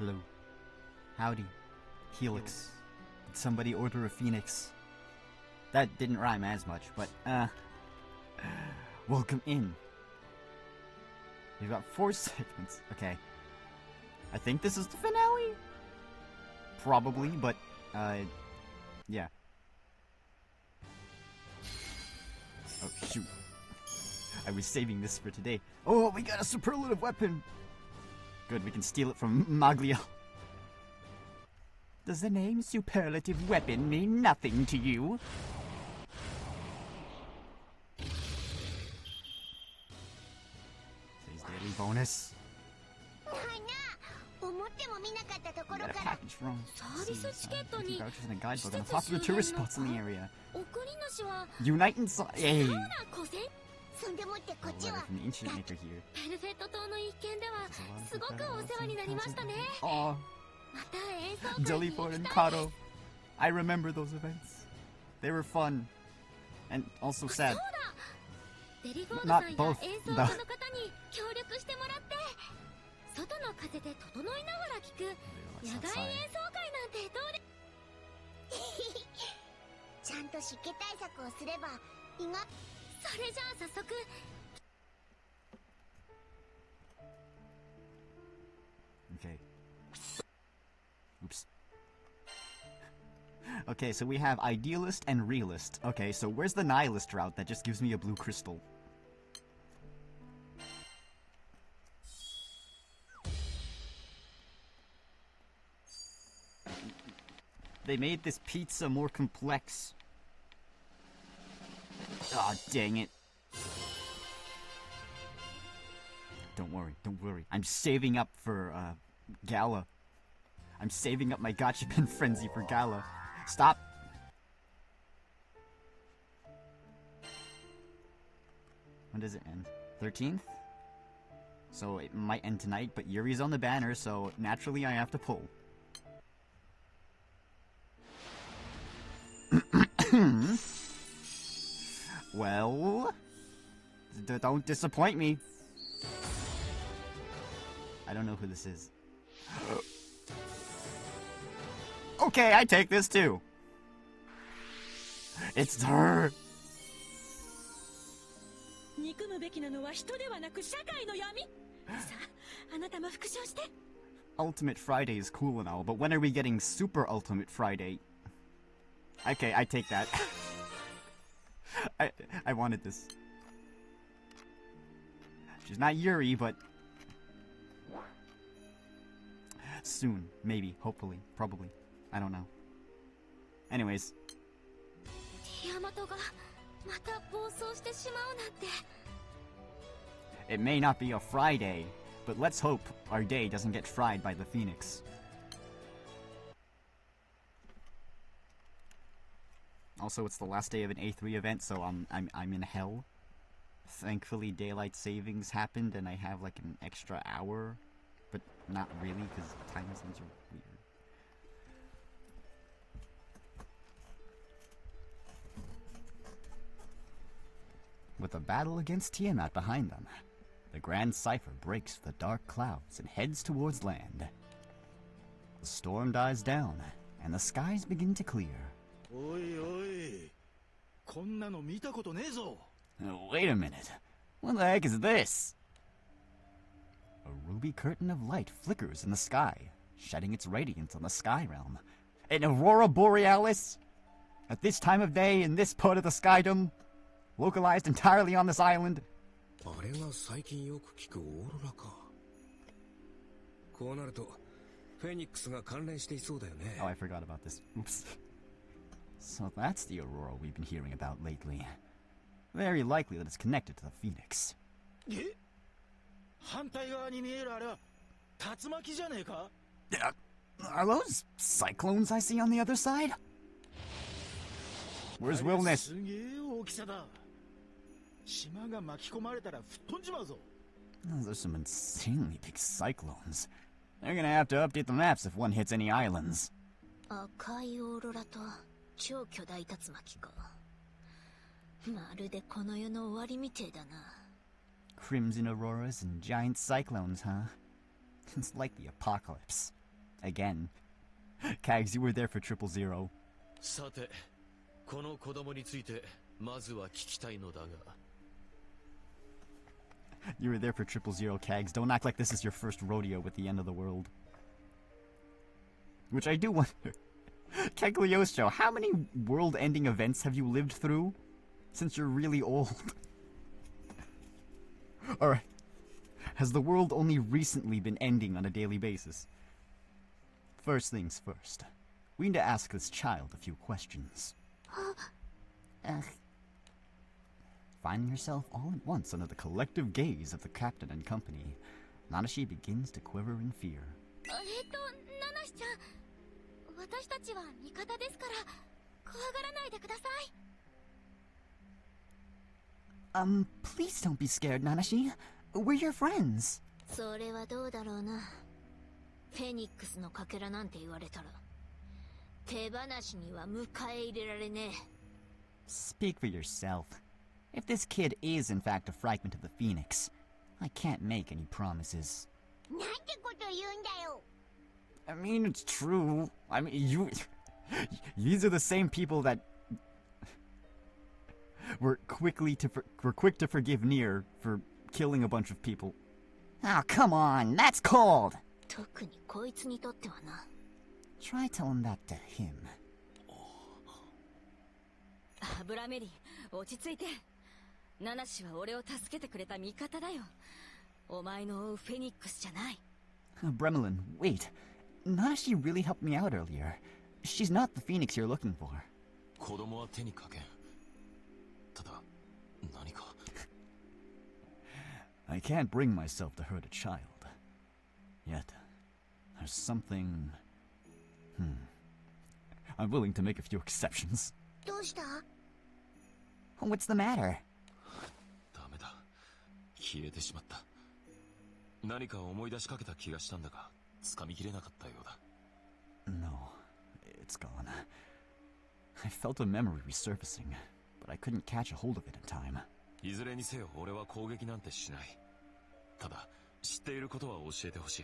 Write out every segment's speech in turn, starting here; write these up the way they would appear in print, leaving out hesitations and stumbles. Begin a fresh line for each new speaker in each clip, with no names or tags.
Hello. Howdy. Helix. Did somebody order a phoenix? That didn't rhyme as much, but, welcome in. We've got 4 segments. Okay. I think this is the finale? Probably, but, yeah. Oh, shoot. I was saving this for today. Oh, we got a superlative weapon! Good, we can steal it from Maglia. Does the name superlative weapon mean nothing to you? Today's daily bonus. We got a package from vouchers and a guidebook on popular tourist spots in the area. Unite inside. Hey! A letter from the ancient maker here. Aww. Jellyford and Kato. I remember those events. They were fun. And also sad. Not both, though. Okay. Oops. Okay, so we have idealist and realist. Okay, so where's the nihilist route that just gives me a blue crystal? They made this pizza more complex. Aw, dang it. Don't worry. I'm saving up for, Gala. I'm saving up my gotcha pin frenzy for Gala. Stop! When does it end? 13th? So it might end tonight, but Yuri's on the banner, so naturally I have to pull. Well... don't disappoint me. I don't know who this is. Okay, I take this too. It's her. Ultimate Friday is cool and all, but when are we getting Super Ultimate Friday? Okay, I take that. I wanted this. She's not Yuri, but soon, maybe, hopefully, probably. I don't know. Anyways. It may not be a Friday, but let's hope our day doesn't get fried by the Phoenix. Also, it's the last day of an A3 event, so I'm in hell. Thankfully, daylight savings happened, and I have like an extra hour, but not really because time zones are weird. With a battle against Tiamat behind them, the Grand Cipher breaks the dark clouds and heads towards land. The storm dies down, and the skies begin to clear. Wait a minute. What the heck is this? A ruby curtain of light flickers in the sky, shedding its radiance on the sky realm. An aurora borealis? At this time of day, in this part of the skydom? Localized entirely on this island? Oh, I forgot about this. Oops. So that's the aurora we've been hearing about lately. Very likely that it's connected to the Phoenix. Are those cyclones I see on the other side? Where's Wilness? Those are some insanely big cyclones. They're gonna have to update the maps if one hits any islands. Crimson auroras and giant cyclones, huh? It's like the apocalypse. Again. Kags, you were there for 000.
さて、この子供についてまずは聞きたいのだが。
You were there for 000, Kags. Don't act like this is your first rodeo with the end of the world. Which I do wonder. Kegliosho, how many world-ending events have you lived through since you're really old? Alright. Has the world only recently been ending on a daily basis? First things first. We need to ask this child a few questions. Finding herself all at once under the collective gaze of the captain and company, Nanashi begins to quiver in fear. Please don't be scared, Nanashi. We're your friends.
それはどうだろうな。フェニックスのかけらなんて言われたら、手放しには迎え入れられねえ。
Speak for yourself. If this kid is in fact a fragment of the Phoenix, I can't make any promises.
なんてこと言うんだよ。
I mean, it's true. I mean, these are the same people that were quick to forgive Nier for killing a bunch of people. Oh, come on, that's cold.
特にこいつにとってはな。
Try telling that to him.
油メリー、落ち着いて。ナナシは俺を助けてくれた味方だよ。お前の追うフェニックスじゃない。
Bremelin, wait. Nanashi really helped me out earlier. She's not the Phoenix you're looking for.
子供は手にかけん。ただ、何か。
I can't bring myself to hurt a child. Yet, there's something... I'm willing to make a few exceptions.
どうした？
What's the matter?
ダメだ。消えてしまった。何か思い出しかけた気がしたんだが、掴みきれなかったようだ。
No, it's gone. I felt a memory resurfacing, but I couldn't catch a hold of it in time.
いずれにせよ俺は攻撃なんてしない。ただ、知っていることは教えてほしい。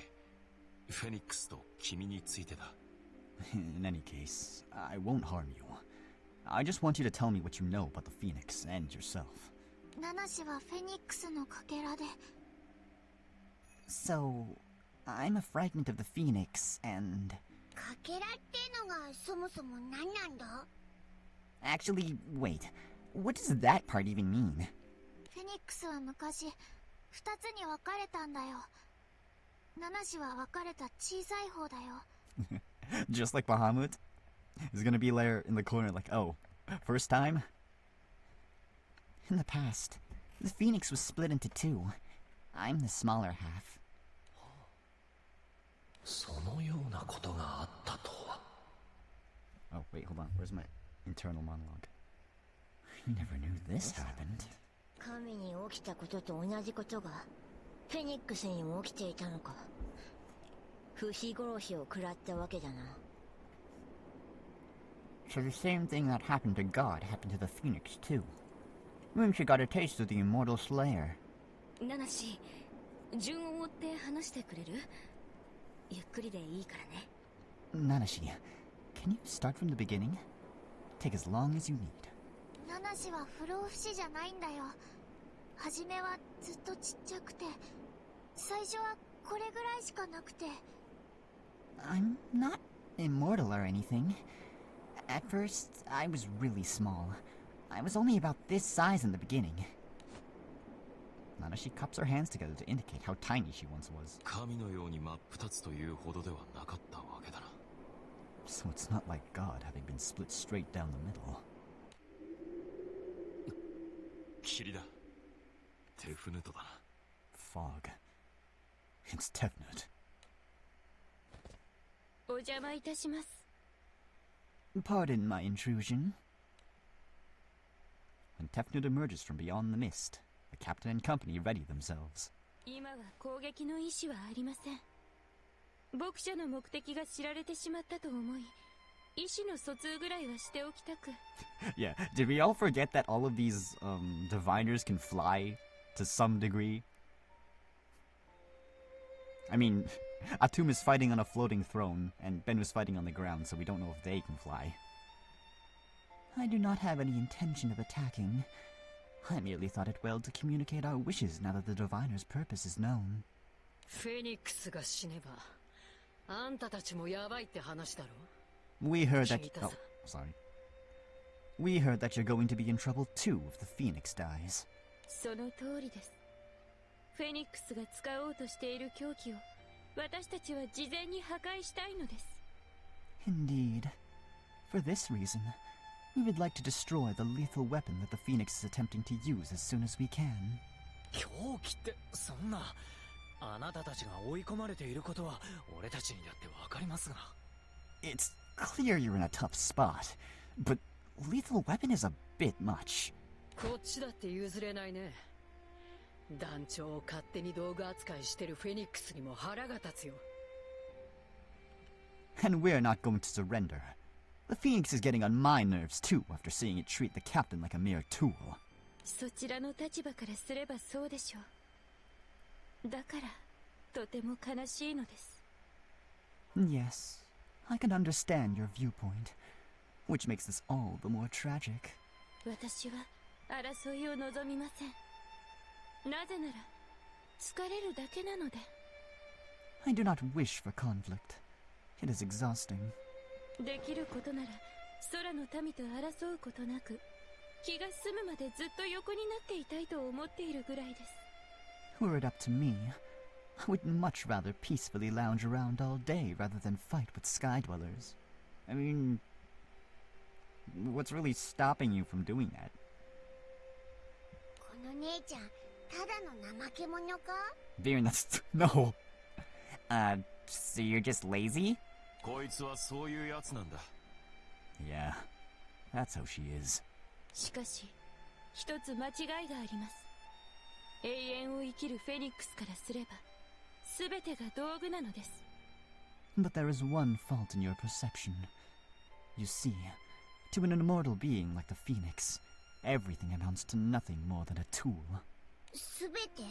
フェニックスと君についてだ。
In any case, I won't harm you. I just want you to tell me what you know about the Phoenix and yourself.
ナナシはフェニックスのかけらで。
So, I'm a fragment of the Phoenix and...
かけらってのがそもそも何なんだ？
Actually, wait. What does that part even mean?
フェニックスは昔、二つに分かれたんだよ。ナナシは分かれた小さい方だよ。
Just like Bahamut? He's gonna be there in the corner like, oh, first time? In the past, the Phoenix was split into two. I'm the smaller half.
そのようなことがあったとは。
Oh, wait, hold on. Where's my internal monologue? I never knew this happened.
神に起きたことと同じことが、フェニックスにも起きていたのか。不死殺しを食らったわけだな。
So the same thing that happened to God happened to the Phoenix, too. When she got a taste of the immortal slayer.
ナナシ、順を追って話してくれる？ゆっくりでいいからね。
Nanashi, can you start from the beginning? Take as long as you need.
ナナシは不老不死じゃないんだよ。はじめはずっとちっちゃくて、最初はこれぐらいしかなくて。
I'm not immortal or anything. At first, I was really small. I was only about this size in the beginning. Nanashi cups her hands together to indicate how tiny she once was.
神のように真っ二つというほどではなかったわけだな。
So it's not like God having been split straight down the middle.
霧だ。テフヌトだな。
Fog. It's Tefnut.
お邪魔いたします。
Pardon my intrusion. When Tefnut emerges from beyond the mist, the captain and company ready themselves.
今は攻撃の意思はありません。牧者の目的が知られてしまったと思い、意思の疎通ぐらいはしておきたく。
Yeah, did we all forget that all of these diviners can fly to some degree? I mean, Atum is fighting on a floating throne, and Benu's fighting on the ground, so we don't know if they can fly. I do not have any intention of attacking. I merely thought it well to communicate our wishes now that the diviner's purpose is known.
フェニックスが死ねば、あんたたちもやばいって話だろ。
We heard that. Oh, sorry. We heard that you're going to be in trouble too if the Phoenix dies.
その通りです。フェニックスが使おうとしている凶器を私たちは事前に破壊したいのです。
Indeed. For this reason, we would like to destroy the lethal weapon that the Phoenix is attempting to use as soon as we can.
凶器ってそんな。あなたたちが追い込まれていることは俺たちにだってわかりますが。
It's clear you're in a tough spot, but lethal weapon is a bit much.
こっちだって譲れないね。団長を勝手に道具扱いしてるフェニックスにも腹が立つよ。
And we're not going to surrender. The Phoenix is getting on my nerves too after seeing it treat the captain like a mere tool.
そちらの立場からすればそうでしょう。だからとても悲しいのです。
Yes, I can understand your viewpoint, which makes this all the more tragic.
私は争いを望みません。なぜなら疲れるだけなので。
I do not wish for conflict. It is exhausting.
できることなら空の民と争うことなく気が済むまでずっと横になっていたいと思っているぐらいです。
Were it up to me, I would much rather peacefully lounge around all day rather than fight with sky dwellers. I mean, what's really stopping you from doing that?
この姉ちゃん、ただの怠け者か?
Viren, that's no. So you're just lazy?
こいつはそういうやつなんだ。
Yeah, that's how she is.
しかし、一つ間違いがあります。永遠を生きるフェニックスからすれば、すべてが道具なのです。
But there is one fault in your perception. You see, to an immortal being like the Phoenix, everything amounts to nothing more than a tool.
すべて?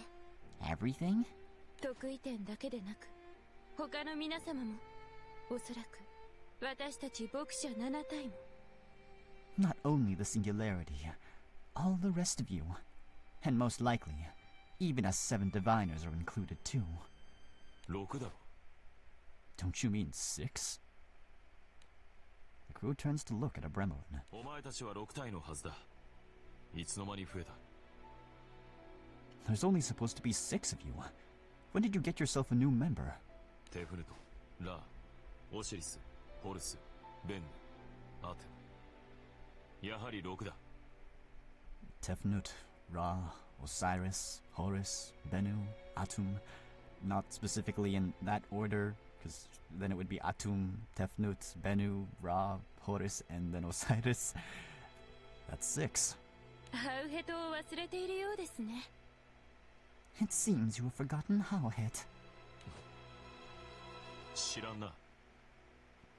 Everything?
得意点だけでなく、他の皆様も、おそらく、私たち牧者7体も。
Not only the singularity, all the rest of you, and most likely, even us 7 diviners are included too.
6だろ。
Don't you mean 6? The crew turns to look at a Bremelin.
お前たちは6体のはずだ。いつの間に増えた。
There's only supposed to be 6 of you. When did you get yourself a new member?
テフヌト、ラー、オシリス、ホルス、ベンヌ、アテム。やはり6だ。
Tefnut, Ra, Osiris, Horus, Bennu, Atum. Not specifically in that order, because then it would be Atum, Tefnut, Bennu, Ra, Horus, and then Osiris. That's 6.
ハウヘトを忘れているようですね。
It seems you have forgotten Howhet.
知らんな。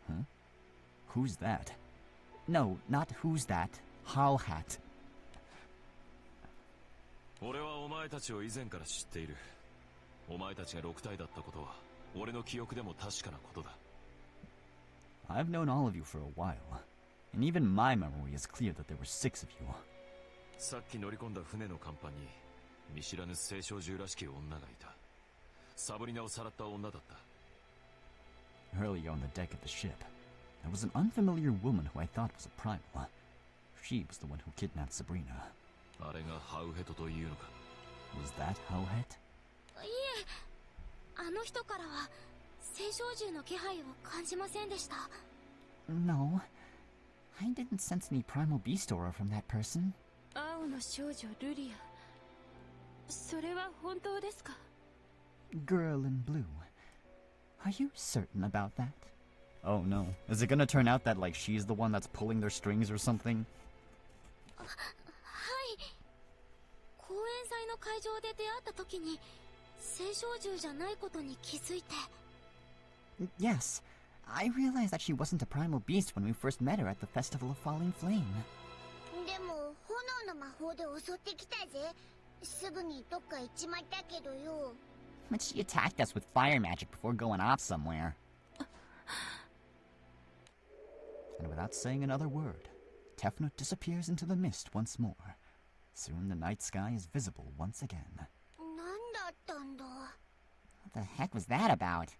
Huh? Who's that? No, not who's that. Howhat.
俺はお前たちを以前から知っている。お前たちが6体だったことは俺の記憶でも確かなことだ。
I've known all of you for a while, and even my memory is clear that there were 6 of you.
さっき乗り込んだ船の甲板に見知らぬ青少獣らしき女がいた。サブリナをさらった女だった。
Earlier on the deck of the ship, there was an unfamiliar woman who I thought was a primal. She was the one who kidnapped Sabrina.
あれがハウヘトというのか。
Was that Howhet?
いえ、あの人からは青少獣の気配を感じませんでした。
No, I didn't sense any primal beast aura from that person.
青の少女ルリア。それは本当ですか?
Girl in blue. Are you certain about that? Oh no. Is it gonna turn out that, like, she's the one that's pulling their strings or something?
はい。公演祭の会場で出会った時に、青少獣じゃないことに気づいて。
Yes. I realized that she wasn't a primal beast when we first met her at the Festival of Falling Flame.
でも、炎の魔法で襲ってきたぜ。すぐにどっか行っちまったけどよ。
But she attacked us with fire magic before going off somewhere. And without saying another word, Tefnut disappears into the mist once more. Soon the night sky is visible once again. What the heck was that about?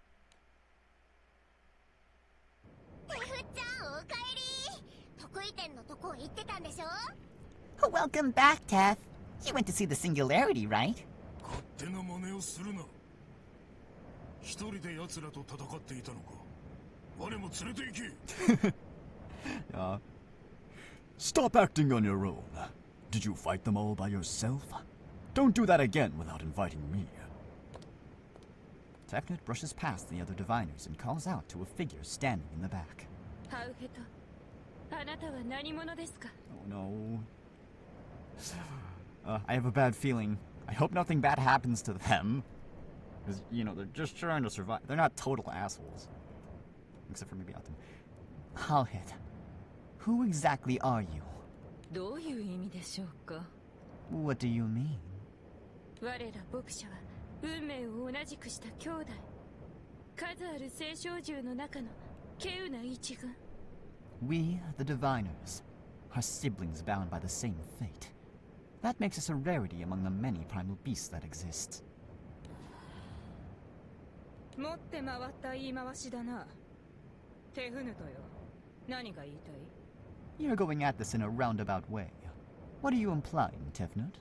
Welcome back, Tef. You went to see the Singularity, right? Stop acting on your own. Did you fight them all by yourself? Don't do that again without inviting me. Tefnut brushes past the other diviners and calls out to a figure standing in the back. Oh no. I have a bad feeling. I hope nothing bad happens to them. Because, you know, they're just trying to survive. They're not total assholes. Except for maybe Atum. Howhead, who exactly are you? What do you mean? We, the diviners, are siblings bound by the same fate. That makes us a rarity among the many primal beasts that exist. You're going at this in a roundabout way. What are you implying, Tefnut?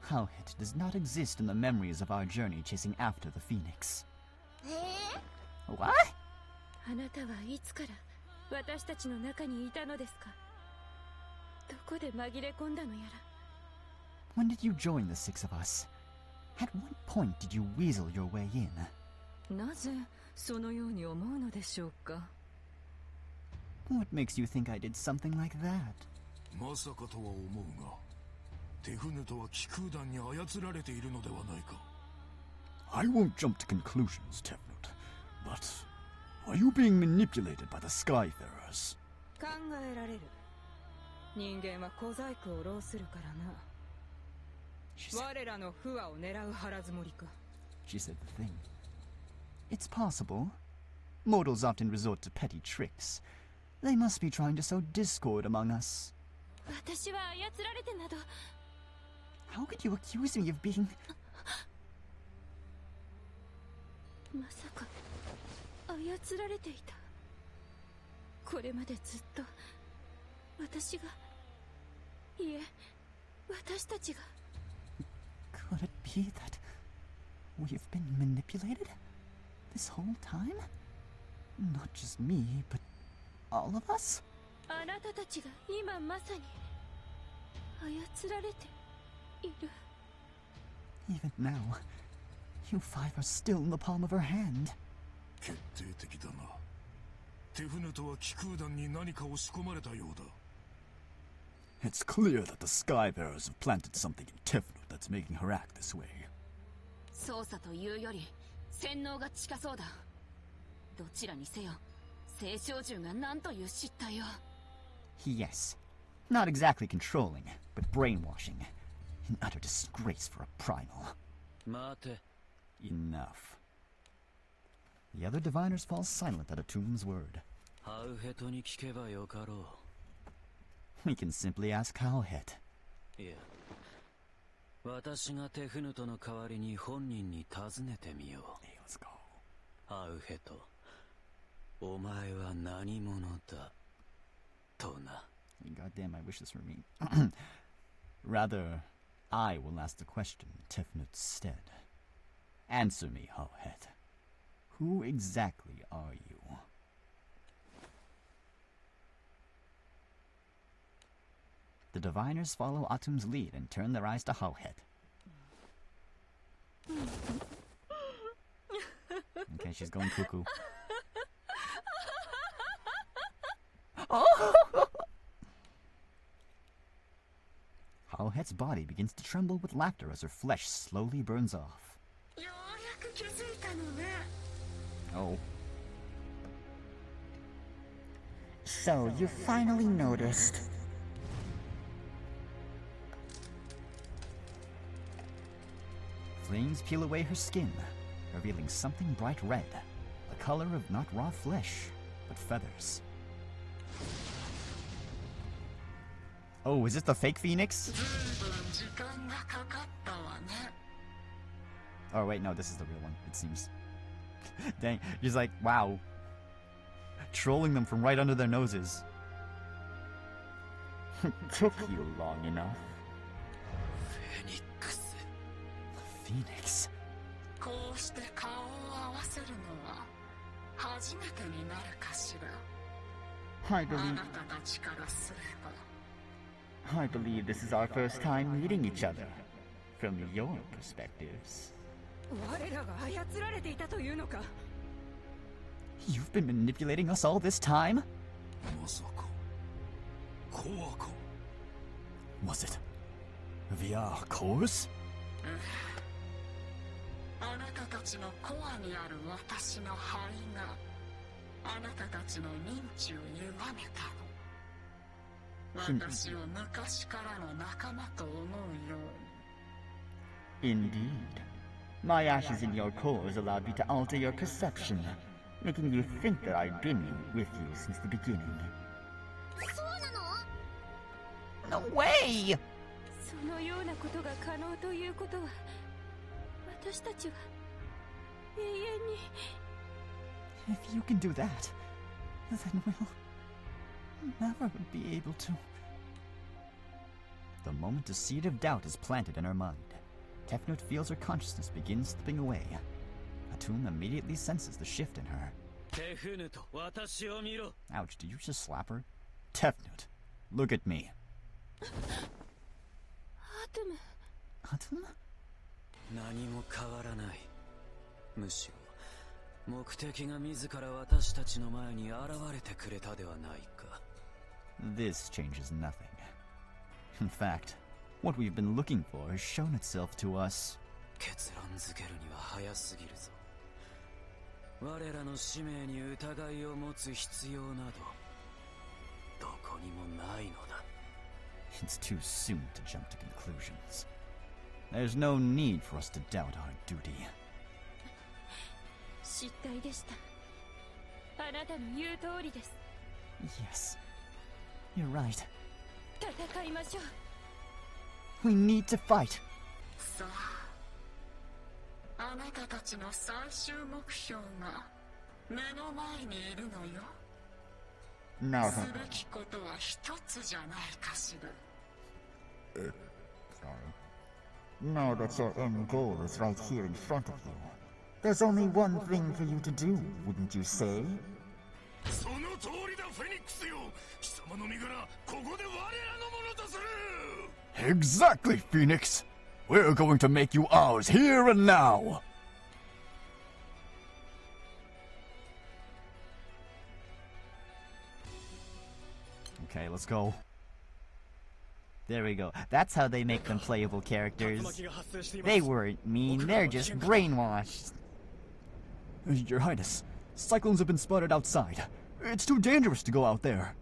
Howhead does not exist in the memories of our journey chasing after the Phoenix. What? When did you join the six of us? At what point did you weasel your way in? What makes you think I did something like that? I won't jump to conclusions, Tefnut, but are you being manipulated by the Skyfarers? She said the thing. It's possible. Mortals often resort to petty tricks. They must be trying to sow discord among us. How could you accuse me of being... Could it be that we've been manipulated this whole time? Not just me, but all of us? Even now, you five are still in the palm of her hand. It's clear that the Skybearers have planted something in Tefnut that's making her act this way. Yes. Not exactly controlling, but brainwashing. An utter disgrace for a primal. Enough. The other diviners fall silent at Atum's word. We can simply ask Howhead. Hey, let's go. Goddamn, I wish this were me. Rather, I will ask the question in Tefnut's stead. Answer me, Howhead. Who exactly are you? The diviners follow Atum's lead and turn their eyes to Howhead. Okay, she's going cuckoo. Oh! Howhead's body begins to tremble with laughter as her flesh slowly burns off. Oh.
So, you finally noticed.
flames peel away her skin, revealing something bright red, the color of not raw flesh, but feathers. Oh, is this the fake Phoenix? Oh wait, no, this is the real one, it seems. Dang, he's like, wow. Trolling them from right under their noses. Took you long enough. Phoenix. I believe this is our first time meeting each other, from your perspectives. You've been manipulating us all this time? Was it via our cores? Indeed. My ashes in your cores allowed me to alter your perception, making you think that I've been with you since the beginning. No way! If you can do that, then we'll never be able to. The moment a seed of doubt is planted in her mind, Tefnut feels her consciousness begin slipping away. Atun immediately senses the shift in her. Ouch, did you just slap her? Tefnut, look at me. Atum?
何も変わらない。むしろ目的が自ら私たちの前に現れてくれたではないか。
This changes nothing. In fact, what we've been looking for has shown itself to us.
結論付けるには早すぎるぞ。我らの使命に疑いを持つ必要などどこにもないのだ。
It's too soon to jump to conclusions. There's no need for us to doubt our duty.
失態でした。あなたの言う通りです。
Yes, you're right.
戦いましょう。
We need to fight.
さあ、あなたたちの最終目標が目の前にいるのよ。
Now
すべきことは一つじゃないかしら。
Now that your end goal is right here in front of you, there's only one thing for you to do, wouldn't you say?
その通りだ、フェニックスよ。貴様の身柄、ここで我らのものとする。
Exactly, Phoenix. We're going to make you ours here and now. Okay, let's go. There we go. That's how they make them playable characters. They weren't mean, they're just brainwashed. Your Highness, cyclones have been spotted outside. It's too dangerous to go out there.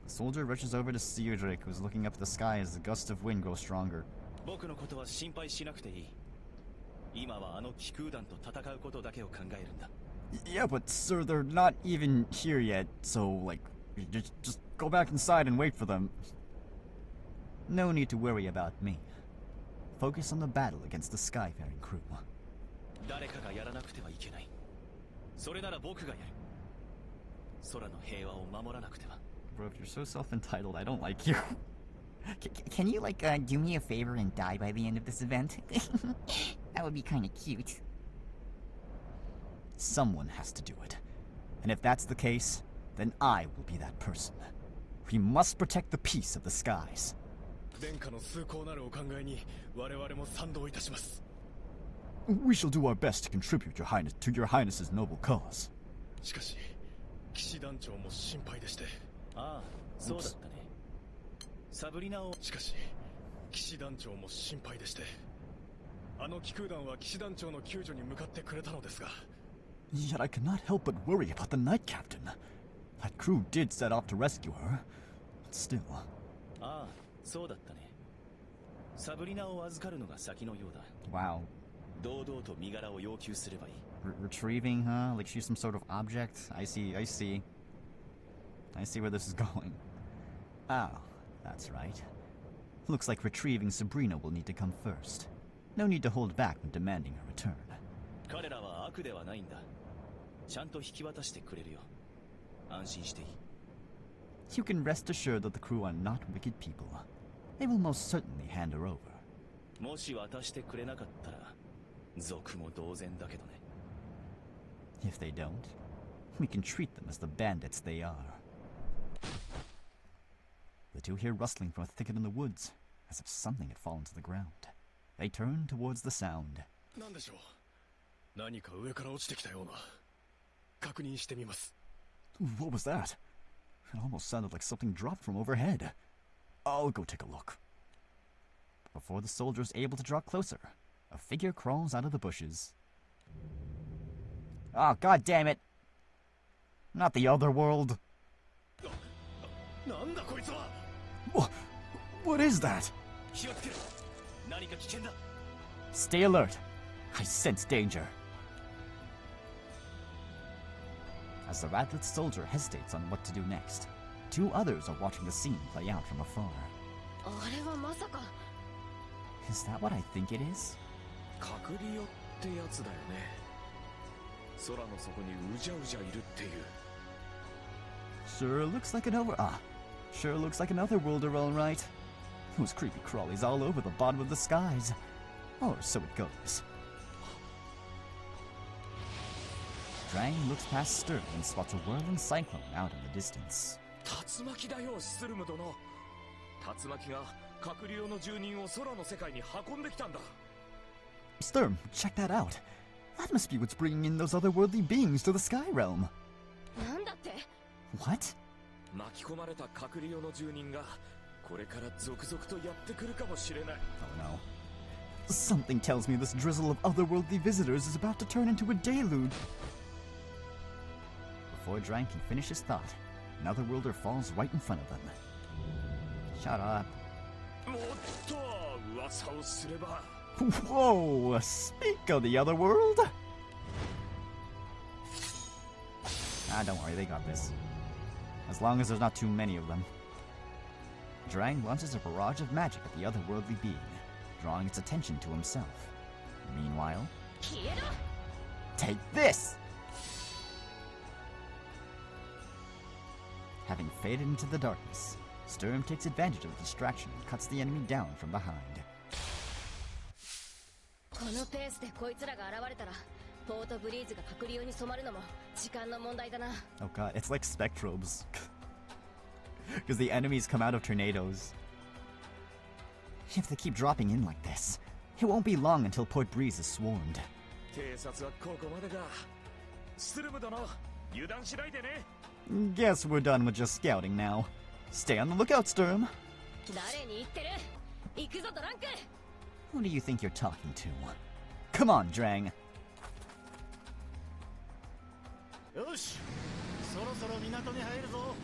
The soldier rushes over to Theodric, who's looking up at the sky as the gusts of wind grow stronger. Yeah, but sir, they're not even here yet, so, like, just go back inside and wait for them. No need to worry about me. Focus on the battle against the Skyfaring crew. Bro, if you're so self-entitled, I don't like you.
Can you, like, do me a favor and die by the end of this event? That would be kind of cute.
Someone has to do it. And if that's the case, then I will be that person. We must protect the peace of the skies. We shall do our best to contribute, Your Highness, to Your Highness's noble cause. Oops. Yet I cannot help but worry about the Knight Captain. That crew did set off to rescue her, but still.
サブリナを預かるのが先のようだ。
Wow.
堂々と身柄を要求すればいい。
Retrieving, huh? Like she's some sort of object? I see. I see where this is going. Oh, that's right. Looks like retrieving Sabrina will need to come first. No need to hold back when demanding her return.
彼らは悪ではないんだ。ちゃんと引き渡してくれるよ。安心していい。
You can rest assured that the crew are not wicked people. They will most certainly hand her over.
もし渡してくれなかったら、賊も同然だけどね。
If they don't, we can treat them as the bandits they are. The two hear rustling from a thicket in the woods, as if something had fallen to the ground. They turn towards the sound.
なんでしょう。何か上から落ちてきたような。確認してみます。
What was that? It almost sounded like something dropped from overhead. I'll go take a look. Before the soldier is able to draw closer, a figure crawls out of the bushes. Oh, god damn it! Not the other world.
なんだこいつは。
What is that?
気をつけろ。何か危険だ。
Stay alert. I sense danger. As the ratlet soldier hesitates on what to do next, two others are watching the scene play out from afar.
あれはまさか。
Is that what I think it is?
隔離よってやつだよね。空の底にうじゃうじゃいるっていう。
Sure looks like another worlder, all right. Those creepy crawlies all over the bottom of the skies. Or so it goes. Drang looks past Sturm and spots a whirling cyclone out in the distance.
竜巻だよ、ストゥルム殿。竜巻が隔離用の住人を空の世界に運んできたんだ。
Sturm, check that out. That must be what's bringing in those otherworldly beings to the Sky Realm.
なんだって？
What?
巻き込まれた隔離用の住人がこれから続々とやってくるかもしれない。
Oh no. Something tells me this drizzle of otherworldly visitors is about to turn into a deluge. Before Drang can finish his thought, another worlder falls right in front of them. Shut up.
もっと噂をすれば。
Whoa! Speak of the other world! Ah, don't worry, they got this. As long as there's not too many of them. Drang launches a barrage of magic at the otherworldly being, drawing its attention to himself. Meanwhile... Take this! Having faded into the darkness, Sturm takes advantage of the distraction and cuts the enemy down from behind.
このペースでこいつらが現れたら、ポートブリーズが隔離用に染まるのも時間の問題だな。
Oh god, it's like spectrobes. Because the enemies come out of tornadoes. If they keep dropping in like this, it won't be long until Port Breeze is swarmed.
警察はここまでだ。ストゥルム殿、油断しないでね。
Guess we're done with just scouting now. Stay on the lookout, Sturm.
誰に言ってる？行くぞドランク。
Who do you think you're talking to? Come on, Drang.
よし、そろそろ港に入るぞ。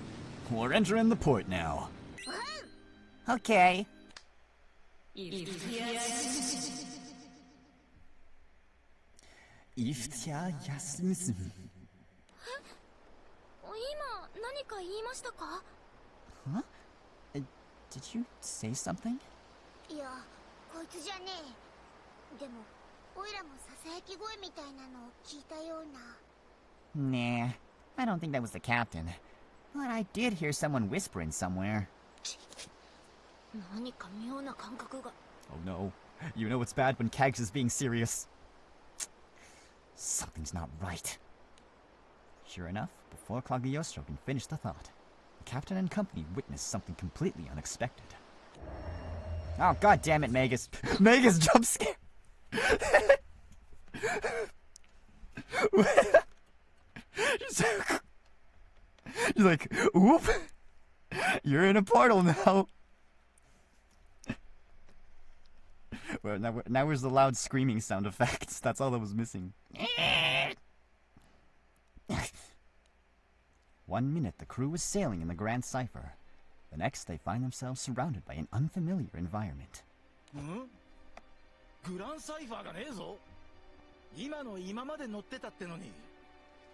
We're entering the port now.
Okay.
Iftya Yasmusun.
今何か言いましたか？
Huh? Did you say something?
いや、こいつじゃねえ。でも、オイラもささやき声みたいなのを聞いたような。
Nah, I don't think that was the captain. But I did hear someone whispering somewhere.
何か妙な感覚が。
Oh no. You know it's bad when Kags is being serious. Something's not right. Sure enough, before Cagliostro can finish the thought, the captain and company witness something completely unexpected. Oh, god damn it, Magus. Magus jump scare! She's like, whoop! You're in a portal now! Well, now where's the loud screaming sound effects? That's all that was missing. 1 minute, the crew is sailing in the Grand Cipher. The next, they find themselves surrounded by an unfamiliar environment.
ん？グランサイファーがねえぞ。今まで乗ってたってのに。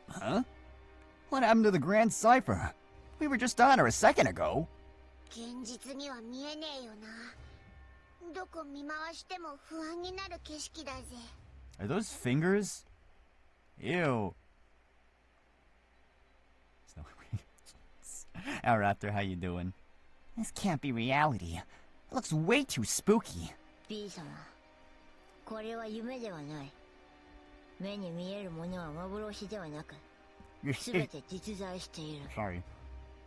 Huh? What happened to the Grand Cipher? We were just on her a second ago.
現実には見えねえよな。どこ見回しても不安になる景色だぜ。
Are those fingers? Ew. Our Raptor, how you doing?
This can't be reality. It looks way too spooky.
B 様、これは夢ではない。目に見えるものは幻ではなく、すべて実在している。
Sorry.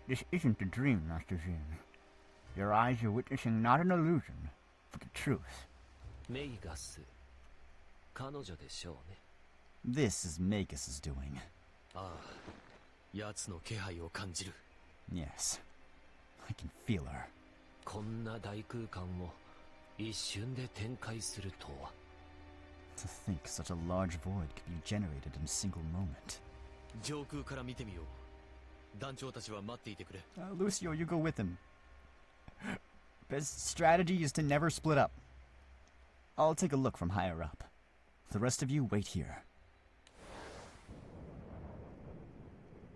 This isn't a dream, Master Jin. Your eyes are witnessing not an illusion, but the truth.
メイガス、彼女でしょうね。
This is Magus's doing.
ああ、奴の気配を感じる。
Yes. I can feel her.
こんな大空間を一瞬で展開するとは。
To think such a large void could be generated in a single moment.
上空から見てみよう。団長たちは待っていてくれ。
Lucio, you go with him. Best strategy is to never split up. I'll take a look from higher up. The rest of you wait here.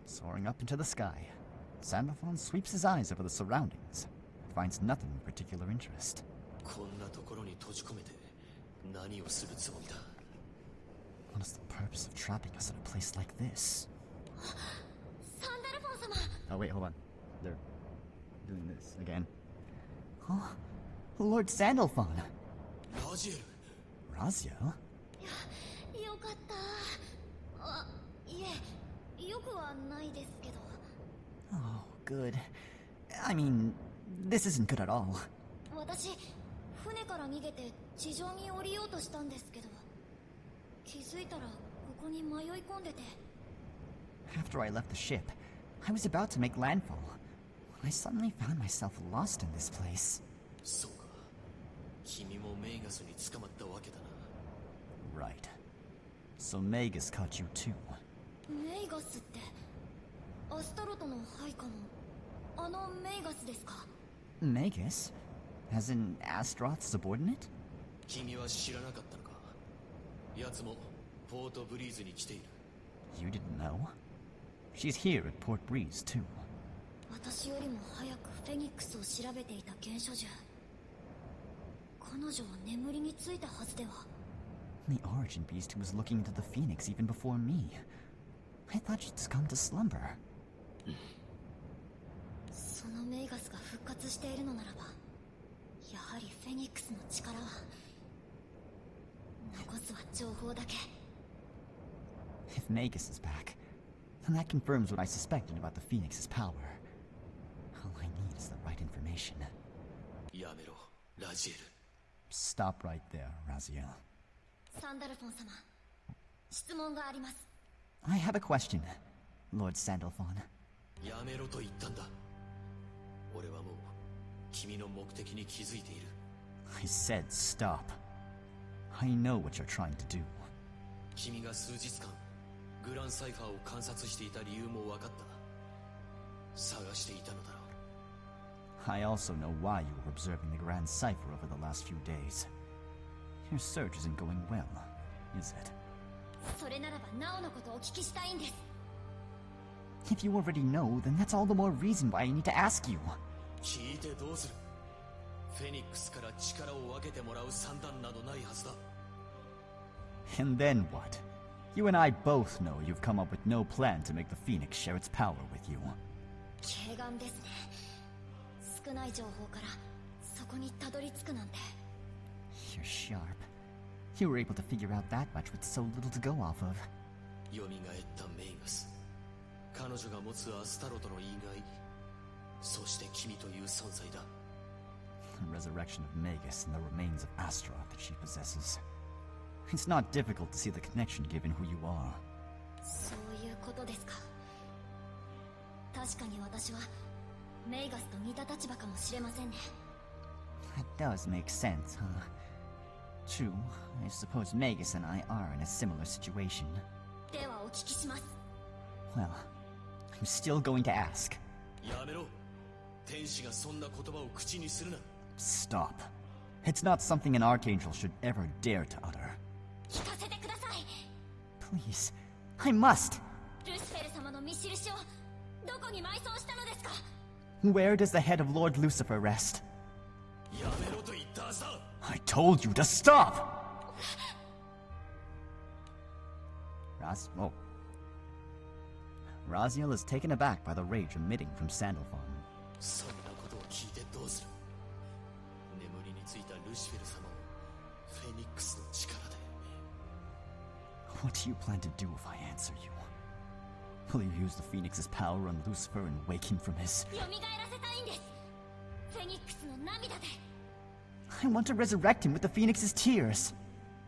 Soaring up into the sky, Sandalphon sweeps his eyes over the surroundings and finds nothing of particular interest.
こんなところに閉じ込めて何をするつもりだ。
What is the purpose of trapping us at a place like this?
サンダルフォン様。
Oh wait, hold on. They're doing this again. Oh, Lord Sandalphon.
ラジエル。
Razia?
よかった。あ、いえ、よくはないですけど。
Oh, good. I mean, this isn't good at all.
私、船から逃げて地上に降りようとしたんですけど、気づいたらここに迷い込んでて。
After I left the ship, I was about to make landfall when I suddenly found myself lost in this place.
そうか。君もメイガスに捕まったわけだな。
Right. So Magus caught you too.
メイガスってアスタロトの配下のあのメイガスですか？
Magus? As in Astaroth's subordinate?
君は知らなかったのか。奴もポートブリーズに来ている。
You didn't know? She's here at Port Breeze too.
私よりも早くフェニックスを調べていた原初獣。彼女は眠りについたはずでは。
The origin beast who was looking into the Phoenix even before me. I thought she'd succumb to slumber.
そのメイガスが復活しているのならば、やはりフェニックスの力は残すは情報だけ。
If Magus is back, then that confirms what I suspected about the Phoenix's power. All I need is the right information.
やめろ、ラジエル。
Stop right there, Razia.
サンダルフォン様、質問があります。
I have a question, Lord Sandalphon.
やめろと言ったんだ。俺はもう君の目的に気づいている。
I said stop. I know what you're trying to do.
君が数日間グランサイファーを観察していた理由も分かった。探していたのだろう。
I also know why you were observing the Grand Cipher over the last few days. Your search isn't going well, is it?
それならばナオのことをお聞きしたいんです。
If you already know, then that's all the more reason why I need to ask you.
聞いてどうする。フェニックスから力を分けてもらう算段などないはずだ。
And then what? You and I both know you've come up with no plan to make the Phoenix share its power with you.
軽眼ですね。少ない情報からそこにたどり着くなんて。
You're sharp. You were able to figure out that much with so little to go off of.
蘇ったメイガス。彼女が持つアスタロトの意外。そして君という存在だ。
The resurrection of Magus and the remains of Astaroth that she possesses. It's not difficult to see the connection given who you are.
そういうことですか。確かに私はメイガスと似た立場かもしれませんね。
That does make sense, huh? True, I suppose Magus and I are in a similar situation.
ではお聞きします。
Well, I'm still going to ask.
やめろ。天使がそんな言葉を口にするな。
Stop. It's not something an archangel should ever dare to utter.
聞かせてください。
Please, I must.
ルシフェル様の見印をどこに埋葬したのですか？
Where does the head of Lord Lucifer rest?
やめろと言ったはずだ。
I told you to stop! Raziel is taken aback by the rage emitting from Sandalphon.
そんなことを聞いてどうする？眠りについたルシフェル様をフェニックスの力で。
What do you plan to do if I answer you? Will you use the Phoenix's power on Lucifer and wake him from his...
蘇らせたいんです。フェニックスの涙で。
I want to resurrect him with the Phoenix's tears.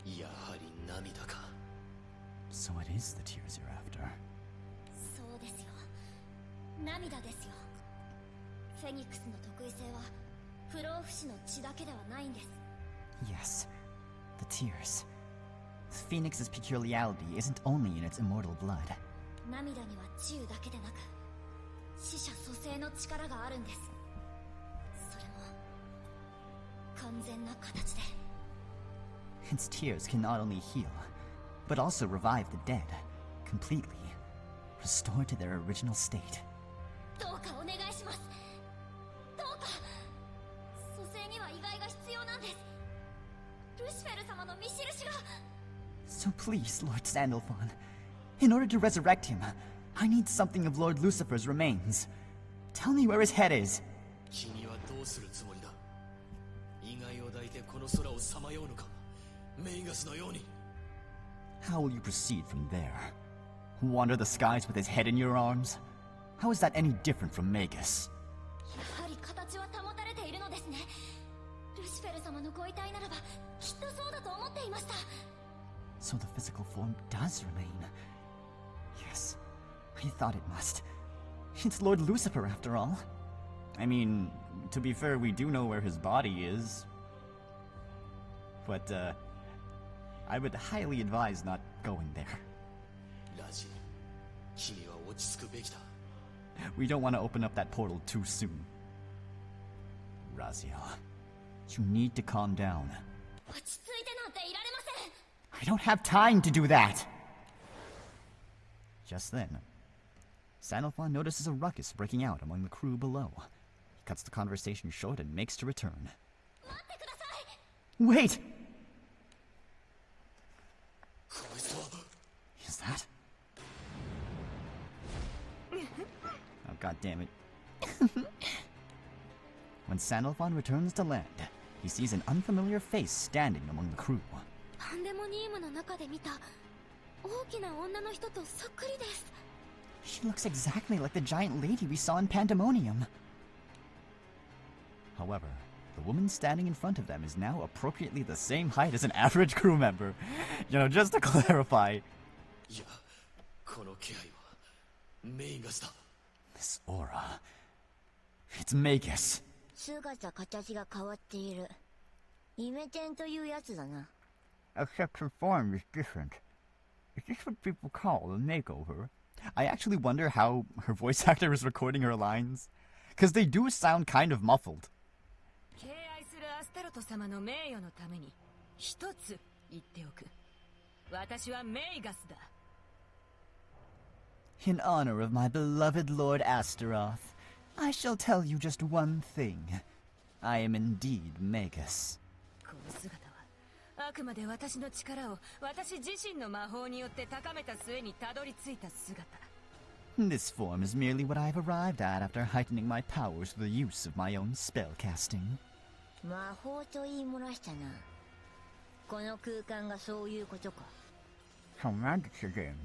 やはり涙か。
So it is the tears you're after.
そうですよ。涙ですよ。フェニックスの特異性は不老不死の血だけではないんです。
Yes, the tears. The Phoenix's peculiarity isn't only in its immortal blood.
涙には治癒だけでなく死者蘇生の力があるんです。それも完全な形で。
Its tears can not only heal, but also revive the dead, completely, restored to their original state.
どうかお願いします。どうか。蘇生には意外が必要なんです。ルシフェル様の見印が。
So please, Lord Sandalphon, in order to resurrect him, I need something of Lord Lucifer's remains. Tell me where his head is.
君はどうするつもりだ？意外を抱いてこの空をさまようのか？メイガスのように。
How will you proceed from there? Wander the skies with his head in your arms? How is that any different from Magus?
やはり形は保たれているのですね。ルシフェル様のご遺体ならばきっとそうだと思っていました。
So the physical form does remain. Yes, I thought it must. It's Lord Lucifer after all. I mean, to be fair, we do know where his body is. But, I would highly advise not going there.
ラジエル、君は落ち着くべきだ。
We don't want to open up that portal too soon. Raziel, you need to calm down.
落ち着いてなんていられません。
I don't have time to do that! Just then, Sandalphon notices a ruckus breaking out among the crew below. He cuts the conversation short and makes to return.
待ってください。
Wait!
こいつは。
Is that? Oh, god damn it. When Sandalphon returns to land, he sees an unfamiliar face standing among the crew.
パンデモニウムの中で見た大きな女の人とそっくりです。
She looks exactly like the giant lady we saw in Pandemonium. However, the woman standing in front of them is now appropriately the same height as an average crew member. You know, just to clarify.
いや、この気配はメイガスだ。
This aura. It's Magus.
姿形が変わっている。イメチェンというやつだな。
Except her form is different. Is this what people call a makeover?
I actually wonder how her voice actor is recording her lines. Because they do sound kind of muffled.
敬愛するアスタロト様の名誉のために一つ言っておく。私はメイガスだ。
In honor of my beloved Lord Astaroth, I shall tell you just one thing. I am indeed Magus.
この姿はあくまで私の力を私自身の魔法によって高めた末にたどり着いた姿。
This form is merely what I've arrived at after heightening my powers through the use of my own spellcasting.
魔法と言い漏らしたな。この空間がそういうことか。
So magic's again.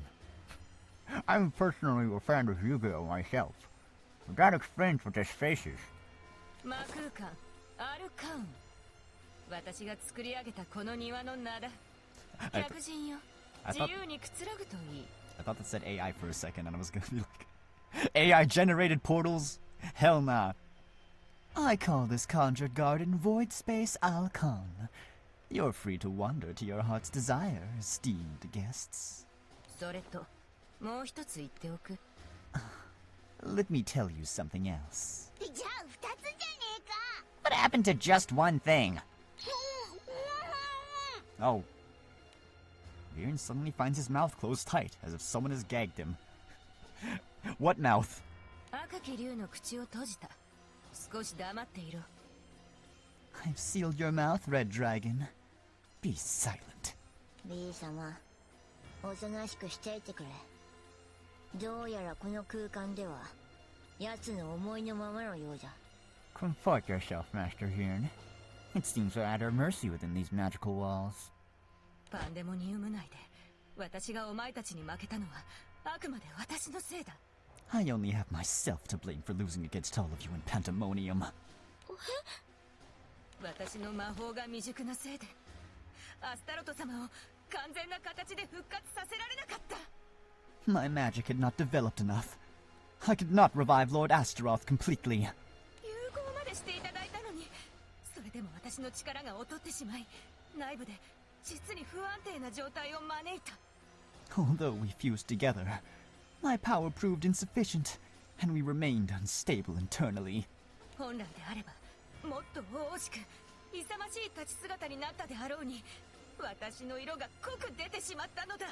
I'm personally a fan of Yu-Gi-Oh myself. That explains what this face is.
魔空間アルカウン。私が作り上げたこの庭の名だ。客人よ。自由にくつろぐといい。
I thought that said AI for a second, and I was gonna be like, AI-generated portals? Hell nah. I call this conjured garden Void Space Alcon. You're free to wander to your heart's desire, esteemed guests.
それと、もう一つ言っておく。
Let me tell you something else.
じゃあ二つじゃねえか。
What happened to just one thing?
ほ
Oh. Viren suddenly finds his mouth closed tight, as if someone has gagged him. What mouth?
赤き竜の口を閉じた。少し黙っていろ。
I've sealed your mouth, Red Dragon. Be silent.
B 様、おとなしくしていてくれ。どうやらこの空間では、奴の思いのままのようだ。
Comfort yourself, Master Viren. It seems we're at our mercy within these magical walls.
パンデモニウム内で、私がお前たちに負けたのは、あくまで私のせいだ。
I only have myself to blame for losing against all of you in Pandemonium.
私の魔法が未熟なせいで、アスタロト様を完全な形で復活させられなかった。
My magic had not developed enough. I could not revive Lord Astaroth completely.
融合までしていただいたのに、それでも私の力が劣ってしまい、内部で実に不安定な状態を招いた。
Although we fused together, my power proved insufficient, and we remained unstable internally.
本来であれば、もっと大しく、勇ましい立ち姿になったであろうに、私の色が濃く出てしまったのだ。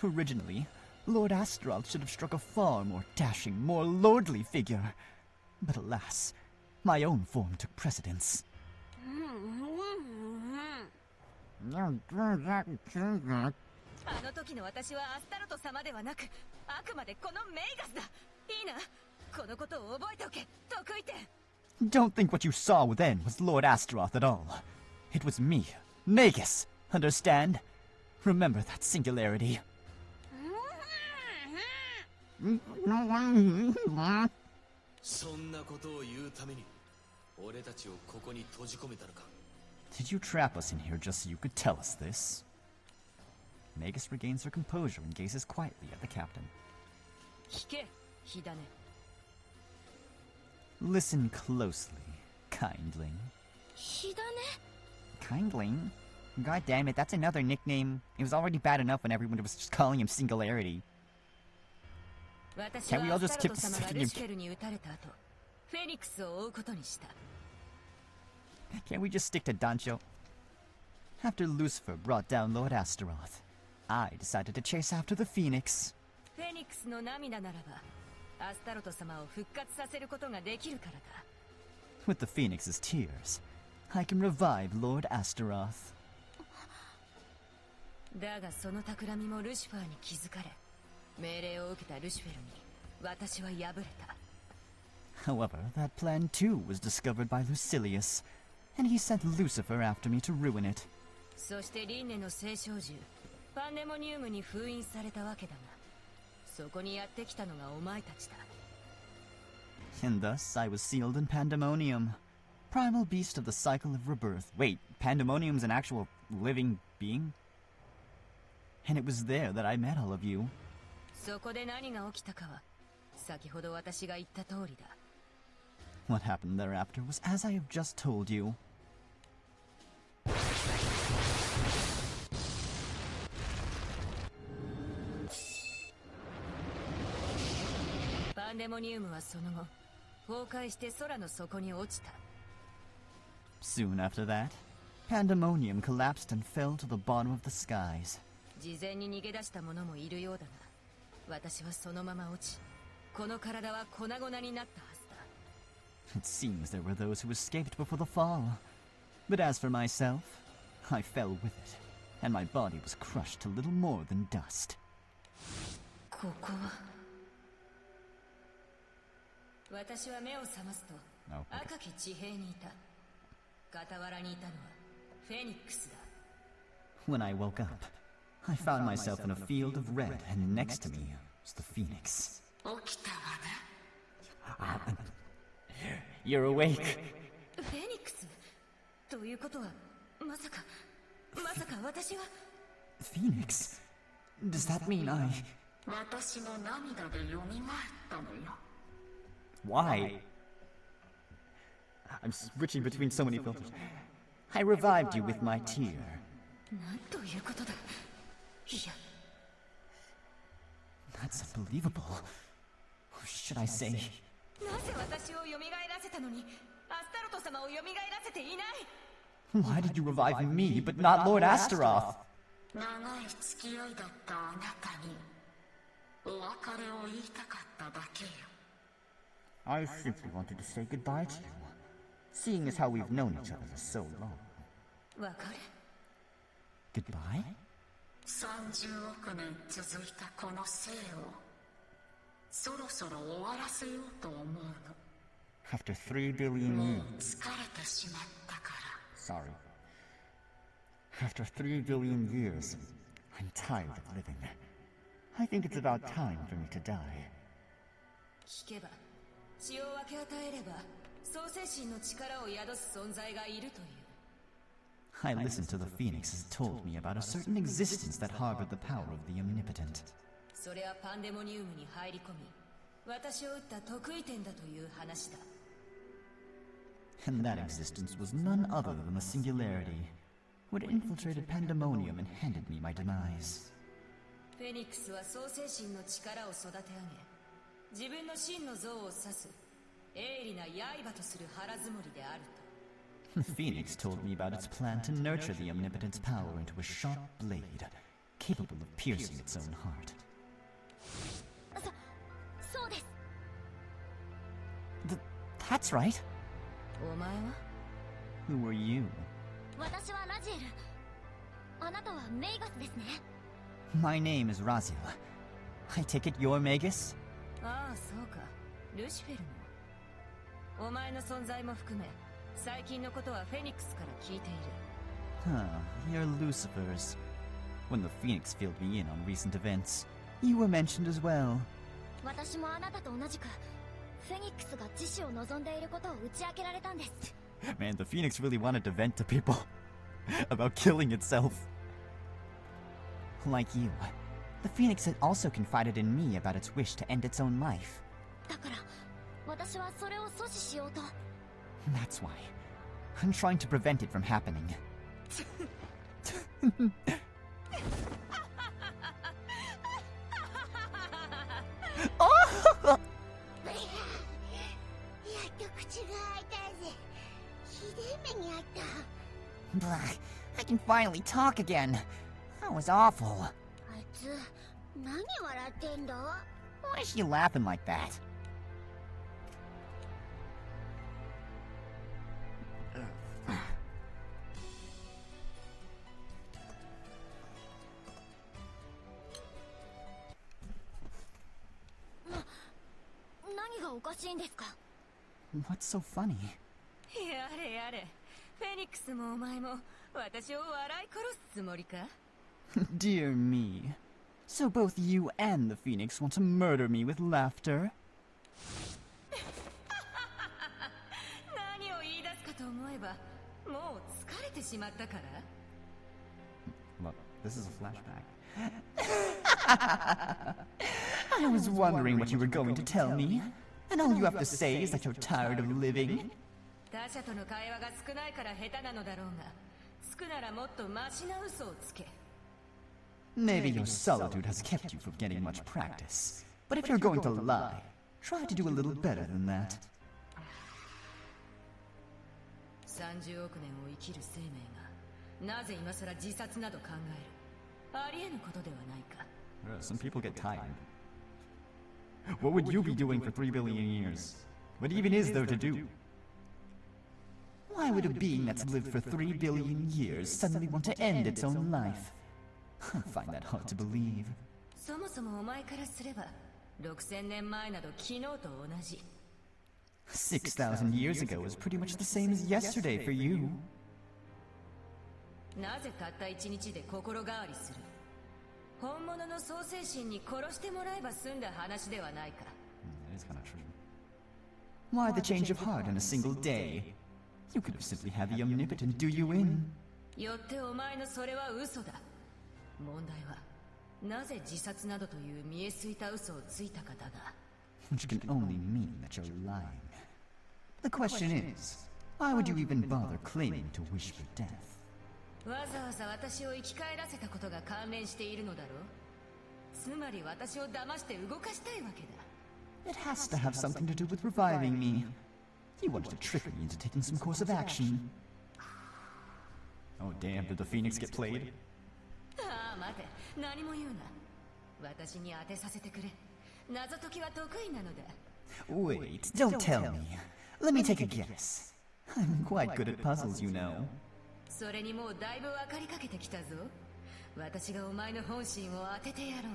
Originally, Lord Astaroth should have struck a far more dashing, more lordly figure. But alas, my own form took precedence.
あの時の私はアスタロト様ではなく、あくまでこのメイガスだ。いいな、このことを覚えておけ、得意点。
Don't think what you saw then was Lord Astaroth at all. It was me, Magus, understand? Remember that singularity.
そんなことを言うために俺たちをここに閉じ込めたのか。
Did you trap us in here just so you could tell us this? Magus regains her composure and gazes quietly at the captain.
聞け、火種。
Listen closely, kindling.
火種?
Kindling? God damn it, that's another nickname. It was already bad enough when everyone was just calling him Singularity. Can't we all just keep sticking him? Can't we just stick to Dancho? After Lucifer brought down Lord Astaroth, I decided to chase after the Phoenix.
フェニックスの涙ならば、アスタロト様を復活させることができるからだ。
With the Phoenix's tears, I can revive Lord Astaroth.
だがその企みもルシファーに気づかれ、命令を受けたルシフェルに私は敗れた。
However, that plan too was discovered by Lucilius, and he sent Lucifer after me to ruin it.
そして輪廻の聖少獣、パンデモニウムに封印されたわけだが、そこにやってきたのがお前たちだ。
And thus I was sealed in Pandemonium, primal beast of the cycle of rebirth. Wait, Pandemonium's an actual living being? And it was there that I met all of you.
そこで何が起きたかは、先ほど私が言った通りだ。
What happened thereafter was as I have just told you.
パンデモニウムはその後、崩壊して空の底に落ちた。
Soon after that, Pandemonium collapsed and fell to the bottom of the skies.
事前に逃げ出した者もいるようだが、私はそのまま落ち、この体は粉々になったはずだ。
It seems there were those who escaped before the fall. But as for myself, I fell with it, and my body was crushed to little more than dust.
ここは私は目を覚ますと、赤き地平にいた。傍らにいたのはフェニックスだ。
When I woke up, I found myself in a field of red, and next to me was the Phoenix.
起きたわね。
You're awake.
フェニックスということは、まさか私は
Phoenix? Does that mean I...
私の涙で蘇ったのよ。
Why? I'm switching between so many filters. I revived you with my tear.
なんということだ。いや。
That's unbelievable. Or should I say...
なぜ私を蘇らせたのに、アスタロト様を蘇らせていない
Why did you revive me, but not Lord Astaroth?
長い付き合いだったあなたにお別れを言いたかっただけよ。
I simply wanted to say goodbye to you, seeing as how we've known each other for so long.
別れ
Goodbye?
30億年続いたこの生をそろそろ終わらせようと思うの。
After 3 billion
もう
years.
疲れてしまったから。
Sorry. After 3 billion years, I'm tired of living. I think it's about time for me to die.
聞けば血を分け与えれば創世神の力を宿す存在がいるという。
I listened to the Phoenixes told me about a certain existence that harbored the power of the omnipotent.
それはパンデモニウムに入り込み私を撃った得意点だという話だ。
And that existence was none other than the Singularity, who had infiltrated Pandemonium and handed me my demise.
フェニックスは創世神の力を育て上げ自分の真の像を指す鋭利な刃とする腹積もりであると。
The Phoenix told me about its plan to nurture the omnipotent's power into a sharp blade, capable of piercing its own heart.
そうです。
That's right.
お前は
Who are you?
私はラジエル。あなたはメイガスですね。
My name is Raziel. I take it you're Magus?
ああそうかルシフェルも。お前の存在も含め最近のことはフェニックスから聞いている。
Huh, you're Lucifer's. When the Phoenix filled me in on recent events, you were mentioned as well.
私もあなたと同じくフェニックスが自死を望んでいることを打ち明けられたんです。
Man, the Phoenix really wanted to vent to people about killing itself. Like you, the Phoenix had also confided in me about its wish to end its own life.
だから私はそれを阻止しようと。
That's why. I'm trying to prevent it from happening. Oh!
やっと口が開いたぜ。ひでえ目にあった。
Blah, I can finally talk again. That was awful.
あいつ何笑ってんだ？
Why is she laughing like that? What's so funny?
やれやれフェニックスもお前も私を笑い殺すつもりか
Dear me. So both you and the Phoenix want to murder me with laughter?
何を言い出すかと思えばもう疲れてしまったから
Look, this is a flashback. I was wondering what you were going to tell me. And all you have to say is that you're tired of living?
他者との会話が少ないから下手なのだろうがつくならもっとマシな嘘をつけ
Maybe your solitude has kept you from getting much practice. But if you're going to lie, try to do a little better than that.
30億年を生きる生命がなぜ今さら自殺など考えるありえぬことではないか
Some people get tired. What would you be doing for 3 billion years? What even is there to do? Why would a being that's lived for 3 billion years suddenly want to end its own life? I find that hard to believe.
そもそもお前からすれば6000年前など昨日と同じ
6,000 years ago was pretty much the same as yesterday for you.
なぜたった1日で心変わりする本物の創世神に殺してもらえば済んだ話ではないか
That is kind of true. Why the change of heart in a single day? You could have simply had the omnipotent do you in.
よってお前のそれは嘘だ問題はなぜ自殺などという見えすいた嘘をついたかだが
Which can only mean that you're lying. The question is, why would you even bother claiming to wish for death?
わざわざ私を生き返らせたことが関連しているのだろうつまり私を騙して動かしたいわけだ
It has to have something to do with reviving me. You wanted to trick me into taking some course of action.
Oh damn, did the Phoenix get played?
ああ待て、何も言うな。私に当てさせてくれ。謎解きは得意なのだ。
Wait, don't tell me. Let me take a guess. I'm quite good at puzzles, you know.
それにもうだいぶ分かりかけてきたぞ。私がお前の本心を当ててやろう。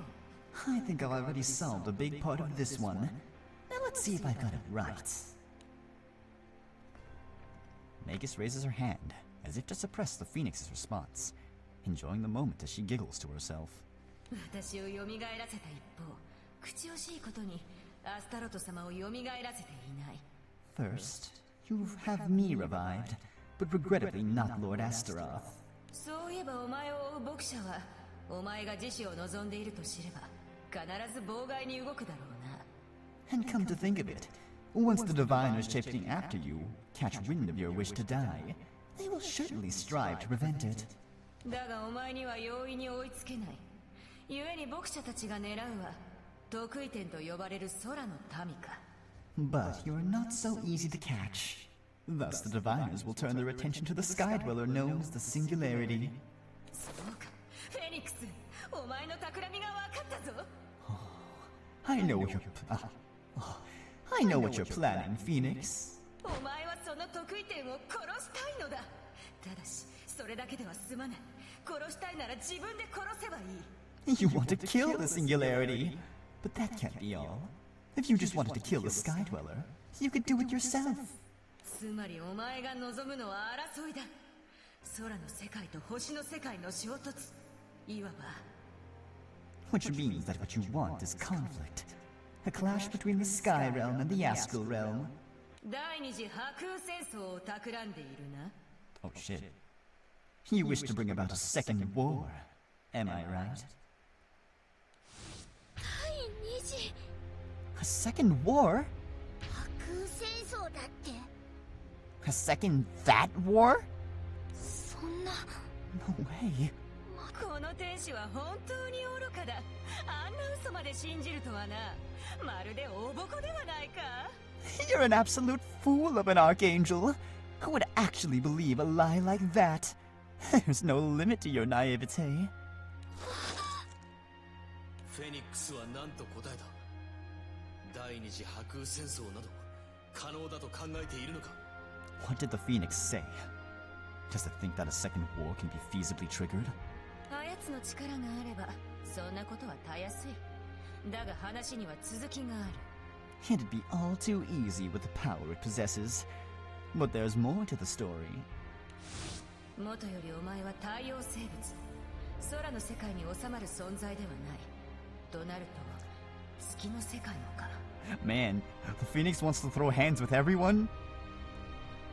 I think I've already solved a big part of this one. Now let's see if I got it right.
Magus raises her hand, as if to suppress the Phoenix's response, enjoying the moment as she giggles to herself.
私を蘇らせた一方、口惜しいことにアスタロト様を蘇らせていない。
First, you have me revived, but regrettably not Lord Astaroth.
そういえばお前を追う牧者は、お前が自死を望んでいると知れば、必ず妨害に動くだろうな。
And come to think of it, once the diviners chasing after you catch wind of your wish to die, they will certainly strive to prevent it.
だがお前には容易に追いつけない。故に牧者たちが狙うは、得意点と呼ばれる空の民か。
But you're not so easy to catch. Thus the diviners will turn their attention to the sky dweller known as the Singularity.
そうか、フェニックス、お前の企みが分かったぞ。
I know what I know what you're planning, Phoenix.
お前はその得意点を殺したいのだ。ただし、それだけでは済まない。殺したいなら自分で殺せばいい。
You want to kill the Singularity, but that can't be all. If you just wanted to kill the Sky Dweller, you could do it yourself.
つまりお前が望むのは争いだ。空の世界と星の世界の衝突。いわば。
Which means that what you want is conflict. A clash between the Sky Realm and the Astral Realm.
第二次破空戦争を企んでいるな。
Oh shit.
You wish to bring about a second war, am I right?
第二次
A second war?
破空戦争だって。
A second that war?
そんな。
No way.
この天使は本当に愚かだ。あんな嘘まで信じるとはな。まるで大ボコではないか。
You're an absolute fool of an archangel. Who would actually believe a lie like that? There's no limit to your naivete.
フェニックスは何と答えた？第二次破空戦争など可能だと考えているのか？
What did the Phoenix say? Does it think that a second war can be feasibly triggered?
あやつの力があればそんなことはたやすい。だが話には続きがある。
It'd be all too easy with the power it possesses. But there's more to the story.
もとよりお前は太陽生物。空の世界に収まる存在ではない。となると月の世界もか。
Man, the Phoenix wants to throw hands with everyone?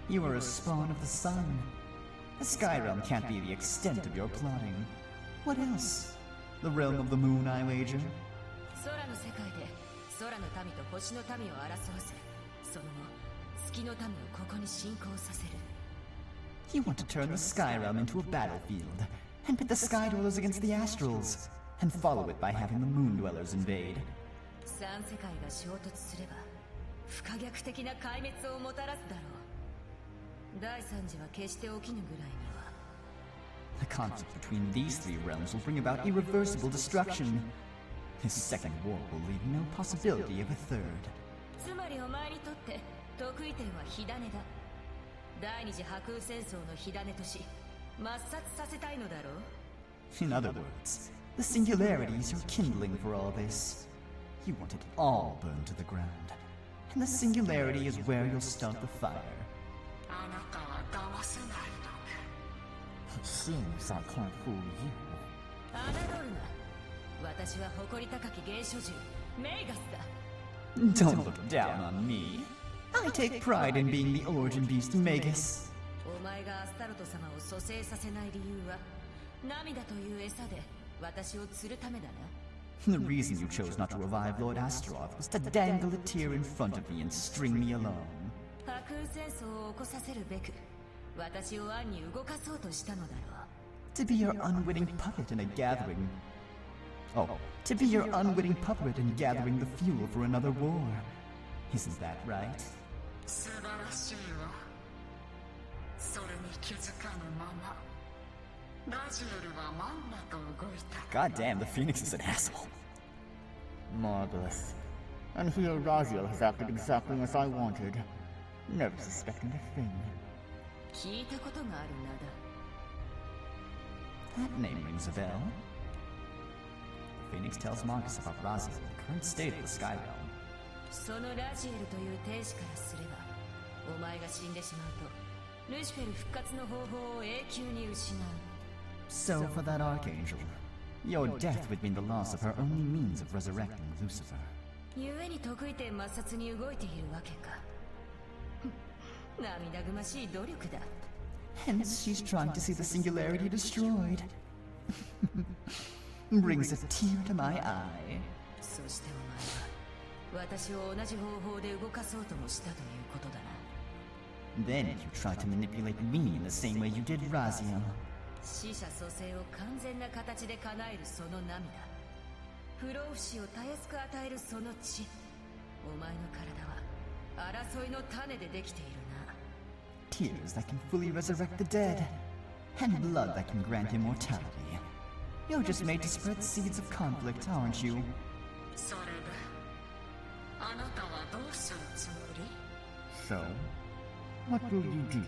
You are a spawn of the sun. The Sky Realm can't be the extent of your plotting. What else? The realm of the moon, I wager?
空の世界で空の民と星の民を争わせ、その後月の民をここに侵攻させる。
You want to turn the Sky Realm into a battlefield, and pit the Sky Dwellers against the Astrals, and follow it by having the Moon Dwellers invade.
三世界が衝突すれば不可逆的な壊滅をもたらすだろう。第三次は決して起きぬぐらいには。
The conflict between these three realms will bring about irreversible destruction. His second war will leave no possibility of a third.
つまりお前にとって得意点は火種だ。第二次破空戦争の火種とし抹殺させたいのだろう。
In other words, the Singularity is your kindling for all this. You want it all burned to the ground. And the Singularity is where you'll start the fire.
あなたは騙せないのね。
Seems I can't fool you.
侮るな。私は誇り高き芸書獣メイガスだ。
Don't look down on me. I take pride in being the origin beast Magus.
お前がアスタロト様を蘇生させない理由は涙という餌で私を釣るためだな。
The reason you chose not to revive Lord Astaroth was to dangle a tear in front of me and string me along.
破空戦争を起こさせるべく私を暗に動かそうとしたのだろう。
To be your unwitting puppet in a gathering. Oh, to be your unwitting puppet in gathering the fuel for another war. Isn't that right?
素晴らしいわ。それに気づかぬまま
God damn, the Phoenix is an asshole.
Marvelous. And here Raziel has acted exactly as I wanted. Never suspecting a thing.
聞いたことがある名だ。
That name rings a bell. Phoenix tells Marcus about Raziel, the current state of the Sky Realm.
そのラジエルという天使からすれば、お前が死んでしまうと、ルシフェル復活の方法を永久に失う。
So for that Archangel, your death would mean the loss of her only means of resurrecting Lucifer.
故に得意点抹殺に動いているわけか。涙ぐましい努力だ。
Hence she's trying to see the singularity destroyed. Brings a tear to my eye.
そしてお前は私を同じ方法で動かそうともしたということだな。
Then you tried to manipulate me in the same way you did Raziel.
死者蘇生を完全な形で叶えるその涙、不老不死をたやすく与えるその血、お前の体は争いの種でできているな。
Tears that can fully resurrect the dead, and blood that can grant immortality. You're just made to spread seeds of conflict, aren't you?
それであなたはどうするつもり？
So, what will you do?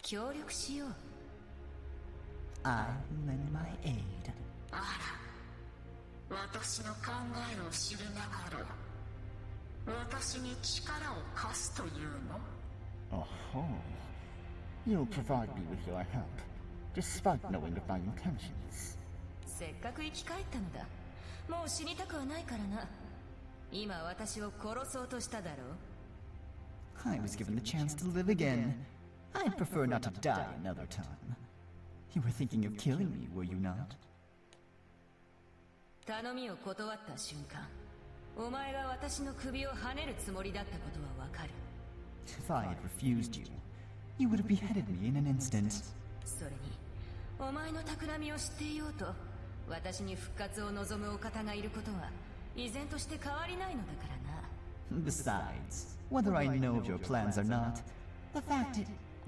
協力しよう。
I lend my aid.
あら、私の考えを知りながら私に力を貸すというの？
Oh, you'll provide me with your help, despite knowing of my intentions.
せっかく生き返ったのだ。もう死にたくはないからな。今私を殺そうとしただろう。
I was given the chance to live again. I'd prefer not to die another time. You were thinking of killing me, were you not?
頼みを断った瞬間、お前が私の首を跳ねるつもりだったことはわかる。
If I had refused you, you would have beheaded me in an instant.
それに、お前の企みを知っていようと、私に復活を望むお方がいることは、依然として変わりないのだからな。
Besides, whether I know of your plans or not, the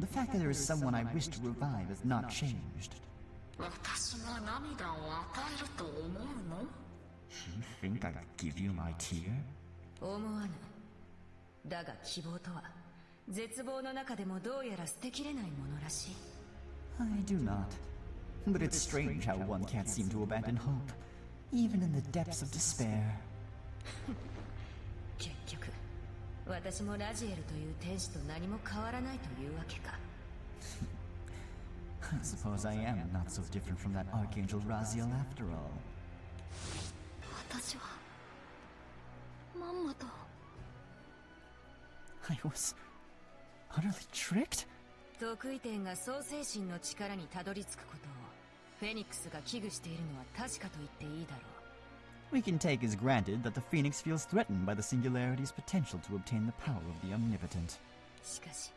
fact that there is someone I wish to revive has not changed.
私が涙を与えると思うの？
You think I'd give you my tear?
思わぬ。だが希望とは、絶望の中でもどうやら捨てきれないものらしい。
I do not. But it's strange how one can't seem to abandon hope, even in the depths of despair.
結局、私もラジエルという天使と何も変わらないというわけか。
I suppose I am not so different from that Archangel Raziel after all.
私はまんまと
I was utterly tricked?
得意点が創世神の力にたどり着くことをフェニックスが危惧しているのは確かと言っていいだろう。
We can take as granted that the Phoenix feels threatened by the Singularity's potential to obtain the power of the Omnipotent.
しかし、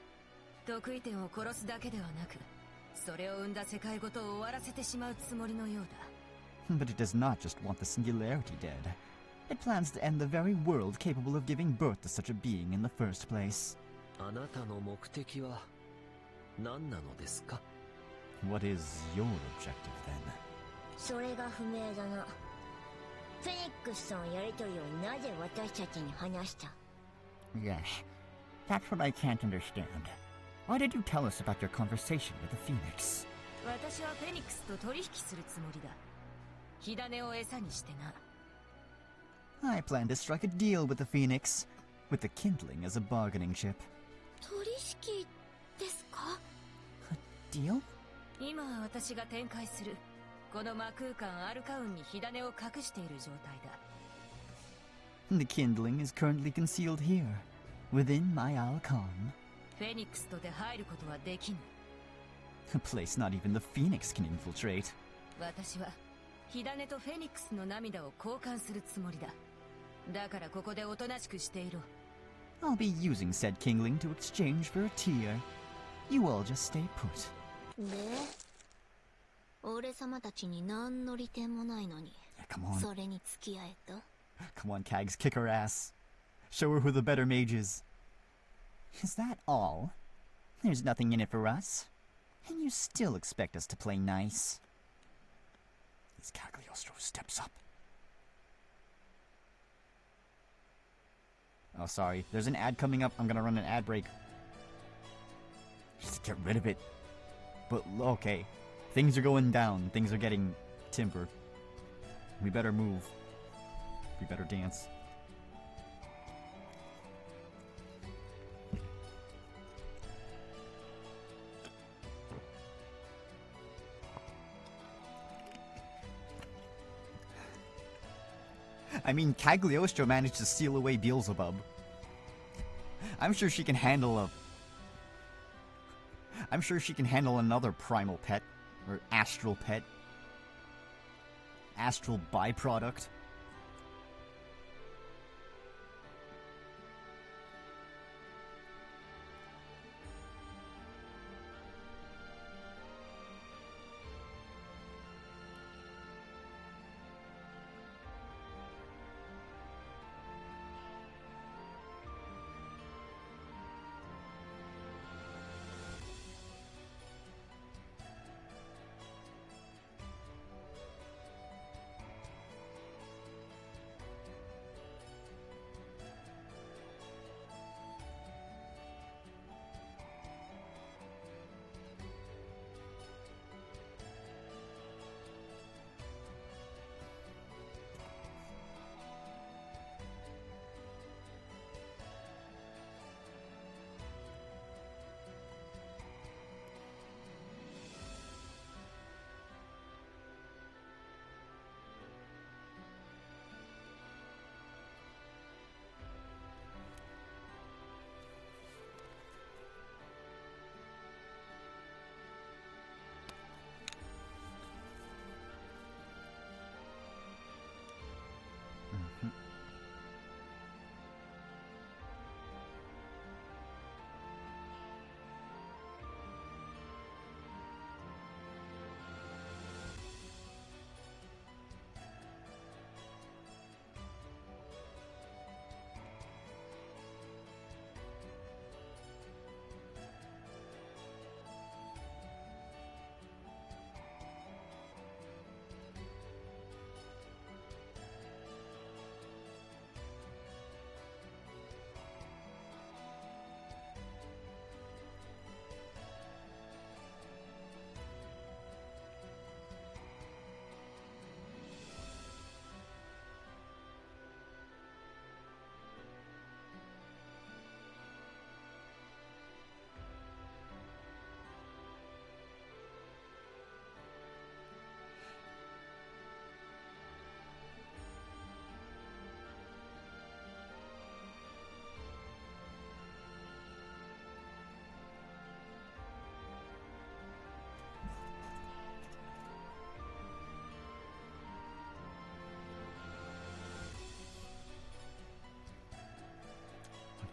得意点を殺すだけではなく、それを生んだ世界ごとを終わらせてしまうつもりのようだ。
But it does not just want the Singularity dead. It plans to end the very world capable of giving birth to such a being in the first place.
あなたの目的は何なのですか？
What is your objective then?
それが不明だな。フェニックスとのやりとりをなぜ私たちに話した？
Yes, that's what I can't understand. Why did you tell us about your conversation with the Phoenix?
私はフェニックスと取引するつもりだ。火種を餌にしてな。
I plan to strike a deal with the Phoenix, with the kindling as a bargaining chip.
取引ですか？
Deal?
今は私が展開するこの魔空間アルカウンに火種を隠している状態だ。
The kindling is currently concealed here, within my Alcon.
フェニックスとて入ることはできぬ。
A place not even the Phoenix can infiltrate.
私は火種とフェニックスの涙を交換するつもりだ。だからここでおとなしくしていろ。
I'll be using said kindling to exchange for a tear. You all just stay put.
で、俺様たちに何の利点もないのに、
Come on.
それに付き合えと？
Come on, Kags, kick her ass. Show her who the better mage is. Is that all? There's nothing in it for us?
And you still expect us to play nice? As Cagliostro steps up. Oh, sorry. There's an ad coming up. I'm gonna run an ad break. Just get rid of it. But, okay. Things are going down. Things are getting timber. We better move. We better dance. I mean, Cagliostro managed to steal away Beelzebub. I'm sure she can handle I'm sure she can handle another primal pet. Or astral pet. Astral byproduct.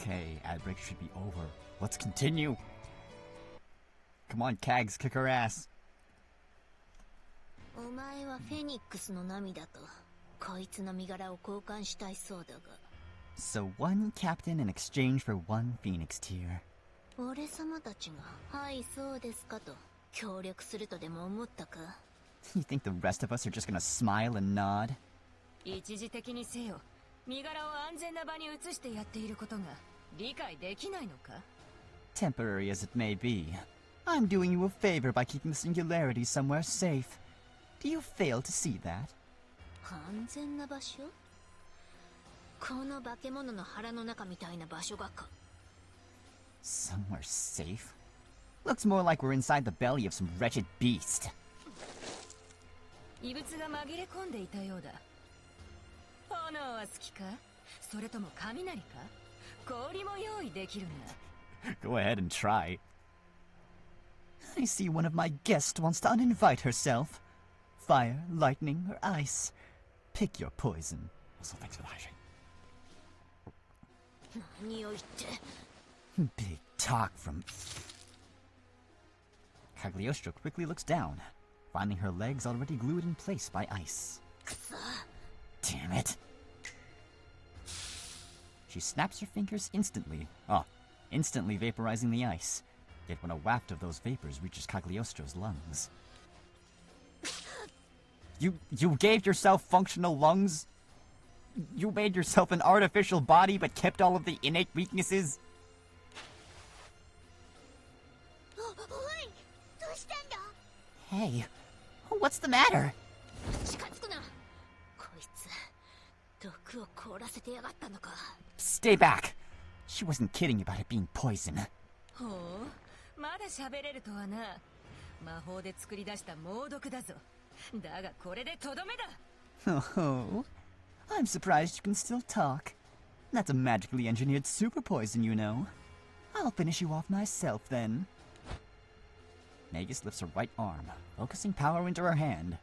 Okay, ad break should be over. Let's continue. Come on, Cags, kick her ass.
お前はフェニックスの涙とこいつの身柄を交換したいそうだが。
So one captain in exchange for one phoenix tier.
俺様たちが、はいそうですかと協力するとでも思ったか?
You think the rest of us are just gonna smile and nod?
一時的にせよ、身柄を安全な場に移してやっていることが理解できないのか?
Temporary as it may be, I'm doing you a favor by keeping the singularity somewhere safe. Do you fail to see that?
安全な場所? この化け物の腹の中みたいな場所がか?
Somewhere safe? Looks more like we're inside the belly of some wretched beast.
異物が紛れ込んでいたようだ。炎は好きか？それとも雷か？氷も用意できるんだ。
Go ahead and try. I see one of my guests wants to uninvite herself. Fire, lightning, or ice. Pick your poison. Also, thanks for the hydrate.
何を言って。
Big talk from... Cagliostro quickly looks down, finding her legs already glued in place by ice. Damn it. She snaps her fingers instantly. Instantly vaporizing the ice.
Yet when a waft of those vapors reaches Cagliostro's lungs... You gave yourself functional lungs? You made yourself an artificial body but kept all of the innate weaknesses? Hey, what's the matter? Stay back. She wasn't kidding about it being poison.
Oh, まだ喋れるとはな。魔法で作り出した猛毒だぞ。だがこれでとどめだ。
Oh, I'm surprised you can still talk. That's a magically engineered super poison, you know. I'll finish you off myself, then. Magus lifts her right arm, focusing power into her hand.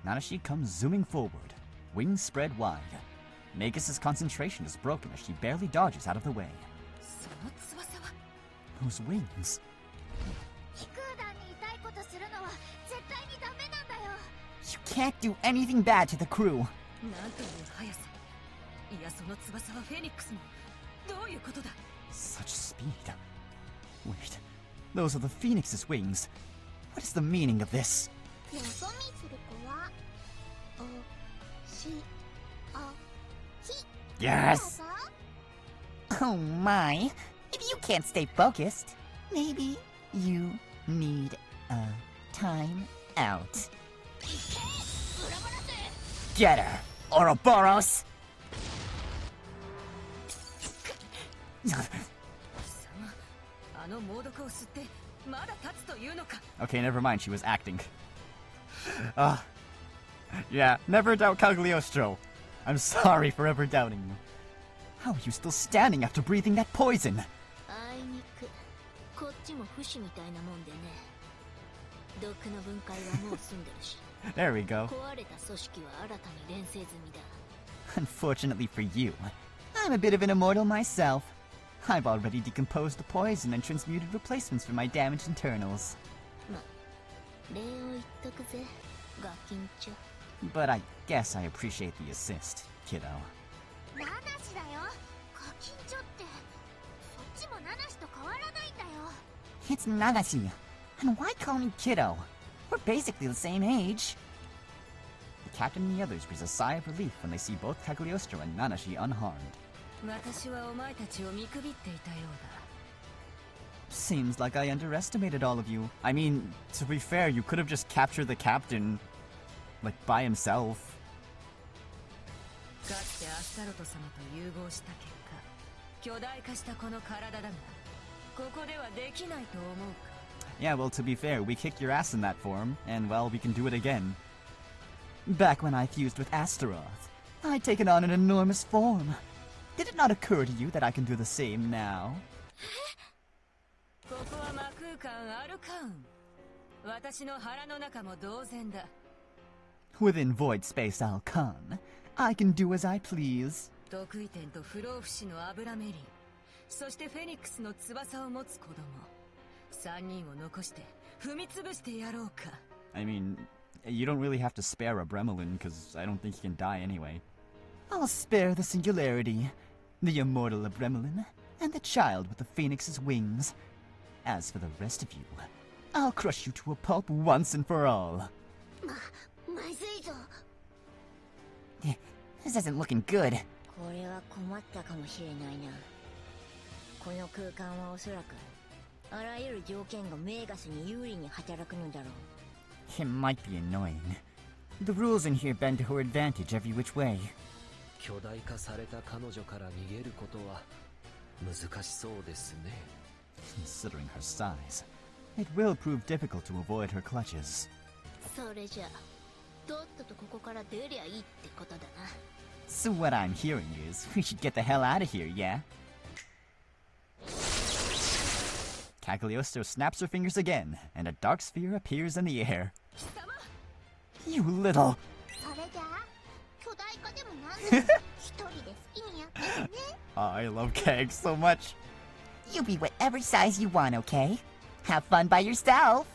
Nanashi comes zooming forward, wings spread wide. Magus's concentration is broken as she barely dodges out of the way. Those wings. You can't do anything bad to the crew. Such speed. Wait, those are the Phoenix's wings. What is the meaning of this? Yes! Oh my, if you can't stay focused, maybe you need a time out. Get her, Ouroboros! Okay, never mind, she was acting. Yeah, never doubt Cagliostro. I'm sorry for ever doubting you. How are you still standing after breathing that poison? There we go. Unfortunately for you, I'm a bit of an immortal myself. I've already decomposed the poison and transmuted replacements for my damaged internals. But I guess I appreciate the assist, kiddo. It's Nagashi, and why call me kiddo? We're basically the same age. The captain and the others breathe a sigh of relief when they see both Cagliostro and Nanashi unharmed. Seems like I underestimated all of you. I mean, to be fair, you could have just captured the captain, like, by himself. Yeah, well, to be fair, we kicked your ass in that form, and, well, we can do it again. Back when I fused with Astaroth, I'd taken on an enormous form. Did it not occur to you that I can do the same now? Within void space Alkan, I can do as I please. I mean, you don't really have to spare a Bremelin, because I don't think he can die anyway. I'll spare the singularity, the immortal Bremelin, and the child with the Phoenix's wings. As for the rest of you, I'll crush you to a pulp once and for all. This isn't looking good. It might be annoying. The rules in here bend to her advantage every which way. Considering her size, it will prove difficult to avoid her clutches. So what I'm hearing is, we should get the hell out of here, yeah? Cagliostro snaps her fingers again, and a dark sphere appears in the air. You little... I love Kag so much. You be whatever size you want, okay? Have fun by yourself.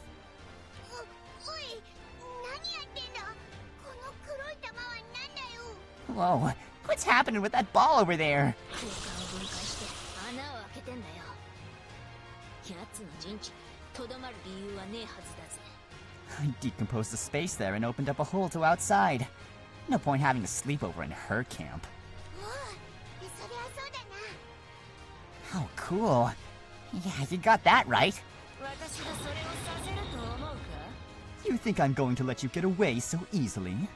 Whoa, what's happening with that ball over there?
空間を分解して穴を開けてんだよ。奴の陣地にとどまる理由はねえはずだぜ。
I decomposed the space there and opened up a hole to outside. No point having a sleepover in her camp.
おう、そりゃそうだな。
How cool. Yeah, you got that right.
私がそれをさせると思うか？
You think I'm going to let you get away so easily?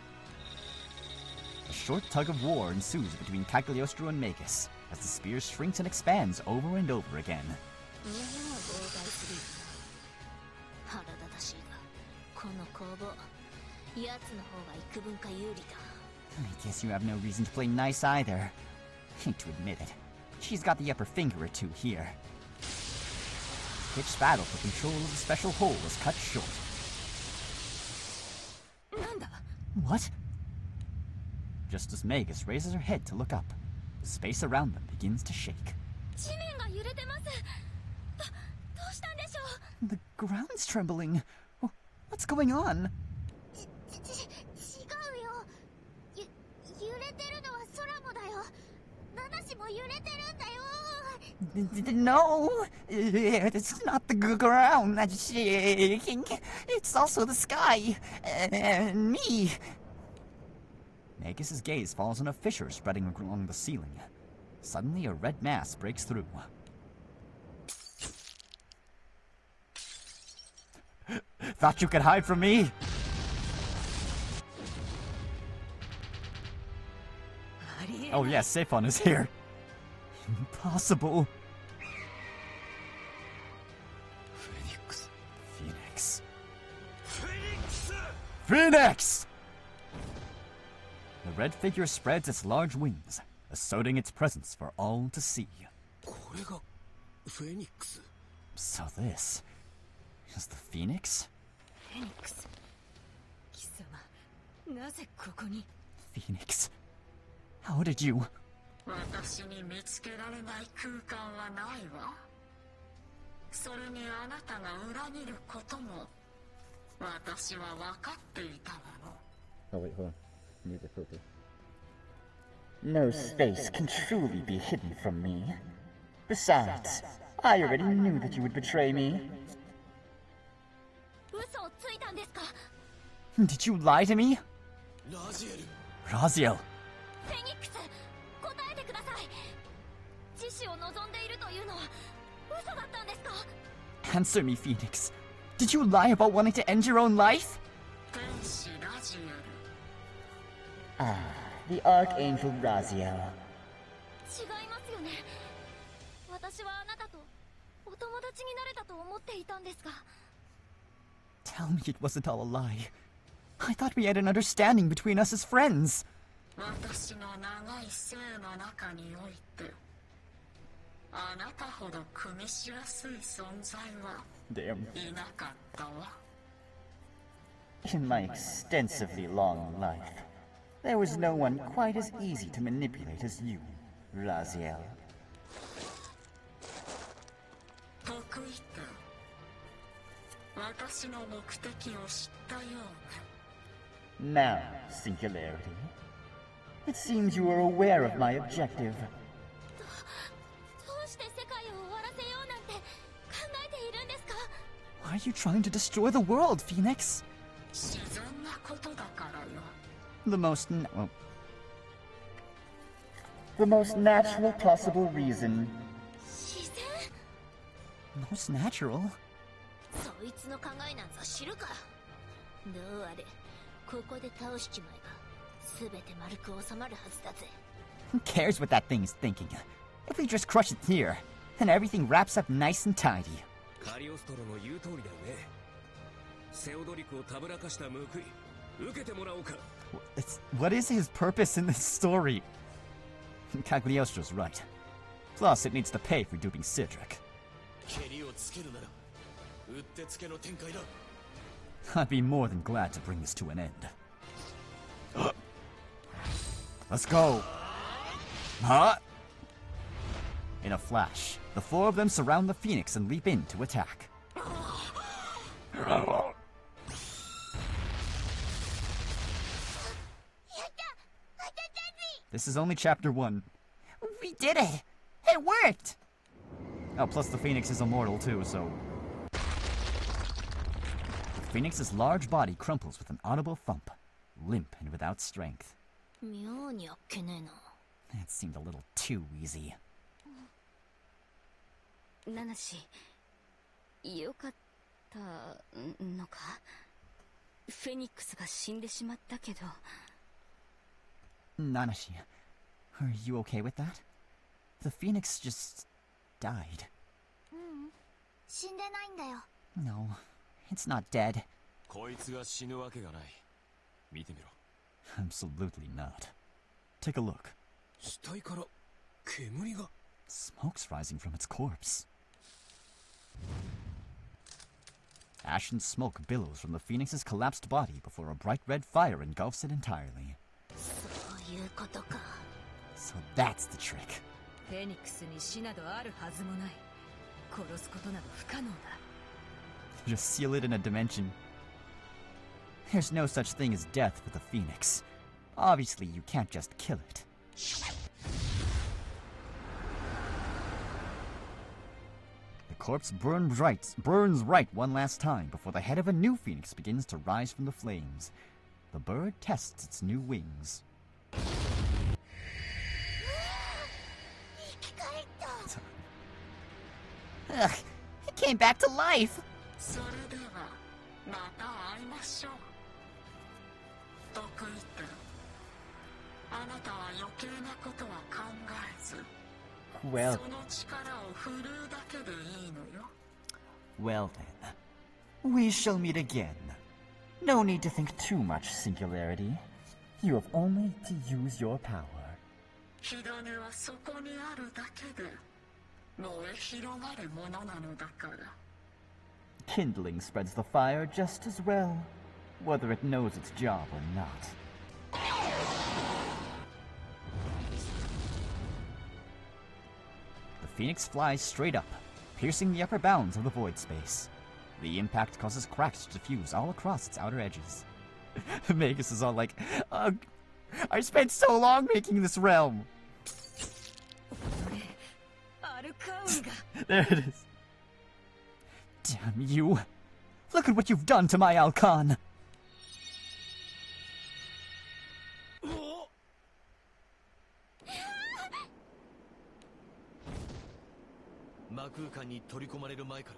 A short tug of war ensues between Cagliostro and Magus, as the spear shrinks and expands over and over again.
日本は妨害するよな。腹立たしいが、この攻防、奴の方が幾分か有利だ。
I guess you have no reason to play nice either. Hate to admit it, but she's got the upper finger or two here. Pitched battle for control of the special hole was cut short.
なんだ？
What? Just as Magus raises her head to look up, the space around them begins to shake.
地面が揺れてます。どうしたんでしょう。
The ground's trembling. What's going on?
違うよ。揺れてるのは空もだよ。私も揺れてるんだよ。
No, it's not the ground that's shaking. It's also the sky. And me. Magus's gaze falls on a fissure spreading along the ceiling. Suddenly, a red mass breaks through. Thought you could hide from me? Oh yes, Sephon is here. Impossible. Phoenix. Phoenix! The red figure spreads its large wings, asserting its presence for all to see.
これがフェニックス。
So this is the Phoenix?
フェニックス。貴様、なぜここに？
Phoenix, how did you?
私に見つけられない空間はないわ。それにあなたが裏切ることも私は分かっていたわの。
Oh wait, hold on. Need the filter. No space can truly be hidden from me. Besides, I already knew that you would betray me.
嘘をついたんですか？
Did you lie to me?
ラジエル。
Raziel.
フェニックス、答えてください。自死を望んでいるというのは嘘だったんですか？
Answer me, Phoenix. Did you lie about wanting to end your own life?
天使ラジエル。
Ah, the Archangel Raziel.
違いますよね。私はあなたとお友達になれたと思っていたんですが。
Tell me it wasn't all a lie. I thought we had an understanding between us as friends.
私の長い生の中においてあなたほど組みしやすい存在は
Damn.
いなかったわ。
In my extensively long life, there was no one quite as easy to manipulate as you, Raziel.
得意と私の目的を知ったよう
Now, Singularity. It seems you are aware of my objective.
どうして世界を終わらせようなんて考えているんですか？
Why are you trying to destroy the world, Phoenix?
自然なことだからよ。
The most
The most natural possible reason.
自然？
most natural?
そいつの考えなんざ知るか。どうあれ、ここで倒しちまえば全て丸く収まるはずだぜ。
Who cares what that thing is thinking? If we just crush it here, then everything wraps up nice and tidy.
カリオストロの言う通りだよね。セオドリクをたぶらかした報い、受けてもらおうか。
What is his purpose in this story? Cagliostro's right. Plus, it needs to pay for duping Cedric.
蹴りをつけるなら、うってつけの展開だ。
I'd be more than glad to bring this to an end. Let's go! Huh? In a flash, the four of them surround the Phoenix and leap in to attack. This is only chapter 1.
We did it! It worked!
Oh, plus the Phoenix is immortal too, so... The Phoenix's large body crumples with an audible thump, limp and without strength.
妙にあっけねえな。
That seemed a little too easy.
ナナシ、よかったのか？フェニックスが死んでしまったけど。
Nanashi, are you okay with that? The Phoenix just died.
死んでないんだよ。
No, it's not dead.
こいつが死ぬわけがない。見てみろ。
Absolutely not. Take a look.
死体から煙が。
Smoke's rising from its corpse. Ash and smoke billows from the Phoenix's collapsed body before a bright red fire engulfs it entirely.
そういうことか。
So that's the trick.
フェニックスに死などあるはずもない。殺すことなど不可能だ。
Just seal it in a dimension. There's no such thing as death with a Phoenix. Obviously, you can't just kill it. The corpse burns right one last time before the head of a new Phoenix begins to rise from the flames. The bird tests its new wings.
Ugh, it came back to life!
それではまた会いましょう。得意点。あなたは余計なことは考えず、
Well,
その力を振るうだけでいいのよ。
Well then, we shall meet again. No need to think too much, Singularity. You have only to use your power.
火種はそこにあるだけで燃え広がるものなのだから。
Kindling spreads the fire just as well, whether it knows its job or not.
The Phoenix flies straight up, piercing the upper bounds of the void space. The impact causes cracks to diffuse all across its outer edges. Magus is all like, ugh, I spent so long making this realm! There it is. Damn you! Look at what you've done to my Alcon!
魔空間に取り込まれる前から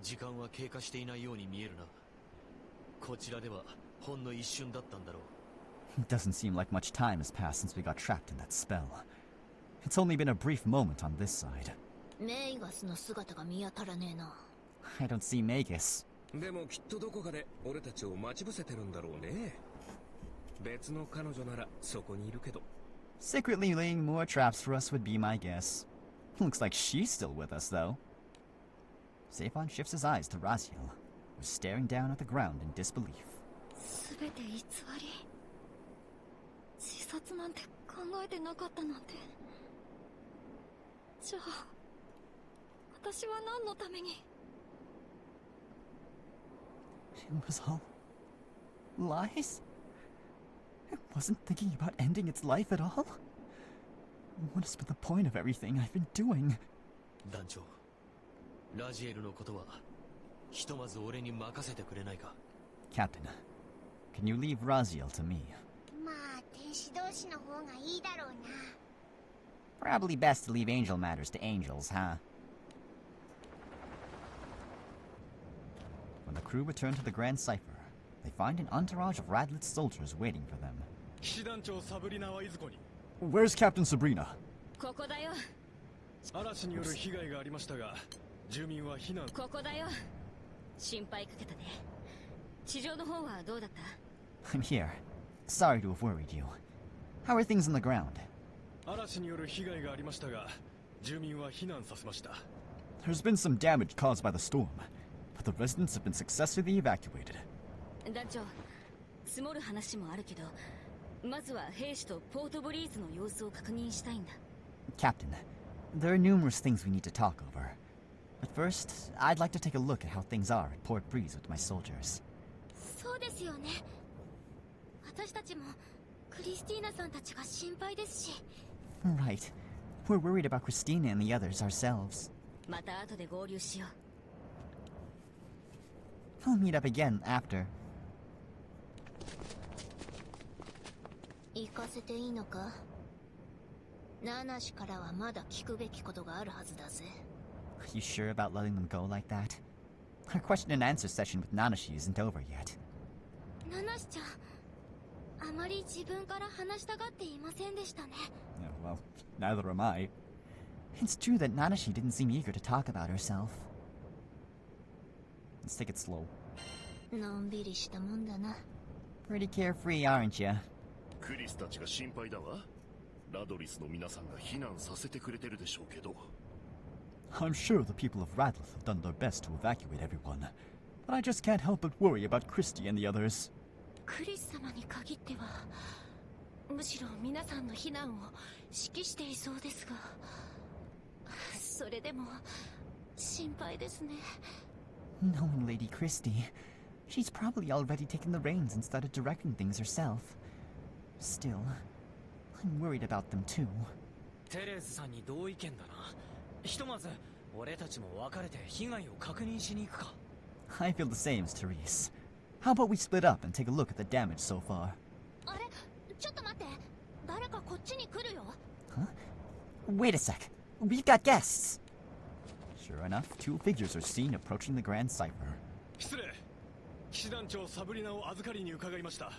時間は経過していないように見えるな。こちらではほんの一瞬だったんだろう。
It doesn't seem like much time has passed since we got trapped in that spell. It's only been a brief moment on this side.
メイガスの姿が見当たらねえな。
I don't see Magus.
でもきっとどこかで俺たちを待ち伏せてるんだろうね。別の彼女ならそこにいるけど。
Secretly laying more traps for us would be my guess. Looks like she's still with us, though. Zephon shifts his eyes to Raziel, who's staring down at the ground in disbelief.
すべて偽り。自殺なんて考えてなかったなんて。じゃあ、私は何のために？
It was all lies? It wasn't thinking about ending its life at all? What has been the point of everything I've been doing?
団長、ラジエルのことはひとまず俺に任せてくれないか。
Captain, can you leave Raziel to me?
まあ、天使同士の方がいいだろうな。
Probably best to leave angel matters to angels, huh? When the crew return to the Grand Cipher, they find an entourage of Radlet's soldiers waiting for them.
騎士団長サブリナはいずこに？
Where's Captain Sabrina?
ここだよ。
嵐による被害がありましたが、住民は避難。
ここだよ。心配かけたね。地上の方はどうだった？
I'm here. Sorry to have worried you. How are things on the ground?
嵐による被害がありましたが、住民は避難させました。
There's been some damage caused by the storm, but the residents have been successfully evacuated.
団長、積もる話もあるけど、まずは兵士とポートブリーズの様子を確認したいんだ。
Captain, there are numerous things we need to talk over. But first, I'd like to take a look at how things are at Port Breeze with my soldiers.
そうですよね。私たちもクリスティーナさんたちが心配ですし。
Right. We're worried about Christina and the others ourselves.
また後で合流しよう。
We'll meet up again after.
行かせていいのか？ナナシからはまだ聞くべきことがあるはずだぜ。
Are you sure about letting them go like that? Our question and answer session with Nanashi isn't over yet.
ナナシちゃん、あまり自分から話したがっていませんでしたね。
Yeah, well, neither am I. It's true that Nanashi didn't seem eager to talk about herself. Let's take it slow.
のんびりしたもんだな。
Pretty carefree, aren't you?
クリスたちが心配だわ。ラドリスの皆さんが避難させてくれてるでしょうけど。
I'm sure the people of Radlith have done their best to evacuate everyone, but I just can't help but worry about Christy and the others.
クリス様に限っては、むしろ皆さんの避難を指揮していそうですが、それでも心配ですね。
Knowing Lady Christy, she's probably already taken the reins and started directing things herself. Still, I'm worried about them too.
テレスさんに同意見だな。ひとまず俺たちも別れて被害を確認しに行くか。
I feel the same as Therese. How about we split up and take a look at the damage so far?
あれ、ちょっと待って。誰かこっちに来るよ。
Huh? Wait a sec. We've got guests. Sure enough, two figures are seen approaching the Grand Cipher.
失礼。騎士団長サブリナを預かりに伺いました。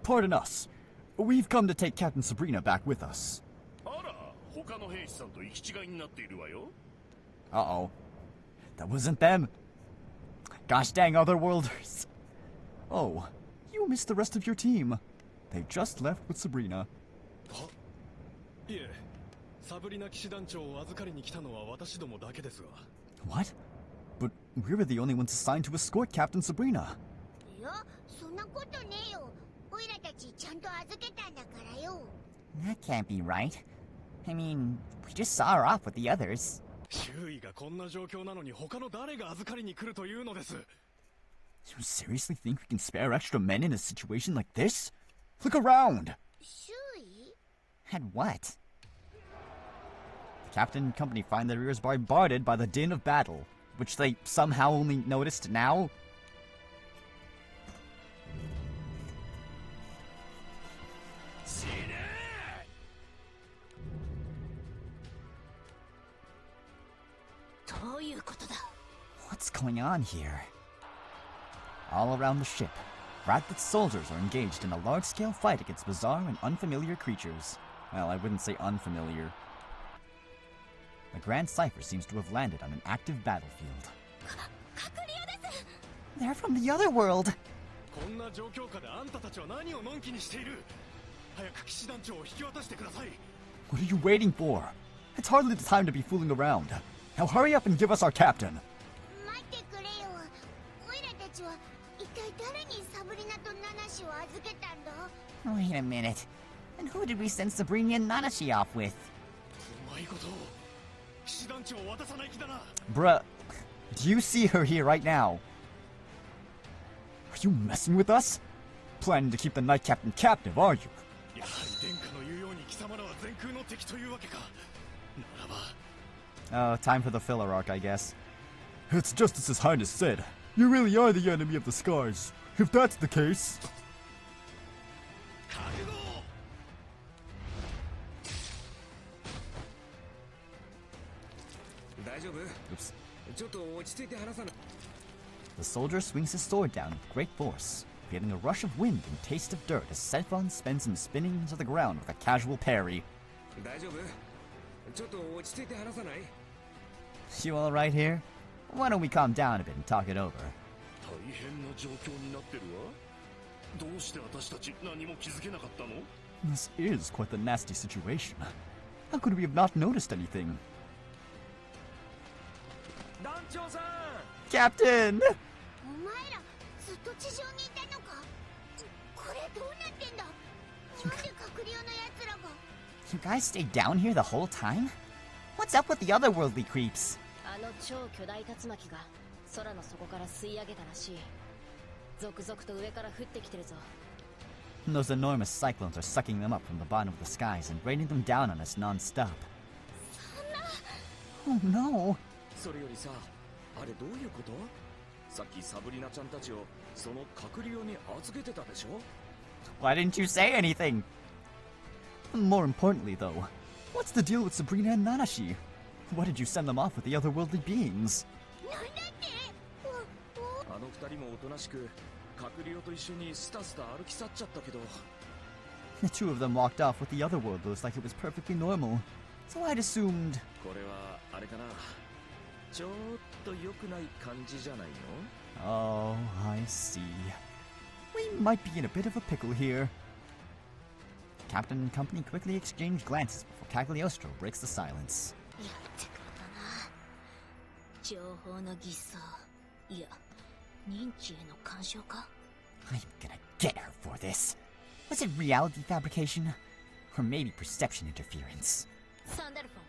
Pardon us. We've come to take Captain Sabrina back with us.
あら、他の兵士さんと行き違いになっているわよ。
Uh-oh. That wasn't them. Gosh dang otherworlders. Oh, you missed the rest of your team. They just left with Sabrina.
いえ、サブリナ騎士団長を預かりに来たのは私どもだけですが。
What? But we were the only ones assigned to escort Captain Sabrina.
いや、そんなことねえよ。オイラたちちゃんと預けたんだからよ。
That can't be right. I mean, we just saw her off with the others.
周囲がこんな状況なのに他の誰が預かりに来るというのです。
You seriously think we can spare extra men in a situation like this? Look around!
周囲？
And what?
The captain and company find their ears bombarded by the din of battle, which they somehow only noticed now.
どういうことだ？
What's going on here? All around the ship, Radcliffe's soldiers are engaged in a large-scale fight against bizarre and unfamiliar creatures. Well, I wouldn't say unfamiliar. The Grand Cipher seems to have landed on an active battlefield. They're from the other world!
こんな状況下であんたたちは何をのんきにしている？早く騎士団長を引き渡してください。
What are you waiting for? It's hardly the time to be fooling around. Now hurry up and give us our captain.
待ってくれよ。オイラたちは一体誰にサブリナとナナシを預けたんだ？
Wait a minute. And who did we send Sabrina and Nanashi off with?
うまいことを騎士団長を渡さない気だな。
Bruh, do you see her here right now? Are you messing with us? Planning to keep the Knight Captain captive, are you?
やはり殿下の言うように貴様らは全空の敵というわけか。ならば。
Oh, time for the filler arc, I guess. It's just as His Highness said. You really are the enemy of the Scars. If that's the case...
大丈夫？
Oops.
ちょっと落ち着いて話さな。
The soldier swings his sword down with great force, feeling a rush of wind and taste of dirt as Sephon spins him spinning into the ground with a casual parry.
大丈夫？ちょっと落ち着いて話さない？
You alright here? Why don't we calm down a bit and talk it over?
大変な状況になってるわ。どうして私たち何も気づけなかったの？
This is quite the nasty situation. How could we have not noticed anything?
団長さん！
Captain!
お前らずっと地上にいたのか？これどうなってんだ？なんで閣僚のやつらが？
You guys stayed down here the whole time? What's up with the otherworldly creeps?
あの超巨大竜巻が空の底から吸い上げたらしい。続々と上から降ってきてるぞ。
Those enormous cyclones are sucking them up from the bottom of the skies and raining them down on us non-stop. Oh no!
それよりさ、あれどういうこと？さっきサブリナちゃんたちをその隔離用に預けてたでしょ？
Why didn't you say anything? More importantly, though, what's the deal with Sabrina and Nanashi? Why did you send them off with the otherworldly beings?
あの二人もおとなしく隔離用と一緒にスタスタ歩き去っちゃったけど。
The two of them walked off with the otherworlders like it was perfectly normal, so I'd assumed.
これはあれかな。ちょっと良くない感じじゃないの？
Oh, I see. We might be in a bit of a pickle here. Captain and company quickly exchange glances before Cagliostro breaks the silence.
やってくれたな。情報の偽装、いや、認知への干渉か？
I'm gonna get her for this. Was it reality fabrication? Or maybe perception interference?
サンダルフォ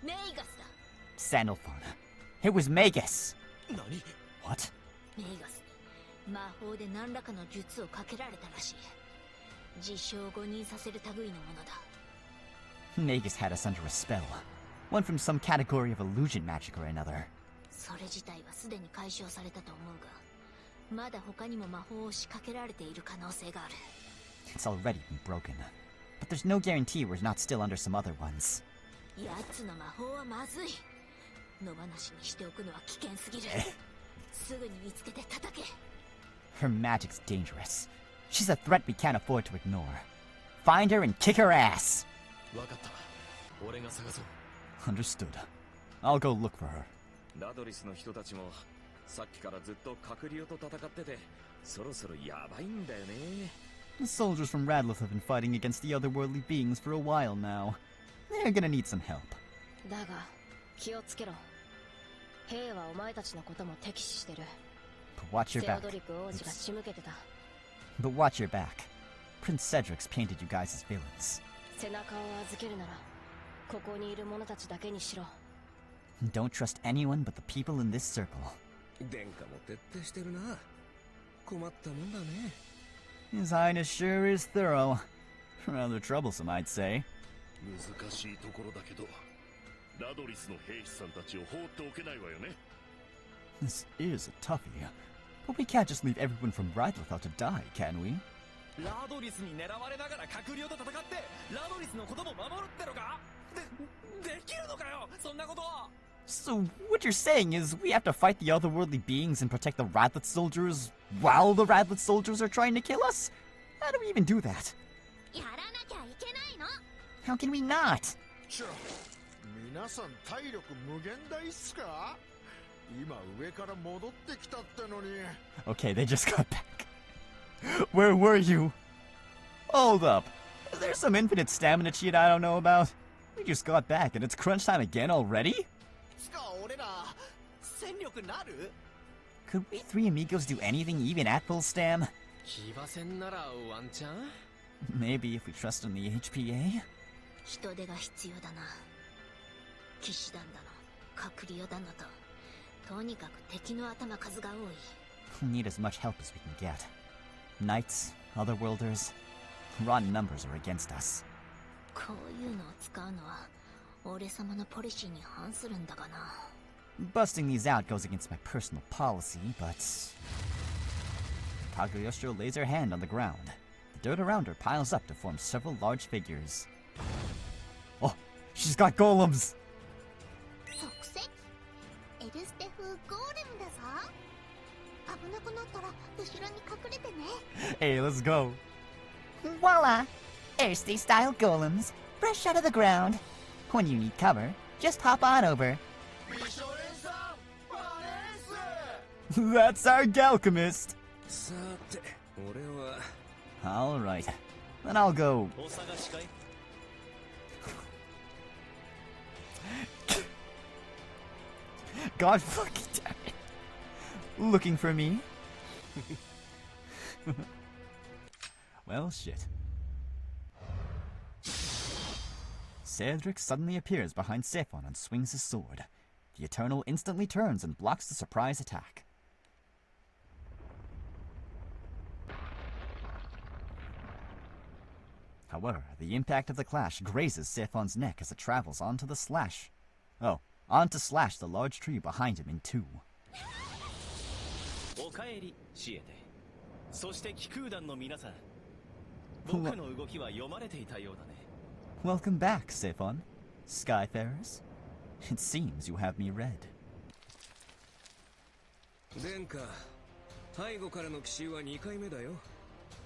ン、メイガスだ。
Sandalphon. It was Magus!
何？
What?
メイガスに魔法で何らかの術をかけられたらしい。自称誤認させる類のものだ。
Magus had us under a spell. One from some category of illusion magic or another.
それ自体はすでに解消されたと思うが、まだ他にも魔法を仕掛けられている可能性がある。
It's already been broken. But there's no guarantee we're not still under some other ones.
奴の魔法はまずい。野放しにしておくのは危険すぎる。すぐに見つけて叩け。
Her magic's dangerous. She's a threat we can't afford to ignore. Find her and kick her ass!
わかった。俺が探そう。
Understood. I'll go look for her.
ラドリスの人たちもさっきからずっと隔離用と戦ってて、そろそろやばいんだよね。
The soldiers from Radlith have been fighting against the otherworldly beings for a while now. They're gonna need some help.
だが気をつけろ。兵はお前たちのことも敵視してる。
But watch your
セオ
back.
ドリック王子が仕向けてた。
But watch your back. Prince Cedric's painted you guys as villains.
背中を預けるならここにいる者たちだけにしろ。
Don't trust anyone but the people in this circle.
殿下も徹底してるな。困ったもんだね。
His Highness sure is thorough. Rather troublesome, I'd say.
難しいところだけど、ラドリスの兵士さんたちを放っておけないわよね。
This is a toughie. But we can't just leave everyone from Radlith out to die, can we?
ラドリスに狙われながら隔離用と戦ってラドリスのことも守るってのか？できるのかよ、そんなこと。
So, what you're saying is we have to fight the otherworldly beings and protect the Radlith soldiers while the Radlith soldiers are trying to kill us? How do we even do that?
やらなきゃいけないの。
How can we not?
ちょ、皆さん体力無限大っすか？今上から戻ってきたってのに。
Okay, they just got back. Where were you? Hold up. Is there some infinite stamina cheat I don't know about? We just got back and it's crunch time again already?
つか俺ら戦力なる？
Could we three amigos do anything even at full stam?
騎馬戦ならワンチャン？
Maybe if we trust in the HPA?
人手が必要だな。騎士団だの、隔離用だのと、とにかく敵の頭数が多い。
We need as much help as we can get. Knights, otherworlders, raw numbers are against us.
こういうのを使うのは俺様のポリシーに反するんだがな。
Busting these out goes against my personal policy, but... Cagliostro lays her hand on the ground. The dirt around her piles up to form several large figures. Oh, she's got golems!
即席エルステ風ゴーレムだぞ。危なくなったら後ろに隠れてね。
Hey, let's go.
Voila! Airsty style golems, fresh out of the ground. When you need cover, just hop on over.
That's our Galchemist!
さて、俺は。
Alright, then I'll go.
お探しかい？
God fucking damn it. Looking for me? Well, shit. Cedric suddenly appears behind Sephon and swings his sword. The Eternal instantly turns and blocks the surprise attack. However, the impact of the clash grazes Sephon's neck as it travels onto Slash, the large tree behind him in two.
おかえり、シエテ。そして気空団の皆さん。僕の動きは読まれていたようだね。
Welcome back, Sephon. Skyfarers. It seems you have me read.
殿下、背後からの奇襲は2回目だよ。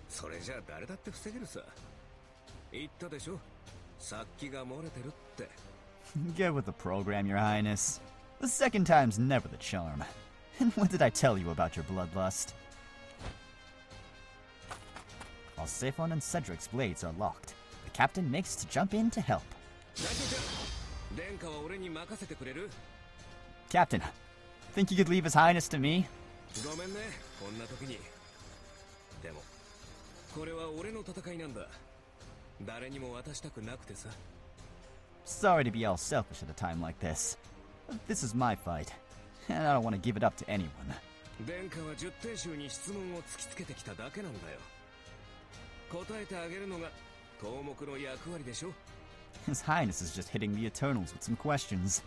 それじゃ誰だって防げるさ。言ったでしょ、殺気が漏れてるって。
Get with the program, Your Highness. The second time's never the charm. And what did I tell you about your bloodlust? While Sephon and Cedric's blades are locked, the captain makes to jump in to help. Captain, think you could leave His Highness to me?
ごめんね、こんな時に。でも、これは俺の戦いなんだ。誰にも渡したくなくてさ。
Sorry to be all selfish at a time like this. This is my fight, and I don't want to give it up to anyone.
殿下は10点集に質問を突きつけてきただけなんだよ。答えてあげるのが頭目の役割でしょ。
His Highness is just hitting the Eternals with some questions.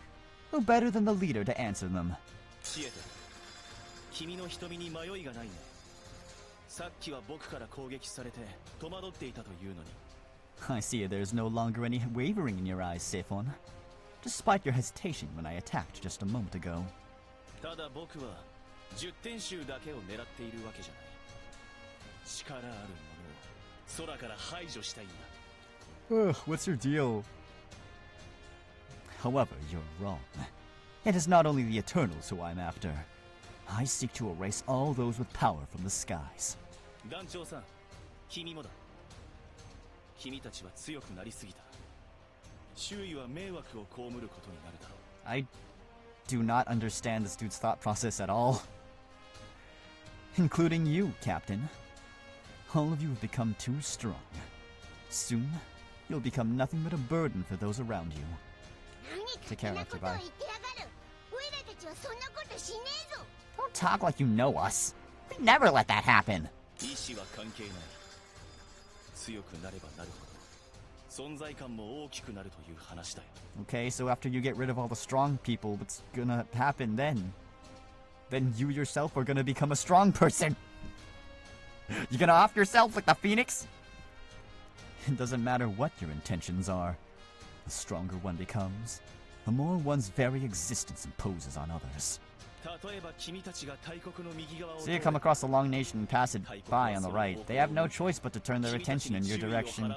Who better than the leader to answer them?
シエテ、君の瞳に迷いがないね。さっきは僕から攻撃されて戸惑っていたというのに。
I see there's no longer any wavering in your eyes, Sephon. Despite your hesitation when I attacked just a moment ago.
ただ僕は10点集だけを狙っているわけじゃない。力あるものを空から排除したいんだ。
What's your deal? However, you're wrong. It is not only the Eternals who I'm after. I seek to erase all those with power from the skies.
団長さん、君もだ。君たちは強くなりすぎた。周囲は迷惑を被ることになるだろう。
I do not understand this dude's thought process at all. Including you, Captain. All of you have become too strong. Soon, you'll become nothing but a burden for those around you. Take care, Dr. Bye. Don't talk like you know us. We'd never let that happen.
意志は関係ない。強くなればなるほど存在感も大きくなるという話だよ。
Okay, so after you get rid of all the strong people, what's gonna happen then? Then you yourself are gonna become a strong person. You gonna off yourself like the Phoenix? It doesn't matter what your intentions are. The stronger one becomes, the more one's very existence imposes on others. See you come across the long nation and pass it by on the right. They have no choice but to turn their attention in your direction.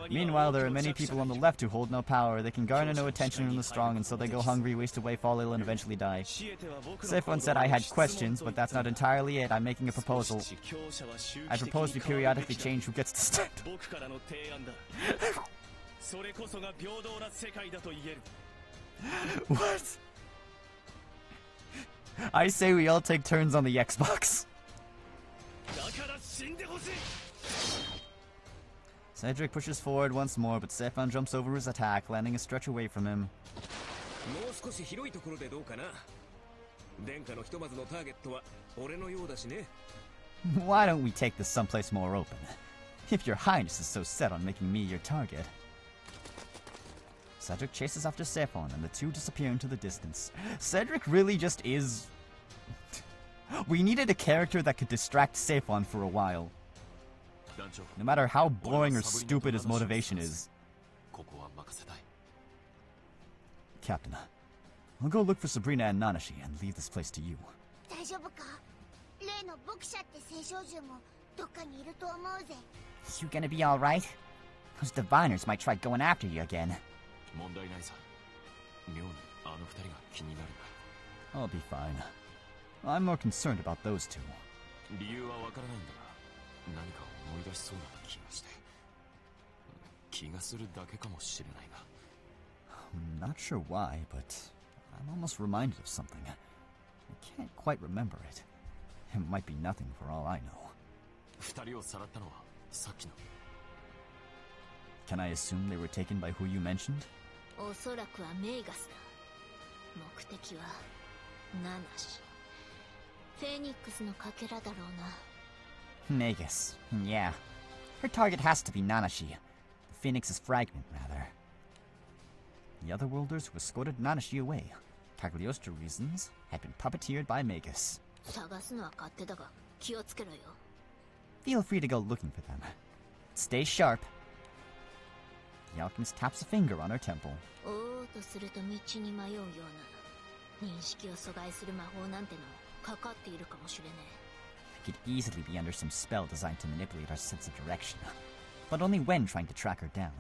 Meanwhile, there are many people on the left who hold no power. They can garner no attention from the strong, and so they go hungry, waste away, fall ill, and eventually die. Sephon said I had questions, but that's not entirely it. I'm making a proposal. I propose we periodically change who gets to stand. What? I say we all take turns on the Xbox. Cedric pushes forward once more, but Sephon jumps over his attack, landing a stretch away from him. Why don't we take this someplace more open? If your highness is so set on making me your target. Cedric chases after Sephon, and the two disappear into the distance. Cedric really just is... We needed a character that could distract Sephon for a while. No matter how boring or stupid his motivation is. Captain, I'll go look for Sabrina and Nanashi and leave this place to you.
You gonna be alright? Those diviners might try going after you again.
I'll be fine. I'm more concerned about those two. I'm not sure why, but I'm almost reminded of something. I can't quite remember it. It might be nothing for all I know. Can I assume they were taken by who you mentioned?
おそらくはメイガスだ。目的はナナシ。フェニックスのかけらだろうな。
Magus. Yeah. Her target has to be Nanashi.
Phoenix's fragment, rather. The otherworlders who escorted Nanashi away, Cagliostro reasons, had been puppeteered by Magus.
探すのは勝手だが気をつけろよ。
Feel free to go looking for them. Stay sharp. The alchemist taps a finger on her temple.
追おうとすると道に迷うような認識を阻害する魔法なんてのもかかっているかもしれね
I could easily be under some spell designed to manipulate our sense of direction, but only when trying to track her down.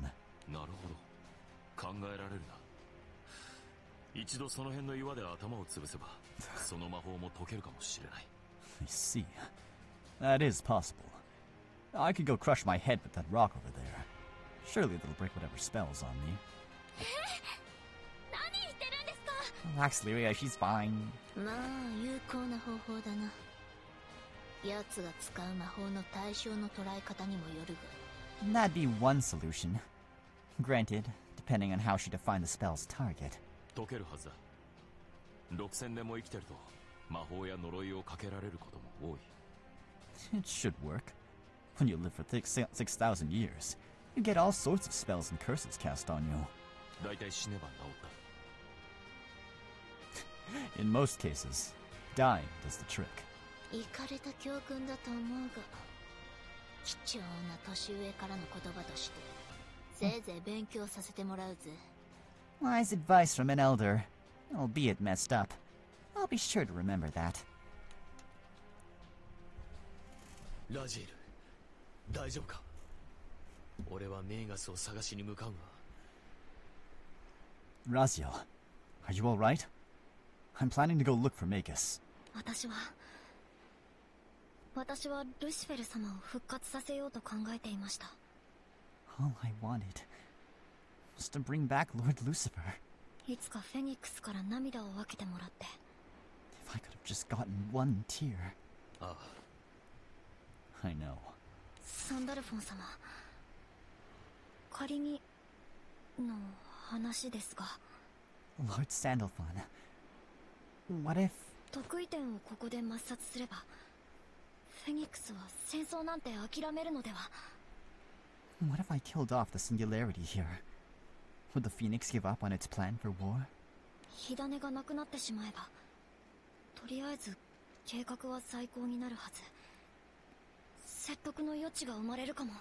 なるほど。考えられるな。一度その辺の岩で頭を潰せば、その魔法も解けるかもしれない。
I see. That is possible. I could go crush my head with that rock over there. Surely that'll break whatever spells on me.
何言ってるんですか
Relax, Lyria, she's fine.
まあ有効な方法だな。奴が使う魔法の対象の捉え方にもよるが。
That'd be one solution. Granted, depending on how she defined the spell's target.
解けるはずだ。6000年も生きてると魔法や呪いをかけられることも多い。
It should work. When you live for 6,000 years, you get all sorts of spells and curses cast on you.
大体死ねば治った。
In most cases, dying does the trick.
イかれた教訓だと思うが、貴重な年上からの言葉として、せいぜい勉強させてもらうぜ。
Wise advice from an elder, albeit messed up. I'll be sure to remember that.
ラジエル、大丈夫か？俺はメーガスを探しに向かうが。
Raziel, are you alright? I'm planning to go look for Magus.
私はルシフェル様を復活させようと考えていました。
All I wanted was to bring back Lord Lucifer.
いつかフェニックスから涙を分けてもらって。
If I could have just gotten one tear.
ああ。
I know.
サンダルフォン様、仮にの話ですが。
Lord Sandalphon, what if...
得意点をここで抹殺すれば、フェニックスは戦争なんて諦めるのでは。
What if I killed off the singularity here? Would the Phoenix give up on its plan for war?
火種がなくなってしまえば、とりあえず計画は最高になるはず。説得の余地が生まれるかも。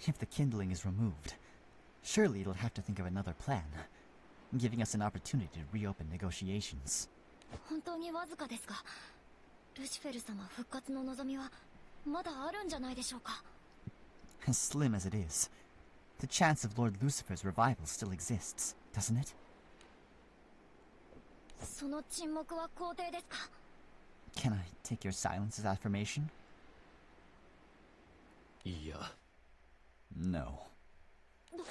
If the kindling is removed, surely it'll have to think of another plan, giving us an opportunity to reopen negotiations.
本当にわずかですが、ルシフェル様復活の望みはまだあるんじゃないでしょうか。
As slim as it is, the chance of Lord Lucifer's revival still exists, doesn't it?
その沈黙は肯定ですか？
Can I take your silence as affirmation?
いや。
No.
ど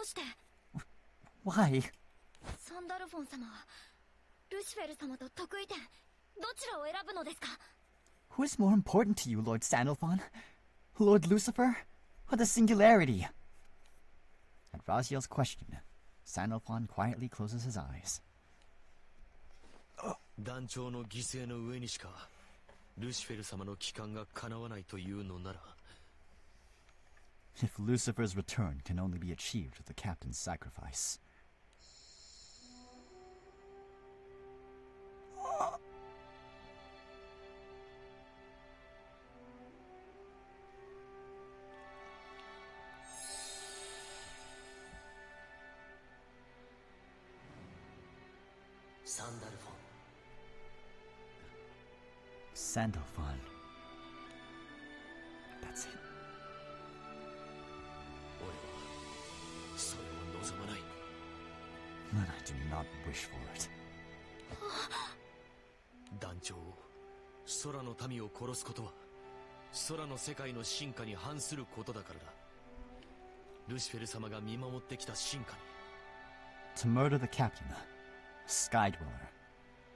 うして？
Why?
サンダルフォン様はルシフェル様と得意点どちらを選ぶのですか？
Who is more important to you, Lord Sandalphon? Lord Lucifer? Or the singularity? At Raziel's question, Sandalphon quietly closes his eyes.
団長の犠牲の上にしかルシフェル様の帰還が叶わないというのなら。
If Lucifer's return can only be achieved with the captain's sacrifice. Sandalphon. That's it.
俺はそれを望まない。
And I do not wish for it.
団長を空の民を殺すことは空の世界の進化に反することだからだ。ルシフェル様が見守ってきた進化に。
To murder the captain, a sky dweller,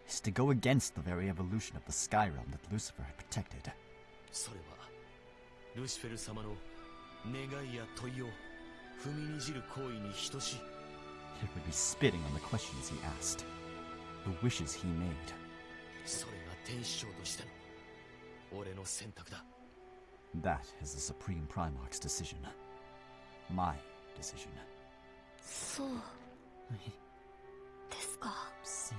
is to go against the very evolution of the sky realm that Lucifer had protected.
それはルシフェル様の願いや問いを踏みにじる行為に等しい。
It would be spitting on the questions he asked, the wishes he made.
それが天使長としての俺の選択だ。
That is the Supreme Primarch's decision. My decision.
そうですか。
See.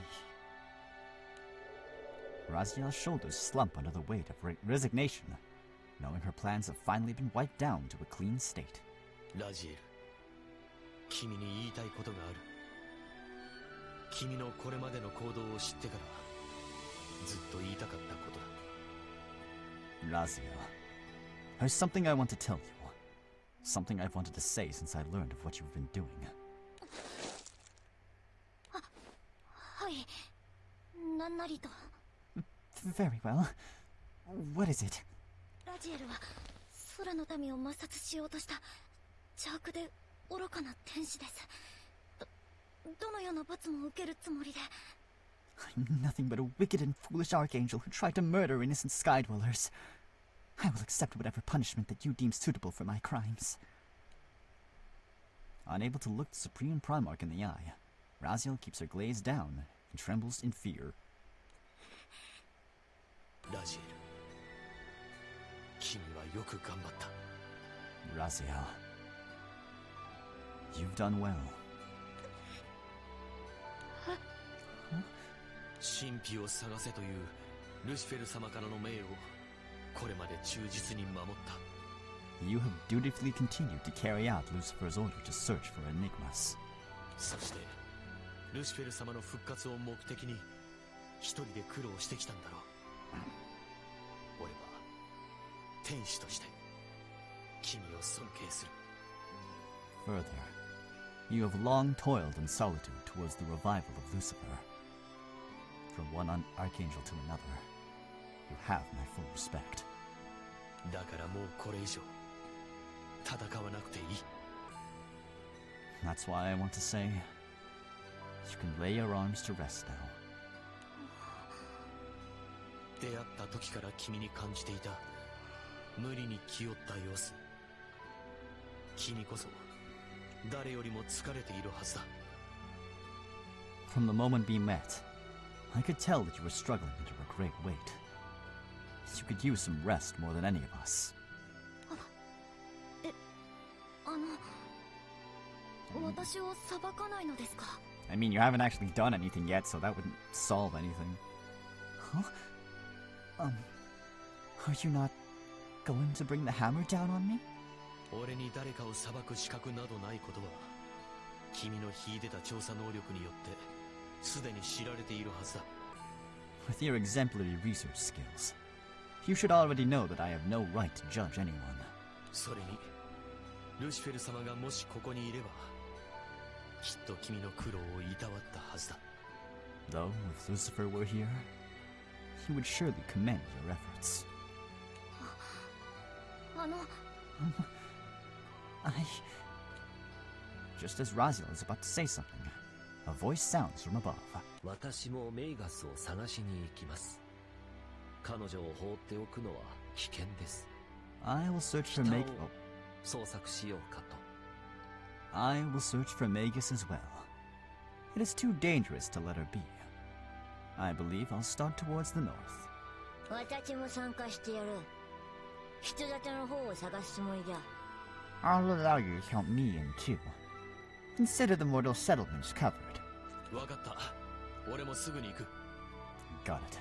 Raziel's shoulders slump under the weight of resignation, knowing her plans have finally been wiped down to a clean state.
ラジエル、君に言いたいことがある。君のこれまでの行動を知ってからずっと言いたかったことだ。
Raziel, there's something I want to tell you. Something I've wanted to say since I learned of what you've been doing.
はい。なんなりと。
Very well. What is it?
ラジエルは空の民を抹殺しようとした邪悪で愚かな天使です。どのような罰も受けるつもりで。
I'm nothing but a wicked and foolish archangel who tried to murder innocent sky dwellers. I will accept whatever punishment that you deem suitable for my crimes.
Unable to look the Supreme Primarch in the eye, Raziel keeps her gaze down and trembles in fear.
ラジエル、君はよく頑張った。
Raziel, you've done well.
神秘を探せというルシフェル様からの命をこれまで忠実に守った。
You have dutifully continued to carry out Lucifer's order to search for enigmas.
そしてルシフェル様の復活を目的に一人で苦労してきたんだろう。俺は天使として君を尊敬する。
Further, you have long toiled in solitude towards the revival of Lucifer. From one archangel to another, you have my full respect.
だからもうこれ以上戦わなくていい。
That's why I want to say, you can lay your arms to rest now.
出会った時から君に感じていた無理に気負った様子。君こそ誰よりも疲れているはずだ。
From the moment we met, I could tell that you were struggling under a great weight. You could use some rest more than any of us.
私を裁かないのですか？
I mean, you haven't actually done anything yet, so that wouldn't solve anything.
Huh? Are you not going to bring the hammer down on me?
俺に誰かを裁く資格などないことは君の秀でた調査能力によってすでに知られているはずだ。
With your exemplary research skills, you should already know that I have no right to judge anyone.
それにルシフェル様がもしここにいればきっと君の苦労をいたわったはずだ。
Though, if Lucifer were here, he would surely commend your efforts. Just as Raziel is about to say something, a voice sounds from above.
私もメイガスを探しに行きます。彼女を放っておくのは危険です。
I will search for Magus.
捜索しようかと。
I will search for Magus as well. It is too dangerous to let her be. I believe I'll start towards the north.
私も参加してやる。人里の方を探すつもりだ。
I'll allow you to help me in too. Consider the mortal settlements covered.
わかった。俺もすぐに行く。
Got it.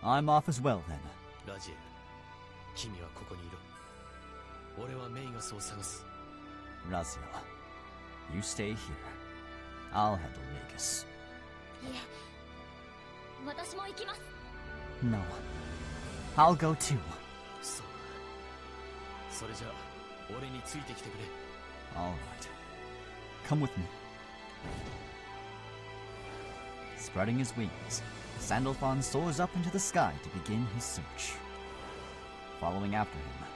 I'm off as well then.
ラジエル、君はここにいろ。俺はメイガスを探す。
Raziel, you stay here. I'll handle Magus.
いえ、私も行きます。
No. I'll go too.
そうか。それじゃあ、俺についてきてくれ。
All right. Come with me. Spreading his wings, Sandalphon soars up into the sky to begin his search. Following after him,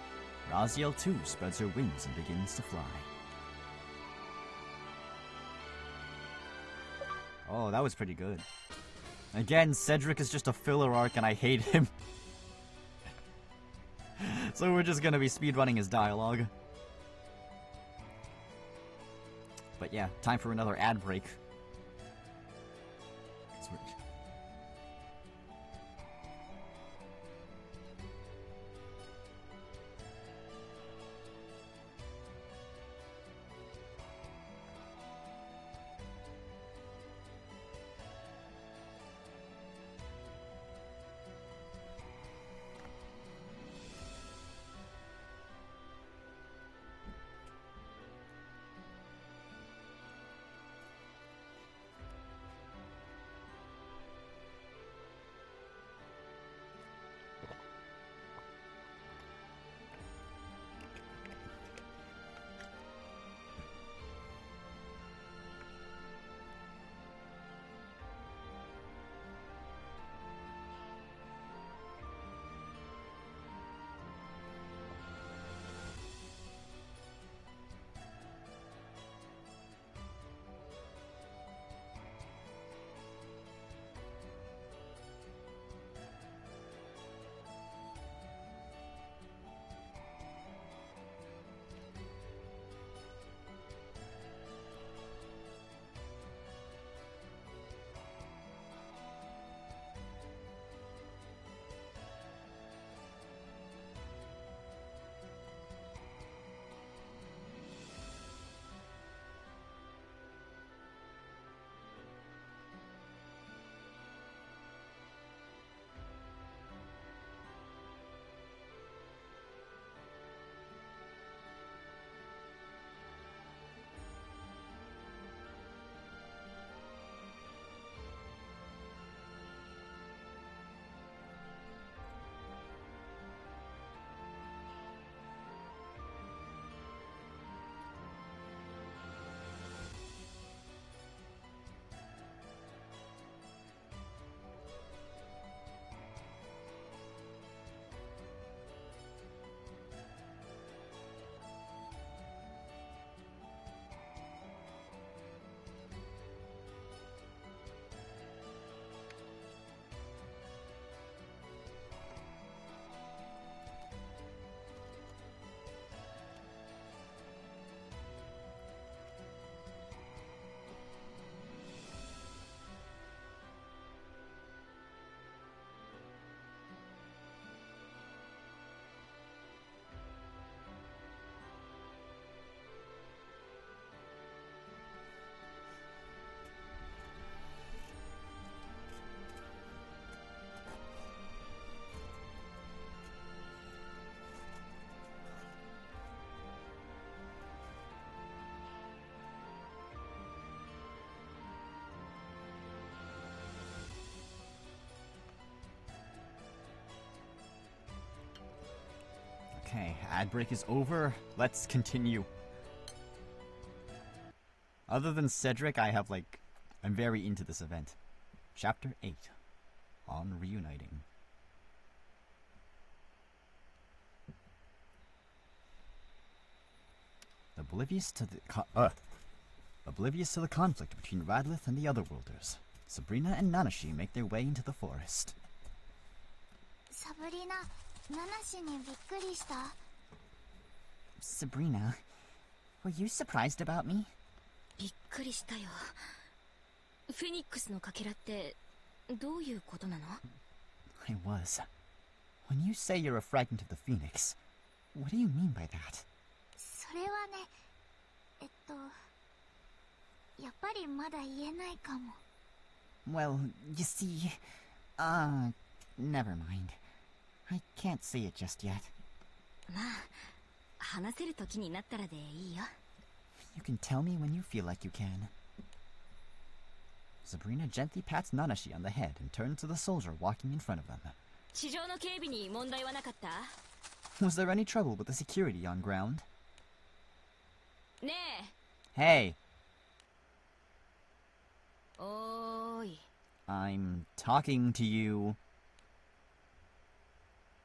Raziel too spreads her wings and begins to fly. Oh, that was pretty good. Again, Cedric is just a filler arc and I hate him. So we're just gonna be speedrunning his dialogue. But yeah, time for another ad break. Okay, ad break is over. Let's continue. Other than Cedric, I'm very into this event. Chapter 8. On reuniting. Oblivious to the conflict between Radlith and the Otherworlders, Sabrina and Nanashi make their way into the forest.
Sabrina, Nanashi ni bikkuri shita.
Sabrina, were you surprised about me?
びっくりしたよ。フェニックスのかけらってどういうことなの？
I was. When you say you're a fragment of the Phoenix, what do you mean by that?
それはね、やっぱりまだ言えないかも。
Well, you see, never mind. I can't say it just yet.
まあ、話せる時になったらでいいよ。
You can tell me when you feel like you can.
Sabrina gently pats Nanashi on the head and turns to the soldier walking in front of them.
地上の警備に問題はなかった？
Was there any trouble with the security on ground?
ね
え。Hey.
おーい。
I'm talking to you.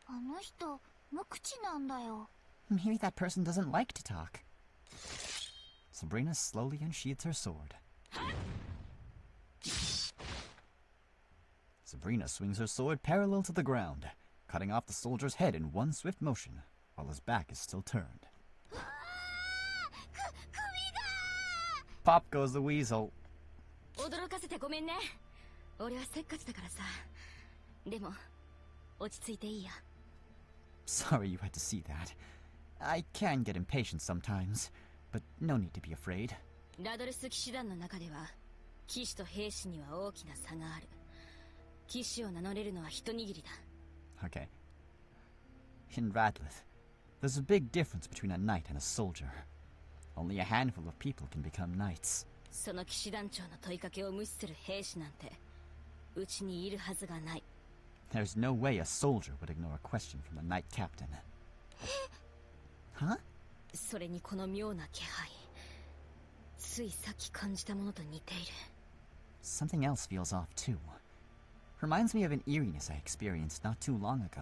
あの人、無口なんだよ。
Maybe that person doesn't like to talk.
Sabrina slowly unsheathes her sword. Sabrina swings her sword parallel to the ground, cutting off the soldier's head in one swift motion, while his back is still turned. Pop goes the weasel.
驚かせてごめんね。俺はせっかちだからさ。でも、落ち着いていいや。
Sorry you had to see that. I can get impatient sometimes, but no need to be afraid.
ラドレス騎士団の中では、騎士と兵士には大きな差がある。騎士を名乗れるのは一握りだ。
Okay. In Radlith, there's a big difference between a knight and a soldier. Only a handful of people can become knights.
その騎士団長の問いかけを無視する兵士なんて、うちにいるはずがない。
There's no way a soldier would ignore a question from the knight captain. Huh?
それにこの妙な気配。ついさっき感じたものと似ている。
Something else feels off too. Reminds me of an eeriness I experienced not too long ago.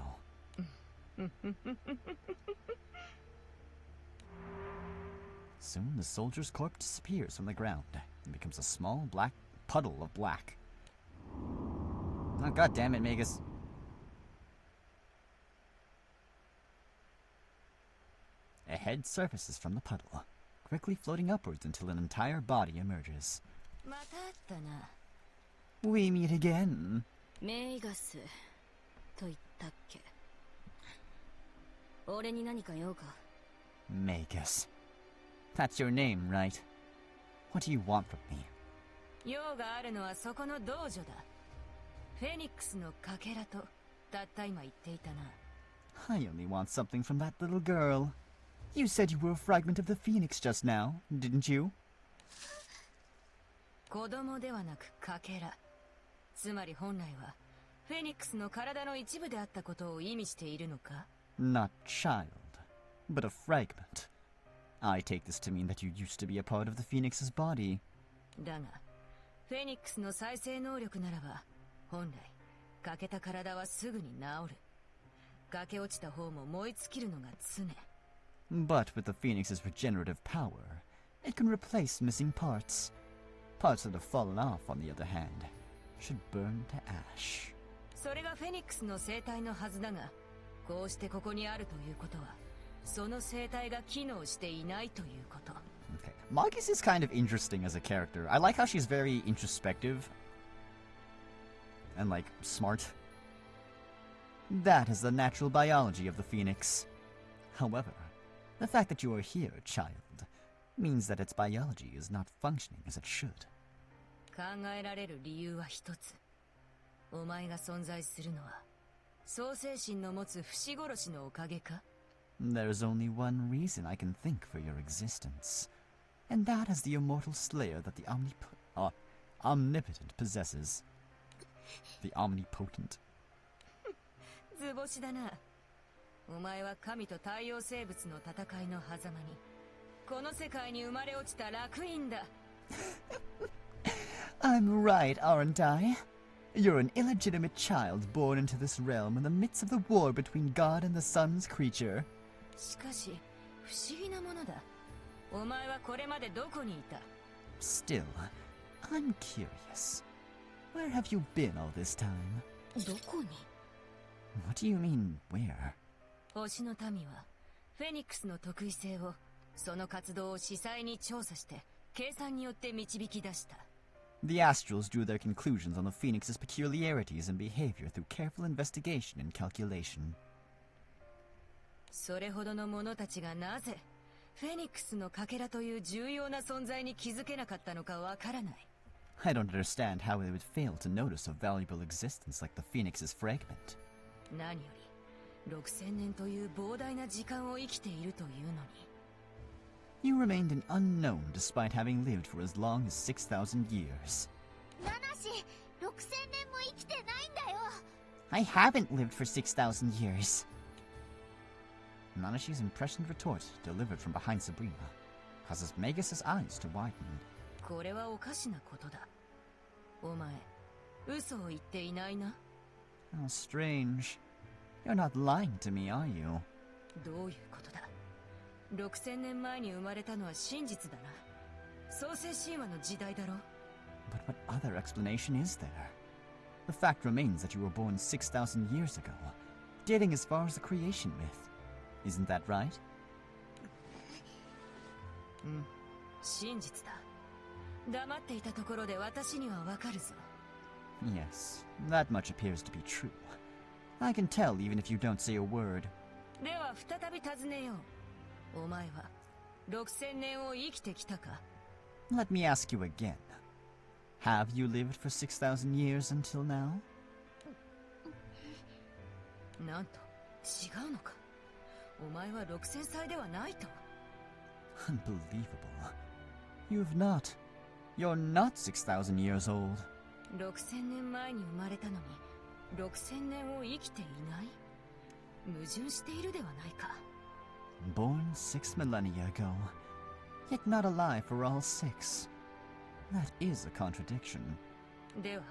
Soon the soldier's corpse disappears from the ground and becomes a small black puddle of black. Oh, God damn it, Magus. A head surfaces from the puddle, quickly floating upwards until an entire body emerges.
また会ったな。
We meet again.
メイガスと言ったっけ。俺に何か用か。
Magus. That's your name, right? What do you want from me?
用があるのはそこの道場だ。フェニックスのかけらとたった今言っていたな。
I only want something from that little girl. You said you were a fragment of the Phoenix just now, didn't you?
子供ではなくかけら。つまり本来はフェニックスの体の一部であったことを意味しているのか？
Not child, but a fragment. I take this to mean that you used to be a part of the Phoenix's body.
だが、フェニックスの再生能力ならば、本来、欠けた体はすぐに治る。駆け落ちた方も燃え尽きるのが常。
But with the Phoenix's regenerative power, it can replace missing parts. Parts that have fallen off, on the other hand, should burn to ash.
それがフェニックスの生態のはずだが、こうしてここにあるということは、その生態が機能していないということ。
Okay. Magus is kind of interesting as a character. I like how she's very introspective and, smart. That is the natural biology of the Phoenix. However, the fact that you are here, child, means that its biology is not functioning as it should.
考えられる理由は一つ。お前が存在するのは、創世神の持つ不死殺しのおかげか？
There's only one reason I can think for your existence, and that is the immortal slayer that the omnipotent possesses. The omnipotent.
図星だな。お前は神と太陽生物の戦いの狭間にこの世界に生まれ落ちた楽園だ。
I'm right, aren't I? You're an illegitimate child born into this realm in the midst of the war between God and the Sun's creature.
しかし不思議なものだ。お前はこれまでどこにいた？
Still, I'm curious. Where have you been all this time?
どこに？
What do you mean, where?
星の民はフェニックスの特異性をその活動を仔細に調査して計算によって導き出した。
The Astrals drew their conclusions on the Phoenix's peculiarities and behavior through careful investigation and calculation.
それほどの者たちがなぜフェニックスのかけらという重要な存在に気づけなかったのかわからない。
I don't understand how they would fail to notice a valuable existence like the Phoenix's fragment.
何より6000年という膨大な時間を生きているというのに。
You remained an unknown despite having lived for as long as 6,000 years.
ナナシ、6000年も生きてないんだよ。
I haven't lived for 6,000 years. Nanashi's impassioned retort, delivered from behind Sabrina, causes Magus's eyes to widen.
これはおかしなことだ。お前、嘘を言っていないな。
How strange. You're not lying to me, are you?
どういうことだ。6000年前に生まれたのは真実だな。創世神話の時代だろ。
But what other explanation is there? The fact remains that you were born 6,000 years ago, dating as far as the creation myth. Isn't that right?
うん、真実だ。黙っていたところで私にはわかるぞ。
Yes, that much appears to be true. I can tell even if you don't say a word.
では再び尋ねよう。お前は6000年を生きてきたか？
Let me ask you again. Have you lived for 6,000 years until now?
なんと、違うのか。お前は6000歳ではないと。
Unbelievable. You've not. You're not 6,000 years old.
6000年前に生まれたのに6000年を生きていない？矛盾しているではないか。
Born 6 millennia ago, yet not alive for all 6. That is a contradiction.
では、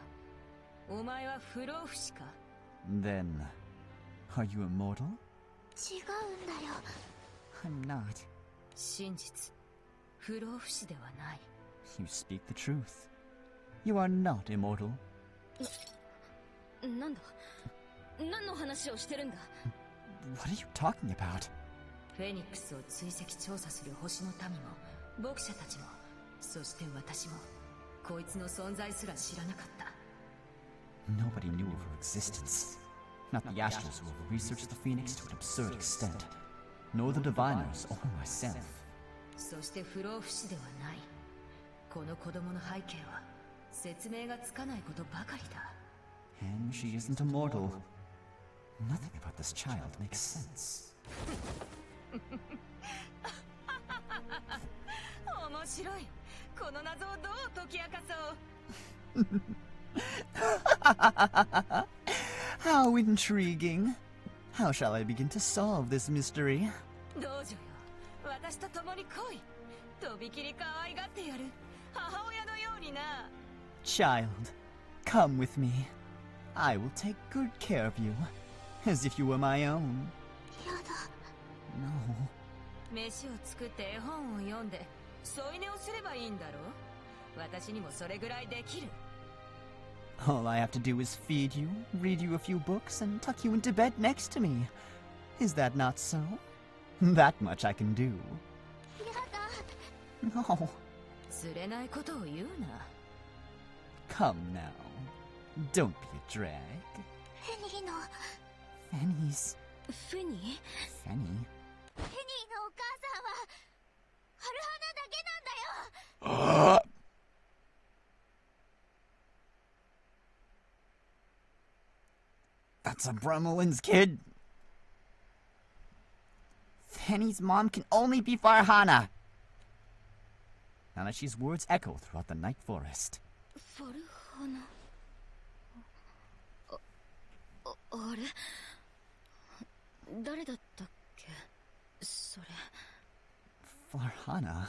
お前は不老不死か？
Then, are you immortal?
違うんだよ。
I'm not.
真実、不老不死ではない。
You speak the truth. You are not immortal.
なんだ？何の話をしてるんだ？
What are you talking about?
フェニックスを追跡調査する星の民も、牧者たちも、そして私も、こいつの存在すら知らなかった。
Nobody knew of her existence. Not the Astrals who have researched the Phoenix to an absurd extent, nor the Diviners or myself.
そして不老不死ではない。この子供の背景は説明がつかないことばかりだ。
And she isn't immortal. Nothing about this child makes sense.
面白い。この謎をどう解き明かそう。
How intriguing. How shall I begin to solve this mystery?
どうぞよ。私と共に来い。とびきり可愛がってやる。母親のようにな。
Child, come with me. I will take good care of you, as if you were my own.
やだ。
No.
飯を作って絵本を読んで添い寝をすればいいんだろう。私にもそれぐらいできる。
All I have to do is feed you, read you a few books, and tuck you into bed next to me. Is that not so? That much I can do.
やだ。
No.
釣れないことを言うな。
Come now. Don't be a drag.
フェニーの。
Fanny's.
フェニー？
Fanny?
フェニーのお母さんは春花だけなんだよ。
That's a Brummelin's kid. Fanny's mom can only be Farhana. Nanashi's words echo throughout the night forest.
ファルハナ。あれ？
誰だったっけそれ。
Farhana?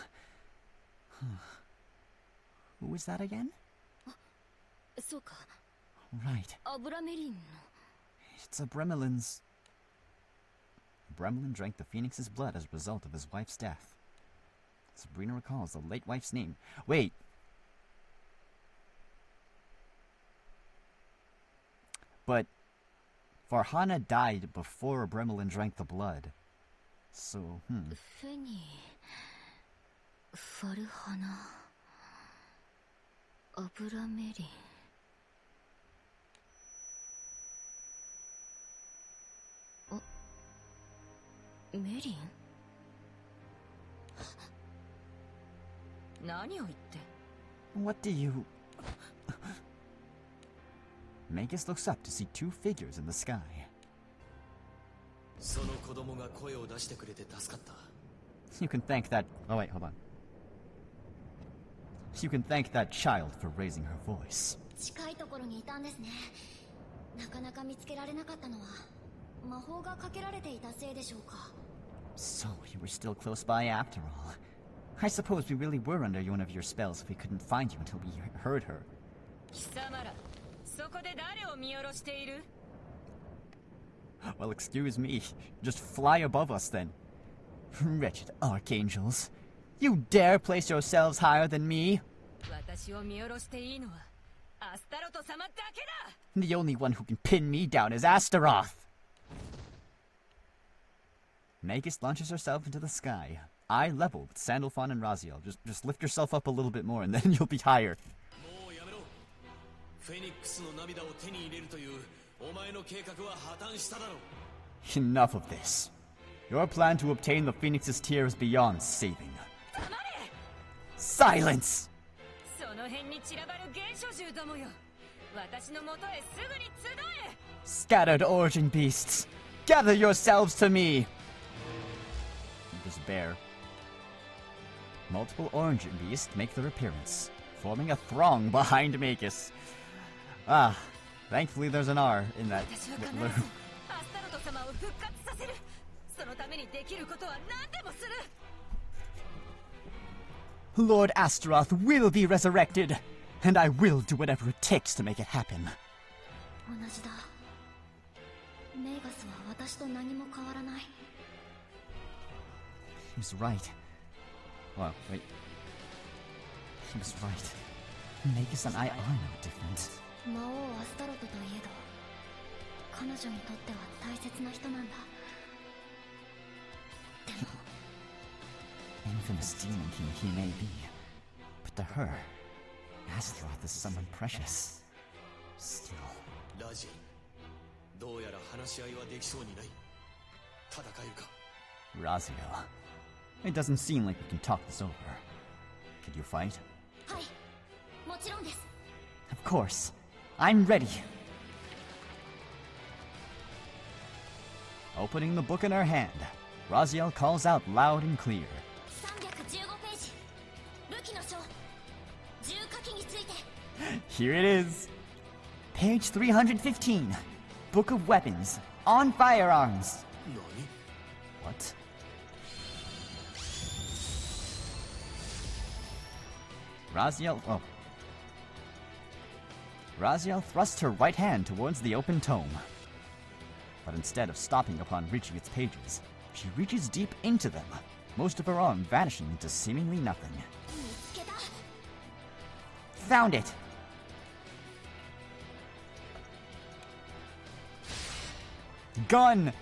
Who was that again?
そうか。
Right.
アブラメリンの。
It's a Bremelin's. Bremelin drank the Phoenix's blood as a result of his wife's death. Sabrina recalls the late wife's name. Wait. But Farhana died before Bremelin drank the blood. So,
フェニー、ファルハナ、アブラメリン。メリン？何を言って？
What do you... Magus looks up to see two figures in the sky.
その子供が声を出してくれて助かった。
You can thank that... Oh wait, hold on. You can thank that child for raising her voice.
近いところにいたんですね。なかなか見つけられなかったのは魔法がかけられていたせいでしょうか。
So, you were still close by after all. I suppose we really were under one of your spells if we couldn't find you until we heard her.
貴様ら、そこで誰を見下ろしている？
Well, excuse me. Just fly above us then. Wretched archangels. You dare place yourselves higher than me?
私を見下ろしていいのはアスタロト様だけだ。
The only one who can pin me down is Astaroth. Magus launches herself into the sky. Eye level with Sandalphon and Raziel. Just lift yourself up a little bit more and then you'll be higher.
もうやめろ。フェニックスの涙を手に入れるというお前の計画は破綻しただろう。
Enough of this. Your plan to obtain the Phoenix's tear is beyond saving. Silence!
その辺に散らばる原初獣どもよ。私の元へすぐに集え。
Scattered origin beasts, gather yourselves to me! Despair. Multiple origin beasts make their appearance, forming a throng behind Magus. Ah, thankfully there's an R in that.
私は必ずアスタロト様を復活させる。そのためにできることは何でもする。
Lord Astaroth will be resurrected, and I will do whatever it takes to make it happen.
同じだ。メガスは私と何も変わらない。
He was right. Well, wait. He was right. Magus and I are no different.
魔王アスタロトといえど、彼女にとっては大切な人なんだ。でも
Infamous demon king he may be, but to her, Astaroth is someone precious. Still.
ラジ、どうやら話し合いはできそうにない。戦えるか。
Raziel, it doesn't seem like we can talk this over. Could you fight?
はい、もちろんです。
Of course. I'm ready. Opening the book in her hand, Raziel calls out loud and clear.
315ページ。武器の書。重火器について。
Here it is. Page 315. Book of Weapons. On Firearms.
何？
What? Raziel thrusts her right hand towards the open tome. But instead of stopping upon reaching its pages, she reaches deep into them, most of her arm vanishing into seemingly nothing. Found it! Gun!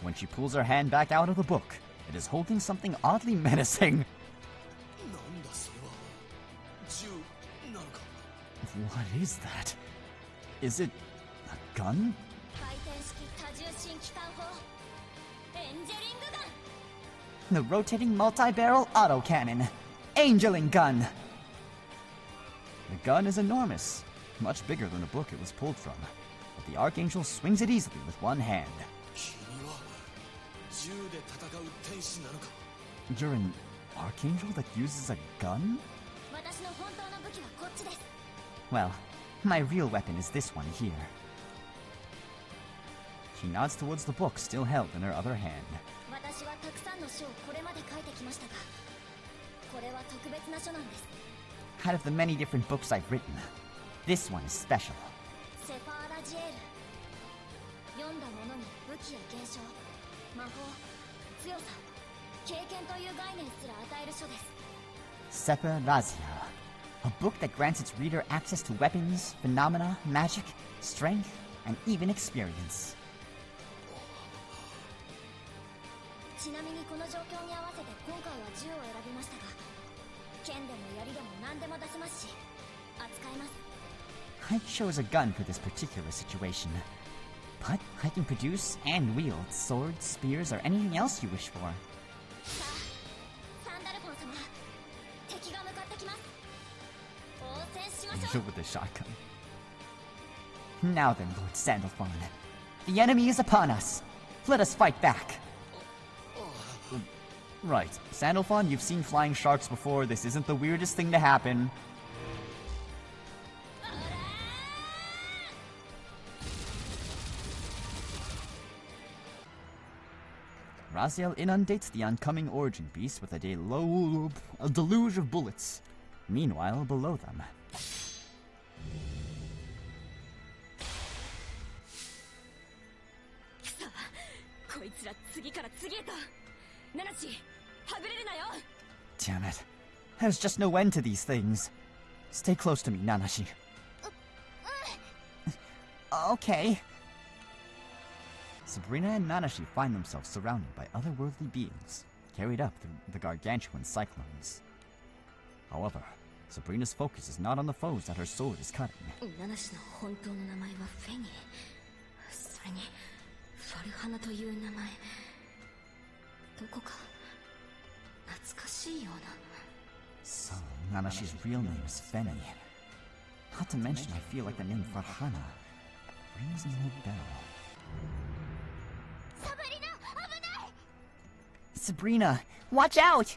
When she pulls her hand back out of the book, it is holding something oddly menacing.
なんだそれは。銃なのか。
What is that? Is it a gun?
回転式多重心機関砲。エンジェリングガン。
The rotating multi-barrel autocannon. Angeling gun! The gun is enormous, much bigger than the book it was pulled from, but the Archangel swings it easily with one hand.
君は銃で戦う天使なのか。
You're an archangel that uses a gun?
私の本当の武器はこっちです。
Well, my real weapon is this one here. She nods towards the book still held in her other hand.
私はたくさんの書をこれまで書いてきましたが、これは特別な書なんです。
Out of the many different books I've written, this one is special.
セファーラジエール。読んだ者に武器や現象、魔法、強さ、経験という概念すら与える書です。
Sepa Razia, a book that grants its reader access to weapons, phenomena, magic, strength, and even experience.
ちなみにこの状況に合わせて今回は銃を選びましたが、剣でも槍でも何でも出せますし、扱えます。
I chose a gun for this particular situation, but I can produce and wield swords, spears, or anything else you wish for.
さあ、サンダルフォン様、敵が向かってきます。応戦しましょう。
With the shotgun. Now then, Lord Sandalphon, the enemy is upon us. Let us fight back. Right, Sandalphon, you've seen flying sharks before. This isn't the weirdest thing to happen. Raziel inundates the oncoming origin beast with a deluge of bullets. Meanwhile, below them,
こいつら次から次へと。ナナシ、はぐれるなよ。
damn it. There's just no end to these things. Stay close to me, Nanashi. Okay. Sabrina and Nanashi find themselves surrounded by otherworldly beings, carried up through the gargantuan cyclones. However, Sabrina's focus is not on the foes that her sword is cutting.
ナナシの本当の名前はフェニー。それにファルハナという名前。どこか懐かしいような。
So, Nanashi's real name is Feni. Not to mention, I feel like the name Farhana rings no bell. Sabrina, watch out!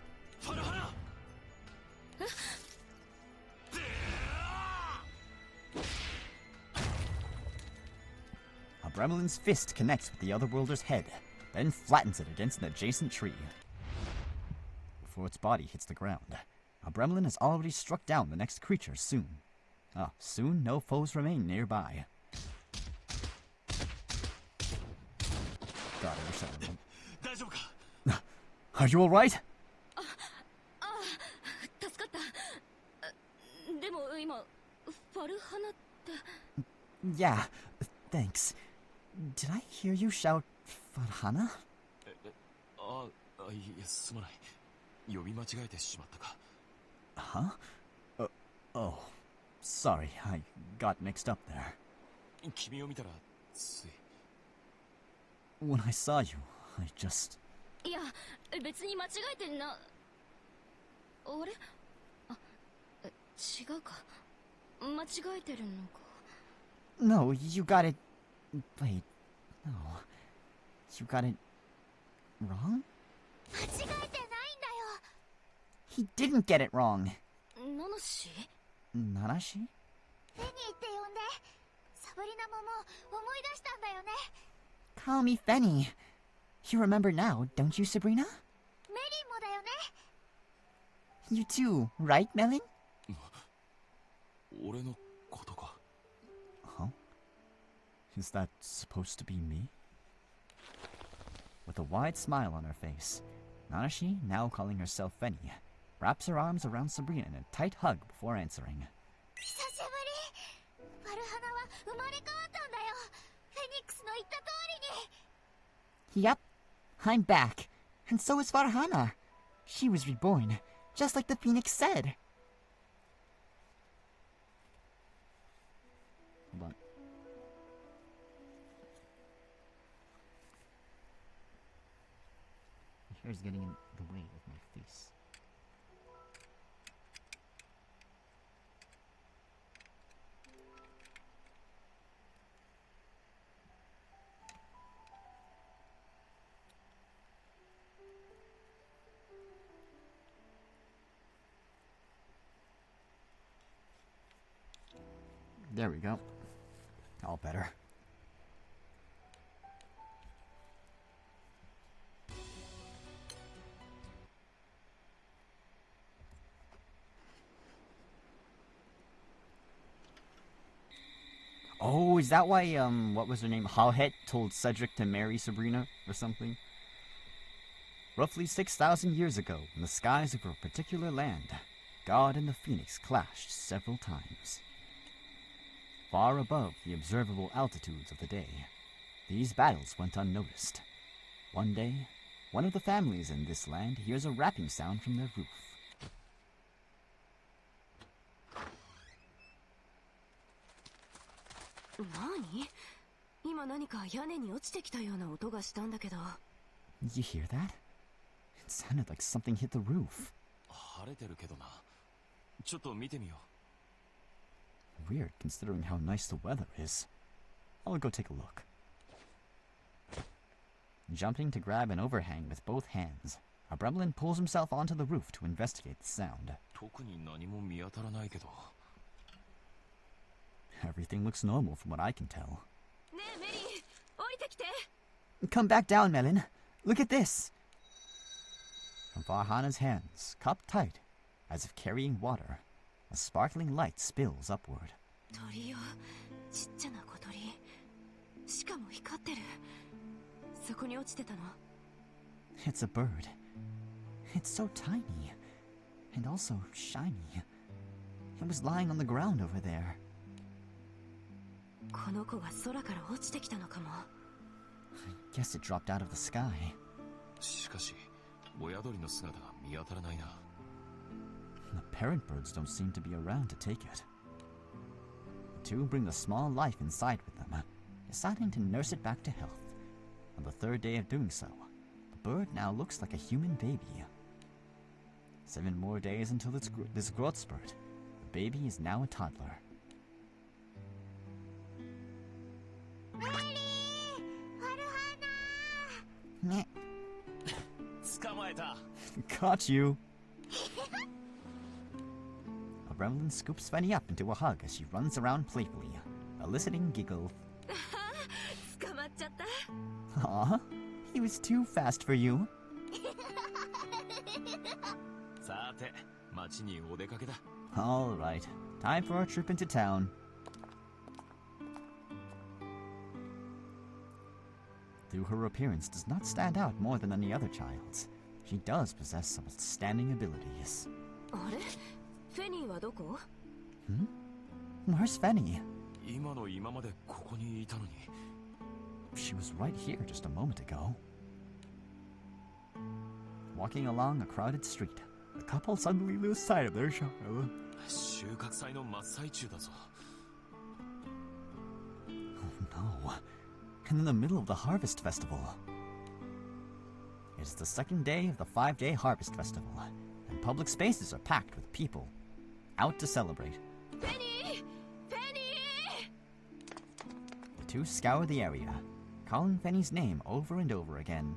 A Bremlin's fist connects with the Otherworlder's head, then flattens it against an adjacent tree. Before its body hits the ground, a Bremlin has already struck down the next creature soon. Soon no foes remain nearby. God, I wish I were. Are you alright?
助かった。でも今ファルハナって。
Yeah, thanks. Did I hear you shout Farhana?
いや、すまない。呼び間違えてしまったか。
Huh? Oh, sorry, I got mixed up there.
君を見たらつい。
When I saw you, I just...
いや、別に間違えてな。あれ？あ、違うか。間違えてるのか。
No, you got it... Wait, no. You got it... wrong?
間違えてないんだよ。
He didn't get it wrong.
ナナシ？
Nanashi?
フェニーって呼んで。サブリナももう思い出したんだよね。
Call me Feni. You remember now, don't you, Sabrina?
メリンもだよね。
You too, right, Melin?
俺のことか。
Huh? Is that supposed to be me? With a wide smile on her face, Nanashi, now calling herself Feni, wraps her arms around Sabrina in a tight hug before answering.
久しぶり。ファルハナは生まれ変わったんだよ。フェニックスの言った通りに。
Yep, I'm back. And so is Farhana. She was reborn, just like the Phoenix said. Hold on. My hair's getting in the way of my face.
There we go. All better. Oh, is that why, what was her name? Halhet told Cedric to marry Sabrina or something? Roughly 6,000 years ago, in the skies over a particular land, God and the Phoenix clashed several times. Far above the observable altitudes of the day, these battles went unnoticed. One day, one of the families in this land hears a rapping sound from their roof.
Nani? 今何か屋根に落ちてきたような音がしたんだけど。
You hear that? It sounded like something hit the roof.
晴れてるけどな。ちょっと見てみよ
う。Weird, considering how nice the weather is. I'll go take a look. Jumping to grab an overhang with both hands, a Gremlin pulls himself onto the roof to investigate the sound.
特に何も見当たらないけど。
Everything looks normal from what I can tell.
ねえメリー、降りてきて。
Come back down, Melon. Look at this. From Farhana's hands, cupped tight, as if carrying water, a sparkling light spills upward.
鳥よ、ちっちゃな小鳥。しかも光ってる。そこに落ちてたの。
It's a bird. It's so tiny, and also shiny. It was lying on the ground over there.
この子が空から落ちてきたのかも。
I guess it dropped out of the sky.
しかし、親鳥の姿が見当たらないな。
The parent birds don't seem to be around to take it. The two bring the small life inside with them, deciding to nurse it back to health. On the third day of doing so, the bird now looks like a human baby. 7 more days until this growth spurt. The baby is now a toddler. Caught you! A Gremlin scoops Fanny up into a hug as she runs around playfully, eliciting giggle. Aw, he was too fast for you.
さて、町にお出かけだ。
All right, time for our trip into town. Though her appearance does not stand out more than any other child's, she does possess some outstanding abilities.
あれ？フェニーはどこ？
Where's Fanny?
今の今までここにいたのに。
She was right here just a moment ago. Walking along a crowded street, the couple suddenly lose sight of their child.
収穫祭の真っ最中だぞ。
Oh no. And in the middle of the Harvest Festival. It is the second day of the 5-day Harvest Festival, and public spaces are packed with people out to celebrate.
Penny! Penny!
The two scour the area, calling Fanny's name over and over again.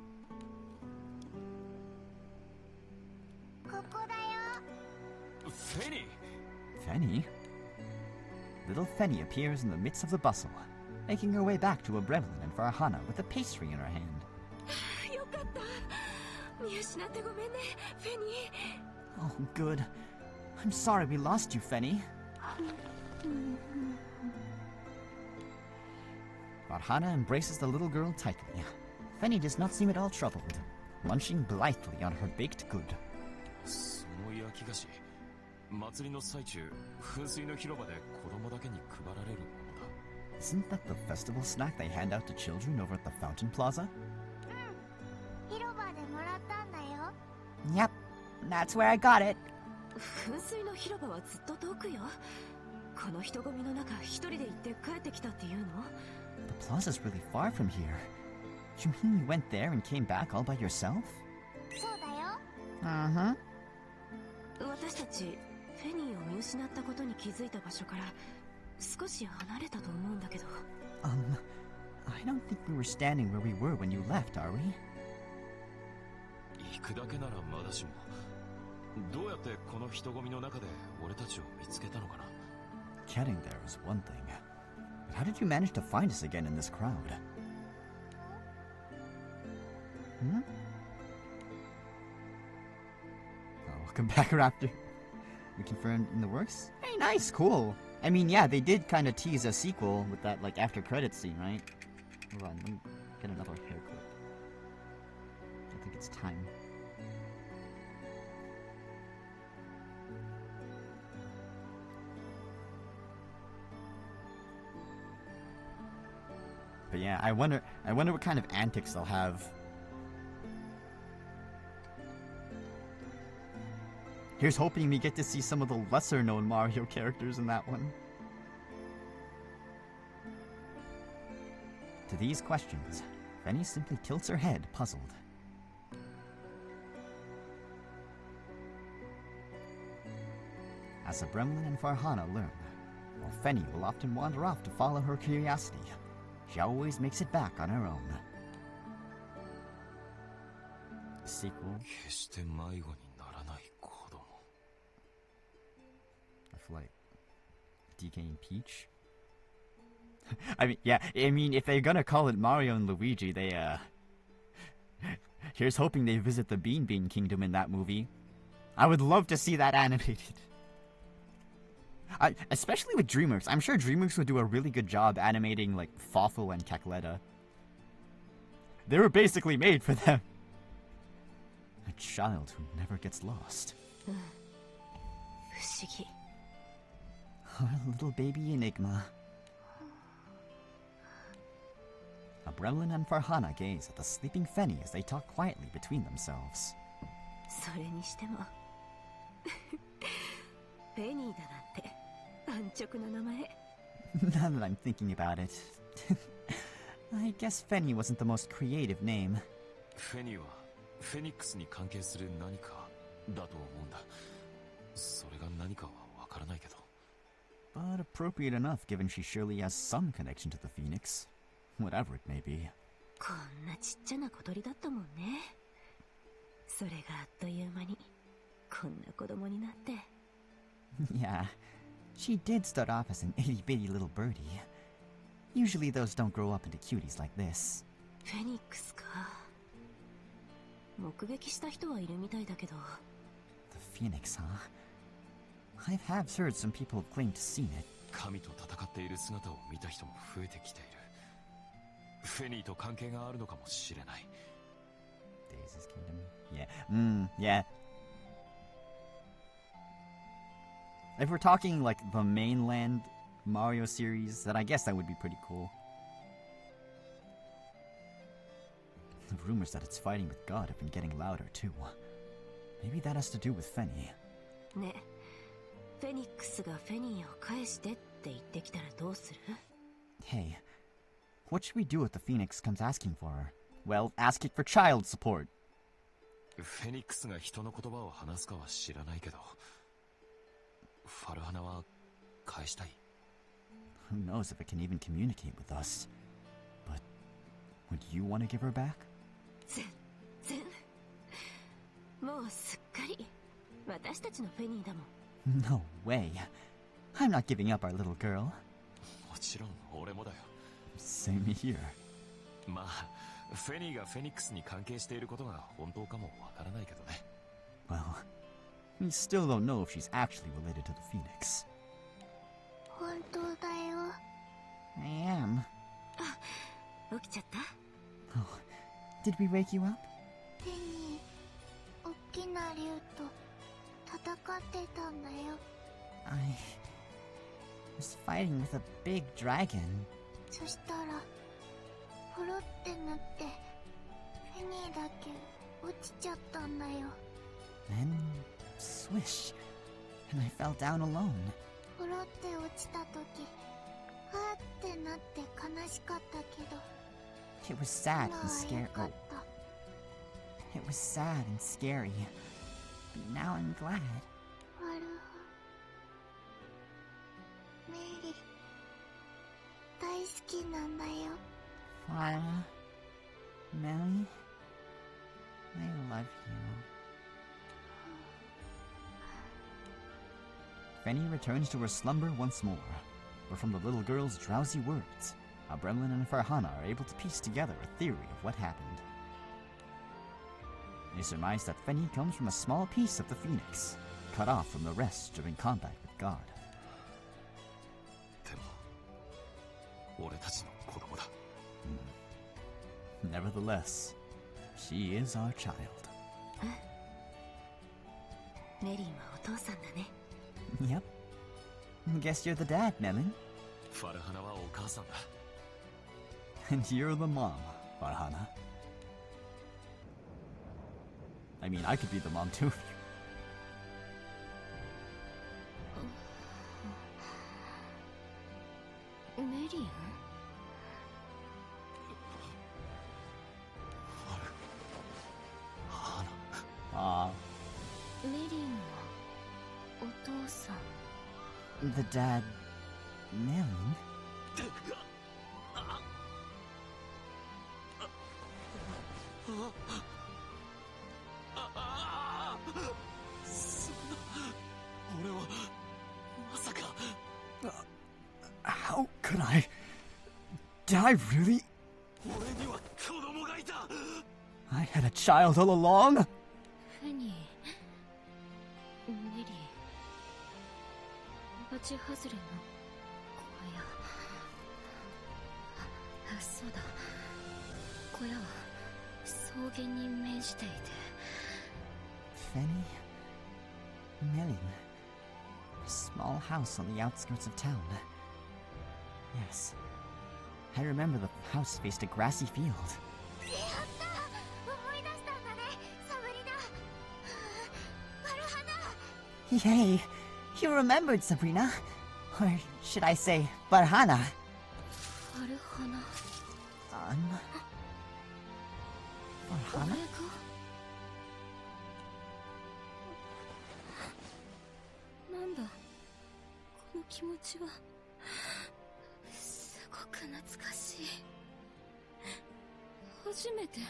Fanny!
Fanny? Little Fanny appears in the midst of the bustle, making her way back to a Gremlin and Farhana with a pastry in her hand.
よかった。見失ってごめんね、フェニー。
Oh, good. I'm sorry we lost you, Fanny. Farhana embraces the little girl tightly. Fanny does not seem at all troubled, munching blithely on her baked good.
その焼き菓子、祭りの最中、噴水の広場で子供だけに配られるものだ。
Isn't that the festival snack they hand out to children over at the Fountain Plaza? Yep, that's where I got it.
噴水の広場はずっと遠くよ。この人混みの中、一人で行って帰ってきたっていうの？
The plaza's really far from here. You mean you went there and came back all by yourself?
そうだよ。
Uh-huh.
私たち、フェニーを見失ったことに気づいた場所から少し離れたと思うんだけど。
I don't think we were standing where we were when you left, are we?
行くだけならまだしも。どうやってこの人混みの中で俺たちを見つけたのかな？
Getting there is one thing. But how did you manage to find us again in this crowd? Hmm? Oh, we'll come back around after. We confirmed in the works? Hey, nice, cool. I mean, yeah, they did kind of tease a sequel with that, like, after credits scene, right? Hold on, let me get another hair clip. I think it's time. But yeah, I wonder what kind of antics they'll have. Here's hoping we get to see some of the lesser-known Mario characters in that one. To these questions, Fenny simply tilts her head, puzzled. As Abremlin and Farhana learn, while Fenny will often wander off to follow her curiosity, she always makes it back on her own. Sequel. I feel like DK and Peach. I mean, yeah, I mean, if they're gonna call it Mario and Luigi, they, here's hoping they visit the Bean Bean Kingdom in that movie. I would love to see that animated. Especially with DreamWorks. I'm sure DreamWorks would do a really good job animating, like, Fawful and Cackletta. They were basically made for them. A child who never gets lost. Our little baby Enigma. Abremlin and Farhana gaze at the sleeping Fenny as they talk quietly between themselves. Now that I'm thinking about it, I guess Fenny wasn't the most creative name.
Fenny はフェニックスに関係する何かだと思うんだ。それが何かはわからないけど。
But appropriate enough given she surely has some connection to the Phoenix. Whatever it may be.
こんなちっちゃな小鳥だったもんね。それがあっという間にこんな子供になって。
Yeah, she did start off as an itty-bitty little birdie. Usually those don't grow up into cuties like this.
フェニックスか。目撃した人はいるみたいだけど。
The Phoenix, huh? I have heard some people have claimed to seen it.
神と戦っている姿を見た人も増えてきている。フェニーと関係があるのかもしれない。
Daisy's Kingdom? Yeah. Yeah. If we're talking like the mainland Mario series, then I guess that would be pretty cool. The rumors that it's fighting with God have been getting louder too. Maybe that has to do with Fenny.
ね、フェニックスがフェニーを返してって言ってきたらどうする？
Hey, what should we do if the Phoenix comes asking for her? Well, ask it for child support.
フェニックスが人の言葉を話すかは知らないけど、ファルハナは返したい。
Who knows if it can even communicate with us? But would you want to give her back?
全然。もうすっかり私たちのフェニーだもん。
No way. I'm not giving up our little girl.
もちろん俺もだよ。
Same here.
まあ、フェニーがフェニックスに関係していることが本当かもわからないけどね。
Well, we still don't know if she's actually related to the Phoenix.
本当だよ。
I am.
あ、起きちゃった？
Oh, did we wake you up?
フェニー、大きな竜と戦ってたんだよ。
I was fighting with a big dragon.
そしたら、ポロってなって、フェニーだけ落ちちゃったんだよ。
Then, swish, and I fell down alone.
ポロって落ちたとき、あーってなって悲しかったけど。
It was sad and scary.
今はよかった。
It was sad and scary. But now I'm glad.
メリー、大好きなんだよ。
Farah, Melly, I love you. Fenny returns to her slumber once more, but from the little girl's drowsy words, Bremlin and Farhana are able to piece together a theory of what happened. They surmise that Fenny comes from a small piece of the Phoenix, cut off from the rest during combat with God. Nevertheless, she is our child. Yep. Guess you're the dad, Melon. And you're the mom, Farhana. I mean, I could be the mom too if you...
Merian? Merianはお父さん。
The dad... Melon? How could I? Did I really? I had a child all along?
Fenny, Mary, 町外れの小屋。あ、そうだ。小屋は草原に面していて。
Fenny, Melon. A small house on the outskirts of town. Yes. I remember the house faced a grassy field. Yay! You remembered, Sabrina. Or should I say, Farhana?
Farhana?
Farhana?
なんだこの気持ちは。すごく懐かしい。初めて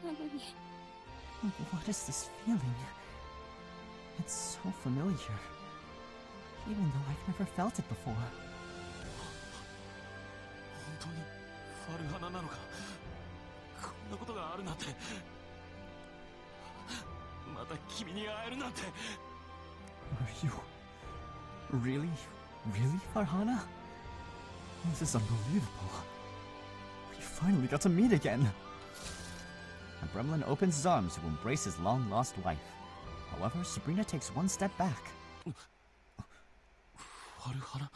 なのに。
What is this feeling? It's so familiar, even though I've never felt it before.
本当にファルハナなのか。こんなことがあるなんて。また君に会えるなんて。
Are you really, Farhana? This is unbelievable. We finally got to meet again. And Bremlin opens his arms to embrace his long-lost wife. However, Sabrina takes one step back.
Farhana?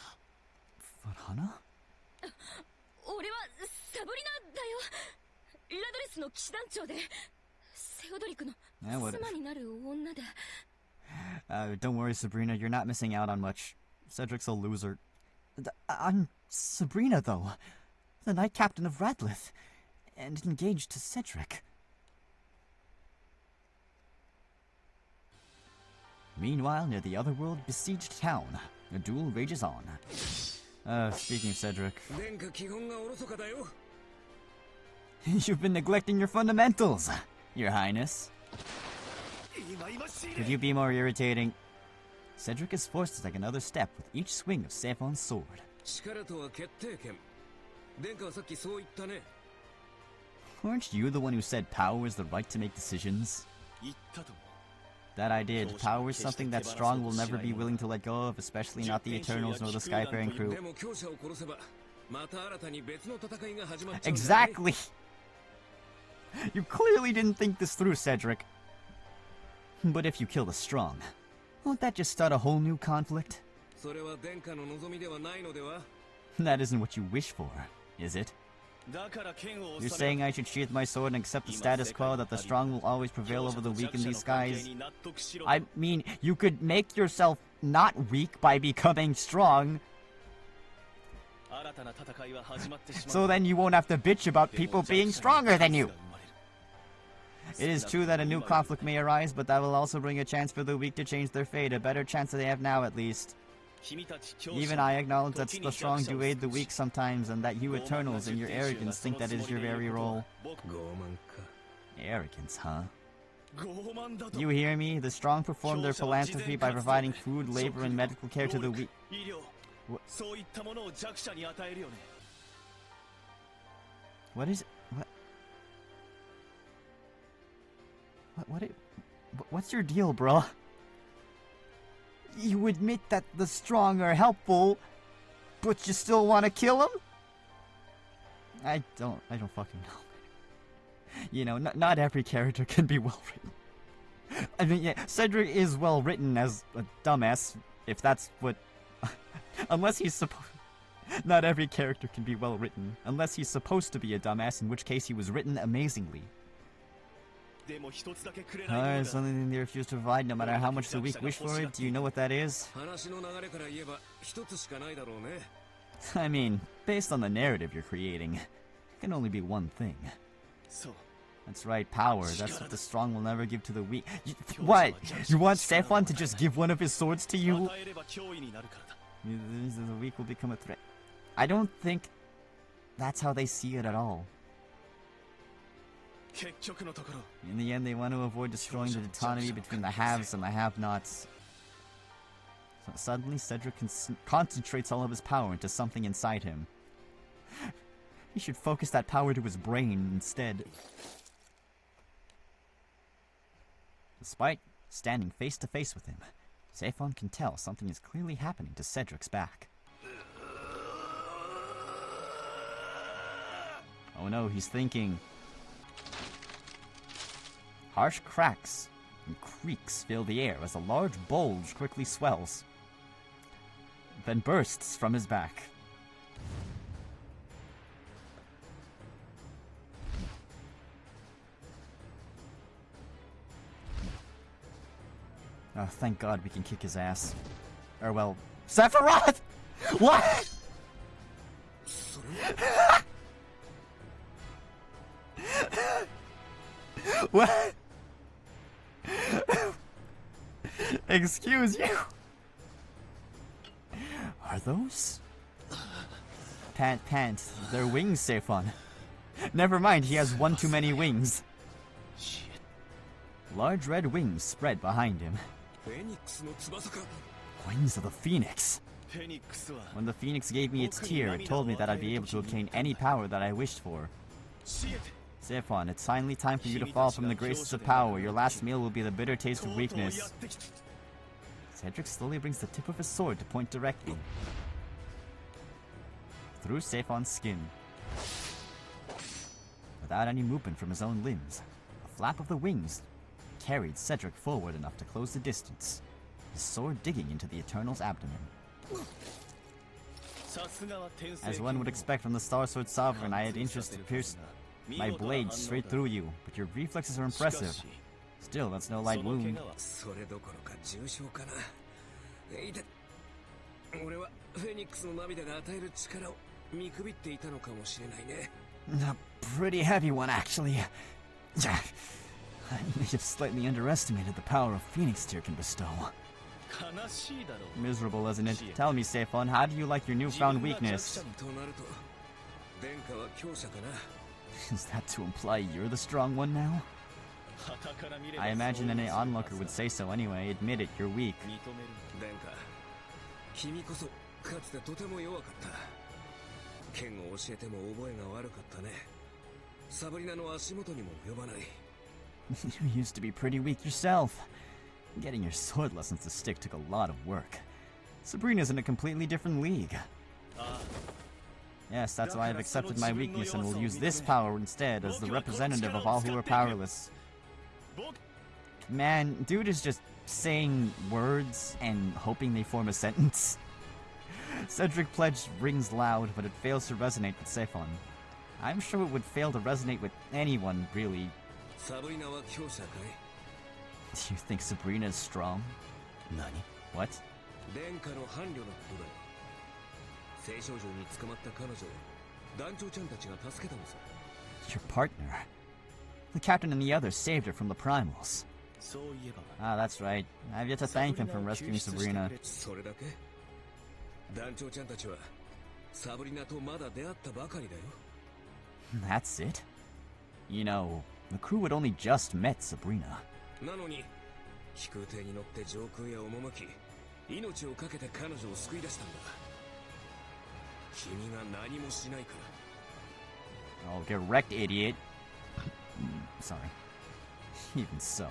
Farhana?
俺はサブリナだよ。ラドレスの騎士団長で、セオドリクの妻になる女で。
Don't worry, Sabrina. You're not missing out on much. Cedric's a loser. I'm Sabrina, though. The Knight Captain of Radlith. And engaged to Cedric. Meanwhile, near the otherworld besieged town, a duel rages on. Speaking of Cedric... You've been neglecting your fundamentals, Your Highness. Could you be more irritating? Cedric is forced to take another step with each swing of Sephon's sword. Weren't you the one who said power is the right to make decisions? That I did. Power is something that Strong will never be willing to let go of, especially not the Eternals nor the Skyfaring crew. Exactly! You clearly didn't think this through, Cedric. But if you kill the Strong, won't that just start a whole new conflict? That isn't what you wish for, is it? You're saying I should sheath my sword and accept the status quo that the strong will always prevail over the weak in these skies? I mean, you could make yourself not weak by becoming strong. So then you won't have to bitch about people being stronger than you. It is true that a new conflict may arise, but that will also bring a chance for the weak to change their fate, a better chance than they have now at least. Even I acknowledge that the strong do aid the weak sometimes, and that you Eternals in your arrogance think that is your very role. Arrogance, huh? You hear me? The strong perform their philanthropy by providing food, labor, and medical care to the weak. What is it? What's your deal, bro? You admit that the strong are helpful, but you still want to kill them? I don't fucking know. You know, not every character can be well written. I mean, yeah, Cedric is well written as a dumbass, if that's what... Unless he's supposed... Not every character can be well written, unless he's supposed to be a dumbass, in which case he was written amazingly. There's something they refuse to provide, no matter how much the weak wish for it. Do you know what that is? I mean, based on the narrative you're creating, it can only be one thing. That's right, power. That's what the strong will never give to the weak. What? You want Stefan to just give one of his swords to you? The weak will become a threat. I don't think that's how they see it at all. In the end, they want to avoid destroying the autonomy between the haves and the have-nots. So suddenly, Cedric concentrates all of his power into something inside him. He should focus that power to his brain instead. Despite standing face to face with him, Sephon can tell something is clearly happening to Cedric's back. Oh no, he's thinking. Harsh cracks and creaks fill the air as a large bulge quickly swells, then bursts from his back. Oh, thank God we can kick his ass. Or, well, Sephiroth! What? What? Excuse you? Are those? Pant. They're wings, Sephon. Never mind, he has one too many wings. Shit. Large red wings spread behind him. Wings of the Phoenix. When the Phoenix gave me its tear, it told me that I'd be able to obtain any power that I wished for. Sephon, it's finally time for you to fall from the graces of power. Your last meal will be the bitter taste of weakness. Cedric slowly brings the tip of his sword to point directly through Sephon's skin. Without any movement from his own limbs, a flap of the wings carried Cedric forward enough to close the distance, his sword digging into the Eternal's abdomen. As one would expect from the Star Sword Sovereign, I had interest to pierce my blade straight through you, but your reflexes are impressive. Still, that's no light wound. A pretty heavy one, actually. I may have slightly underestimated the power a Phoenix tear can bestow. Miserable, isn't it? Tell me, Sephon, how do you like your newfound weakness? Is that to imply you're the strong one now? I imagine any onlooker would say so anyway. Admit it, you're weak. You used to be pretty weak yourself. Getting your sword lessons to stick took a lot of work. Sabrina's in a completely different league. Yes, that's why I've accepted my weakness and will use this power instead as the representative of all who are powerless. Man, dude is just saying words and hoping they form a sentence. Cedric Pledge rings loud, but it fails to resonate with Sephon. I'm sure it would fail to resonate with anyone, really. Do you think Sabrina is strong? Nani? What? Your partner. The captain and the others saved her from the primals. Ah, that's right. I've yet to thank them for rescuing Sabrina. That's it? You know, the crew had only just met Sabrina.
なのに飛空艇に乗って上空へ赴き、命を懸けて彼女を救い出したんだ。君が何もしないから。
Oh, get wrecked, idiot. Sorry. Even so,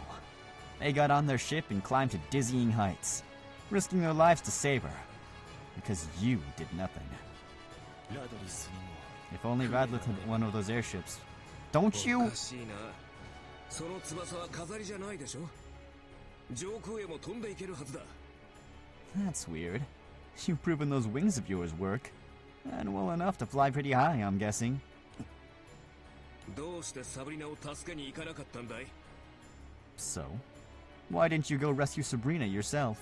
they got on their ship and climbed to dizzying heights, risking their lives to save her. Because you did nothing. If only Radlith had one of those airships. Don't you?
おかしいな。その翼は飾りじゃないでしょ。上空へも飛んでいけるはずだ。
That's weird. You've proven those wings of yours work. And well enough to fly pretty high, I'm guessing.
どうしてサブリナを助けに行かなかったんだい?
So, why didn't you go rescue Sabrina yourself?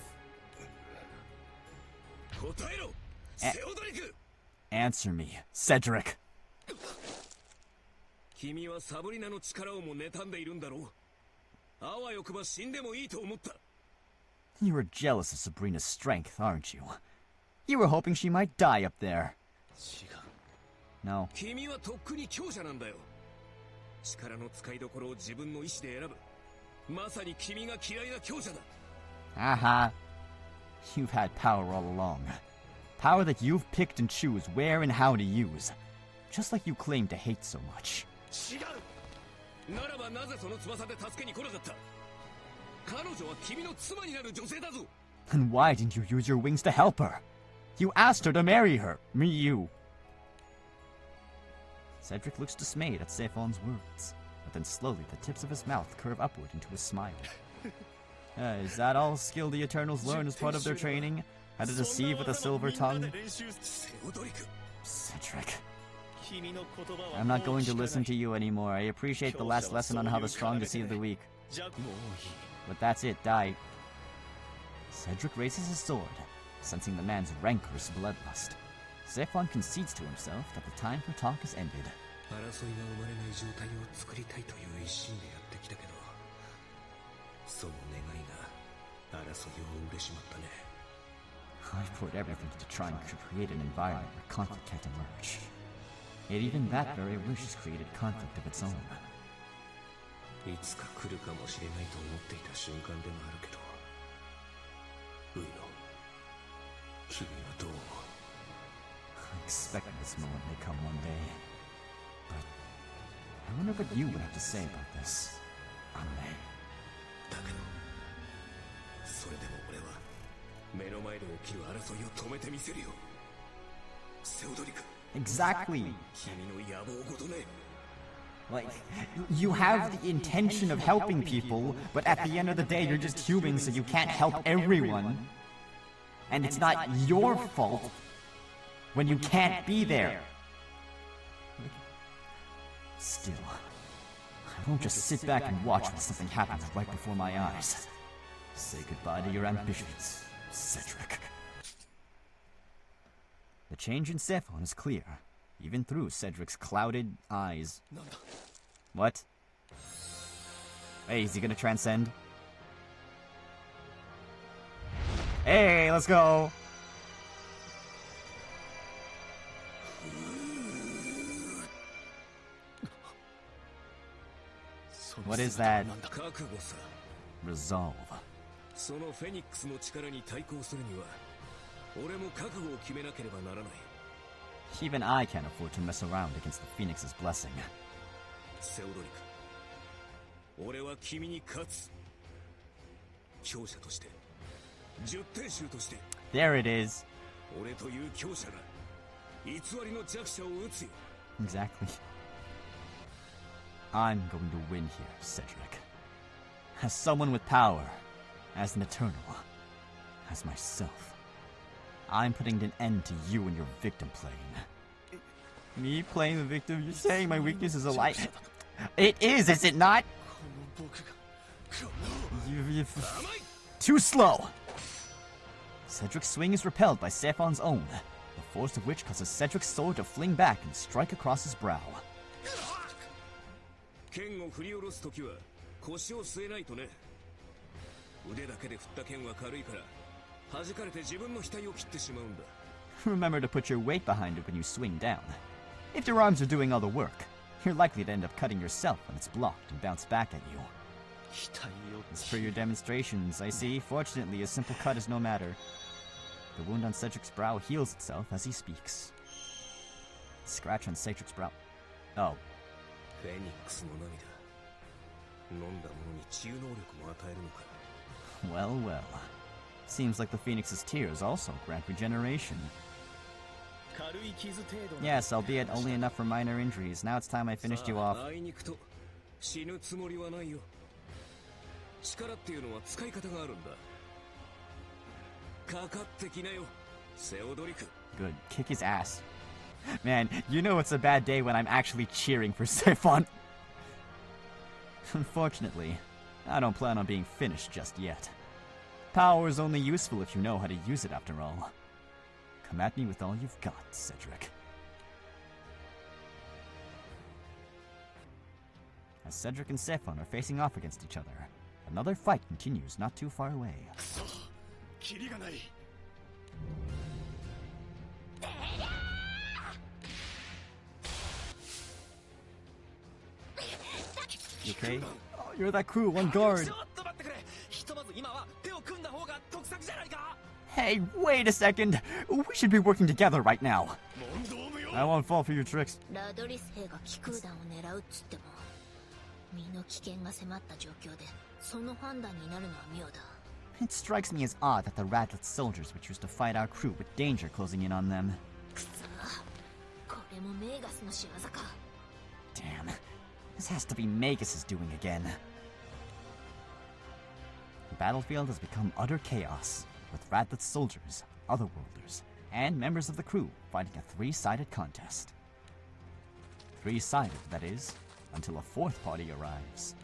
答えろ、セオドリク!
Answer me, Cedric.
君はサブリナの力をも妬んでいるんだろう。あわよくば死んでもいいと思った。
You were jealous of Sabrina's strength, aren't you? You were hoping she might die up there. No.
君はとっくに強者なんだよ。力の使いどころを自分の意志で選ぶ。まさに君が嫌いな強者だ。
Aha. You've had power all along. Power that you've picked and choose where and how to use. Just like you claim to hate so much.
違う。ならばなぜその翼で助けに来なかった。彼女は君の妻になる女性だぞ。
And why didn't you use your wings to help her? You asked her to marry her. Me, you. Cedric looks dismayed at Sephon's words, but then slowly the tips of his mouth curve upward into a smile. Is that all skill the Eternals learn as part of their training? How to deceive with a silver tongue? Cedric. I'm not going to listen to you anymore. I appreciate the last lesson on how the strong deceive the weak. But that's it, die. Cedric raises his sword, sensing the man's rancorous bloodlust. Zephon concedes to himself that the time for talk has ended. I've poured everything to try and create an environment where conflict can't emerge. Yet even that very wish has created conflict of its own.
いつか来るかもしれないと思っていた瞬間でもあるけど、ウイノ、君はどう思う?
I expect this moment may come one day. But I wonder what you would have to say about this, Anne.
だけど、それでも俺は目の前で起きる争いを止めてみせるよ。セオドリク。
Exactly.
君の野望ごとね。
Like, you have the intention of helping people, but at the end of the day, you're just human, so you can't help everyone. And it's not your fault when you can't be there. Still, I won't just sit back and watch when something happens right before my eyes. Say goodbye to your ambitions, Cedric. The change in Sephon is clear, even through Cedric's clouded eyes. What? Hey, is he gonna transcend? Hey, let's go! What is that? Resolve.
そのフェニックスの力に対抗するには、俺も覚悟を決めなければならない。
Even I can't afford to mess around against the Phoenix's blessing.
セオドリク、俺は君に勝つ。強者として、十天衆として。
There it is.
俺という強者が偽りの弱者を撃つよ。
Exactly. I'm going to win here, Cedric. As someone with power, as an Eternal, as myself. I'm putting an end to you and your victim playing. Me playing the victim? You're saying my weakness is a lie? It is it not? Too slow! Cedric's swing is repelled by Sephon's own, the force of which causes Cedric's sword to fling back and strike across his brow.
剣を振り下ろすときは腰を据えないとね。腕だけで振った剣は軽いから弾かれて自分の額を切ってしまうんだ。
Remember to put your weight behind it when you swing down. If your arms are doing all the work, you're likely to end up cutting yourself when it's blocked and bounce back at you. As per your demonstrations, I see. Fortunately, a simple cut is no matter. The wound on Cedric's brow heals itself as he speaks. Scratch on Cedric's brow. Oh. Well, well. Seems like the Phoenix's tears also grant regeneration. Yes, albeit only enough for minor injuries. Now it's time I finished you off. Good. Kick his ass. Man, you know it's a bad day when I'm actually cheering for Sephon. Unfortunately, I don't plan on being finished just yet. Power is only useful if you know how to use it after all. Come at me with all you've got, Cedric. As Cedric and Sephon are facing off against each other, another fight continues not too far away. You okay? Oh, you're that crew, one guard. Hey, wait a second. We should be working together right now. I won't fall for your tricks. It strikes me as odd that the Radlet soldiers would choose to fight our crew with danger closing in on them. Damn. This has to be Magus's doing again. The battlefield has become utter chaos, with Radlet's soldiers, otherworlders, and members of the crew fighting a three-sided contest. Three-sided, that is, until a fourth party arrives.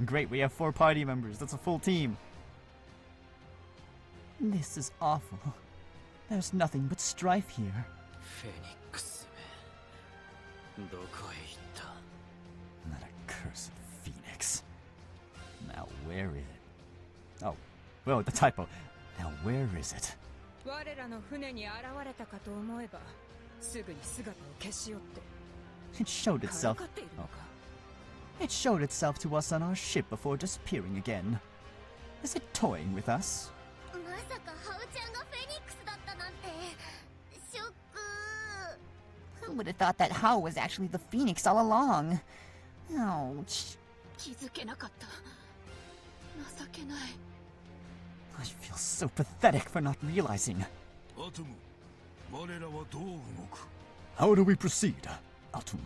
Great, we have 4 party members. That's a full team. This is awful. There's nothing but strife here. That accursed Phoenix. Now where is it? Oh, whoa, the typo. Now where is it? It showed itself. Oh. It showed itself to us on our ship before disappearing again. Is it toying with us? Who would have thought that Hao was actually the Phoenix all along? Ouch. I feel so pathetic for not realizing. How do we proceed, Atum?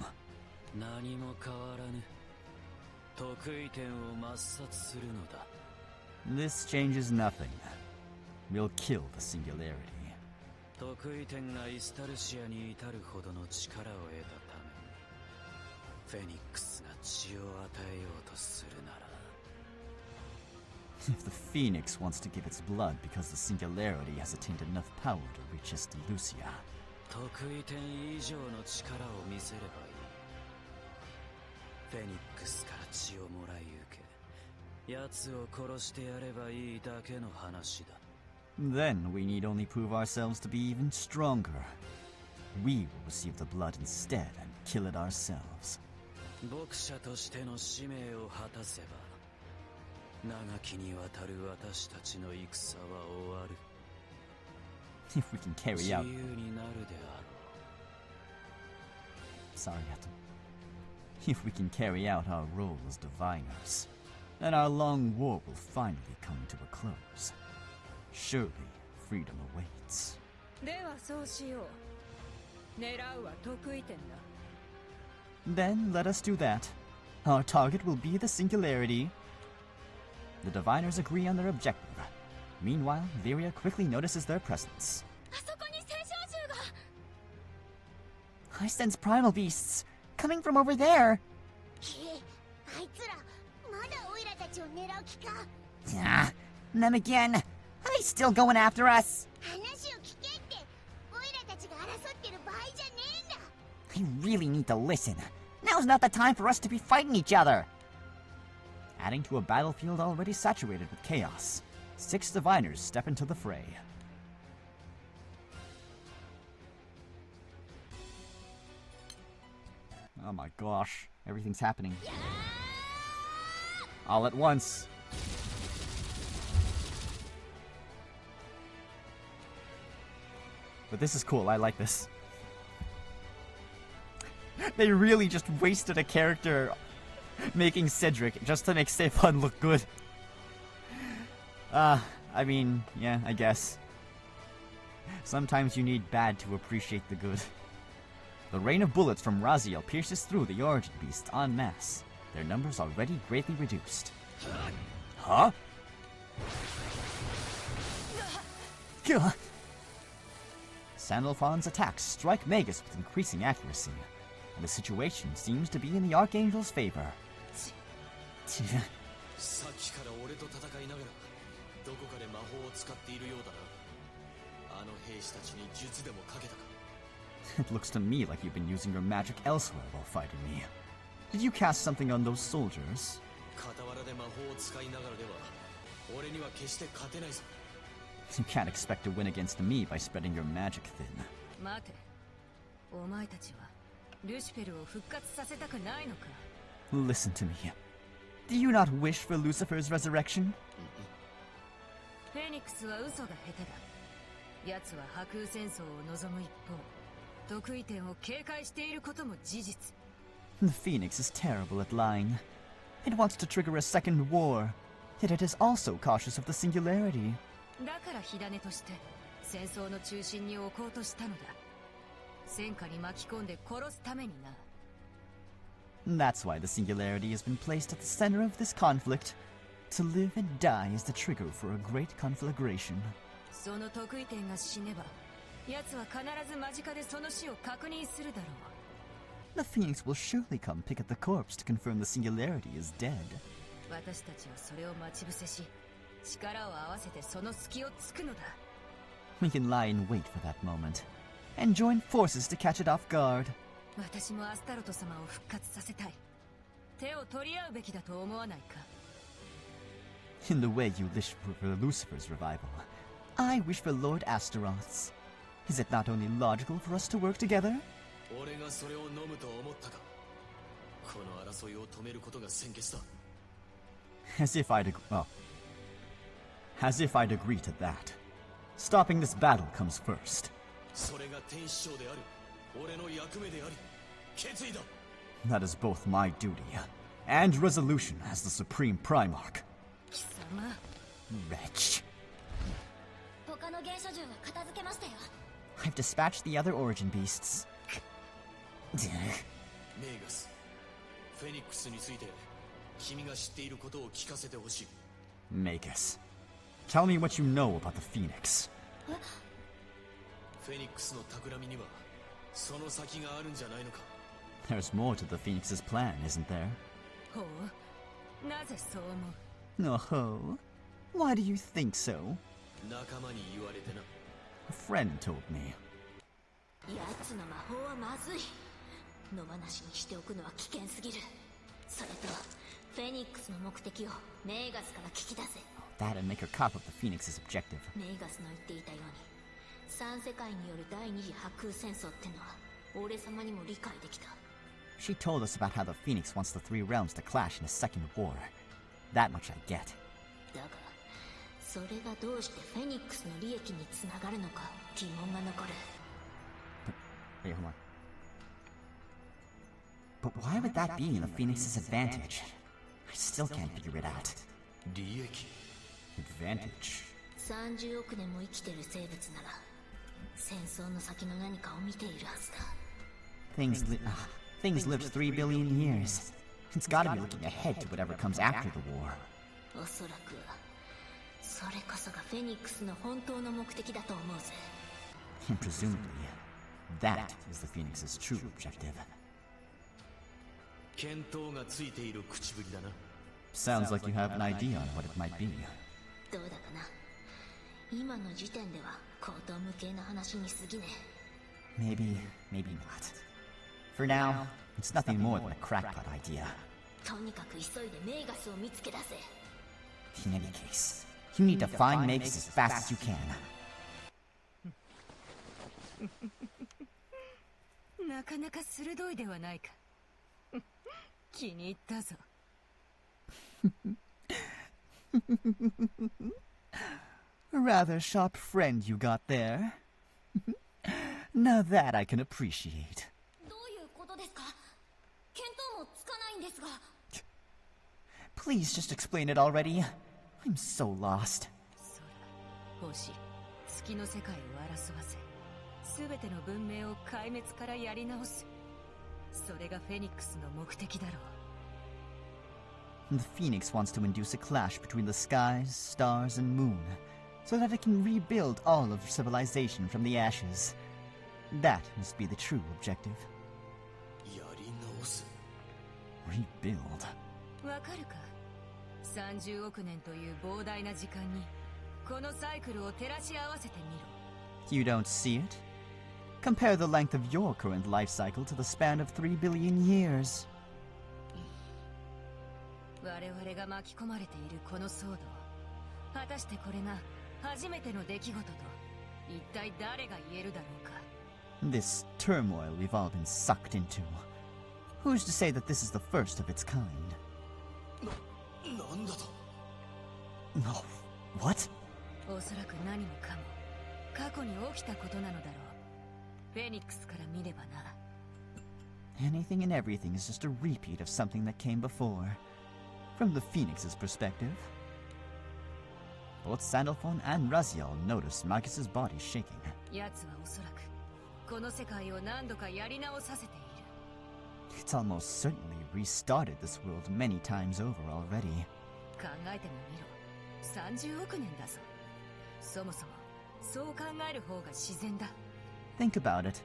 This changes nothing. We'll kill the singularity. If the Phoenix wants to give its blood because the singularity has attained enough power to reach Estelucia, then we need only prove ourselves to be even stronger. We will receive the blood instead and kill it ourselves. If we can carry out... Sorry, Atom. If we can carry out our role as diviners, then our long war will finally come to a close. Surely, freedom awaits. Then let us do that. Our target will be the singularity. The diviners agree on their objective. Meanwhile, Lyria quickly notices their presence. I sense primal beasts coming from over there. Ah, them again. Are they still going after us? I really need to listen. Now's not the time for us to be fighting each other. Adding to a battlefield already saturated with chaos, 6 diviners step into the fray.
Oh my gosh, everything's happening. All at once. But this is cool, I like this. They really just wasted a character making Cedric just to make Stefan look good. I mean, yeah, I guess. Sometimes you need bad to appreciate the good. The rain of bullets from Raziel pierces through the Origin Beasts en masse, their numbers already greatly reduced. Huh? Sandalphon's attacks strike Magus with increasing accuracy, and the situation seems to be in the Archangel's favor.
さっきから俺と戦いながらどこかで魔法を使っているようだな。あの兵士たちに術でもかけたか。
It looks to me like you've been using your magic elsewhere while fighting me. Did you cast something on those soldiers?
傍らで魔法を使いながらでは俺には決して勝てないぞ。
You can't expect to win against me by spreading your magic thin.
待て、お前たちはルシフェルを復活させたくないのか？
Listen to me. Do you not wish for Lucifer's resurrection?
フェニックスは嘘が下手だ。奴は破空戦争を望む一方、得意点を警戒していることも事実。
The Phoenix is terrible at lying. It wants to trigger a second war, yet it is also cautious of the singularity.
だから火種として戦争の中心に置こうとしたのだ。戦火に巻き込んで殺すためにな。
That's why the singularity has been placed at the center of this conflict. To live and die is the trigger for a great conflagration.
その得意点が死ねば、奴は必ず間近でその死を確認するだろう。
The Phoenix will surely come pick at the corpse to confirm the singularity is dead.
私たちはそれを待ち伏せし、力を合わせてその隙を突くのだ。
We can lie in wait for that moment, and join forces to catch it off guard.
私もアスタロト様を復活させたい。手を取り合うべきだと思わないか？
In the way you wish for Lucifer's revival, I wish for Lord Astaroth's. Is it not only logical for us to work together?
俺がそれを飲むと思ったか。この争いを止めることが先決だ。
As if I'd agree to that. Stopping this battle comes first.
それが天使長である俺の役目であり決意だ。
That is both my duty and resolution as the Supreme Primarch.
貴様。
Wretch.
他の原初獣は片付けましたよ。
I've dispatched the other Origin Beasts.
メーガス、フェニックスについて君が知っていることを聞かせてほしい。
Magus, tell me what you know about the Phoenix.
フェニックスの企みにはその先があるんじゃないのか。
There's more to the Phoenix's plan, isn't there?
ほう、なぜそう思う？
Oh ho. Why do you think so?
仲間に言われてな。
A friend told me.
奴の魔法はまずい。野放しにしておくのは危険すぎる。それとフェニックスの目的をメーガスから聞き出せ。
That'd make her cop of the Phoenix's objective.
メーガスの言っていたように三世界による第二次破空戦争ってのは俺様にも理解できた。
She told us about how the Phoenix wants the three realms to clash in a second war. That much I get.
だがそれがどうしてフェニックスの利益につながるのか疑問が残る。
Wait, hold on. But why would that be in the Phoenix's advantage? I still can't figure it out.
利益
Advantage?
30億年も生きてる生物なら戦争の先の何かを見ているはずだ。
Things lived 3 billion years. It's gotta be looking ahead to whatever comes after the war.
おそらくはそれこそがフェニックスの本当の目的だと思うぜ。
And presumably, that is the Phoenix's true objective.
見当がついている口ぶりだな。
Sounds like you have an idea on what it might be.
どうだかな。今の時点では口頭無形な話に過ぎねえ。
Maybe not. For now, it's nothing more than a crackpot idea.
とにかく急いでメーガスを見つけ出せ。
In any case, you need to find Magus as fast as you can.
なかなか鋭いではないか。気に入ったぞ。
Rather sharp friend you got there. Now that I can appreciate.
どういうことですか？見当もつかないんですが。
Please just explain it already. I'm so lost.
星、月の世界を争わせ、すべての文明を壊滅からやり直す。それがフェニックスの目的だろう。
The Phoenix wants to induce a clash between the skies, stars, and moon, so that it can rebuild all of civilization from the ashes. That must be the true objective.
やり直す。
Rebuild.
わかるか？30億年という膨大な時間にこのサイクルを照らし合わせてみろ。
You don't see it? Compare the length of your current life cycle to the span of 3 billion years.
我々が巻き込まれているこの騒動、果たしてこれが初めての出来事と一体誰が言えるだろうか。
This turmoil we've all been sucked into. Who's to say that this is the first of its kind?
なんだと？
No. What?
おそらく何もかも過去に起きたことなのだろう。フェニックスから見ればな。
Anything and everything is just a repeat of something that came before. From the Phoenix's perspective. Both Sandalphon and Raziel noticed Marcus's body shaking.
奴はおそらくこの世界を何度かやり直させている。
It's almost certainly restarted this world many times over already.
考えてもみろ。30億年だぞ。そもそもそう考える方が自然だ。
Think about it.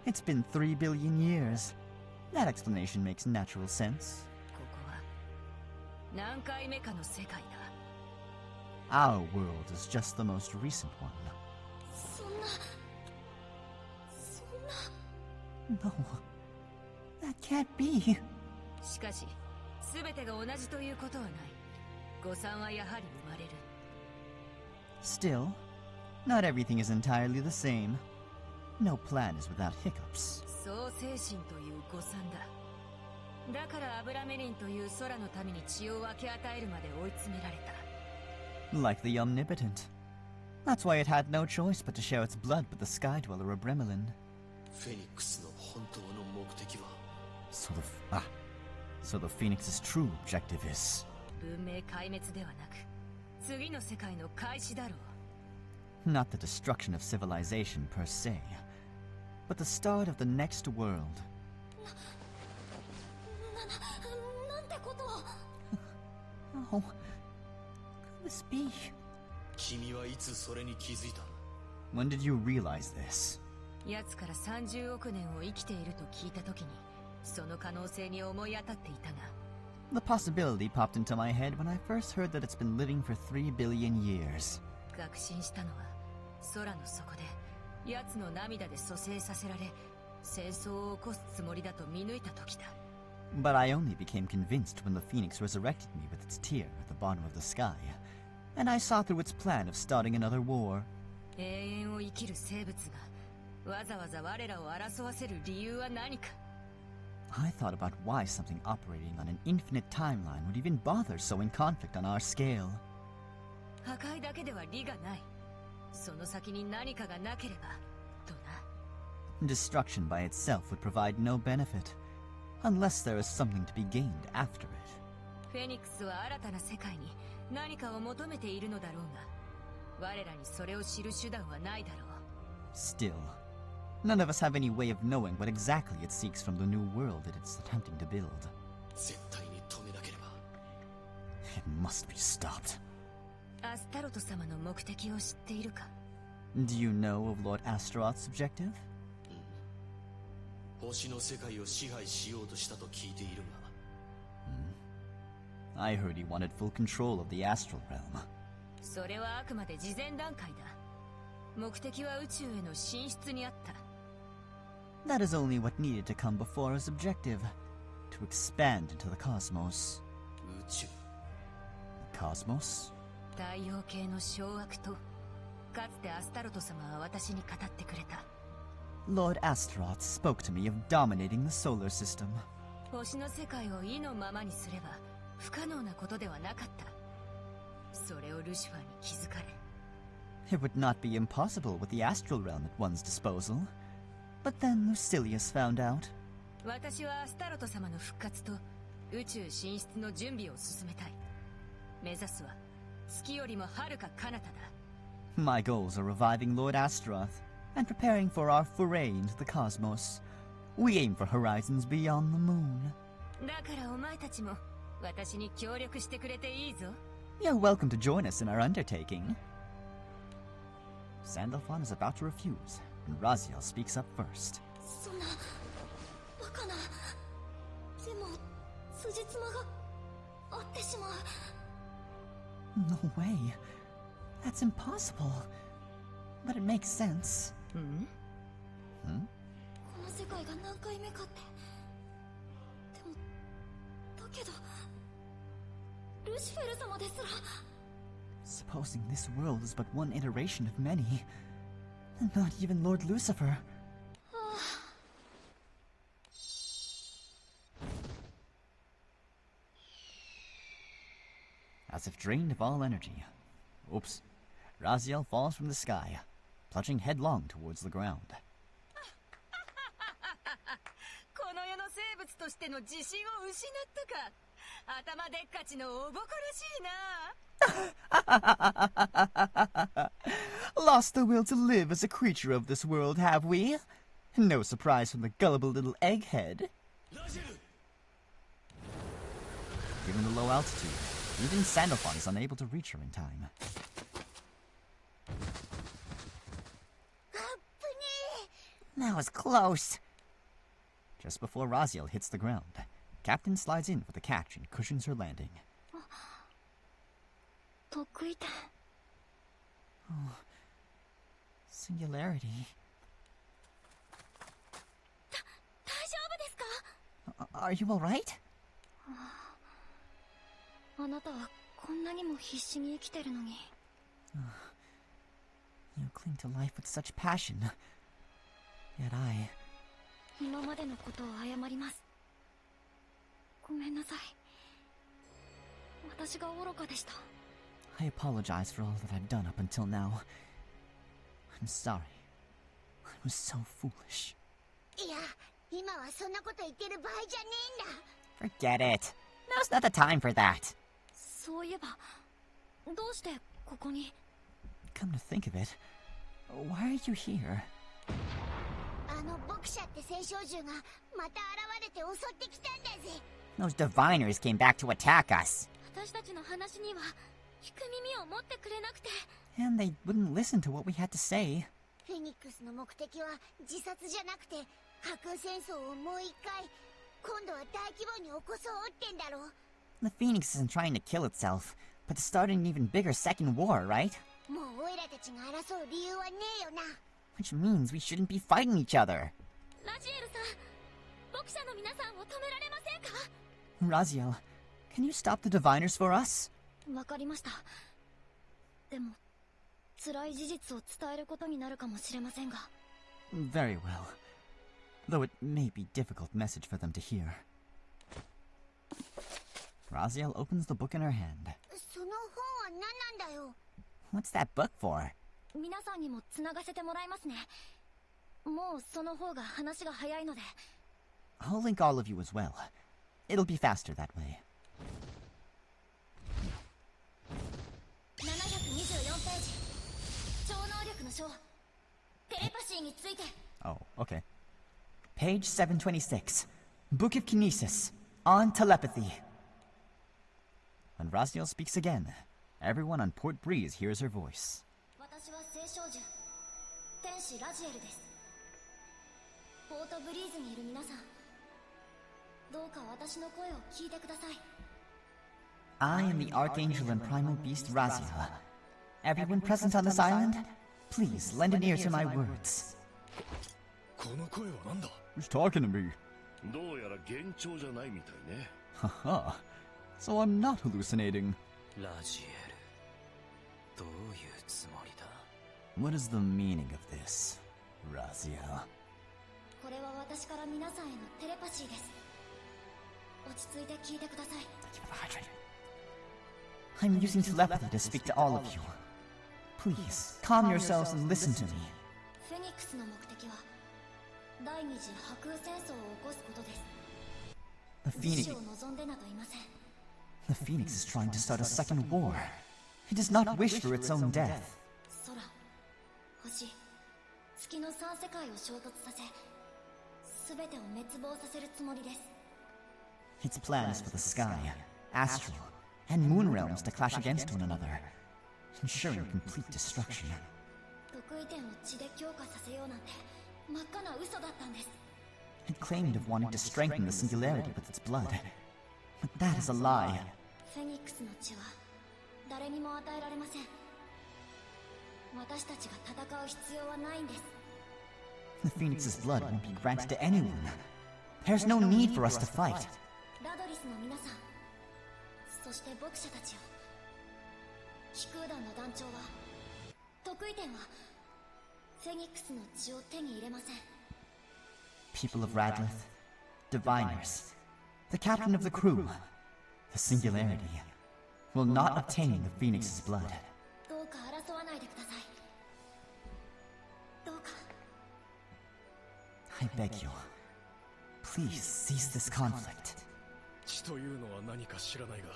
It's been 3 billion years. That explanation makes natural sense.
ここは何回目かの世界だ。
Our world is just the most recent one.
そんな。
No. That can't be.
しかし、すべてが同じということはない。誤算はやはり生まれる。
Still, not everything is entirely the same. No plan is without hiccups.
創世神という誤算だ。だからアブラメリンという空の民に血を分け与えるまで追い詰められた。
Like the omnipotent. That's why it had no choice but to share its blood with the sky dweller of Bremelin.
フェニックスの本当の目的は
So the Phoenix's true objective is...
文明壊滅ではなく、次の世界の開始だろ
う。Not the destruction of civilization per se, but the start of the next world.
なんてことを。
Oh, could this be?
君はいつそれに気づいた？
When did you realize this?
奴から30億年を生きていると聞いたときに、その可能性に思い当たっていたが。
The possibility popped into my head when I first heard that it's been living for 3 billion years.
確信したのは、空の底で、奴の涙で蘇生させられ、戦争を起こすつもりだと見抜いたときだ。
But I only became convinced when the Phoenix resurrected me with its tear at the bottom of the sky, and I saw through its plan of starting another war.
永遠を生きる生物が、わざわざ我らを争わせる理由は何か。
I thought about why something operating on an infinite timeline would even bother sowing conflict on our scale.
破壊だけでは利がない。その先に何かがなければ、とな。
Destruction by itself would provide no benefit, unless there is something to be gained after it.
フェニックスは新たな世界に何かを求めているのだろうが、我らにそれを知る手段はないだろう。
Still, none of us have any way of knowing what exactly it seeks from the new world that it's attempting to build.
絶対に止めなければ。
It must be stopped.
アスタロト様の目的を知っているか？
Do you know of Lord Astaroth's objective?
星の世界を支配しようとしたと聞いているが。
I heard he wanted full control of the astral realm.
それはあくまで事前段階だ。目的は宇宙への進出にあった。
That is only what needed to come before his objective, to expand into the cosmos.
宇宙。
Cosmos?
太陽系の掌握と、かつてアスタロト様は私に語ってくれた。
Lord Astaroth spoke to me of dominating the solar system.
星の世界を意のままにすれば不可能なことではなかった。それをルシファーに気づかれ。
It would not be impossible with the astral realm at one's disposal. But then Lucilius found out.
私はアスタロト様の復活と宇宙進出の準備を進めたい。目指すは月よりもはるか彼方だ。
My goals are reviving Lord Astaroth and preparing for our foray into the cosmos. We aim for horizons beyond the moon.
だからお前たちも私に協力してくれていいぞ。
You're welcome to join us in our undertaking. Sandalphon is about to refuse, and Raziel speaks up first.
そんなバカな。でも辻褄が合ってしまう。
No way. That's impossible. But it makes sense. Hmm?
この世界が何回目かって。でもだけどルシフェル様ですら。
Supposing this world is but one iteration of many, and not even Lord Lucifer. As if drained of all energy. Oops. Raziel falls from the sky, plunging headlong towards the ground.
この世の生物としての自信を失ったか。頭でっかちのおぼこらしいな。
Lost the will to live as a creature of this world, have we? No surprise from the gullible little egghead. Given the low altitude, even Sandalphon is unable to reach her in time. That was close. Just before Raziel hits the ground, Captain slides in for the catch and cushions her landing.
得意点。
Oh, singularity.
大丈夫ですか？
Are you all right?
あなたはこんなにも必死に生きてるのに。
You cling to life with such passion. Yet I...
今までのことを謝ります。ごめんなさい。私が愚かでした。
I apologize for all that I've done up until now. I'm sorry. I was so foolish.
いや、今はそんなこと言ってる場合じゃねえんだ。
Forget it. Now's not the time for that.
そういえば、どうしてここに？
Come to think of it, why are you here?
あの牧者って聖少獣がまた現れて襲ってきたんだぜ。
Those diviners came back to attack us.
私たちの話には聞く耳を持ってくれなくて。
And they wouldn't listen to what we had to say.
フェニックスの目的は自殺じゃなくて架空戦争をもう一回、今度は大規模に起こそうってんだろ。
The Phoenix isn't trying to kill itself, but to start an even bigger second war, right?
もうオイラたちが争う理由はねえよな。
Which means we shouldn't be fighting each other.
ラジエルさん、牧者の皆さんを止められませんか？
Raziel, can you stop the diviners for us?
わかりました。でも、辛い事実を伝えることになるかもしれませんが。
Very well. Though it may be a difficult message for them to hear. Raziel opens the book in her hand.
その本は何なんだよ。
What's that book for?
皆さんにも繋がせてもらいますね。もうその方が話が早いので。
I'll link all of you as well. It'll be faster that way.
724ページ。超能力の書。テレパシーについて。
Oh, okay. Page 726. Book of Kinesis. On telepathy. When Raziel speaks again, everyone on Port Breeze hears her voice.
私は聖少獣、天使ラジエルです。ポートブリーズにいる皆さん、どうか私の声を聞いてください。
I am the Archangel and Primal Beast Raziel. Everyone present on this island, please lend an ear to my words.
この声は何だ？
Who's talking to me?
どうやら幻聴じゃないみたいね。
Haha. So I'm not hallucinating.
ラジエル、どういうつもりだ？
What is the meaning of this, Raziel?
これは私から皆さんへのテレパシーです。落ち着いて聞いてください。
I'm using telepathy to speak to all of you. Please, calm yourselves and listen to me.
フェニックスの目的は第二次破空戦争を起こすことです。
The
死を望んでなどいません。
The Phoenix is trying to start a second war. It does not wish for its own death.
空、星、月の三世界を衝突させ、すべてを滅亡させるつもりです。
Its plan is for the sky, astral, and moon realms to clash against one another, ensuring complete destruction.
得意点を血で強化させようなんて真っ赤な嘘だったんです。
It claimed of wanting to strengthen the singularity with its blood. But that is a lie.
フェニックスの血は誰にも与えられません。私たちが戦う必要はないんです。
The Phoenix's blood won't be granted to anyone. There's no need for us to fight.
ラドリスの皆さん、そして牧者たちよ。飛空団の団長は、得意点はフェニックスの血を手に入れません。
People of Radlith, diviners, the captain of the crew, the singularity, will not obtain the Phoenix's blood.
どうか争わないでください。どうか。
I beg you, please cease this conflict.
血というのは何か知らないが、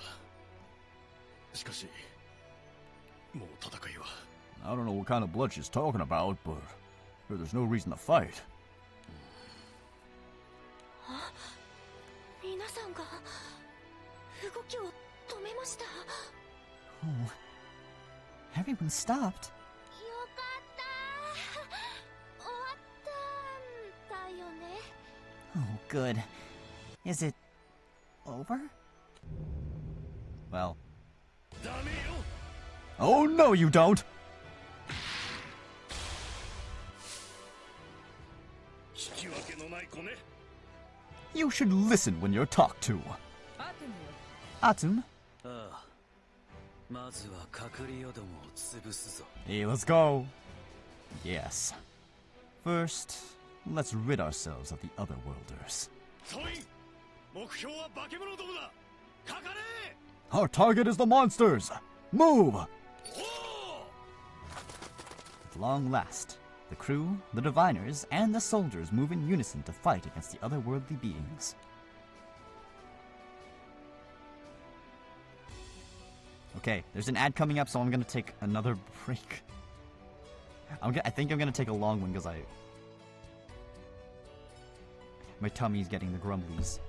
しかしもう戦いは。
I don't know what kind of blood she's talking about, but there's no reason to fight.
あ、皆さんが動きを止めました。
Oh, everyone stopped.
よかった終わったんだよね。
Oh, good. Is it over?
Well. Oh no, you don't! You should listen when you're talked to. Atum? Hey, let's go. Yes. First, let's rid ourselves of the other worlders. Our target is the monsters! Move! At long last, the crew, the diviners, and the soldiers move in unison to fight against the otherworldly beings. Okay, there's an ad coming up, so I'm gonna take another break. I think I'm gonna take a long one because my tummy's getting the grumblies.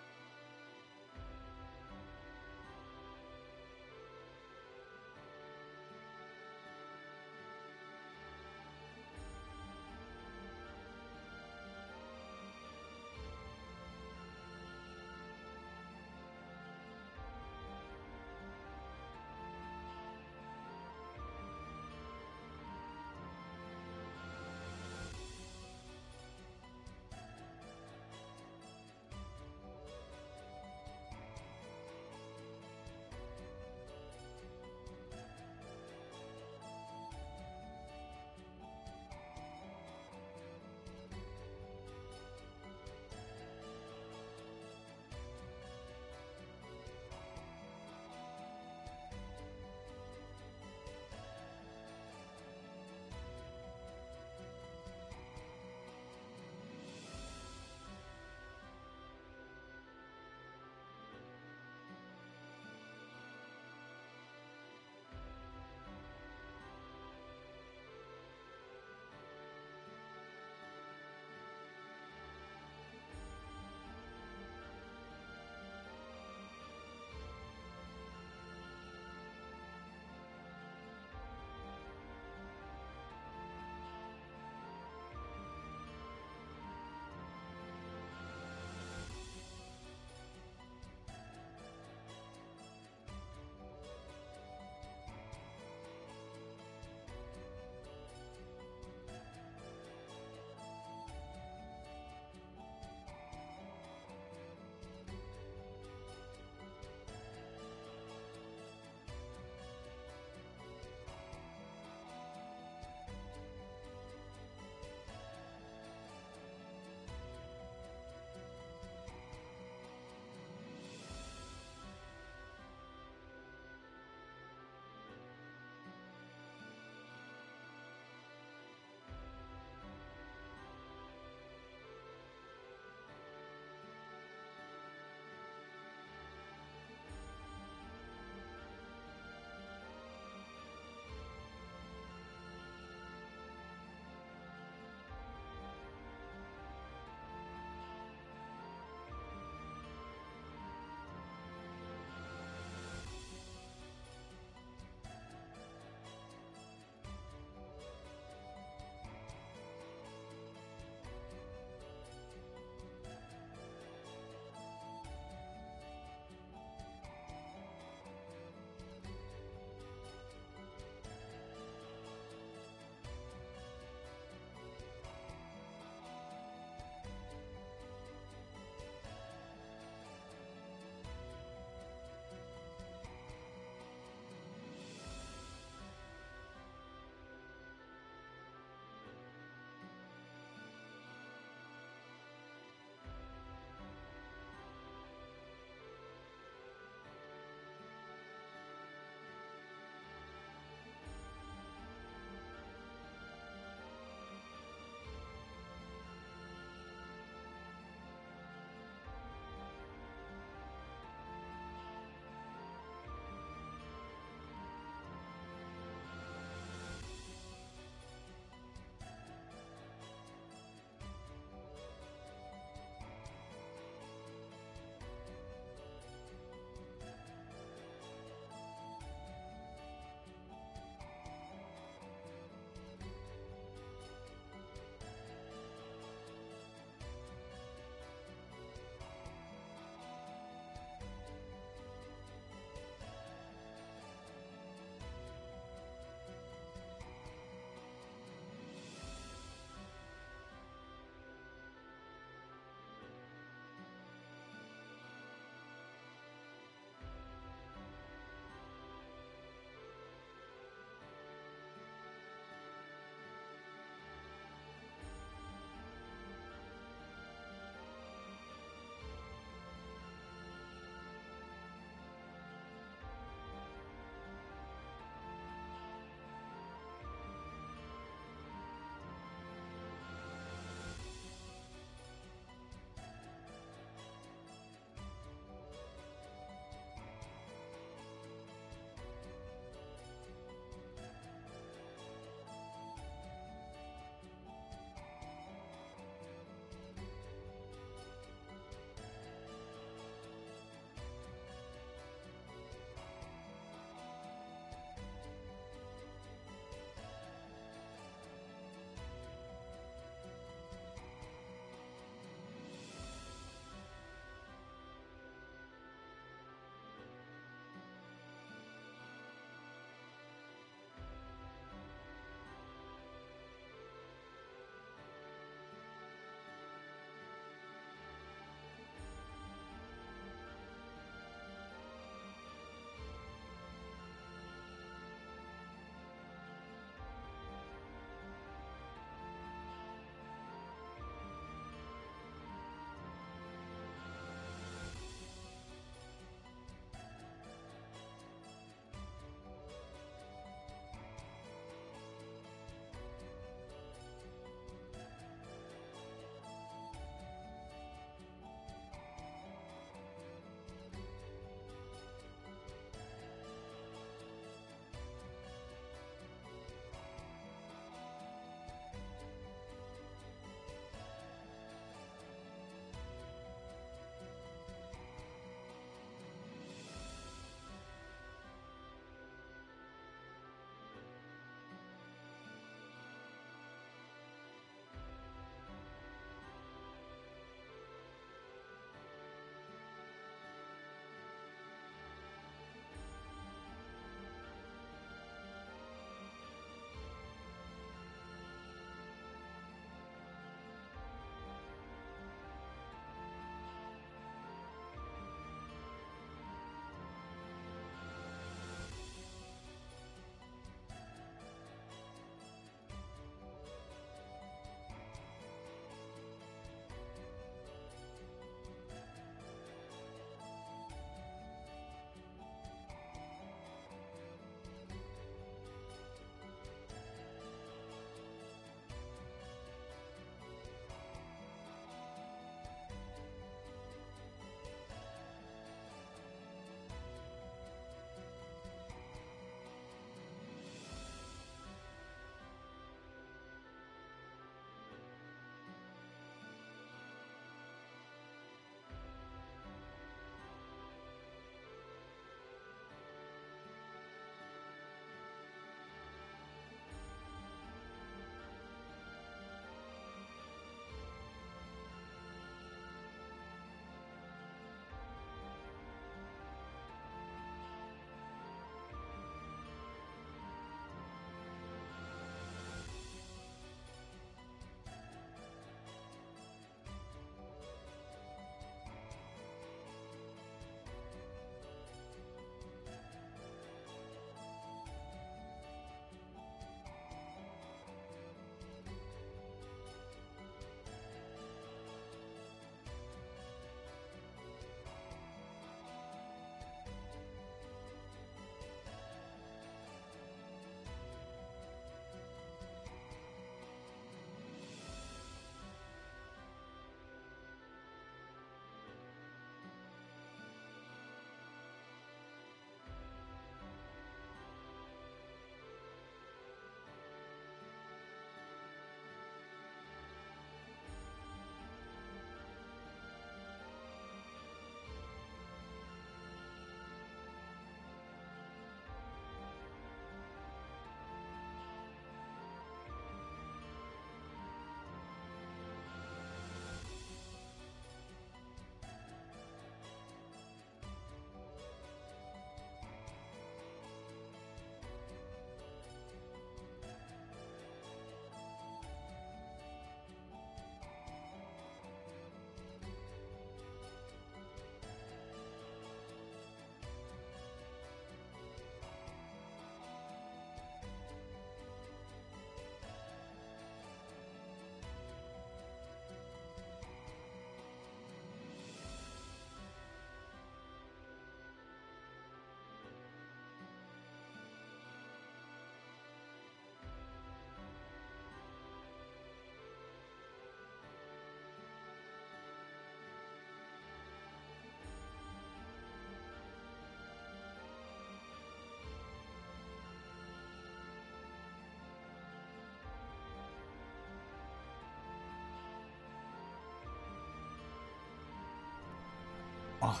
Oh.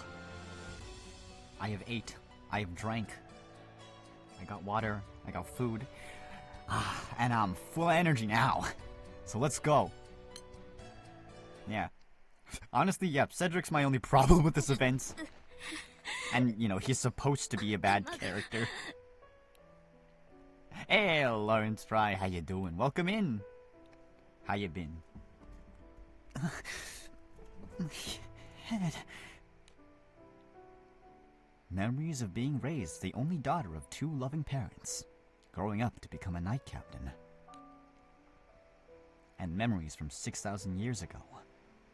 I have ate. I have drank. I got water. I got food. And I'm full of energy now. So let's go. Yeah. Honestly, yeah, Cedric's my only problem with this event. And, you know, he's supposed to be a bad character. Hey, Lawrence Fry, how you doing? Welcome in. How you been? My head. Memories of being raised the only daughter of two loving parents, growing up to become a knight captain. And memories from 6,000 years ago,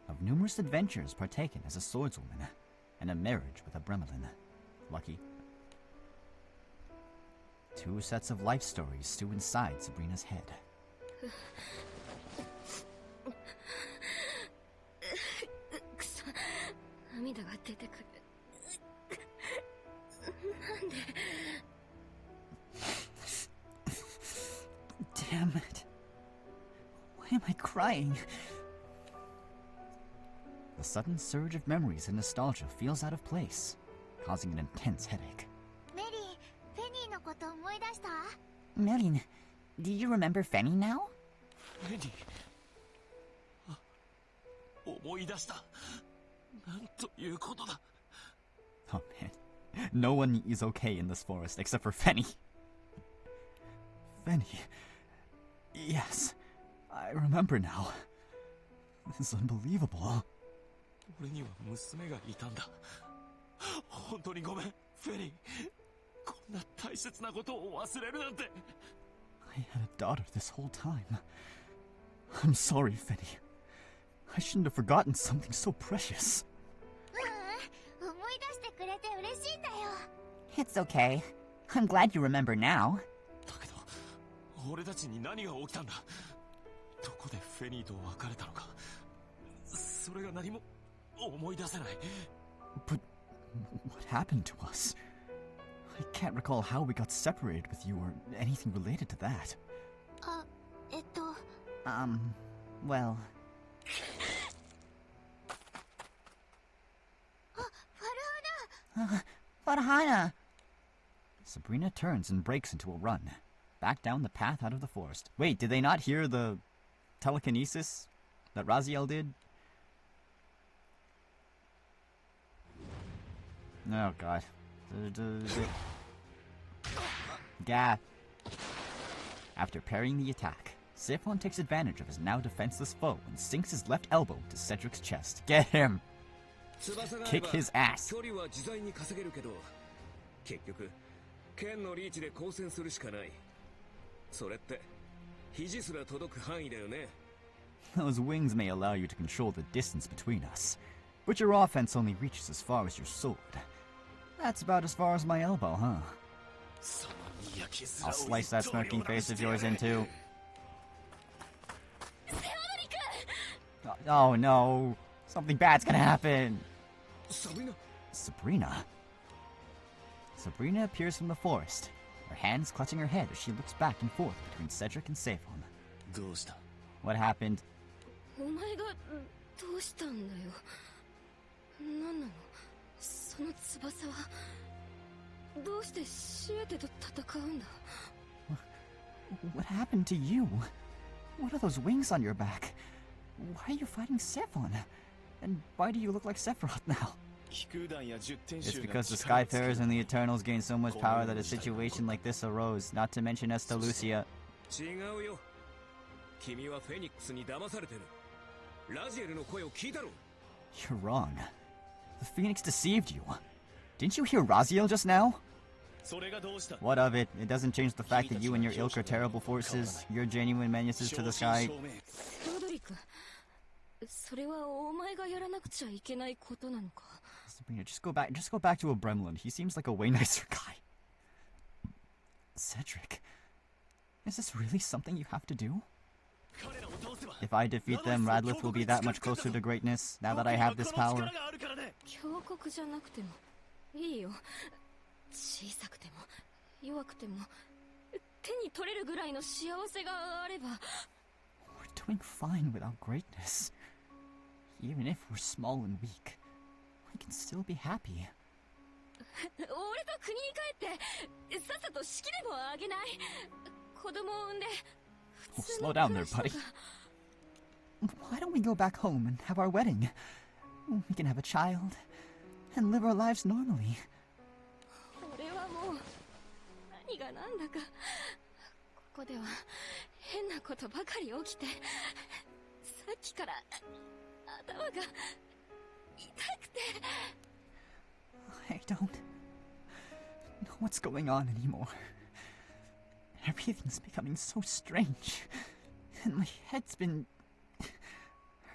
of numerous adventures partaken as a swordswoman, and a marriage with a Bremelin. Lucky. Two sets of life stories stew inside Sabrina's head.
くそ、涙が出てくる。なんで
Damn it. Why am I crying?
The sudden surge of memories and nostalgia feels out of place, causing an intense headache.
メリー、フェニーのこと思い出した？
Melin, do you remember Fenny now?
フェニー。あ、思い出した。なんということだ。
Oh man. No one is okay in this forest except for Fenny. Fenny. Yes. I remember now. This is unbelievable.
俺には娘がいたんだ。本当にごめん、フェニー。こんな大切なことを忘れるなんて。
I had a daughter this whole time. I'm sorry, Fenny. I shouldn't have forgotten something so precious.
思い出してくれて嬉しいんだよ。
It's okay. I'm glad you remember now.
だけど、俺たちに何が起きたんだ。どこでフェニーと別れたのか。それが何も思い出せない。
But what happened to us? I can't recall how we got separated with you or anything related to that.
あ、
well...
ファルハナ！
Farhana!
Sabrina turns and breaks into a run, back down the path out of the forest. Wait, did they not hear the telekinesis that Raziel did? Oh god. Gah. After parrying the attack, Siphon takes advantage of his now defenseless foe and sinks his left elbow to Cedric's chest. Get him! Kick his ass!
距離は自在に稼げるけど、結局剣のリーチで交戦するしかない。それって肘すら届く範囲だよね。
Those wings may allow you to control the distance between us, but your offense only reaches as far as your sword. That's about as far as my elbow, huh? I'll slice that smirking face of yours in two. Oh no! Something bad's gonna happen! Sabrina? Sabrina appears from the forest, her hands clutching her head as she looks back and forth between Cedric and Saphon. What happened?
お前がどうしたんだよ。何なの？その翼はどうしてシエテと戦うんだ？
What happened to you? What are those wings on your back? Why are you fighting Sephon? And why do you look like Sephiroth now?
It's because the Skyfarers and the Eternals gained so much power that a situation like this arose, not to mention Lucia.
違うよ。君はフェニックスに騙されてる。ラジエルの声を聞いたろ。
You're wrong. The Phoenix deceived you. Didn't you hear Raziel just now? What of it? It doesn't change the fact that you and your ilk are terrible forces. You're genuine menaces to the sky.
ロドリ君、それはお前がやらなくちゃいけないことなのか。
Sabrina, just go back to a Bremlin. He seems like a way nicer guy. Cedric, is this really something you have to do? If I defeat them, Radlith will be that much closer to greatness, now that I have this power.
強国じゃなくてもいいよ。小さくても弱くても手に取れるぐらいの幸せがあれば。
We're doing fine without greatness. Even if we're small and weak,
I can still be happy.
俺と国に帰ってさっさと式でもあげない。子供を産んで
Oh, slow down there, buddy. Why don't we go back home and have our wedding? We can have a child and live our lives normally.
俺はもう何がなんだかここでは変なことばかり起きてさっきから頭が痛くて
I don't know what's going on anymore. Everything's becoming so strange, and my head's been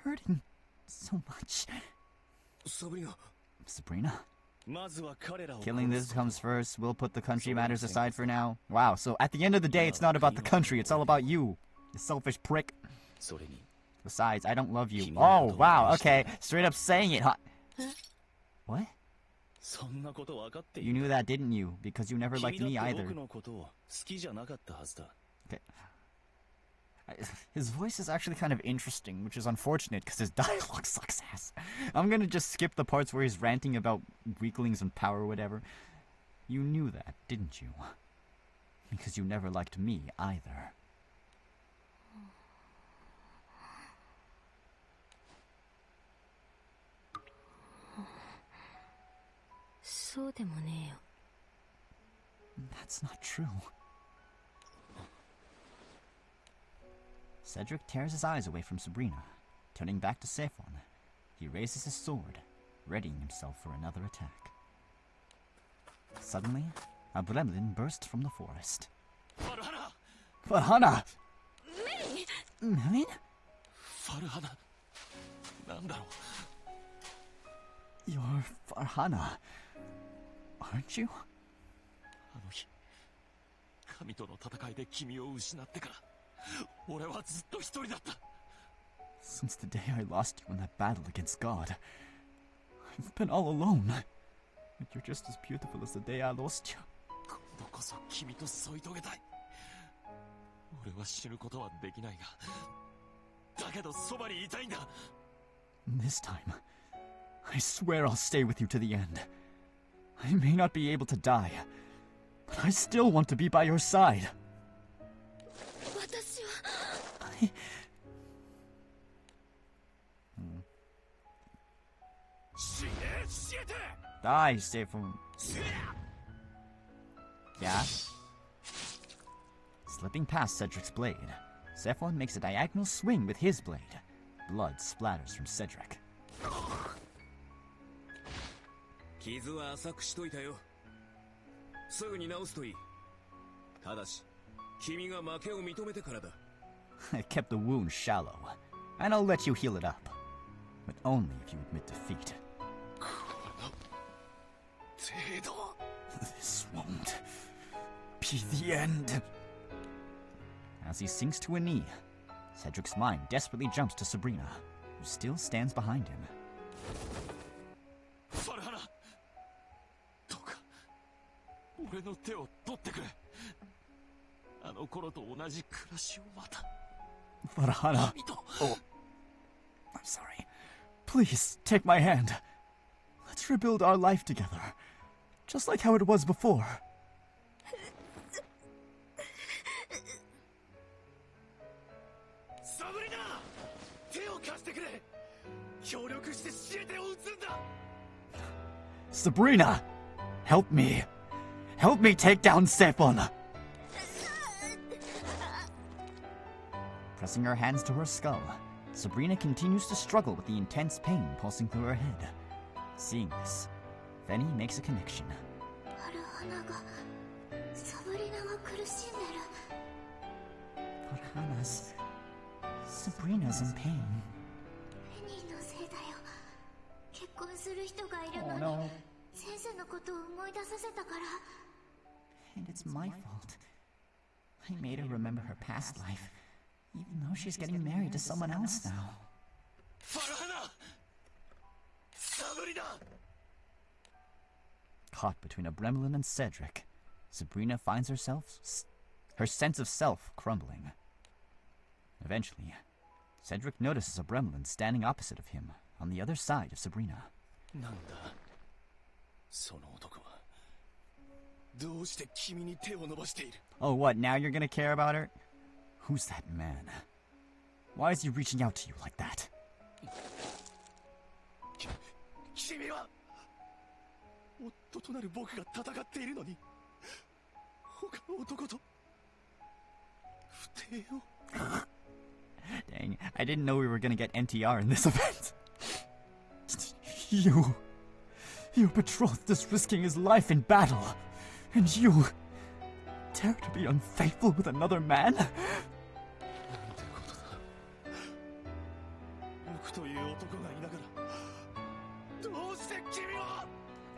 hurting so much. Sabrina? Killing this comes first. We'll put the country matters aside for now. Wow, so at the end of the day, it's not about the country, it's all about you, you selfish prick. Besides, I don't love you. Oh, wow, okay. Straight up saying it, huh? What? You knew that, didn't you? Because you never liked me either. Okay. His voice is actually kind of interesting, which is unfortunate because his dialogue sucks ass. I'm gonna just skip the parts where he's ranting about weaklings and power or whatever. You knew that, didn't you? Because you never liked me either. That's not true. Cedric tears his eyes away from Sabrina. Turning back to Sephon, he raises his sword, readying himself for another attack. Suddenly, a gremlin bursts from the forest. Farhana! Melin?
Farhana?
You're Farhana, aren't you?
あの日、神との戦いで君を失ってから、俺はずっと一人だった。
Since the day I lost you in that battle against God, I've been all alone. And you're just as beautiful as the day I lost you.
今度こそ君と添い遂げたい。俺は死ぬことはできないが、だけどそばにいたいんだ。
This time, I swear I'll stay with you to the end. I may not be able to die, but I still want to be by your side.
私は
Die, Sephon. Yeah? Slipping past Cedric's blade, Sephon makes a diagonal swing with his blade. Blood splatters from Cedric.
傷は浅くしといたよ。すぐに治すといい。ただし、君が負けを認めてからだ。
I kept the wound shallow, and I'll let you heal it up. But only if you admit defeat. This won't be the end. As he sinks to a knee, Cedric's mind desperately jumps to Sabrina, who still stands behind him.
ファルハナ、どうか俺の手を取ってくれ。あの頃と同じ暮らしをまた。
Farhana. Oh. I'm sorry. Please, take my hand. Let's rebuild our life together. Just like how it was before.
サブリナ、手を貸してくれ。協力してシエテを撃つんだ。
Sabrina! Help me! Help me take down Sephon! Pressing her hands to her skull, Sabrina continues to struggle with the intense pain pulsing through her head. Seeing this, Fenny makes a connection. Farhana's... Sabrina's in pain. Oh no. And it's my fault. I made her remember her past life, even though she's getting married to someone else now. Caught between a Gremlin and Cedric, Sabrina finds her sense of self crumbling. Eventually, Cedric notices a Gremlin standing opposite of him on the other side of Sabrina.
なんだその男は。どうして君に手を伸ばしている？
Oh, what? Now you're gonna care about her? Who's that man? Why is he reaching out to you like that?
君は夫となる僕が戦っているのに他の男と不貞を。
Dang, I didn't know we were gonna get NTR in this event. Your betrothed is risking his life in battle, and you dare to be unfaithful with another man?
僕という男がいながらどうして君は。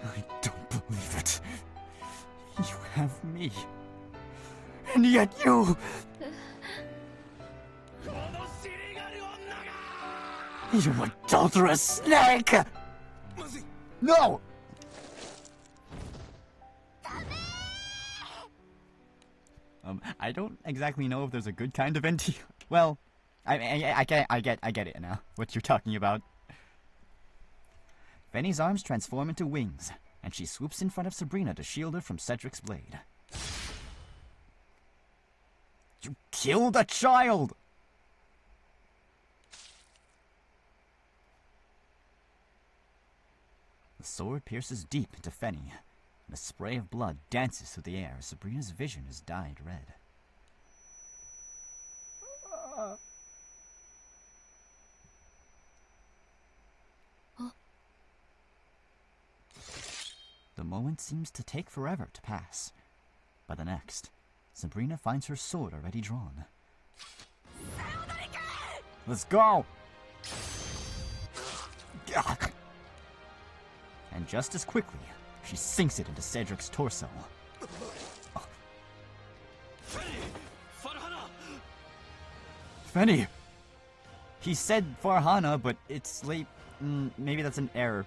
I don't believe it. You have me, and yet you... You adulterous snake! No! I don't exactly know if there's a good kind of NT. Well, I get it now, what you're talking about. Benny's arms transform into wings, and she swoops in front of Sabrina to shield her from Cedric's blade. You killed a child! The sword pierces deep into Fenny, and a spray of blood dances through the air as Sabrina's vision is dyed red. The moment seems to take forever to pass. By the next, Sabrina finds her sword already drawn. Let's go! And just as quickly, she sinks it into Cedric's torso. Fenny! He said Farhana, but it's late. Maybe that's an error.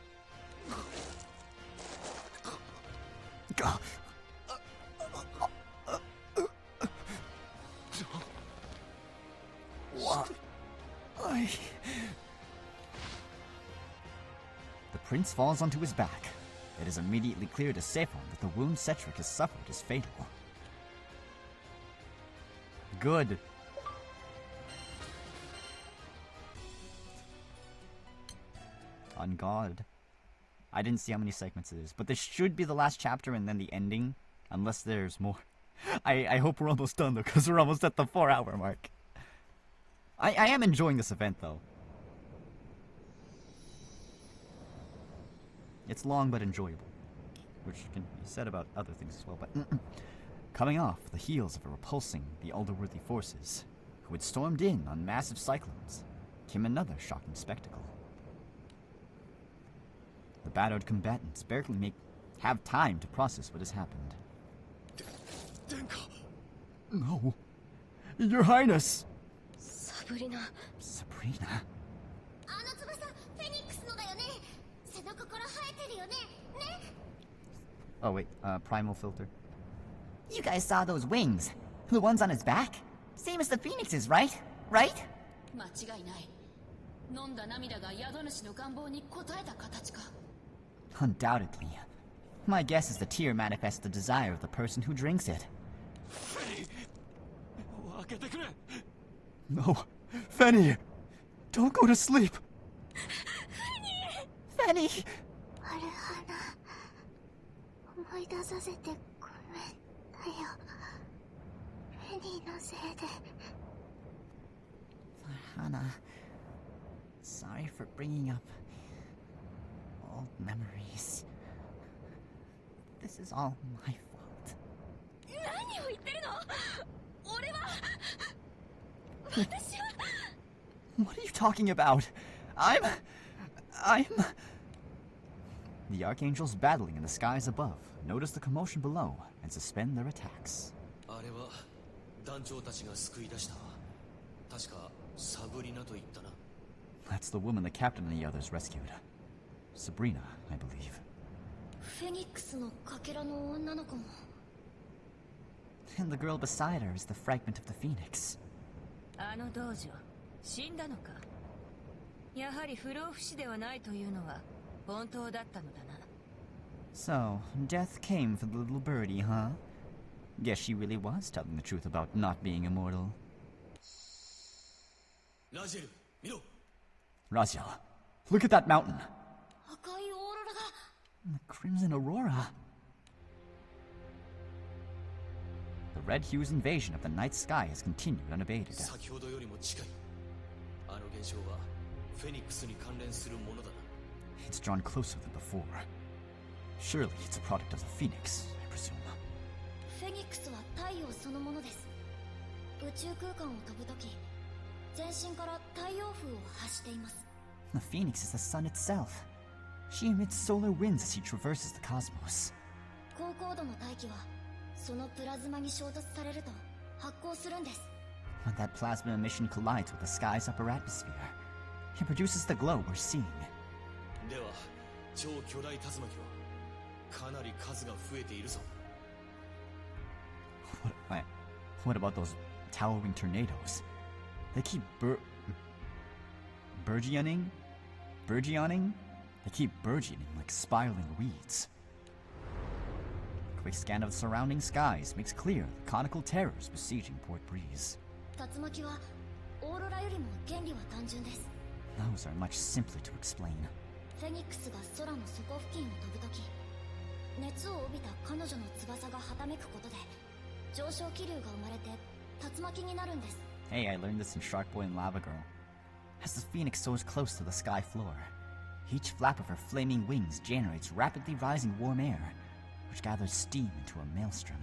What? The prince falls onto his back. It is immediately clear to Saphon that the wound Cedric has suffered is fatal. Good. On God. I didn't see how many segments it is, but this should be the last chapter and then the ending, unless there's more. I hope we're almost done though, because we're almost at the 4-hour mark. I am enjoying this event though. It's long but enjoyable, which can be said about other things as well, but coming off the heels of repulsing the Elderworthy forces, who had stormed in on massive cyclones, came another shocking spectacle. The battered combatants barely have time to process what has happened. No, Your Highness!
Sabrina.
Sabrina? Oh wait, primal filter.
You guys saw those wings? The ones on his back? Same as the phoenix's, right? Right? Undoubtedly. My guess is the tear manifests the desire of the person who drinks it.
No, Fenny! Don't go to sleep!
Fenny! Farhana, sorry for bringing up old memories. This is all my fault. What are you talking about? I'm...
The archangels battling in the skies above notice the commotion below and suspend their attacks. That's the woman the captain and the others rescued. Sabrina, I believe. And the girl beside her is the fragment of the phoenix.
あの道女、死んだのか。やはり不老不死ではないというのは本当だったのだな。
So, death came for the little birdie, huh? Guess she really was telling the truth about not being immortal.
ラジェル、見ろ。
Raziel, look at that mountain!
赤いオーロラが
The crimson aurora. The red hue's invasion of the night sky has continued unabated.
先ほどよりも近い。あの現象はフェニックスに関連するものだな。
It's drawn closer than before. Surely it's a product of the Phoenix, I presume.
フェニックスは太陽そのものです。宇宙空間を飛ぶとき、全身から太陽風を発しています。
The Phoenix is the sun itself. She emits solar winds as she traverses the cosmos.
高高度の大気はそのプラズマに衝突されると発光するんです。
When that plasma emission collides with the sky's upper atmosphere, it produces the glow we're seeing.
では、超巨大竜巻はかなり数が増えているぞ。
What about those towering tornadoes? They keep burgeoning? They keep burgeoning like spiraling weeds. A quick scan of the surrounding skies makes clear the conical terrors besieging Port Breeze.
竜巻はオーロラよりも原理は単純です。
Those are much simpler to explain.
フェニックスが空の底付近を飛ぶとき、熱を帯びた彼女の翼がはためくことで上昇気流が生まれて竜巻になるんです。
Hey, I learned this in Shark Boy and Lava Girl. As the phoenix soars close to the sky floor, each flap of her flaming wings generates rapidly rising warm air, which gathers steam into a maelstrom.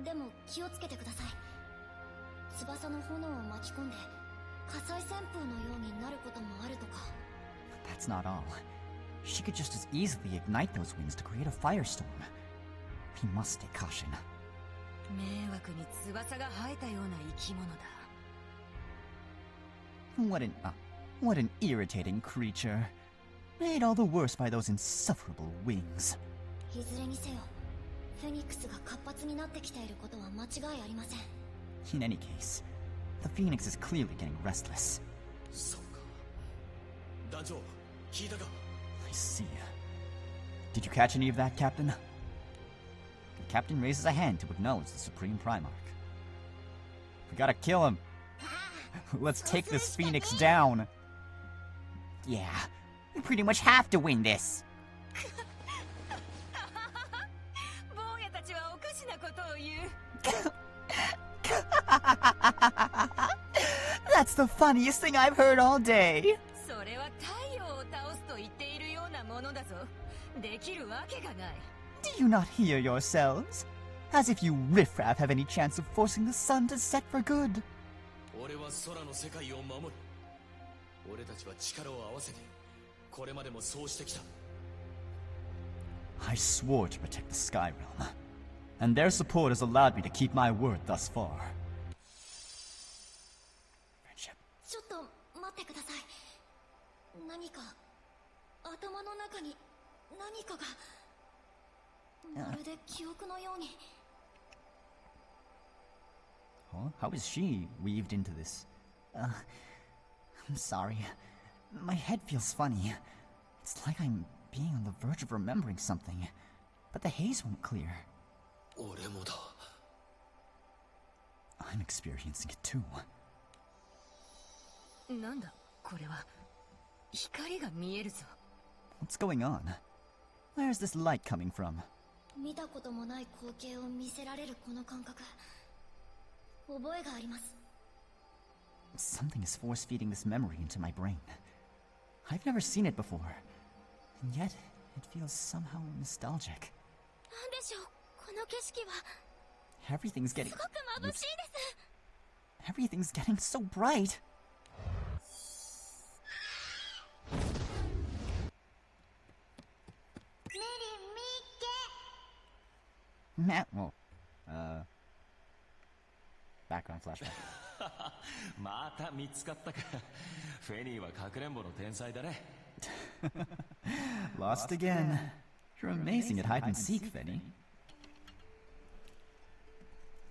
でも気をつけてください。翼の炎を巻き込んで火災旋風のようになることもあるとか。
That's not all. She could just as easily ignite those winds to create a firestorm. We must take caution.
迷惑に翼が生えたような生き物だ。
What an irritating creature. Made all the worse by those insufferable wings.
いずれにせよ、フェニックスが活発になってきていることは間違いありません。
In any case, the phoenix is clearly getting restless.
そうか。団長、聞いたか？
I see. Did you catch any of that, Captain? The captain raises a hand to acknowledge the Supreme Primarch. We gotta kill him. Let's take this phoenix down. Yeah, we pretty much have to win this.
坊やたちはおかしなことを言う。
That's the funniest thing I've heard all day.
それは太陽を倒すと言っているようなものだぞ。できるわけがない。
Do you not hear yourselves? As if you riffraff have any chance of forcing the sun to set for good.
俺は空の世界を守る。俺たちは力を合わせて、これまでもそうしてきた。
I swore to protect the Sky Realm, and their support has allowed me to keep my word thus far. Friendship.
ちょっと待ってください。何か頭の中に何かがまるで記憶のように。
Huh? How is she weaved into this? I'm sorry. My head feels funny. It's like I'm being on the verge of remembering something, but the haze won't clear.
俺もだ。
I'm experiencing it too.
なんだこれは。光が見えるぞ。
What's going on? Where's this light coming from?
見たこともない光景を見せられるこの感覚、覚えがあります。
Something is force-feeding this memory into my brain. I've never seen it before, and yet it feels somehow nostalgic.
なんでしょう、この景色は。
Everything's getting...
すごく眩しいです。
Everything's getting so bright. Well, background flashback.
また見つかったか。フェニーはかくれんぼの天才だね。
Lost again. You're amazing at hide and seek, Fenny.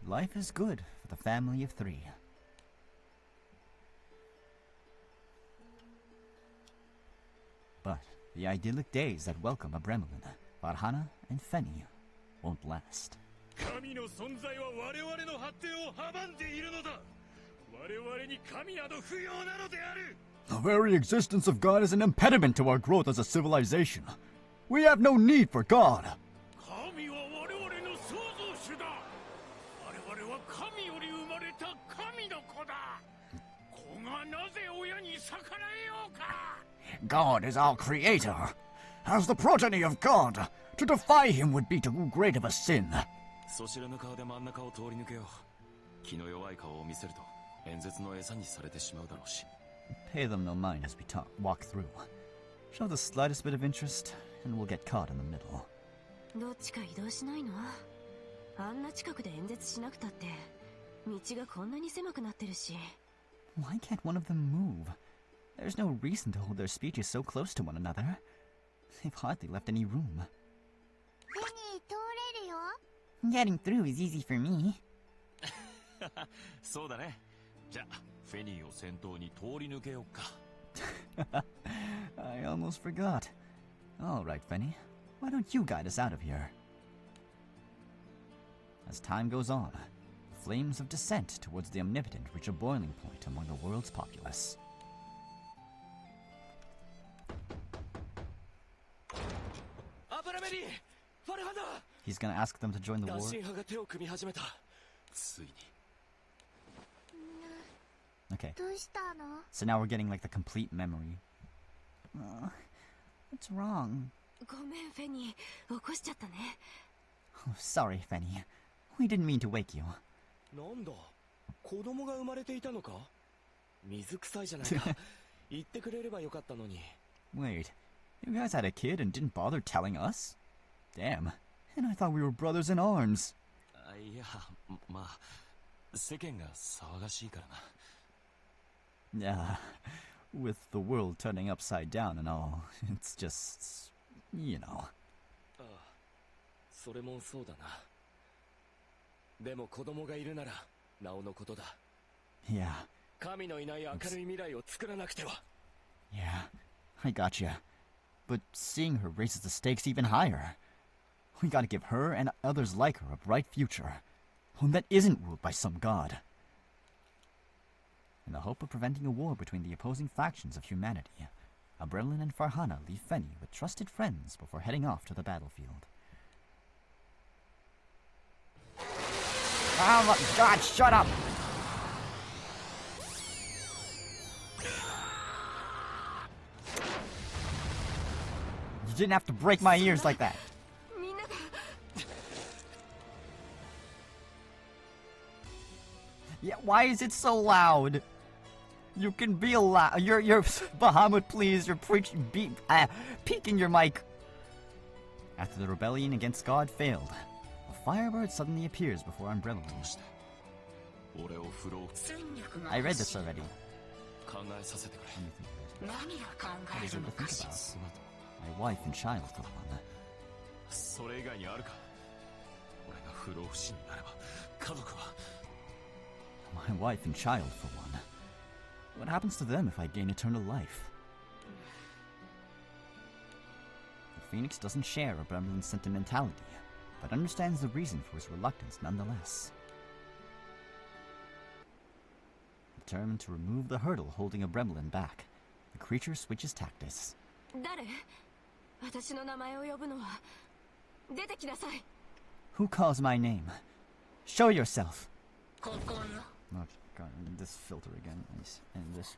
Life is good for the family of 3. But The idyllic days that welcome Abremlin, Farhana, and Feni won't last.
神の存在は我々の発展を阻んでいるのだ。我々に神など不要なのである。
The very existence of God is an impediment to our growth as a civilization. We have no need for God.
神は我々の創造主だ。我々は神より生まれた神の子だ。子がなぜ親に逆らえようか。
God is our creator. As the progeny of God, to defy him would be too great of a sin.
そしらの顔で真ん中を通り抜けよう。気の弱い顔を見せると演説の餌にされてしまうだろうし。
Pay them no mind as we walk through. Show the slightest bit of interest, and we'll get caught in the middle.
どっちか移動しないの？あんな近くで演説しなくたって、道がこんなに狭くなってるし。
Why can't one of them move? There's no reason to hold their speeches so close to one another. They've hardly left any room.
フェニー通れるよ。
Getting through is easy for me.
そうだね。じゃあフェニーを先頭に通り抜けようか。
I almost forgot. All right, Feni. Why don't you guide us out of here? As time goes on, flames of dissent towards the omnipotent reach a boiling point among the world's populace. He's gonna ask them to join the war. Okay. So now we're getting like the complete memory. What's wrong?
ごめん、フェニー。起こしちゃったね。
Oh, sorry, Feni. We didn't mean to wake you.
なんだ、子供が生まれていたのか。水臭いじゃないか。言ってくれればよかったのに。
Wait, you guys had a kid and didn't bother telling us? Damn, and I thought we were brothers in arms.
いや、まあ、世間が騒がしいからな。
Yeah, with the world turning upside down and all, it's just, you know.
ああ、それもそうだな。でも子供がいるなら、なおのことだ。
Yeah.
神のいない明るい未来を作らなくては。
Yeah, I gotcha. But seeing her raises the stakes even higher. We gotta give her and others like her a bright future. One that isn't ruled by some god. In the hope of preventing a war between the opposing factions of humanity, Abrelin and Farhana leave Feni with trusted friends before heading off to the battlefield.
Oh my God, shut up! You didn't have to break my ears like that. Yeah, why is it so loud? You can be loud. You're Bahamut, please. You're peeking your mic. After the rebellion against God failed, a firebird suddenly appears before Umbrella. I read this already. What do you think about? My wife and child, for one.
それ以外にあるか。俺が不老不死になれば家族は。
My wife and child, for one. What happens to them if I gain eternal life? The Phoenix doesn't share Abremlin's sentimentality, but understands the reason for his reluctance nonetheless. Determined to remove the hurdle holding Abremlin back, the creature switches tactics.
誰？私の名前を呼ぶのは。出てきなさい。
Who calls my name? Show yourself.
ここよ。
Oh, God, this filter again. And this.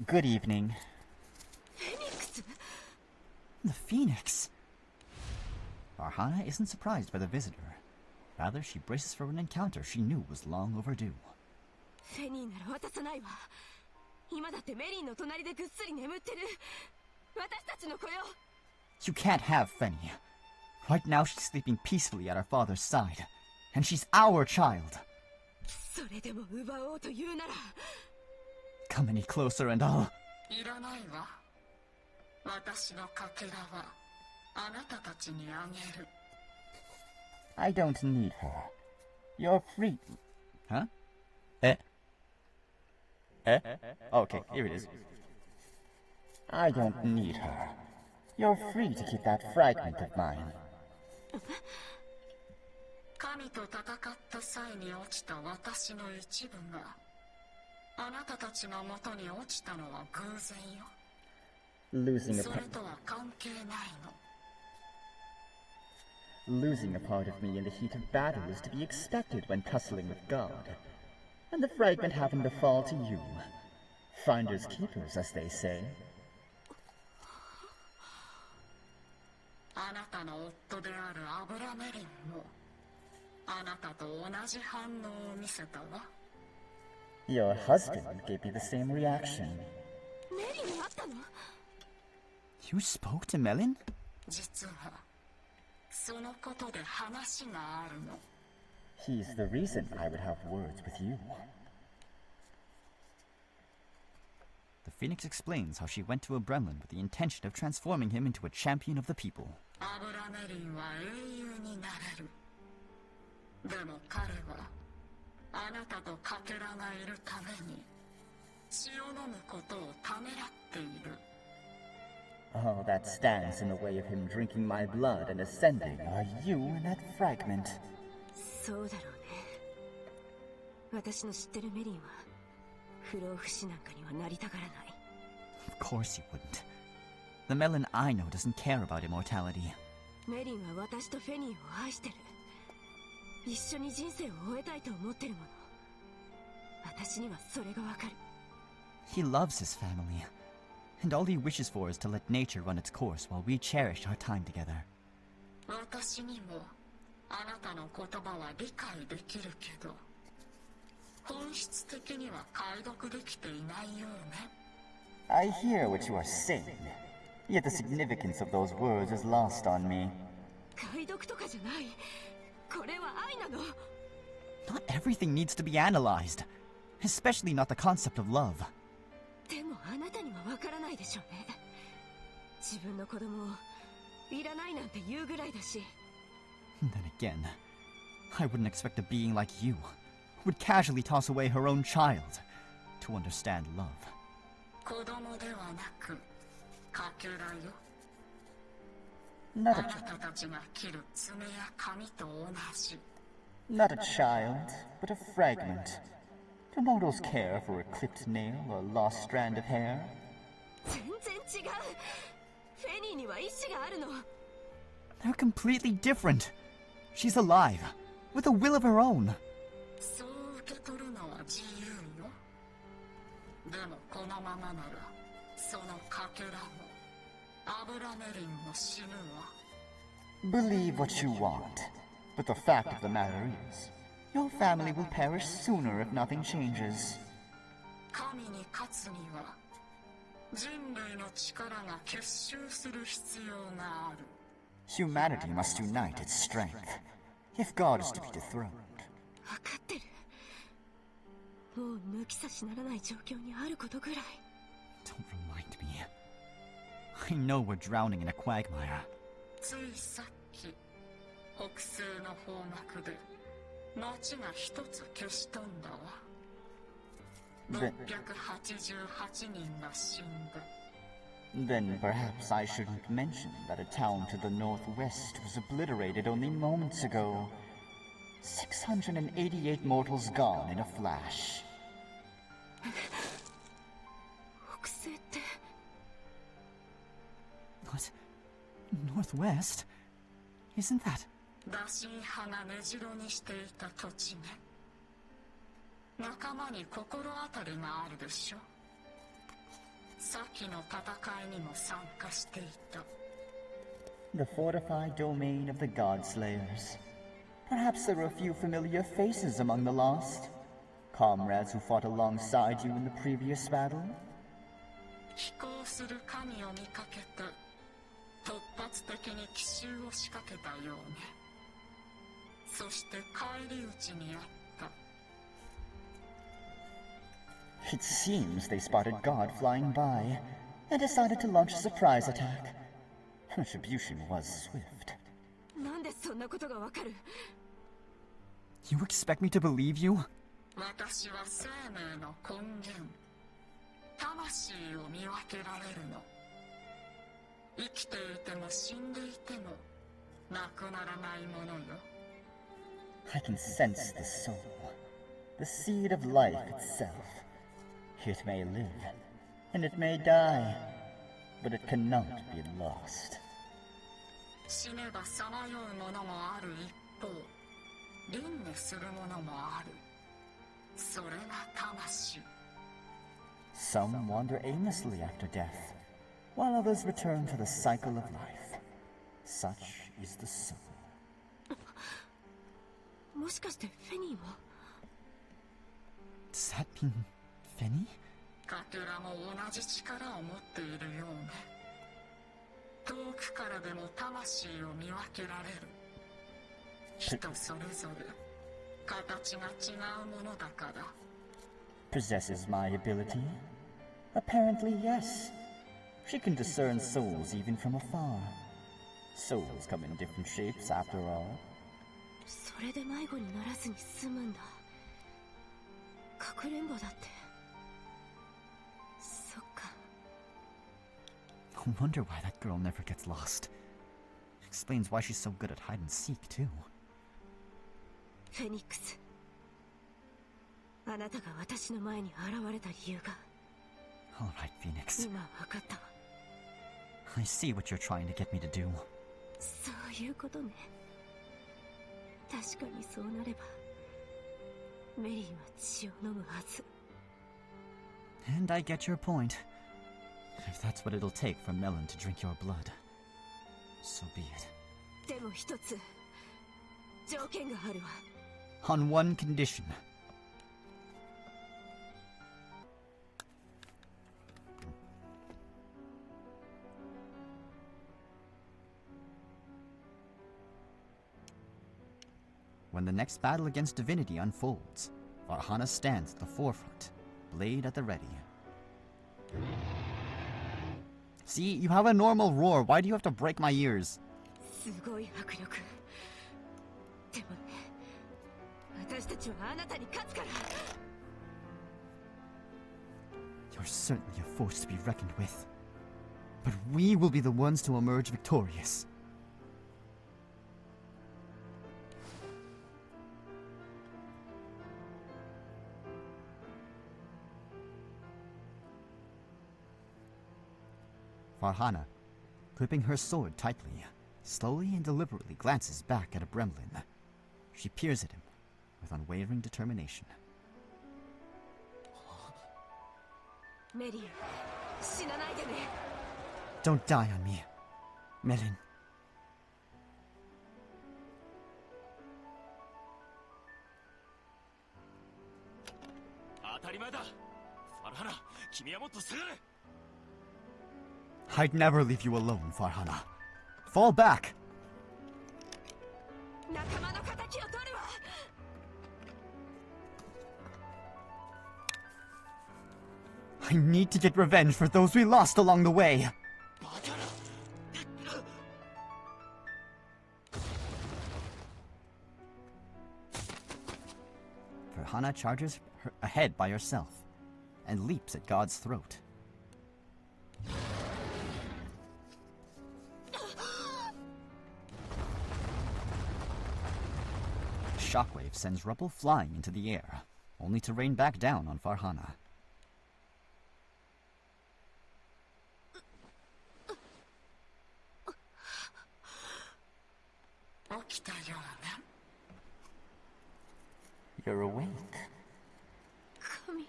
Good evening.
Phoenix?
The Phoenix? Farhana isn't surprised by the visitor. Rather, she braces for an encounter she knew was long overdue.
フェニーなら渡さないわ。今だってメリーの隣でぐっすり眠ってる。私たちの子よ。
You can't have Feni. Right now, she's sleeping peacefully at her father's side. And she's our child.
それでも奪おうというなら。
Come any closer and I'll...
いらないわ。私のかけらはあなたたちにあげる。
I don't need her. You're free.
Huh? Eh? Eh? Okay, here it is.
I don't need her. You're free to keep that fragment of mine.
神と戦った際に落ちた私の一部があなたたちの元に落ちたのは偶然よ。
Losing a
それとは関係ないの。
Losing a part of me in the heat of battle is to be expected when tussling with God. And the fragment happened to fall to you. Finders keepers, as they say.
あなたの夫であるアブラメリンもあなたと同じ反応を見せたわ。
Your husband gave me the same reaction.
メリに会ったの？
You spoke to Melin?
実はそのことで話があるの。
He's the reason I would have words with you.
The Phoenix explains how she went to a Bremlin with the intention of transforming him into a champion of the people.
アブラメリンは英雄になれる。でも彼はあなたとかけらがいるために血を飲むことをためらっている。
All that stands in the way of him drinking my blood and ascending are you and that fragment.
そうだろうね。私の知ってるメリンは不老不死なんかにはなりたがらない。
Of course he wouldn't. The Melin I know doesn't care about immortality.
メリンは私とフェニーを愛してる。一緒に人生を終えたいと思ってるもの。私にはそれがわかる。
He loves his family, and all he wishes for is to let nature run its course while we cherish our time together.
私にもあなたの言葉は理解できるけど本質的には解読できていないようね。
I hear what you are saying, yet the significance of those words is lost on me.
解読とかじゃない。これは愛なの。
Not everything needs to be analyzed, especially not the concept of love.
でもあなたにはわからないでしょうね。自分の子供をいらないなんて言うぐらいだし。
Then again, I wouldn't expect a being like you, who would casually toss away her own child, to understand love.
子供ではなくかけらよ。
Not
あ
a
なたたちが切る爪や髪と同じ。
Not a child, but a fragment. Do mortals care for a clipped nail or a lost strand of hair?
全然違う。フェニーには意志があるの。
They're completely different. She's alive, with a will of her own.
そう受け取るのは自由よ。でもこのままならそのかけらもアブラメリンも死ぬわ。
Believe what you want, but the fact of the matter is, your family will perish sooner if nothing changes.
神に勝つには人類の力が結集する必要がある。
Humanity must unite its strength, if God is to be dethroned.
分かってる。もう抜き差しならない状況にあることぐらい。
Don't remind me. I know we're drowning in a quagmire.
ついさっき北西の方角で町が一つ消し飛んだわ。688人が死んだ。
Then perhaps I shouldn't mention that a town to the northwest was obliterated only moments ago. 688 mortals gone in a flash.
北西って。
What? Northwest? Isn't that...
打診派が根城にしていた土地ね。仲間に心当たりがあるでしょ。先の戦いにも参加していた。
The fortified domain of the Godslayers. Perhaps there are a few familiar faces among the lost. Comrades who fought alongside you in the previous battle?
飛行する神を見かけて突発的に奇襲を仕掛けたようね。そして返り討ちにあった。
It seems they spotted God flying by and decided to launch a surprise attack. Retribution was swift.
なんでそんなことがわかる？
You expect me to believe you?
私は生命の根源、魂を見分けられるの。生きていても死んでいてもなくならないものよ。
I can sense the soul, the seed of life itself. It may live, and it may die, but it cannot be lost.
死ねばさまようものもある一方、輪廻するものもある。それが魂。
Some wander aimlessly after death, while others return to the cycle of life. Such is the soul.
もしかしてフェニーも
Does that mean Fenny?
かけらも同じ力を持っているようね。遠くからでも魂を見分けられる。人それぞれ形が違うものだから。
Possesses my ability? Apparently, yes. She can discern souls even from afar. Souls come in different shapes, after all.
それで迷子にならずに済むんだ。かくれんぼだって。そっか。
No wonder why that girl never gets lost. Explains why she's so good at hide and seek, too.
フェニックス。あなたが私の前に現れた理由が。
Alright, Phoenix.
今分かったわ。
I see what you're trying to get me to do.
そういうことね。確かにそうなればメリーは血を飲むはず。
And I get your point. If that's what it'll take for Melon to drink your blood, so be it.
でも一つ条件があるわ。
On one condition. When the next battle against divinity unfolds, Farhana stands at the forefront, blade at the ready. See, you have a normal roar. Why do you have to break my ears?
すごい迫力。でもね、私たちはあなたに勝つから。
You're certainly a force to be reckoned with. But we will be the ones to emerge victorious. Farhana, gripping her sword tightly, slowly and deliberately glances back at a Gremlin. She peers at him with unwavering determination.
メリー、死なないでね。
Don't die on me, Melin.
当たり前だ。ファルハナ、君はもっと下がれ。
I'd never leave you alone, Farhana. Fall back!
仲間の敵を取るわ。
I need to get revenge for those we lost along the way. Farhana charges ahead by herself and leaps at God's throat. Shockwave sends rubble flying into the air, only to rain back down on Farhana.
起きたようね。
You're awake.
神。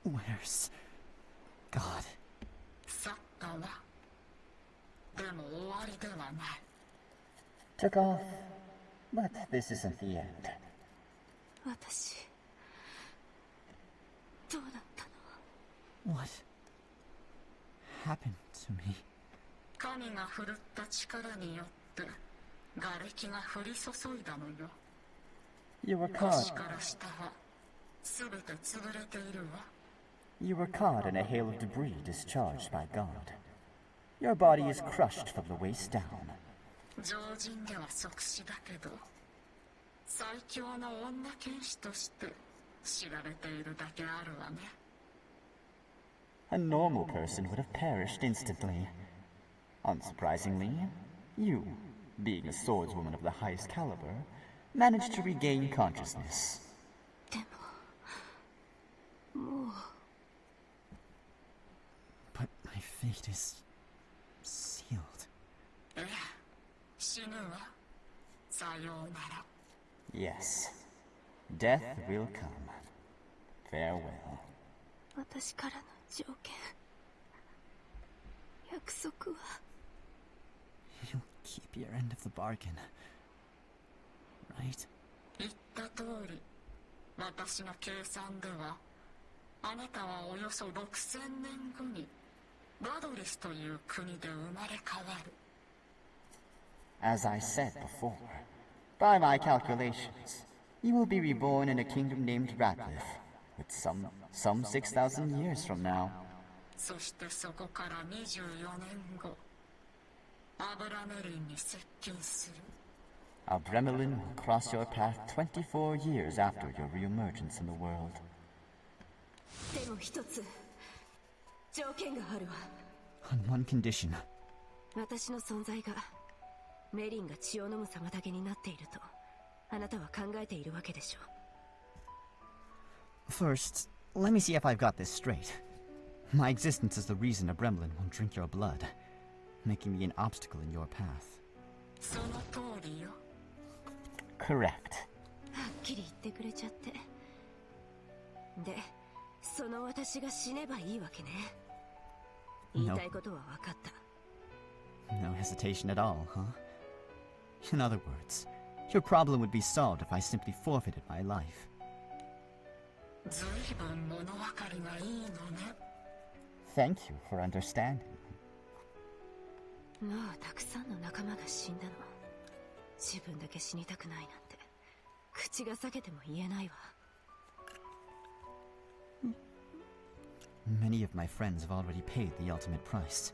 Where's God?
去ったわ。でも終わりではない。
Took off, but this isn't the end.
私どうだったの？
What happened to me?
神が振るった力によって瓦礫が降り注いだのよ。
You were
腰
caught.
から下はすべて潰れているわ。
You were caught in a hail of debris discharged by God. Your body is crushed from the waist down.
常人では即死だけど、最強の女剣士として知られているだけあるわね。
A normal person would have perished instantly. Unsurprisingly, you, being a swordswoman of the highest caliber, managed to regain consciousness.
But my fate is sealed.
Yes. Death will come. Farewell.
私からの条件、約束は
You'll keep your end of the bargain, right?
言った通り、私の計算では、あなたはおよそ6000年後にラドリスという国で生まれ変わる。
As I said before, by my calculations, you will be reborn in a kingdom named Ratliff, with some 6,000 years from now.
そしてそこから24年後、アブラメリンに接近する。
Abremelin will cross your path 24 years after your reemergence in the world.
でも一つ条件があるわ。
On one condition.
私の存在がメリンが血を飲む妨げになっているとあなたは考えているわけでしょう。
First, let me see if I've got this straight. My existence is the reason a Bremlin won't drink your blood, making me an obstacle in your path.
その通りよ。
Correct.
はっきり言ってくれちゃって。で、その私が死ねばいいわけね。言いたいことは分かった。
No hesitation at all, huh? In other words, your problem would be solved if I simply forfeited my life.
ずいぶん物分かりがいいのね。
Thank you for understanding.
もうたくさんの仲間が死んだの。自分だけ死にたくないなんて口が裂けても言えないわ。
Many of my friends have already paid the ultimate price.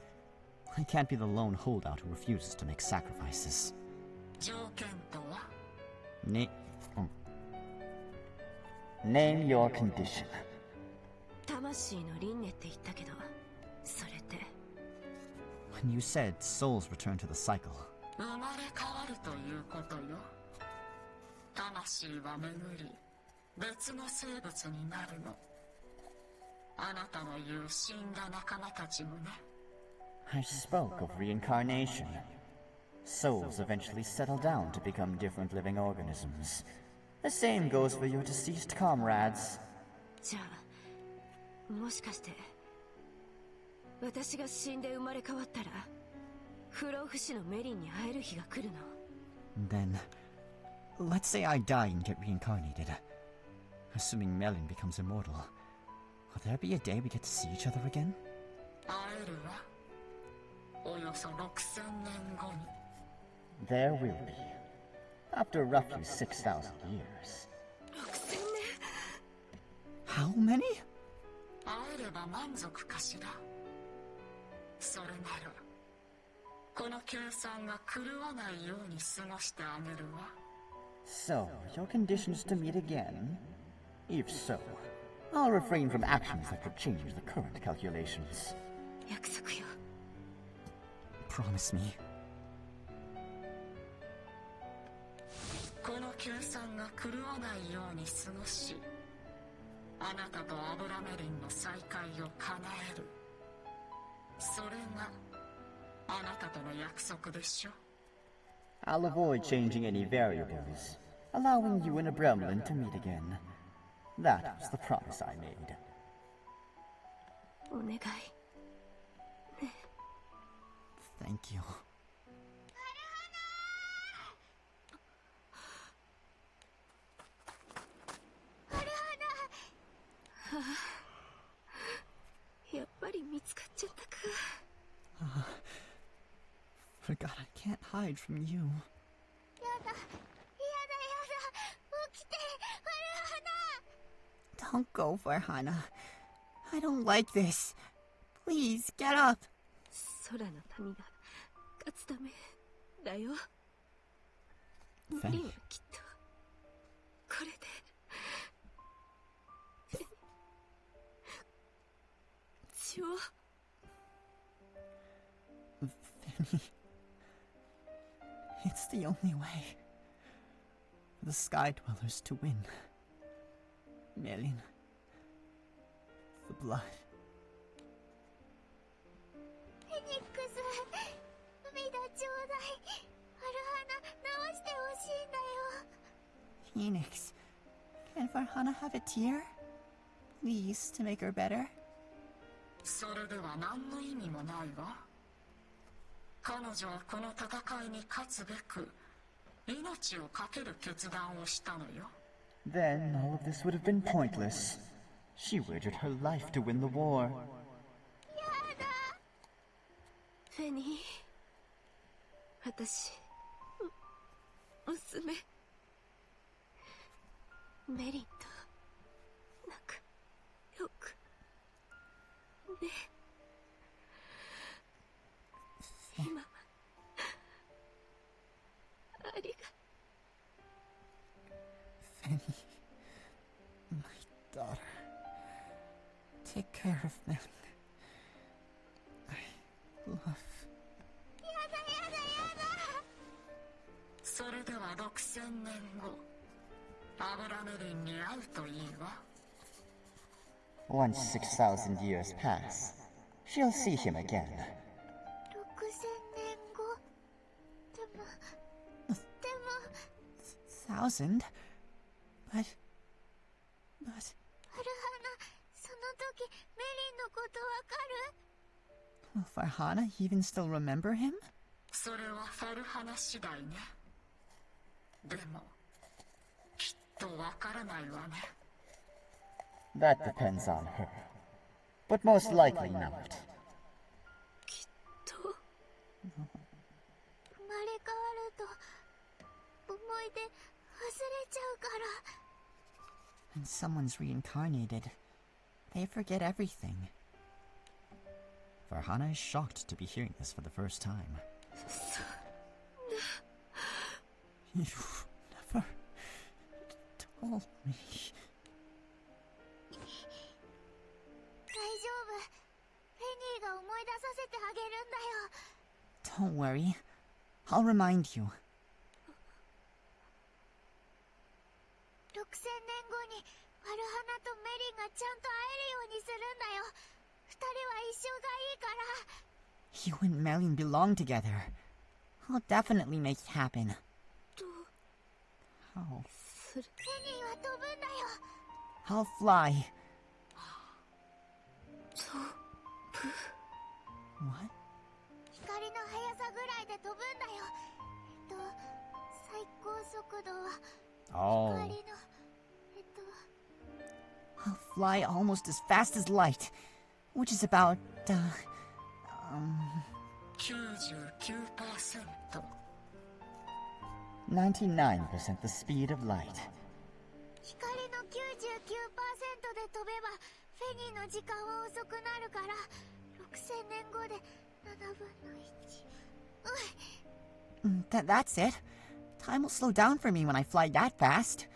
I can't be the lone holdout who refuses to make sacrifices.
条件とは？
Name your condition.
魂の輪廻って言ったけど、それって。
When you said souls return to the cycle.
生まれ変わるということよ。魂は巡り、別の生物になるの。あなたの言う死んだ仲間たちもね。
I spoke of reincarnation. Souls eventually settle down to become different living organisms. The same goes for your deceased comrades.
じゃあ、もしかして私が死んで生まれ変わったら不老不死のメリンに会える日が来るの？
Then, let's say I die and get reincarnated. Assuming Melin becomes immortal, will there be a day we get to see each other again?
会えるわ。およそ6000年後に。
There will be. After roughly 6,000 years.
6000年？
How many?
会えれば満足かしら。それならこの計算が狂わないように過ごしてあげるわ。
So, your conditions to meet again? If so, I'll refrain from actions that could change the current calculations.
約束よ。
Promise me.
この計算が狂わないように過ごし、あなたとアブラメリンの再会を叶える。それがあなたとの約束でしょ。
I'll avoid changing any variables, allowing you and Abremlin to meet again. That was the promise I made.
お願い。ね。
Thank you.
はあ、やっぱり見つかっちゃったか。
Forgot I can't hide from you.
やだ、起きて、
Don't go, Farhana. I don't like this. Please, get up.
空の民が勝つためだよ。
フェニー。
はきっとこれで血を
It's the only way for the Sky Dwellers to win. Merlin, the blood.
フェニックス、涙ちょうだい。ファルハナ直してほしいんだよ。
Phoenix, can Farhana have a tear? Please, to make her better?
それでは何の意味もないわ。彼女はこの戦いに勝つべく命を懸ける決断をしたのよ。
Then all of this would have been pointless. She wagered her life to win the war.
フェニー、私、娘、メリンと仲良くね。今はありが
Fanny, my daughter, take care of Melin. I love.
それでは6000年後、アブラメリンに会うといいわ。
Once 6,000 years pass, she'll see him again.
6000年後。でも
1,000? But...
ファルハナ、その時メリンのことわかる？
Will Farhana even still remember him?
それはファルハナ次第ね。でもきっとわからないわね。
That depends on her. But most likely not.
きっと
生まれ変わると思い出忘れちゃうから。
When someone's reincarnated, they forget everything. Farhana is shocked to be hearing this for the first time. You never told me.
大丈夫。フェニーが思い出させてあげるんだよ。
Don't worry. I'll remind you.
6000年後にファルハナとメリンがちゃんと会えるようにするんだよ。二人は一生がいいから。
You and Melin belong together. I'll definitely make it happen. How?
フェニーは飛ぶんだよ。
I'll fly. What?
光の速さぐらいで飛ぶんだよ。最高速度は
Oh.
光の
I'll fly almost as fast as light, which is about,
99%。
99% the speed of light.
光の 99% で飛べばフェニーの時間は遅くなるから6000年後で7分の1。
That's it. Time will slow down for me when I fly that fast.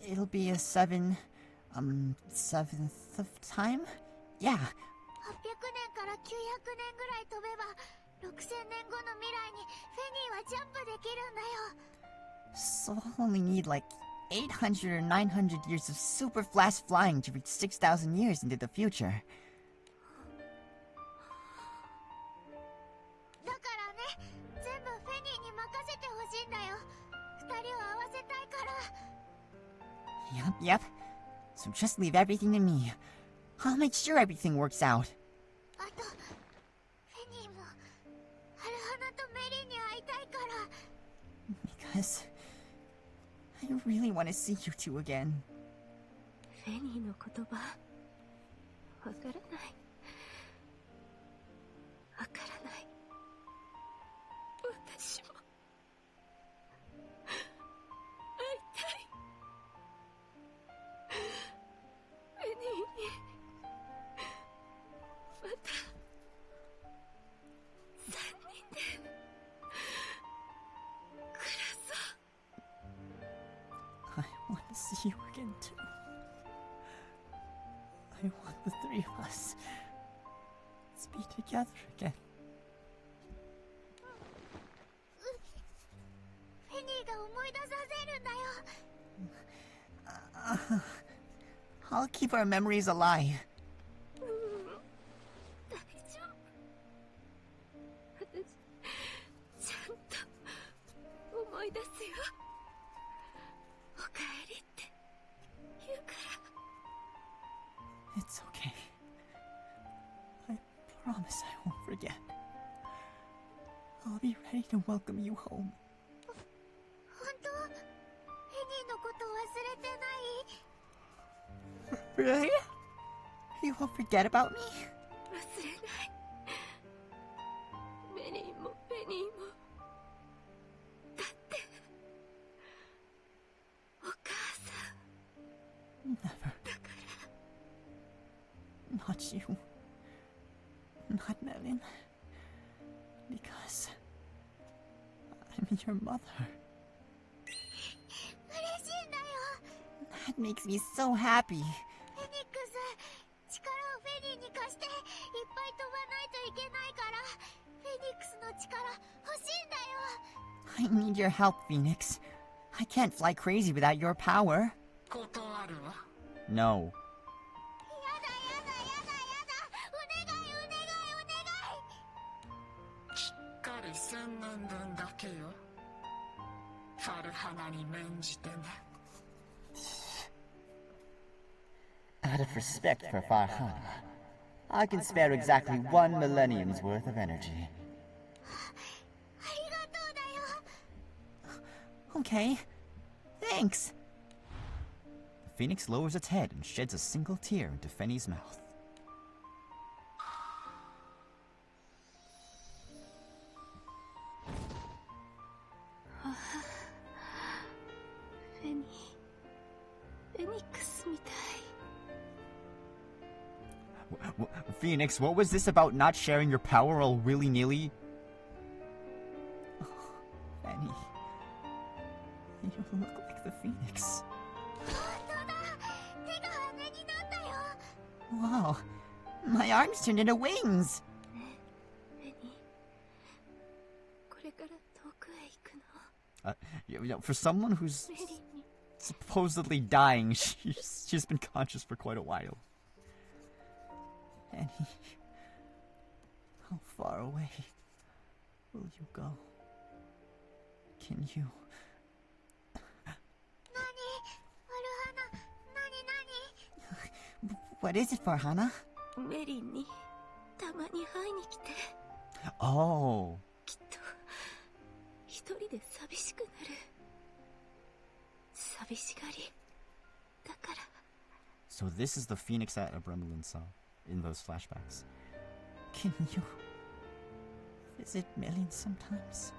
It'll be a 7th of time? Yeah.
800年から900年ぐらい飛べば6000年後の未来にフェニーはジャンプできるんだよ。
So I'll only need like 800 or 900 years of super fast flying to reach 6,000 years into the future.
だからね、全部フェニーに任せてほしいんだよ。二人を会わせたいから。
Yep. So just leave everything to me. I'll make sure everything works out.
あと、フェニーもハルハナとメリーに会いたいから。
Because I really want to see you two again.
フェニーの言葉わからないわからない。私も会いたい。フェニーにまた3人で暮らそう。
I want to see you again too. I want the three of us to be together again.
う
I'll keep our memories alive.
大丈夫。私ちゃんと思い出すよ。おかえりって言うから。
It's okay. I promise I won't forget. I'll be ready to welcome you home.
本当？フェニーのこと忘れてない？
Really? You won't forget about me?
忘れない。メリーもフェニーも。だってお母さん。
Never.
だから。
Not you. Not Melin. Because I'm your mother.
嬉しいんだよ。
That makes me so happy.
フェニックス、力をフェニーに貸していっぱい飛ばないといけないから、フェニックスの力欲しいんだよ。
I need your help, Phoenix. I can't fly crazy without your power.
断るわ。
No.
やだやだやだやだ、お願いお願いお願い。
しっかり1000年分だけよ。ファルハナに免じてね。
Out of respect for Farhana, I can spare exactly 1 millennium's worth of energy.
ありがとうだよ。
Okay. Thanks. The phoenix lowers its head and sheds a single tear into Fenny's mouth.
フェニー、フェニックスみたい。
Phoenix, what was this about not sharing your power all willy-nilly? Oh, Fanny. You look like the Phoenix.
本当だ。手が羽になったよ。
Wow. My arms turned into wings.
フェニー、これから遠くへ行くの？
For someone who's
メリーに。
supposedly dying, she's been conscious for quite a while. Annie, how far away will you go? Can you?
何？アルハナ、何？
What is it, Farhana?
メリーにたまに会いに来て。
Oh.
きっと一人で寂しくなる。寂しがりだから。
So this is the phoenix that Abramelin saw in those flashbacks. Can you visit Melin sometimes?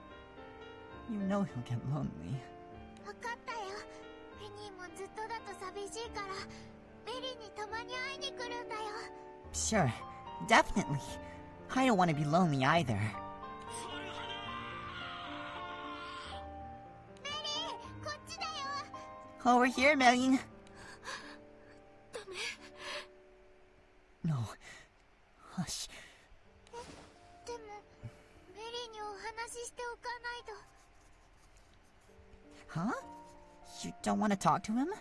You know he'll get lonely.
分かったよ。フェニーもずっとだと寂しいから、メリーにたまに会いに来るんだよ。
Sure, definitely. I don't want to be lonely either.
メリー、こっちだよ。
Over here, Melin.
ダメ。
No. Hush.
でも、メリーにお話ししておかないと。
Huh? You don't want to talk to him?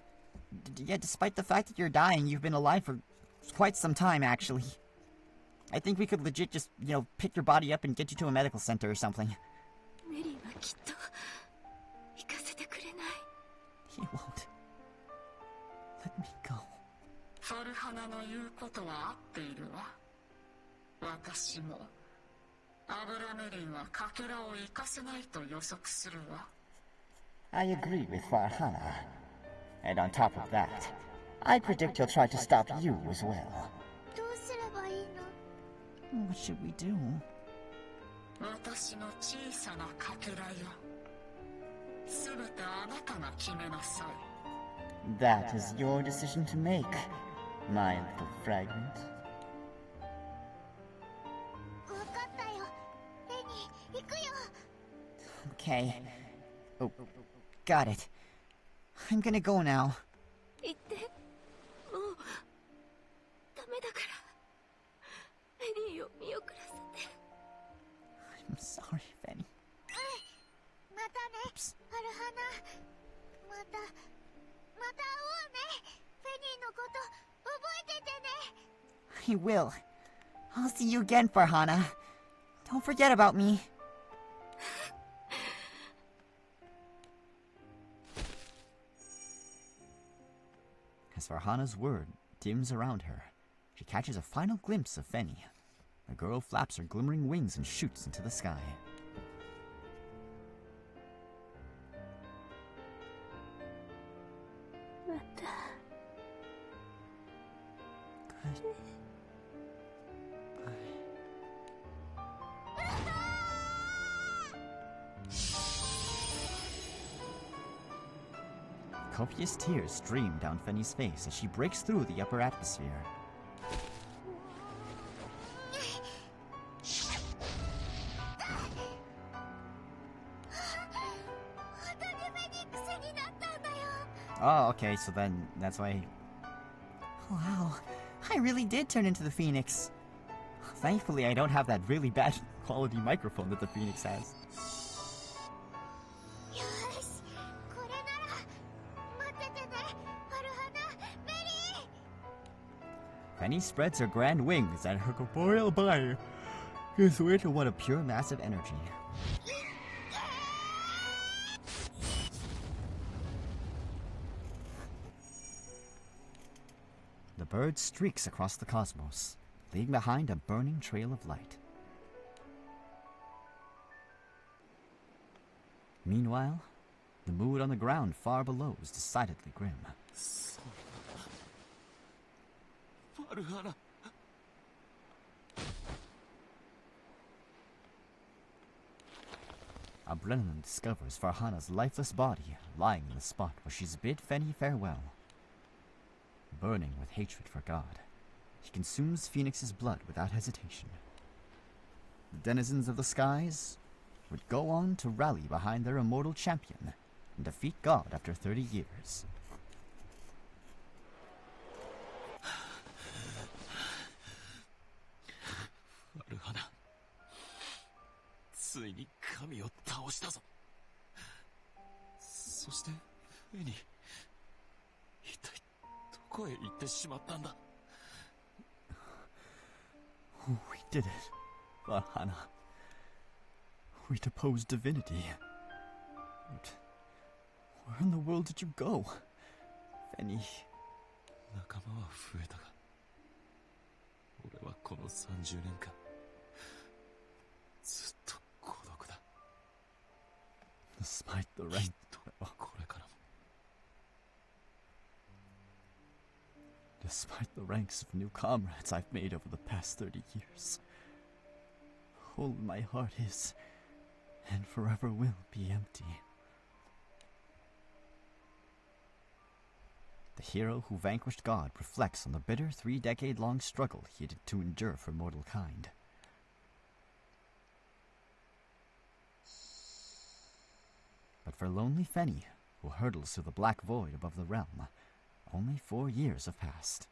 Yeah, despite the fact that you're dying, you've been alive for quite some time, actually. I think we could legit just, pick your body up and get you to a medical center or something.
メリーはきっと行かせてくれない。
He won't. Let me go.
ファルハナの言うことは合っているわ。私もアブラメリンはかけらを生かせないと予測するわ。
I agree with Farhana. And on top of that, I predict he'll try to stop you as well.
どうすればいいの？
What should we do?
私の小さなかけらよ。すべてあなたが決めなさい。
That is your decision to make, my little fragment.
分かったよ。フェニー、行くよ。
Okay. Oh, got it. I'm gonna go now.
行って。もうダメだから。フェニーを見送らせて。
I'm sorry, Fanny.
またね、アルハナ。
I will. I'll see you again, Farhana. Don't forget about me. As Farhana's word dims around her, she catches a final glimpse of Feni. The girl flaps her glimmering wings and shoots into the sky. Good. Copious tears stream down Feni's face as she breaks through the upper atmosphere. Oh, okay, so then that's why... Wow, I really did turn into the Phoenix. Thankfully, I don't have that really bad quality microphone that the Phoenix has. Feni spreads her grand wings and her corporeal body gives way to one of pure massive energy. The bird streaks across the cosmos, leaving behind a burning trail of light. Meanwhile, the mood on the ground far below is decidedly grim. Adrenaline discovers Farhana's lifeless body lying in the spot where she's bid Feni farewell. Burning with hatred for God, he consumes Phoenix's blood without hesitation. The denizens of the skies would go on to rally behind their immortal champion and defeat God after 30 years.
Farhana, ついに神を倒したぞ。そしてフェニ、一体どこへ行ってしまったんだ。
We did it, Farhana. We deposed divinity. But where in the world did you go, Feni?
仲間は増えたが、俺はこの30年間ずっと孤独だ。
Despite the rank,
これからも。
Despite the ranks of new comrades I've made over the past 30 years, all in my heart is, and forever will be empty. The hero who vanquished God reflects on the bitter 3-decade-long struggle he had to endure for mortal kind. But for lonely Feni, who hurtles through the black void above the realm, only 4 years have passed.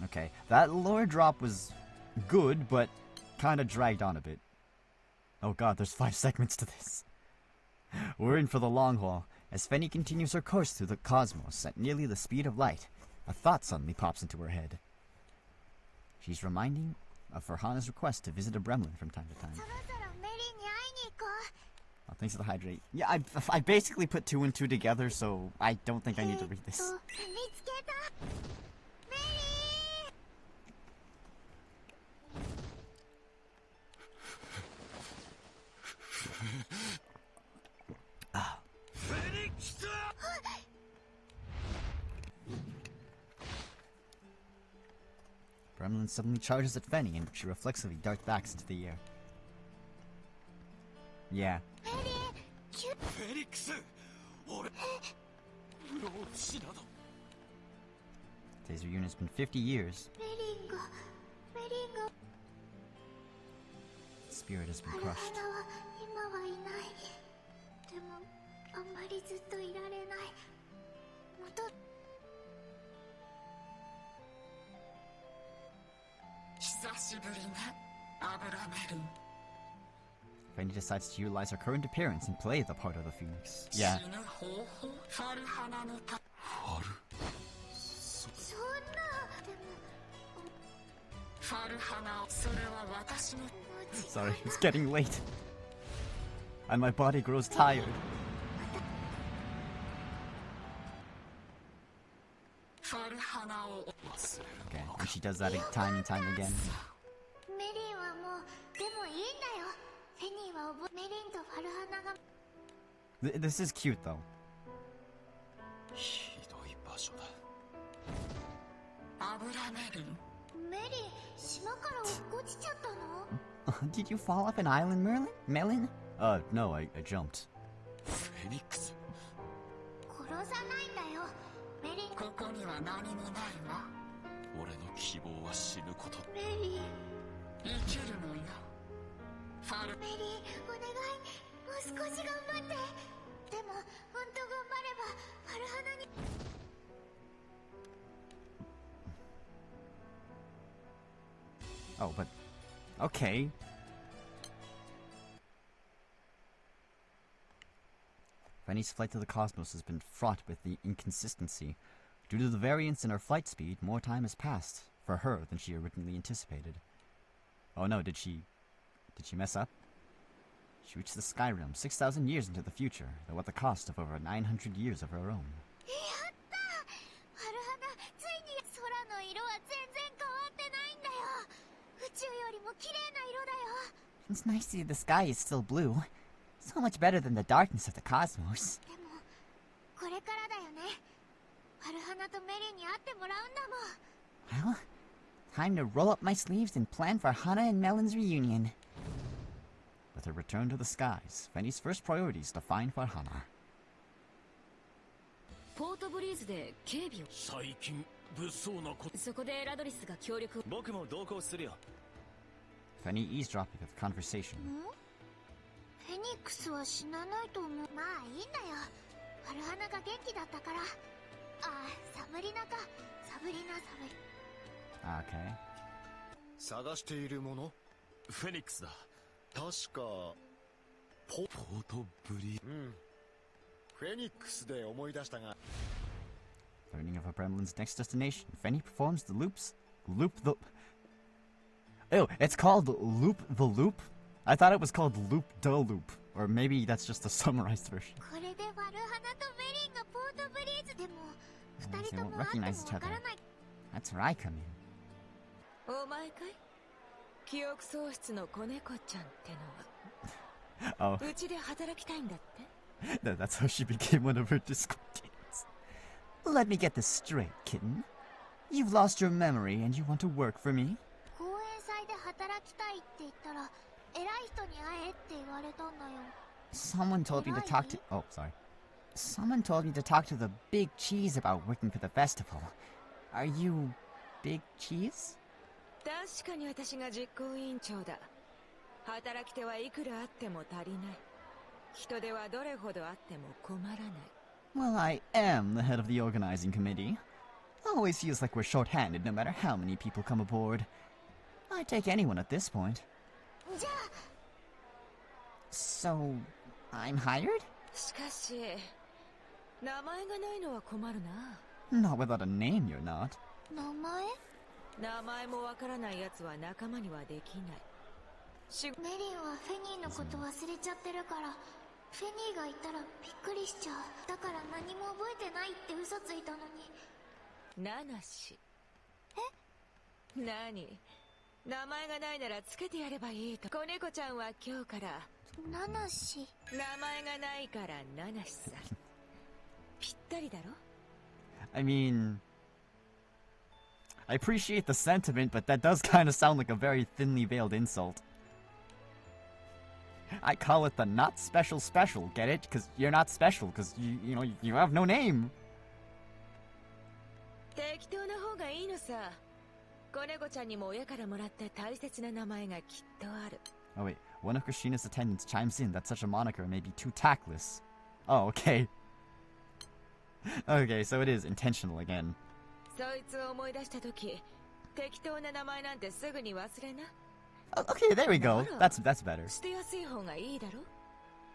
Okay, that lore drop was good, but kinda dragged on a bit. Oh god, there's 5 segments to this. We're in for the long haul. As Feni continues her course through the cosmos at nearly the speed of light, a thought suddenly pops into her head. She's reminding of Farhana's request to visit a Gremlin from time to time. Oh, thanks for the hydrate. Yeah, I basically put 2 and 2 together, so I don't think I need to read this. Gremlin suddenly charges at Feni, and she reflexively darts back into the air. Yeah. Today's reunion has been 50 years. Spirit has been crushed. Fanny decides to utilize her current appearance and play the part of the Phoenix. Yeah. Sorry, it's getting late. And my body grows tired. Okay, and she does that time and time again. This is cute though. Did you fall off an island, Melon? No, I jumped. Phoenix? Oh, but... okay. Fanny's flight to the cosmos has been fraught with the inconsistency. Due to the variance in her flight speed, more time has passed for her than she originally anticipated. Oh no, did she mess up? She reached the Sky Realm 6,000 years into the future, though at the cost of over 900 years of her own. It's nice to see the sky is still blue. So much better than the darkness of the cosmos. Well, time to roll up my sleeves and plan for Hana and Melon's reunion. With her return to the skies, Fanny's first priority is to find Farhana. Fanny eavesdropping at the conversation. Okay.
探しているもの？フェニックスだ。確かポートブリ。フェニックスで思い出したが。
Learning of a Gremlin's next destination, Fanny performs the loop the. Oh, it's called Loop the Loop? I thought it was called Loop the Loop. Or maybe that's just a summarized version. They won't recognize each other. That's where I come in. Oh. That's how she became one of her Discord kittens. Let me get this straight, kitten. You've lost your memory and you want to work for me? Someone told me to talk to... Oh, sorry. Someone told me to talk to the Big Cheese about working for the festival. Are you Big Cheese? Well, I am the head of the organizing committee. Always feels like we're short-handed no matter how many people come aboard. I'd take anyone at this point. So, I'm hired? Not without a name, you're not. I mean, I appreciate the sentiment, but that does kind of sound like a very thinly veiled insult. I call it the not special, get it? Because you're not special, because you have no name. Oh wait, one of Krishina's attendants chimes in that such a moniker may be too tactless. Oh, okay. Okay, so it is intentional again. Okay, there we go. That's better.
捨てやすい方がいいだろ?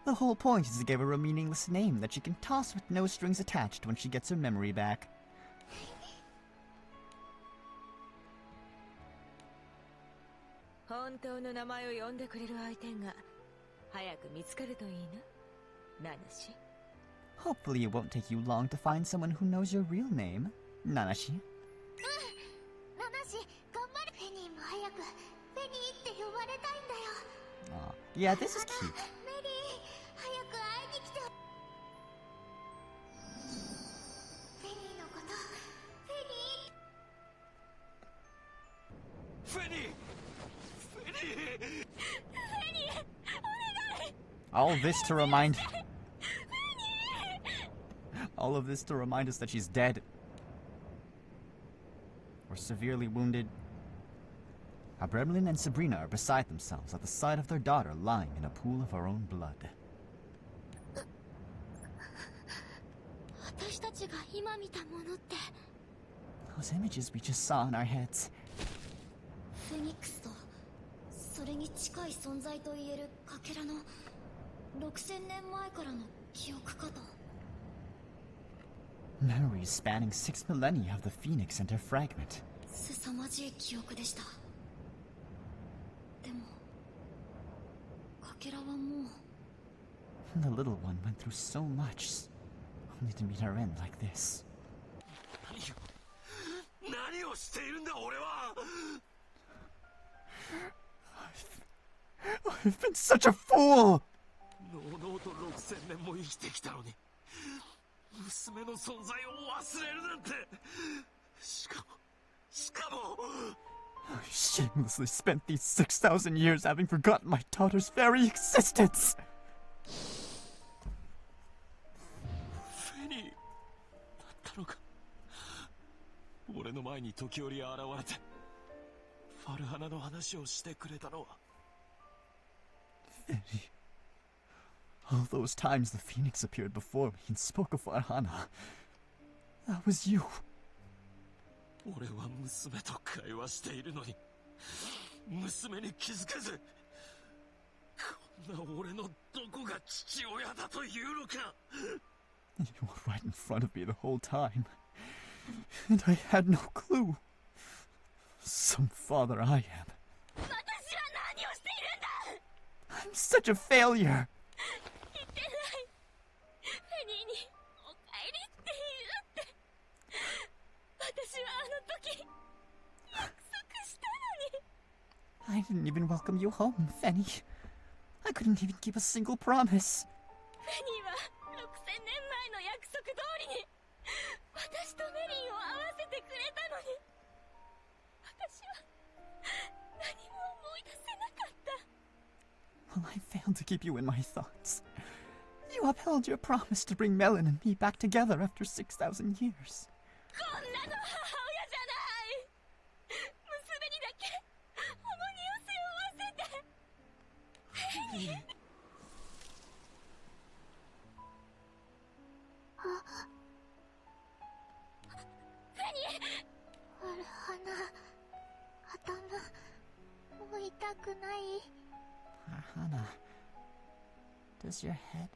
The whole point is to give her a meaningless name that she can toss with no strings attached when she gets her memory back.
本当の名前を呼んでくれる相手が早く見つかるといいな、ナナシ。
Hopefully it won't take you long to find someone who knows your real name, Nanashi.
ナナシ、頑張る。フェニーも早くフェニーって呼ばれたいんだよ。
Yeah, this is cute.
メリー、早く会いに来て。フェニーのこと、フェニー。
フェニー、フェニー、
フェニー、お願い。
All of this to remind... All of this to remind us that she's dead. Or severely wounded. Gremlin and Sabrina are beside themselves at the sight of their daughter lying in a pool of her own blood.
私たちが今見たものって
Those images we just saw in our heads.
フェニックスとそれに近い存在と言えるかけらの6000年前からの記憶かと。
Memories spanning 6 millennia of the Phoenix and her fragment.
凄まじい記憶でした。でもかけらはもう
The little one went through so much, only to meet her end like this.
何をしているんだ俺は。
I've been such a fool!
のうのうと6000年も生きてきたのに娘の存在を忘れるなんて。しかも
I shamelessly spent these 6,000 years having forgotten my daughter's very existence!
フェニーだったのか。俺の前に時折現れてファルハナの話をしてくれたのは。
Fenny. All those times the Phoenix appeared before me and spoke of Farhana. That was you.
俺は娘と会話しているのに娘に気づけず、こんな俺のどこが父親だというのか。
You were right in front of me the whole time, and I had no clue. Some father I am.
私は何をしているんだ。
I'm such a failure.
言ってない。フェニーにお帰りって言うって。私はあの時約束したのに。
I didn't even welcome you home, Fenny. I couldn't even keep a single promise.
フェニーは6000年前の約束通りに私とメリーを会わせてくれたのに、私は何も思い出せなかった。
Well, I failed to keep you in my thoughts. You upheld your promise to bring Melon and me back together after 6,000 years.
こんなの母親じゃない。娘にだけ重荷を背負わせて。フェニー。フェニー。ある花、頭、もう痛くない。
Hana, does your head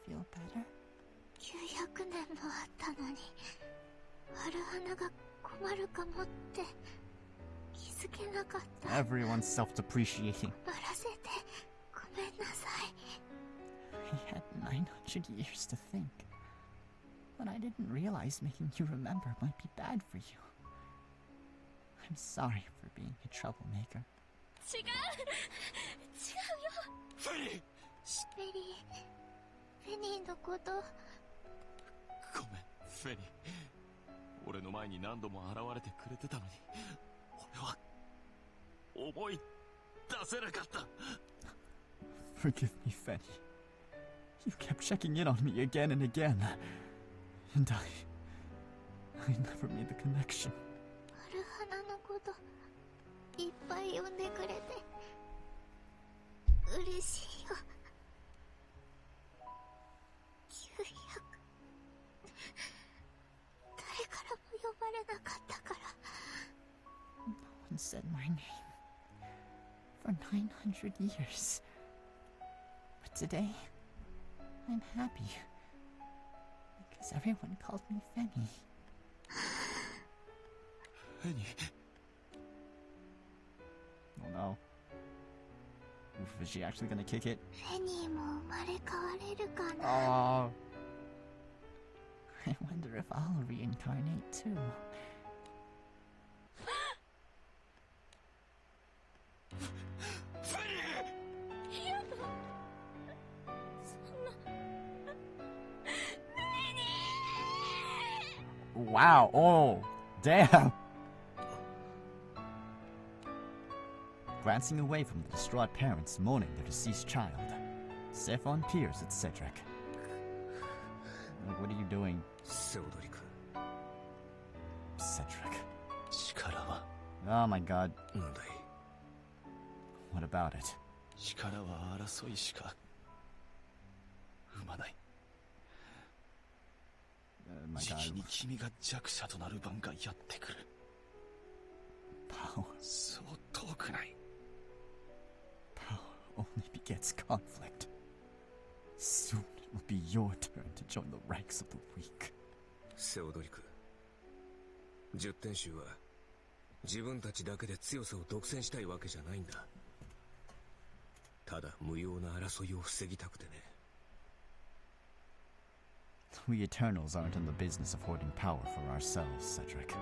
feel better?
900年もあったのに、ある花が困るかもって気づけなかった。
Everyone's self-depreciating.
バラせてごめんなさい。
I had 900 years to think, but I didn't realize making you remember might be bad for you. I'm sorry for being a troublemaker.
違うよ。
フェニー。
メリー、フェニーのこと。
ごめんフェニー。俺の前に何度も現れてくれてたのに俺は思い出せなかった。
Forgive me, Fenny. You kept checking in on me again and again, and I never made the connection.
ある花のこといっぱい呼んでくれて嬉しいよ。900、誰からも呼ばれなかったから。
No one said my name. 900 years. But today, I'm happy. Because everyone called me Fenny.
Fenny?
Oh no. Oof, is she actually gonna kick it? Oh. I wonder if I'll reincarnate too. Wow, oh, damn! Glancing away from the distraught parents mourning their deceased child, Zephon peers at Cedric. What are you doing? Cedric. Oh my god. What about it? My god. Power only begets conflict. Soon it will be your turn to join the ranks of the weak. セオドリク、10点集は自分たちだけで強さを独占したいわけじゃないんだ。ただ無用な争いを防ぎたくてね。We Eternals aren't in the business of hoarding power for ourselves, Cedric.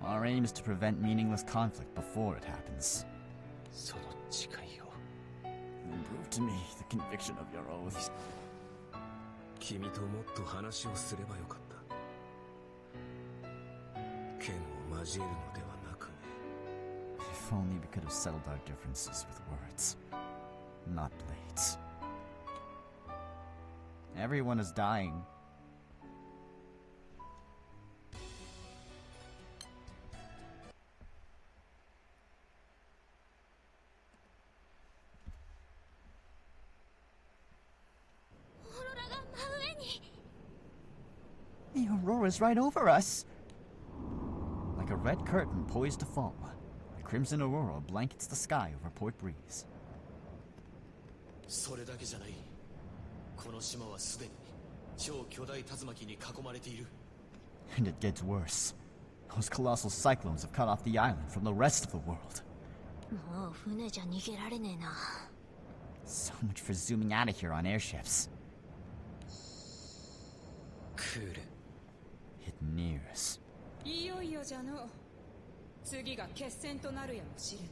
Our aim is to prevent meaningless conflict before it happens. And prove to me the conviction of your oath. 君ともっと話をすればよかった。剣を交えるのではなくね。If only we could have settled our differences with words, not blades. Everyone is dying. The Aurora's right over us! Like a red curtain poised to fall, the crimson aurora blankets the sky over Port Breeze.
それだけじゃない。この島はすでに超巨大竜巻に囲まれている。
And it gets worse. Those colossal cyclones have cut off the island from the rest of the world.
もう船じゃ逃げられねえな。
So much for zooming out of here on airships. It nears.
いよいよじゃの。次が決戦となるやもしれぬ。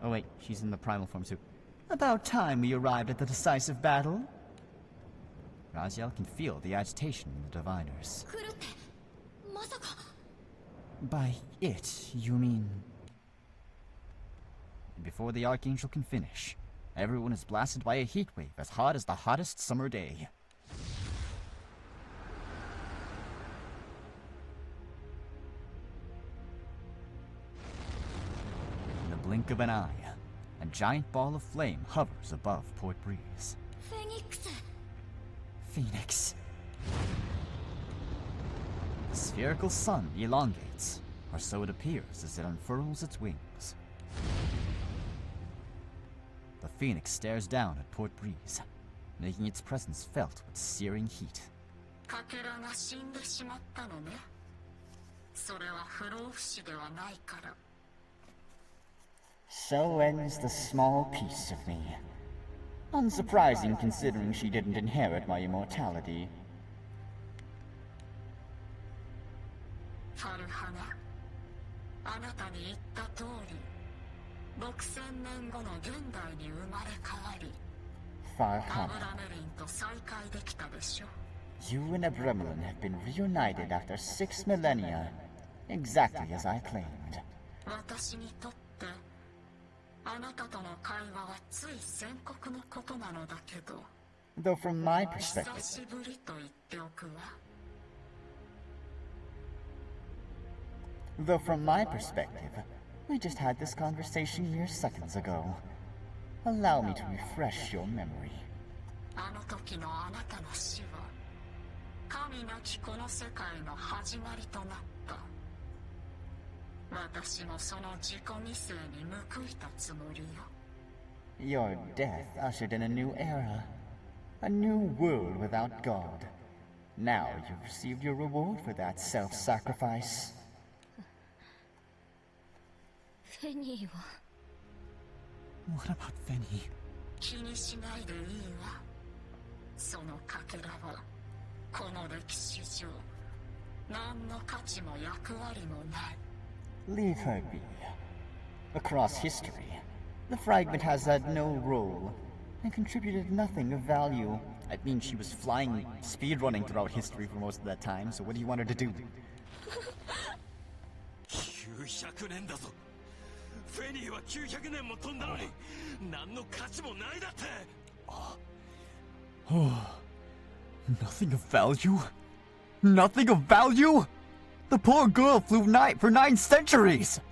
Oh wait, she's in the primal form too. About time we arrived at the decisive battle. Raziel can feel the agitation in the diviners. By it, you mean... Before the Archangel can finish, everyone is blasted by a heat wave as hot as the hottest summer day. In the blink of an eye, a giant ball of flame hovers above Port Breeze. Phoenix. The spherical sun elongates, or so it appears as it unfurls its wings. The Phoenix stares down at Port Breeze, making its presence felt with searing heat. So ends the small piece of me. Unsurprising considering she didn't inherit my immortality. Farhana, you and Abremelin have been reunited after 6 millennia, exactly as I claimed. Though from my perspective, we just had this conversation mere seconds ago. Allow me to refresh your memory.
私もその自己犠牲に報いたつもりよ。
Your death ushered in a new era. A new world without God. Now you've received your reward for that self-sacrifice.
フェニーは
What about Fenny?
気にしないでいいわ。そのかけらはこの歴史上何の価値も役割もない。
Leave her be. Across history, the fragment has had no role and contributed nothing of value.
I mean, she was flying, speedrunning throughout history for most of that time, so what do you want her to do?
900年だぞ。フェニーは900年も飛んだのに何の価値もないだって。
Oh, nothing of value? Nothing of value? The poor girl flew for 9 centuries!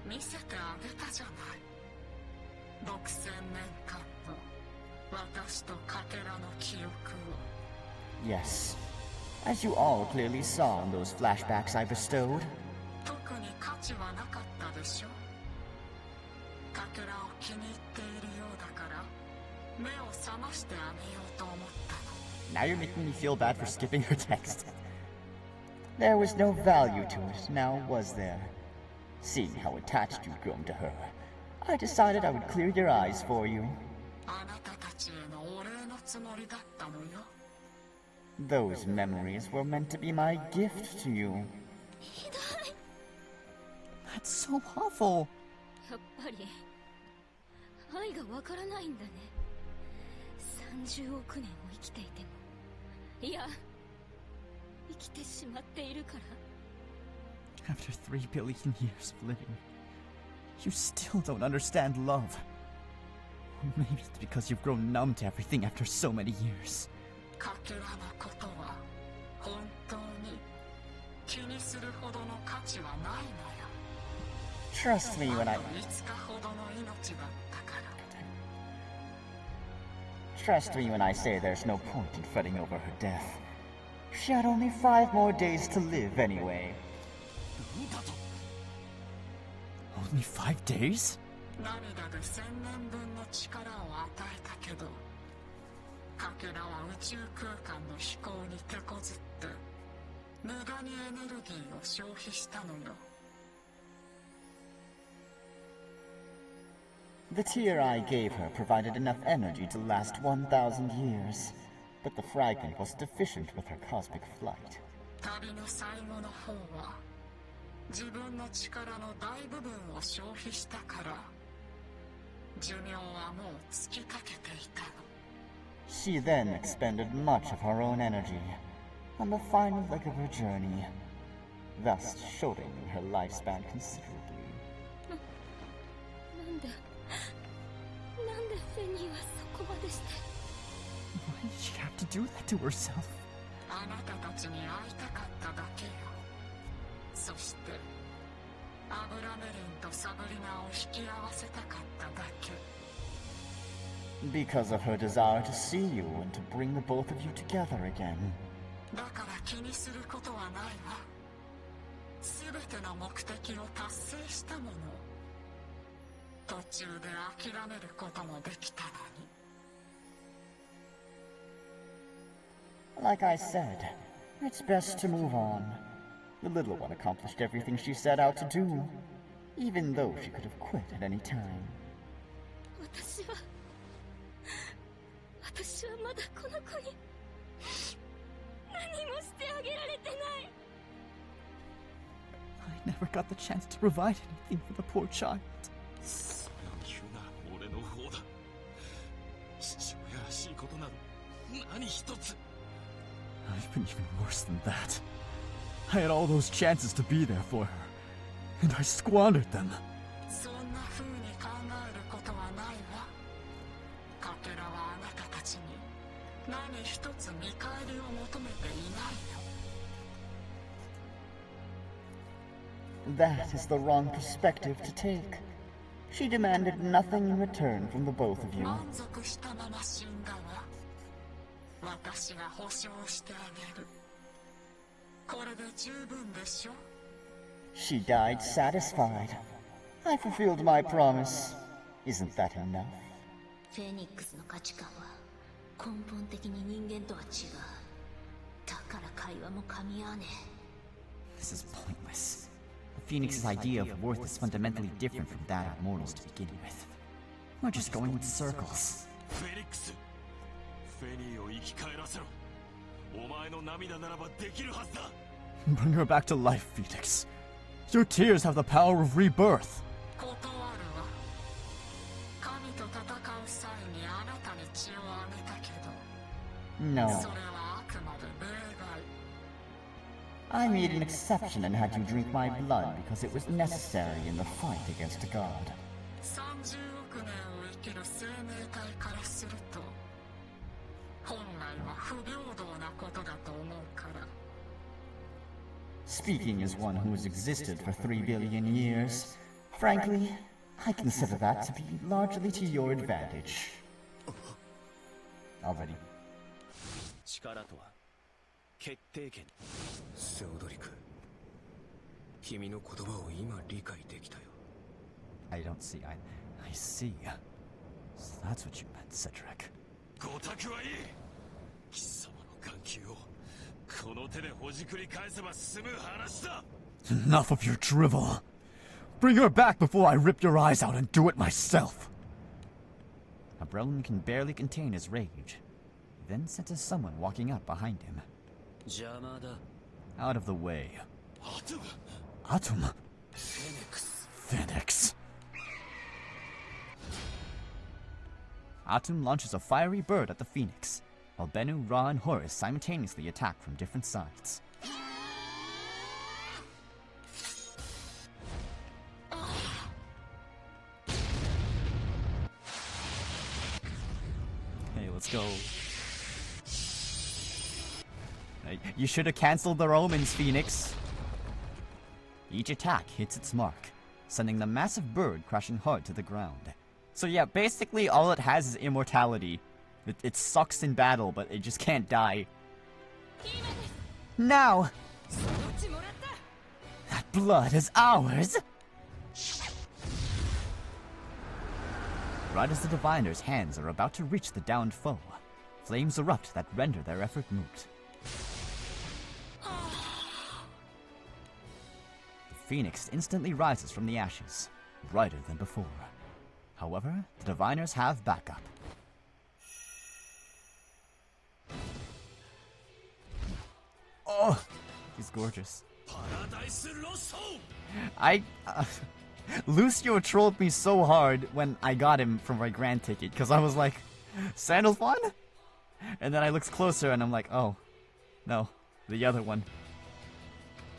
見せてあげたじゃない。6000年間の私とかけらの記憶を。
Yes, as you all clearly saw in those flashbacks I bestowed.
特に価値はなかったでしょ。かけらを気に入っているようだから目を覚ましてあげようと思ったの。
Now you're making me feel bad for skipping her text.
There was no value to it, now was there? Seeing how attached you'd grown to her, I decided I would clear your eyes for you.
あなたたちへのお礼のつもりだったのよ。
Those memories were meant to be my gift to you.
ひどい。
That's so awful.
やっぱり愛がわからないんだね。30億年を生きていても、いや、生きてしまっているから。
After 3 billion years of living, you still don't understand love. Maybe it's because you've grown numb to everything after so many years.
かけらのことは本当に気にするほどの価値はないのよ。
Trust me when I...
5日ほどの命だったから。
Trust me when I say there's no point in fretting over her death. She had only 5 more days to live anyway.
Only 5 days?
涙で1000年分の力を与えたけど、かけらは宇宙空間の飛行に手こずって無駄にエネルギーを消費したのよ。
The tear I gave her provided enough energy to last 1,000 years, but the fragment was deficient with her cosmic flight.
旅の最後の方は自分の力の大部分を消費したから寿命はもう尽きかけていたの。
She then expended much of her own energy on the final leg of her journey, thus shortening her lifespan considerably.
なんでフェニーはそこまでして。
Why did she have to do that to herself?
あなたたちに会いたかっただけよ。そしてアブラメリンとサブリナを引き合わせたかっただけ。
Because of her desire to see you and to bring the both of you together again.
だから気にすることはないわ。すべての目的を達成したもの。途中で諦めることもできたのに。
Like I said, it's best to move on. The little one accomplished everything she set out to do, even though she could have quit at any time.
私はまだこの子に何もしてあげられてない。
I never got the chance to provide anything for the poor child.
それを言うなら俺の方だ。父親らしいことなど何一つ。
I've been even worse than that. I had all those chances to be there for her, and I squandered them.
そんな風に考えることはないわ。かけらはあなたたちに何一つ見返りを求めていないよ。
That is the wrong perspective to take. She demanded nothing in return from the both of you.
満足したまま死んだわ。私が保証してあげる。これで十分でしょ。
She died satisfied. I fulfilled my promise. Isn't that enough?
フェニックスの価値観は根本的に人間とは違う。だから会話も噛み合わねえ。
This is pointless. The Phoenix's idea of worth is fundamentally different from that of mortals to begin with. We're just going in circles.
フェニックス、フェニーを生き返らせろ。お前の涙ならばできるはずだ。
Bring her back to life, Phoenix. Your tears have the power of rebirth.
断るわ。神と戦う際にあなたに血をあげたけど、
No.
それはあくまで例外。
I made an exception and had you drink my blood because it was necessary in the fight against God.
30億年を生きる生命体からすると、本来は不平等なことだと思うから。
Speaking as one who has existed for 3 billion years, frankly, I consider that to be largely to your advantage. Already.
力とは決定権。
セオドリク、君の言葉を今理解できたよ。
I don't see. I see. So that's what you meant, Cedric.
ごたくはいい。貴様の眼球をこの手でほじくり返せば済む話だ。
Enough of your drivel. Bring her back before I rip your eyes out and do it myself.
Abrelin can barely contain his rage. He then senses someone walking up behind him.
邪魔だ。
Out of the way.
アトム。
Atum.
フェニックス。
Phoenix.
Atum launches a fiery bird at the Phoenix, while Bennu, Ra, and Horus simultaneously attack from different sides.
Hey, let's go. You should have canceled the Romans, Phoenix.
Each attack hits its mark, sending the massive bird crashing hard to the ground.
So yeah, basically all it has is immortality. It sucks in battle, but it just can't die.
Now! That blood is ours! Right as the Diviner's hands are about to reach the downed foe, flames erupt that render their effort moot. The Phoenix instantly rises from the ashes, brighter than before. However, the Diviners have backup.
Oh, he's gorgeous.
パラダイスロスト。
Lucio trolled me so hard when I got him from my grand ticket, because I was like, Sandalphon? And then I looked closer and I'm like, oh, no, the other one.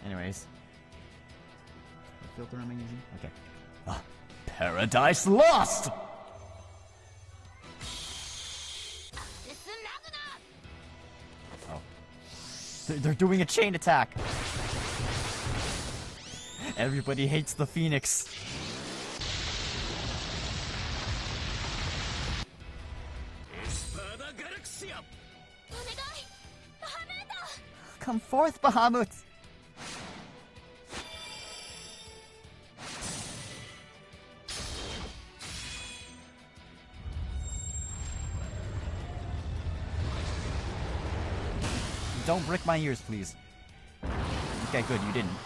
Anyways. What filter am I using? Okay. Paradise Lost! Oh. They're doing a chain attack! Everybody hates the Phoenix. Come forth, Bahamut! Don't brick my ears, please. Okay, good, you didn't.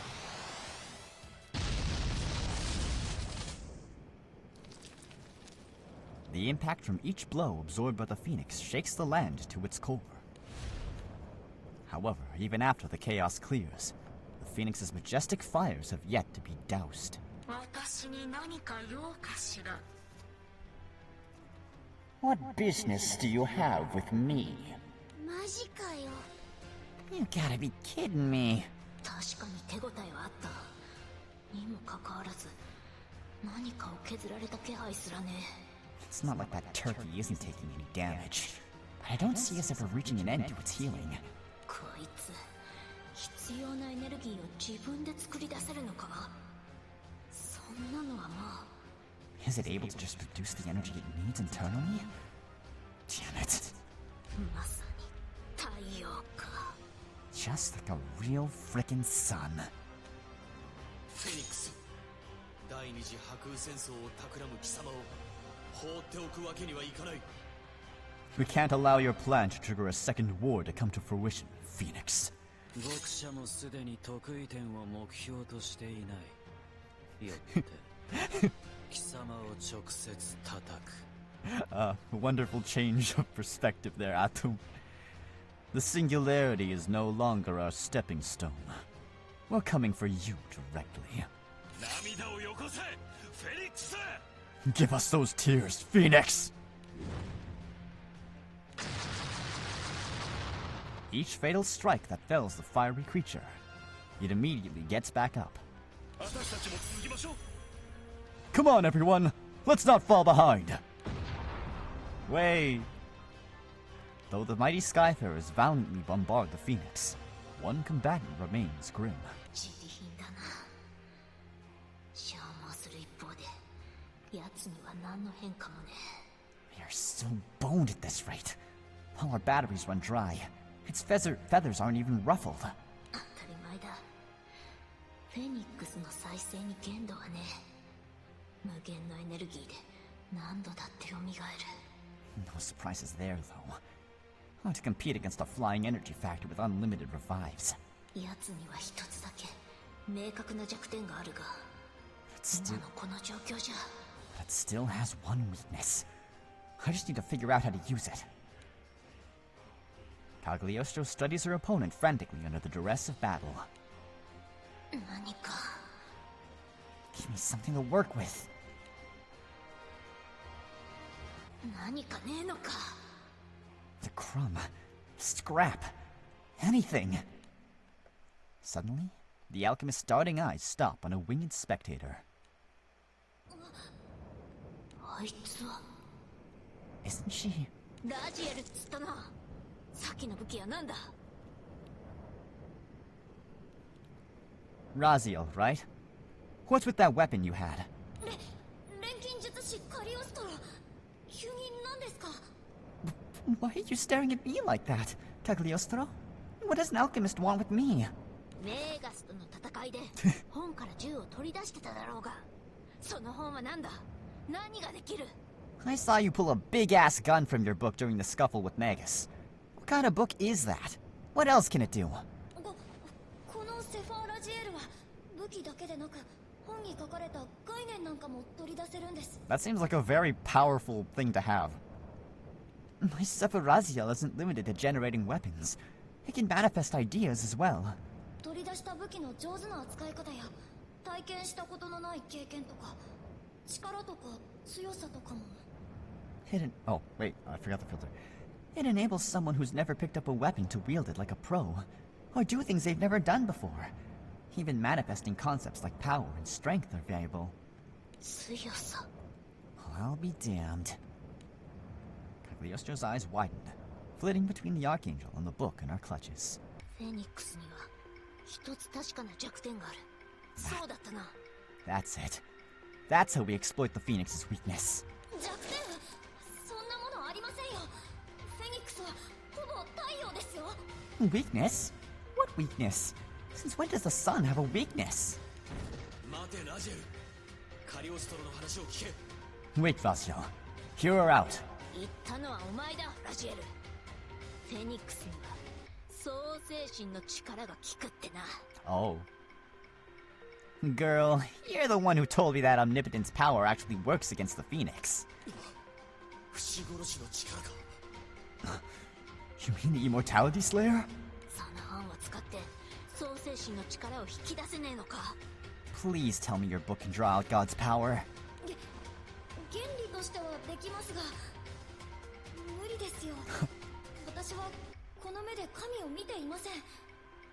The impact from each blow absorbed by the Phoenix shakes the land to its core. However, even after the chaos clears, the Phoenix's majestic fires have yet to be doused.
私に何か用かしら。
What business do you have with me?
マジかよ。
You gotta be kidding me.
確かに手応えはあった。にもかかわらず、何かを削られた気配すらね。
It's not like that turkey isn't taking any damage. But I don't see us ever reaching an end to its healing.
こいつ、必要なエネルギーを自分で作り出せるのか？そんなのはもう。
Is it able to just produce the energy it needs internally? Damn it.
まさに太陽か。
Just like a real frickin' sun.
フェニックス、第二次白雨戦争を企む貴様を放っておくわけにはいかない。
We can't allow your plan to trigger a second war to come to fruition, Phoenix.
僕者もすでに得意点を目標としていない。よって貴様を直接叩く。
A wonderful change of perspective there, Atum. The singularity is no longer our stepping stone. We're coming for you directly. Give us those tears, Phoenix! Each fatal strike that fells the fiery creature, it immediately gets back up. Come on, everyone! Let's not fall behind! Wait. Though the mighty Skyfarers valiantly bombard the Phoenix, one combatant remains grim. We are so boned at this rate. All our batteries run dry. Its feathers aren't even ruffled. No surprises there, though. How to compete against a flying energy factor with unlimited revives. It still has one weakness. I just need to figure out how to use it. Cagliostro studies her opponent frantically under the duress of battle. Give me something to work with. The crumb, scrap, anything. Suddenly, the alchemist's darting eyes stop on a winged spectator. Isn't she? Raziel, right? What's with that weapon you had? Why are you staring at me like that, Cagliostro? What does an alchemist want with me? I saw you pull a big-ass gun from your book during the scuffle with Magus. What kind of book is that? What else can it do? That seems like a very powerful thing to have. My Sephiroth isn't limited to generating weapons. It can manifest ideas as well. Oh, wait, I forgot the filter. It enables someone who's never picked up a weapon to wield it like a pro, or do things they've never done before. Even manifesting concepts like power and strength are variable. I'll be damned. Cagliostro's eyes widened, flitting between the Archangel and the book in our clutches. That's it. That's how we exploit the Phoenix's weakness. Weakness? What weakness? Since when does the sun have a weakness? Wait, Raziel. Hear her out. Oh. Girl, you're the one who told me that omnipotence power actually works against the Phoenix. You mean the Immortality Slayer? Please tell me your book can draw out God's power.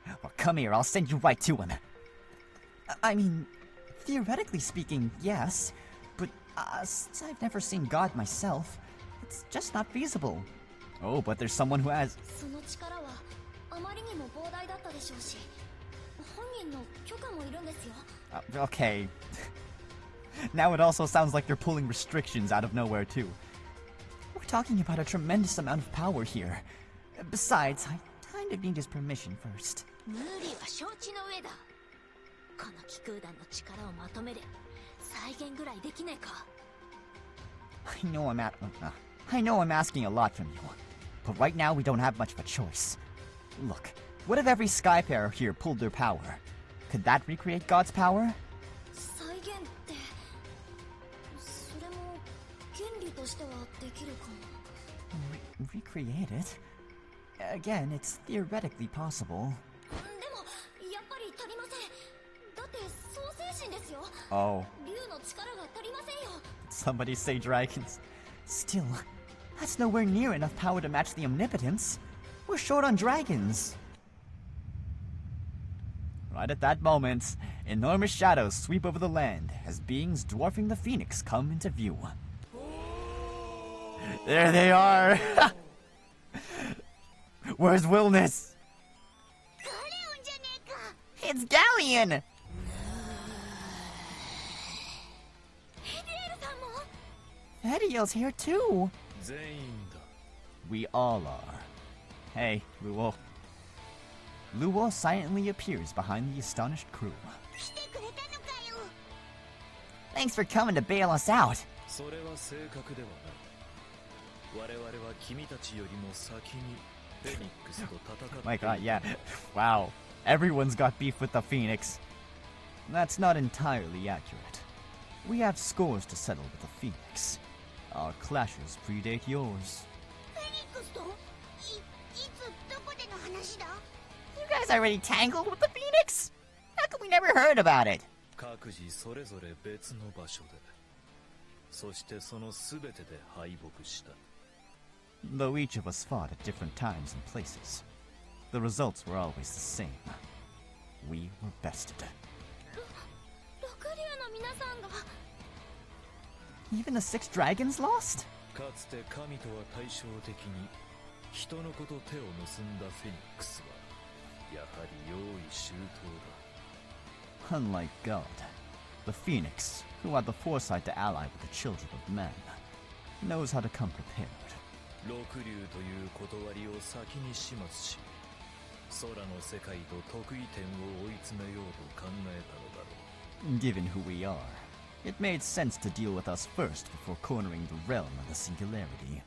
Well, come here, I'll send you right to him. I mean, theoretically speaking, yes. But since I've never seen God myself, it's just not feasible. Oh, but there's someone who has... Okay. Now it also sounds like they're pulling restrictions out of nowhere, too. We're talking about a tremendous amount of power here. Besides, I kind of need his permission first.
この気空団の力をまとめで再現ぐらいできねえか。
I know I'm asking a lot from you, but right now we don't have much of a choice. Look, what if every Skyfarer here pulled their power? Could that recreate God's power?
再現ってそれも原理としてはできるかも。
Recreate it? Again, it's theoretically possible.
でもやっぱり足りません。だって創世神ですよ。
Oh.
竜の力が足りませんよ。
Somebody say dragons. Still, that's nowhere near enough power to match the omnipotence. We're short on dragons. Right at that moment, enormous shadows sweep over the land as beings dwarfing the phoenix come into view. There they are! Where's Wilness? It's Galleon! Hediel's here too! We all are. Hey, Luo. Luo silently appears behind the astonished crew. Thanks for coming to bail us out. My god, yeah. Wow. Everyone's got beef with the Phoenix. That's not entirely accurate. We have scores to settle with the Phoenix. Our clashes predate yours. You guys already tangled with the Phoenix? How come we never heard about it? Though each of us fought at different times and places, the results were always the same. We were bested. Even the 6 dragons lost? Unlike God, the Phoenix, who had the foresight to ally with the children of men, knows how to come prepared. Given who we are, it made sense to deal with us first before cornering the realm of the singularity.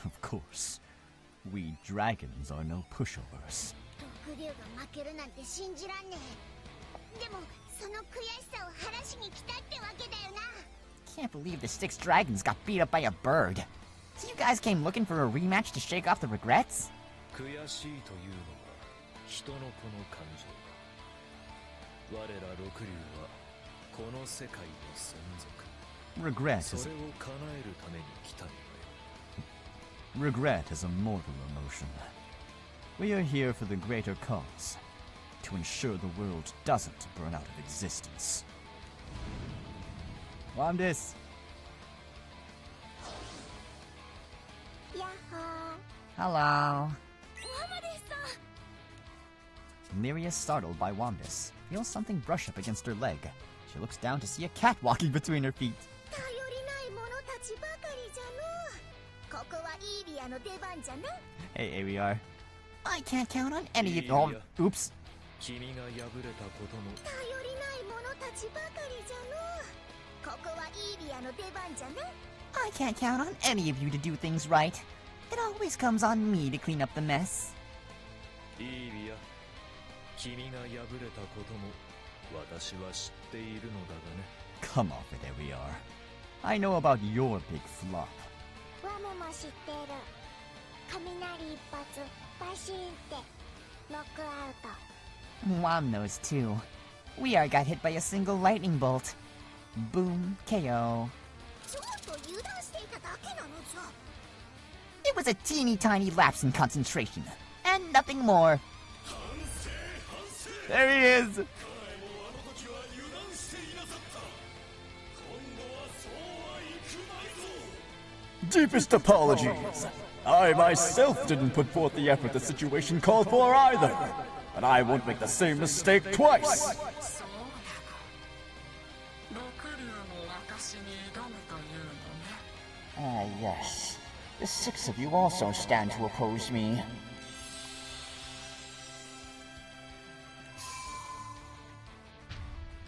Of course, we dragons are no pushovers. Can't believe the 6 dragons got beat up by a bird. So you guys came looking for a rematch to shake off the regrets? Regret is a mortal emotion. We are here for the greater cause, to ensure the world doesn't burn out of existence. Wamdis! Hello. Lyria, startled by Wamdis, feels something brush up against her leg. She looks down to see a cat walking between her feet. Hey, here we are. I can't count on any of you. Oh, oops. I can't count on any of you to do things right. It always comes on me to clean up the mess. Come off it, there we are. I know about your big flop. Wam knows too. We are got hit by a single lightning bolt. Boom, KO. It was a teeny tiny lapse in concentration, and nothing more. There he is! Deepest apologies. I myself didn't put forth the effort the situation called for either. But I won't make the same mistake twice. Ah, yes.
The 6 of you also stand to oppose me.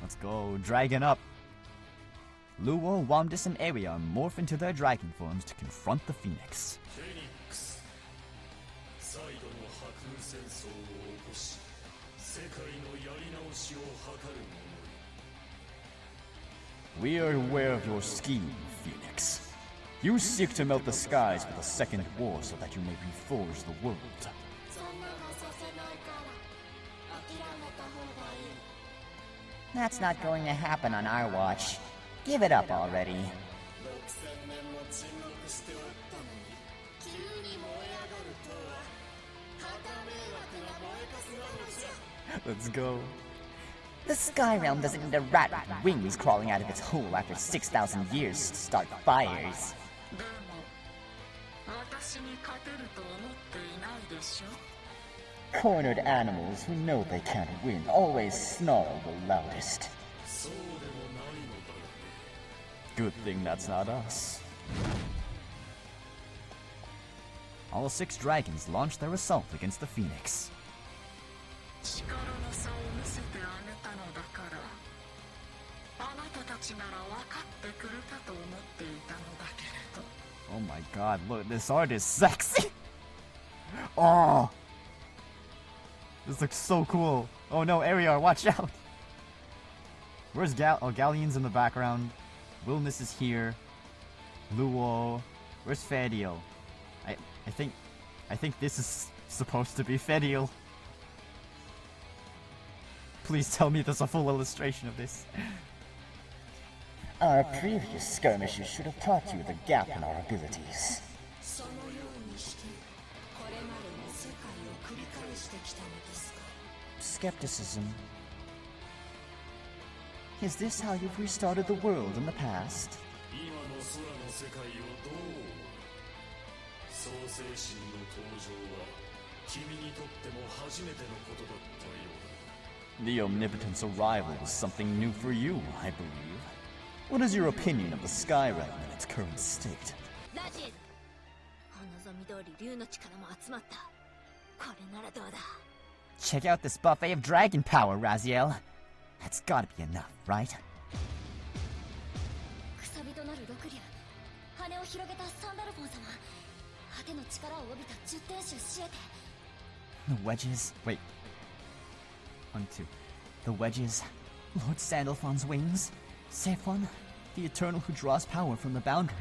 Let's go, dragon up. Luo, Wamdis, and Aria morph into their dragon forms to confront the Phoenix. We are aware of your scheme, Phoenix. You seek to melt the skies with a second war so that you may reforge the world.
That's not going to happen on our watch. Give it up already.
Let's go.
The Sky Realm doesn't need a rat with wings crawling out of its hole after 6,000 years to start fires. Cornered animals who know they can't win always snarl the loudest.
Good thing that's not us. All 6 dragons launch their assault against the Phoenix. Oh my god, look, this art is sexy! Oh! This looks so cool. Oh no, Ariar, watch out! Where's Galleon's in the background? Wilness is here. Luo. Where's Fadiel? I think this is supposed to be Fadiel. Please tell me there's a full illustration of this.
Our previous skirmishes should have taught you the gap in our abilities. Skepticism. Is this how you've restarted the world in the past?
The Omnipotent's arrival was something new for you, I believe. What is your opinion of the Sky Realm in its current state?
Check out this buffet of dragon power, Raziel. That's gotta be enough, right?
The wedges... Wait. 1, 2. The wedges... Lord Sandalphon's wings... Sephon, the Eternal who draws power from the boundary.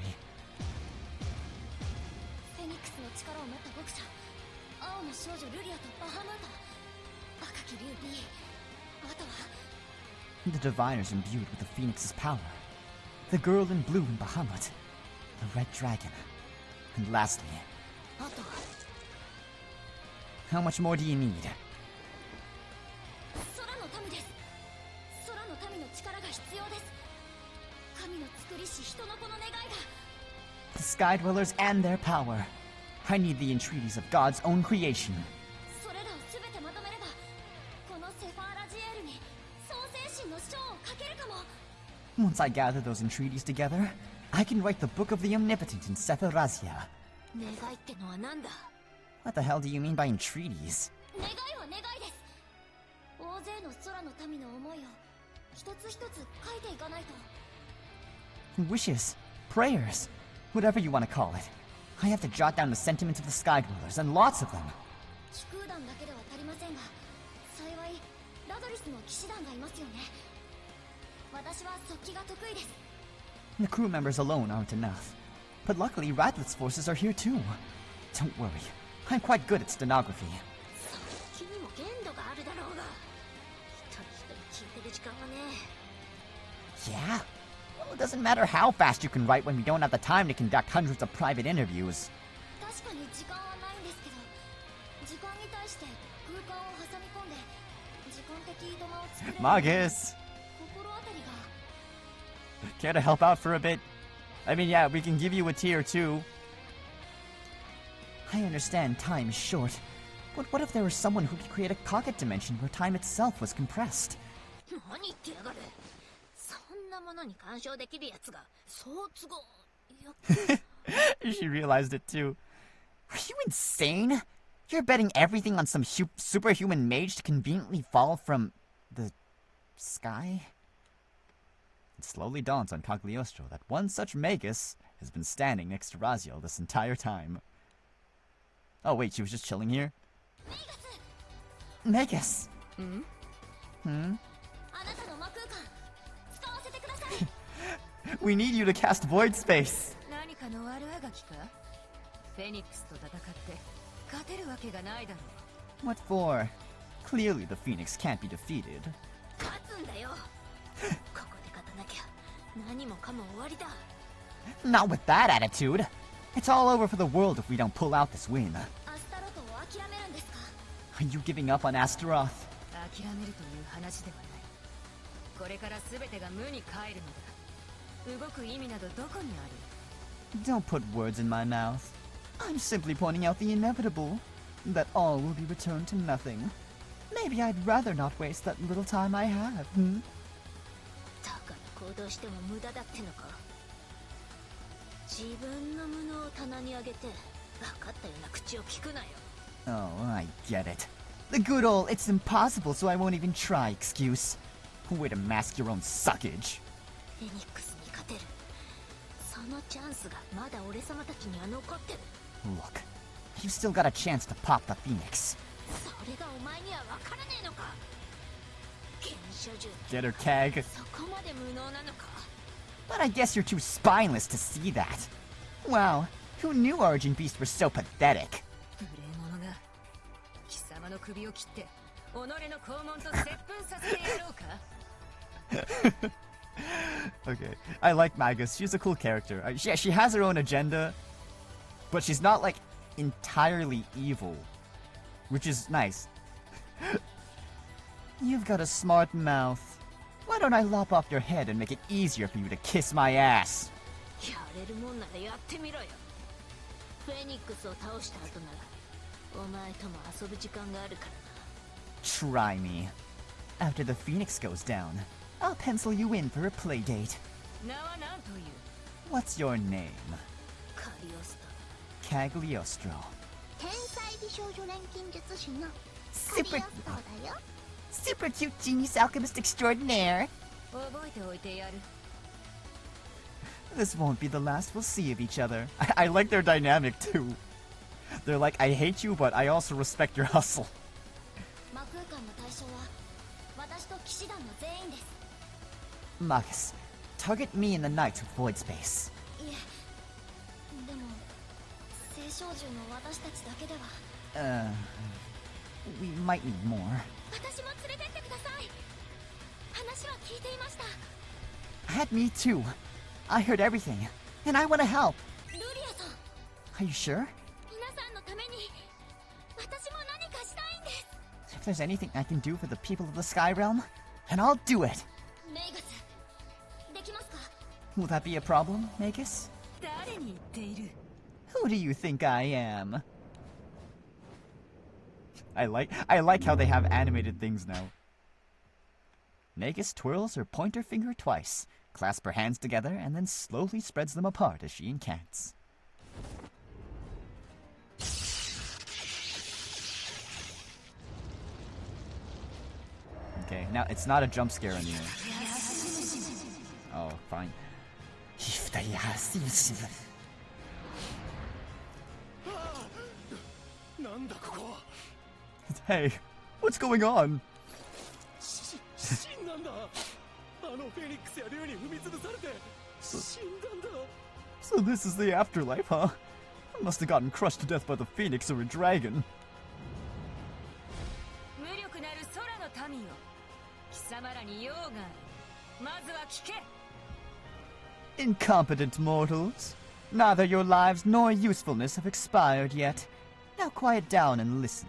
The diviners imbued with the Phoenix's power. The girl in blue in Bahamut. The red dragon. And lastly... How much more do you need? The Sky Dwellers and their power. I need the entreaties of God's own creation. Once I gather those entreaties together, I can write the Book of the Omnipotent in Setharazia. What the hell do you mean by entreaties? Wishes, prayers, whatever you want to call it. I have to jot down the sentiments of the Sky Dwellers, and lots of them. The crew members alone aren't enough. But luckily, Radlith's forces are here too. Don't worry, I'm quite good at stenography. Yeah? Well, it doesn't matter how fast you can write when we don't have the time to conduct hundreds of private interviews. Magus! Care to help out for a bit? I mean, yeah, we can give you a tier 2. I understand time is short, but what if there was someone who could create a pocket dimension where time itself was compressed? She realized it too. Are you insane? You're betting everything on some superhuman mage to conveniently fall from the sky? It slowly dawns on Cagliostro that one such Magus has been standing next to Raziel this entire time. Oh wait, she was just chilling here? Magus! We need you to cast Void Space! What for? Clearly the Phoenix can't be defeated. Not with that attitude! It's all over for the world if we don't pull out this win. Are you giving up on Astaroth? Don't put words in my mouth. I'm simply pointing out the inevitable. That all will be returned to nothing. Maybe I'd rather not waste that little time I have, Oh, I get it. The good old "it's impossible so I won't even try" excuse. Way to mask your own suckage. Look, you still got a chance to pop the Phoenix. Get her, Kag. But I guess you're too spineless to see that. Wow, who knew Origin Beasts were so pathetic? Okay, I like Magus. She's a cool character. She has her own agenda, but she's not, like, entirely evil, which is nice. You've got a smart mouth. Why don't I lop off your head and make it easier for you to kiss my ass? Try me. After the Phoenix goes down, I'll pencil you in for a playdate. What's your name? Cagliostro. Super cute genius alchemist extraordinaire. This won't be the last we'll see of each other. I like their dynamic too. They're like, I hate you, but I also respect your hustle. Magus, target me and the Knights with Void Space. We might need more. Had me too. I heard everything, and I want to help. Are you sure? If there's anything I can do for the people of the Sky Realm, then I'll do it. Will that be a problem, Magus? Who do you think I am? I like how they have animated things now. Magus twirls her pointer finger twice, clasps her hands together, and then slowly spreads them apart as she incants. Okay, now it's not a jump scare anymore. Oh, fine. Hey, what's going on? So this is the afterlife, huh? I must have gotten crushed to death by the Phoenix or a dragon. Incompetent mortals. Neither your lives nor usefulness have expired yet. Now quiet down and listen.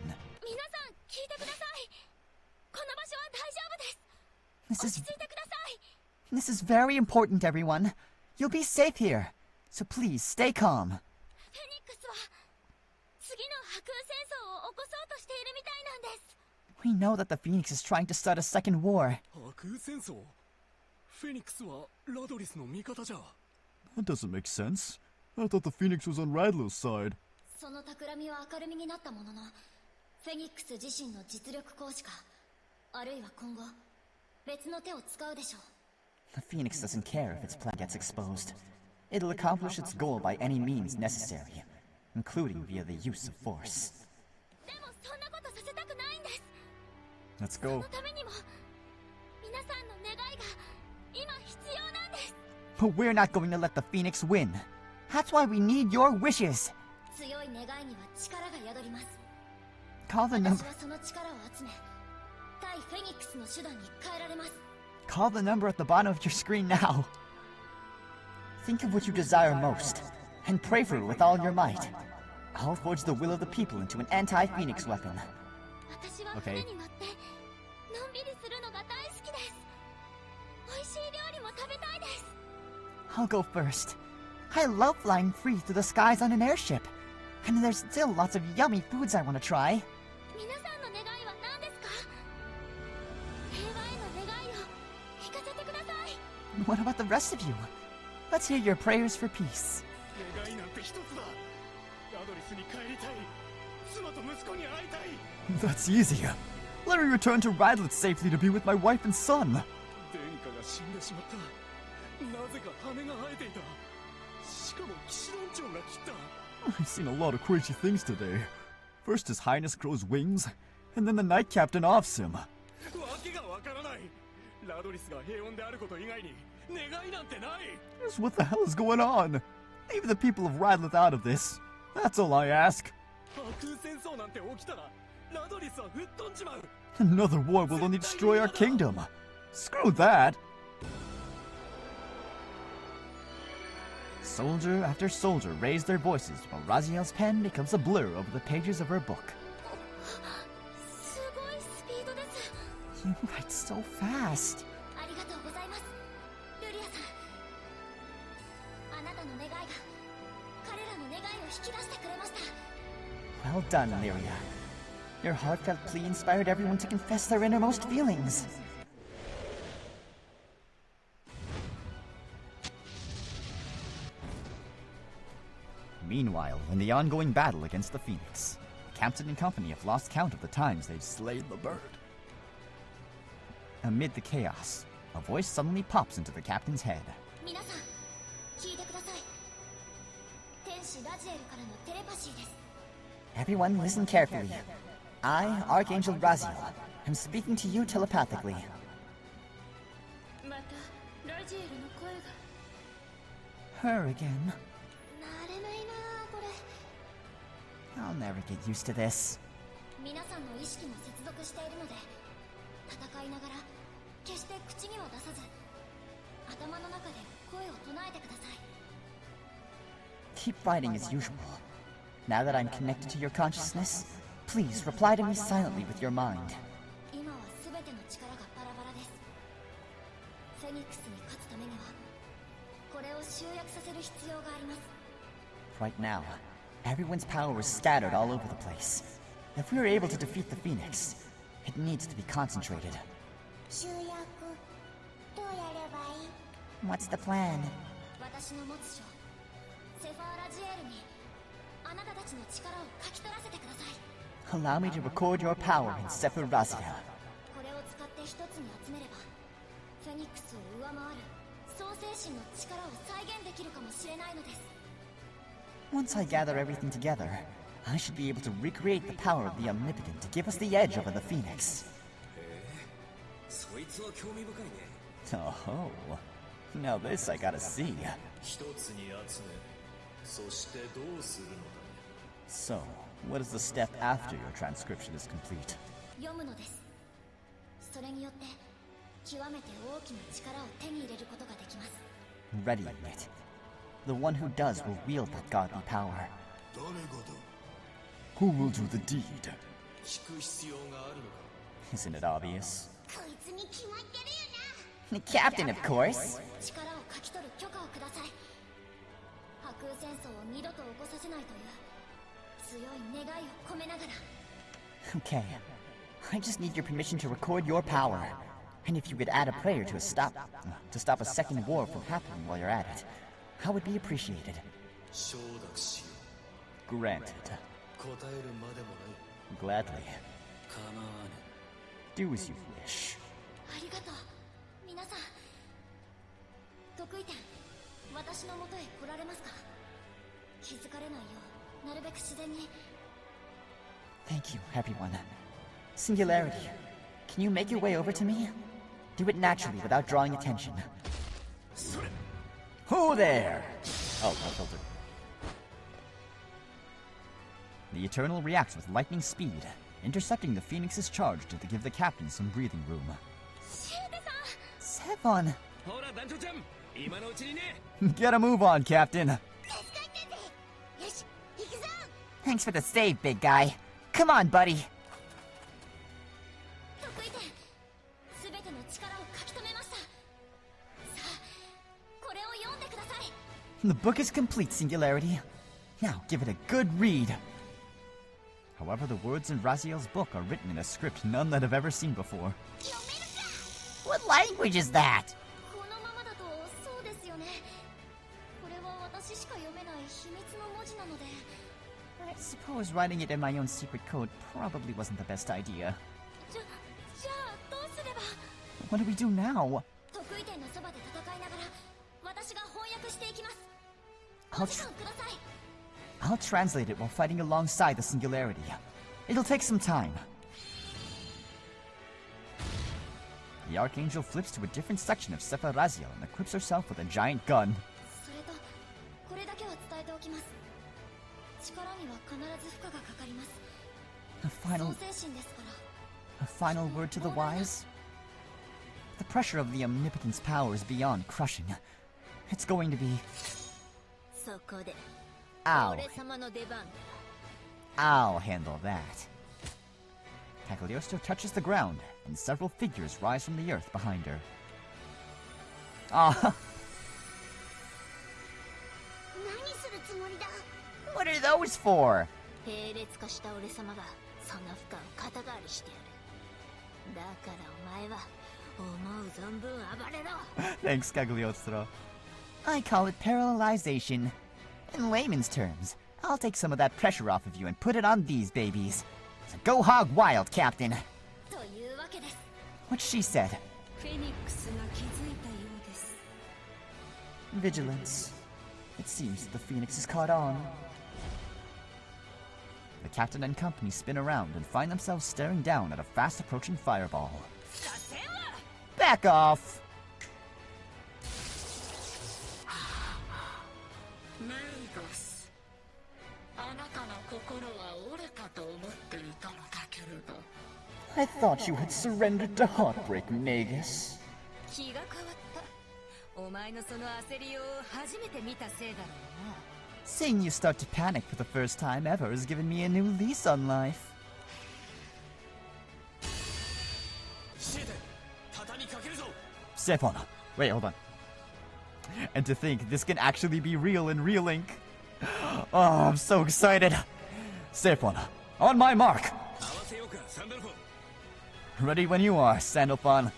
This is very important, everyone. You'll be safe here, so please stay calm. We know that the Phoenix is trying to start a second war. That doesn't make sense.
I thought the Phoenix was on Radlo's side.
その企みは明るみになったものの、フェニックス自身の実力行使か、あるいは今後別の手を使うでしょう。
The Phoenix doesn't care if its plan gets exposed. It'll accomplish its goal by any means necessary, including via the use of force.
でもそんなことさせたくないんです。
Let's
そ
go.
のためにも皆さんの願いが今必要なんです。
But we're not going to let the Phoenix win. That's why we need your wishes.
強い願いには力が宿ります。
Call the
私
number.
はその力を集め、対フェニックスの手段に変えられます。
Call the number at the bottom of your screen now. Think of what you desire most, and pray for it with all your might. I'll forge the will of the people into an anti-Phoenix weapon.
私は船に乗ってのんびりするのが大好きです。美味しい料理も食べたいです。
I'll go first. I love flying free through the skies on an airship. And there's still lots of yummy foods I want to try.
皆さんの願いは何ですか？平和への願いを聞かせてください。
What about the rest of you? Let's hear your prayers for peace.
願いなんて一つだ。ラドリスに帰りたい。妻と息子に会いたい。
That's easy. Let me return to Radlet safely to be with my wife and son.
殿下が死んでしまった。なぜか羽が生えていた。しかも騎士団長が来た。
I've seen a lot of crazy things today. First His Highness grows wings, and then the Knight Captain offs him.
わけがわからない。ラドリスが平穏であること以外に願いなんてない。
Just what the hell is going on? Leave the people of Radlet out of this. That's all I ask.
白空戦争なんて起きたらラドリスは吹っ飛んじまう。
Another war will only destroy our kingdom. Screw that.
Soldier after soldier raise their voices while Raziel's pen becomes a blur over the pages of her book.
すごいスピードです。
You write so fast.
ありがとうございます。ルリアさん。あなたの願いが彼らの願いを引き出してくれました。
Well done, Lyria. Your heartfelt plea inspired everyone to confess their innermost feelings.
Meanwhile, in the ongoing battle against the Phoenix, Captain and company have lost count of the times they've slayed the bird. Amid the chaos, a voice suddenly pops into the captain's head.
皆さん、聞いてください。天使ラジエルからのテレパシーです。
Everyone listen carefully. I, Archangel Raziel, am speaking to you telepathically.
またラジエルの声が。
Her again.
慣れないなこれ。
I'll never get used to this.
皆さんの意識も接続しているので、戦いながら決して口には出さず、頭の中で声を唱えてください。
Keep fighting as usual. Now that I'm connected to your consciousness, please reply to me silently with your mind.
今は全ての力がバラバラです。フェニックスに勝つためには、これを集約させる必要があります。
Right now, everyone's power is scattered all over the place. If we are able to defeat the Phoenix, it needs to be concentrated.
集約、どうやればいい？
What's the plan?
私の持つ書、セファーラジエールにあなたたちの力を書き取らせてください。
Allow me to record your power in Sefer Raziel.
これを使って一つに集めれば、フェニックスを上回る創世神の力を再現できるかもしれないのです。
Once I gather everything together, I should be able to recreate the power of the Omnipotent to give us the edge over the Phoenix.
そいつは興味深いね。
Oh, now this I gotta see.
一つに集め、そしてどうするのだ。
So, what is the step after your transcription is complete?
読むのです。それによって極めて大きな力を手に入れることができます。
Readying it. The one who does will wield that godly power.
Who will do the deed?
聞く必要があるのか。
Isn't it obvious?
こいつに決まってるよ
The captain, of course.
な。力を書き取る許可をください。白空戦争を二度と起こさせないという強い願いを込めながら。
Okay. I just need your permission to record your power. And if you could add a prayer to stop a second war from happening while you're at it, I would be appreciated.
Granted. Gladly. Do as you wish.
ありがとう皆さん。得意点私の元へ来られますか。気づかれないようなるべく自然に。
Thank you, everyone. Singularity, can you make your way over to me? Do it naturally without drawing attention.
Who there? Oh, no filter. The Eternal reacts with lightning speed, intercepting the Phoenix's charge to give the captain some breathing room.
Sephon!
Get a move on, Captain!
Thanks for the save, big guy. Come on, buddy.
得意点すべての力を書き留めました。さあこれを読んでください。
The book is complete, Singularity. Now give it a good read.
However, the words in Raziel's book are written in a script none that have ever seen before.
What language is that?
このままだとそうですよね。これは私しか読めない秘密の文字なので。
I suppose writing it in my own secret code probably wasn't the best idea.
じゃあどうすれば。
What do we do now?
得意点のそばで戦いながら私が翻訳していきます。
I'll
お時間ください。
I'll translate it while fighting alongside the Singularity. It'll take some time.
The Archangel flips to a different section of Sepha Raziel and equips herself with a giant gun.
それとこれだけは伝えておきます。力には必ず負荷がかかります。
A
創世神ですから。
a final word to the wise? The pressure of the Omnipotent's power is beyond crushing. It's going to be...
そこで
Ow.
俺様の出番だ。
I'll handle that. Cagliostro touches the ground, and several figures rise from the earth behind her. Ah,
何するつもりだ。
what are those for?
並列化した俺様がその負荷を肩代わりしてやる。だからお前は思う存分暴れろ。
Thanks, Cagliostro.
I call it parallelization. In layman's terms, I'll take some of that pressure off of you and put it on these babies. So go hog wild, Captain.
というわけです。
What she said.
フェニックスが気づいたようです。
Vigilance. It seems that the Phoenix is caught on.
The captain and company spin around and find themselves staring down at a fast-approaching fireball.
Back off!
メイガス、あなたの心は折れたと思っていたのだけれど。
I thought you had surrendered to heartbreak, Magus.
気が変わった。お前のその焦りを初めて見たせいだろうな。
Seeing you start to panic for the first time ever has given me a new lease on life.
Sephon. Wait, hold on. And to think this can actually be real in Real Link. Oh, I'm so excited. Sephon, on my mark. Ready when you are, Sandalphon.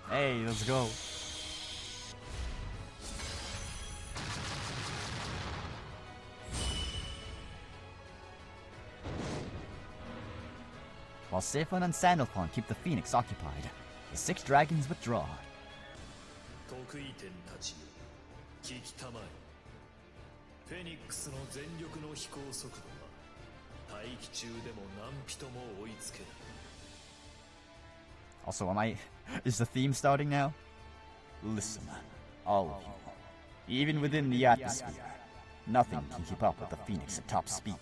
Hey, let's go. While Sephon and Sandalphon keep the Phoenix occupied, the 6 dragons withdraw.
得意点たちよ、聞きたまえ。フェニックスの全力の飛行速度は大気中でも何人も追いつけない。
Also, is the theme starting now? Listen, all of you. Even within the atmosphere, nothing can keep up with the Phoenix at top speed.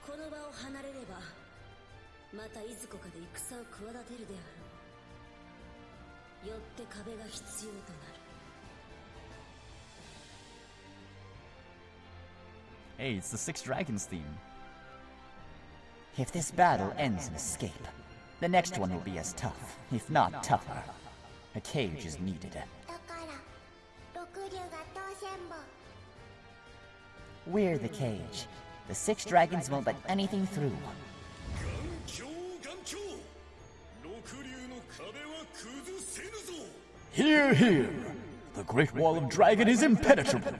この場を離れればまたいずこかで戦を企てるであろう。よって壁が必要となる。
Hey, it's the 6 Dragons theme.
If this battle ends in escape, the next one will be as tough, if not tougher. A cage is needed.
だから六竜が当選簿。
We're the cage. The 6 dragons won't let anything through.
眼鏡眼鏡
Hear, hear! The Great Wall of Dragon is impenetrable!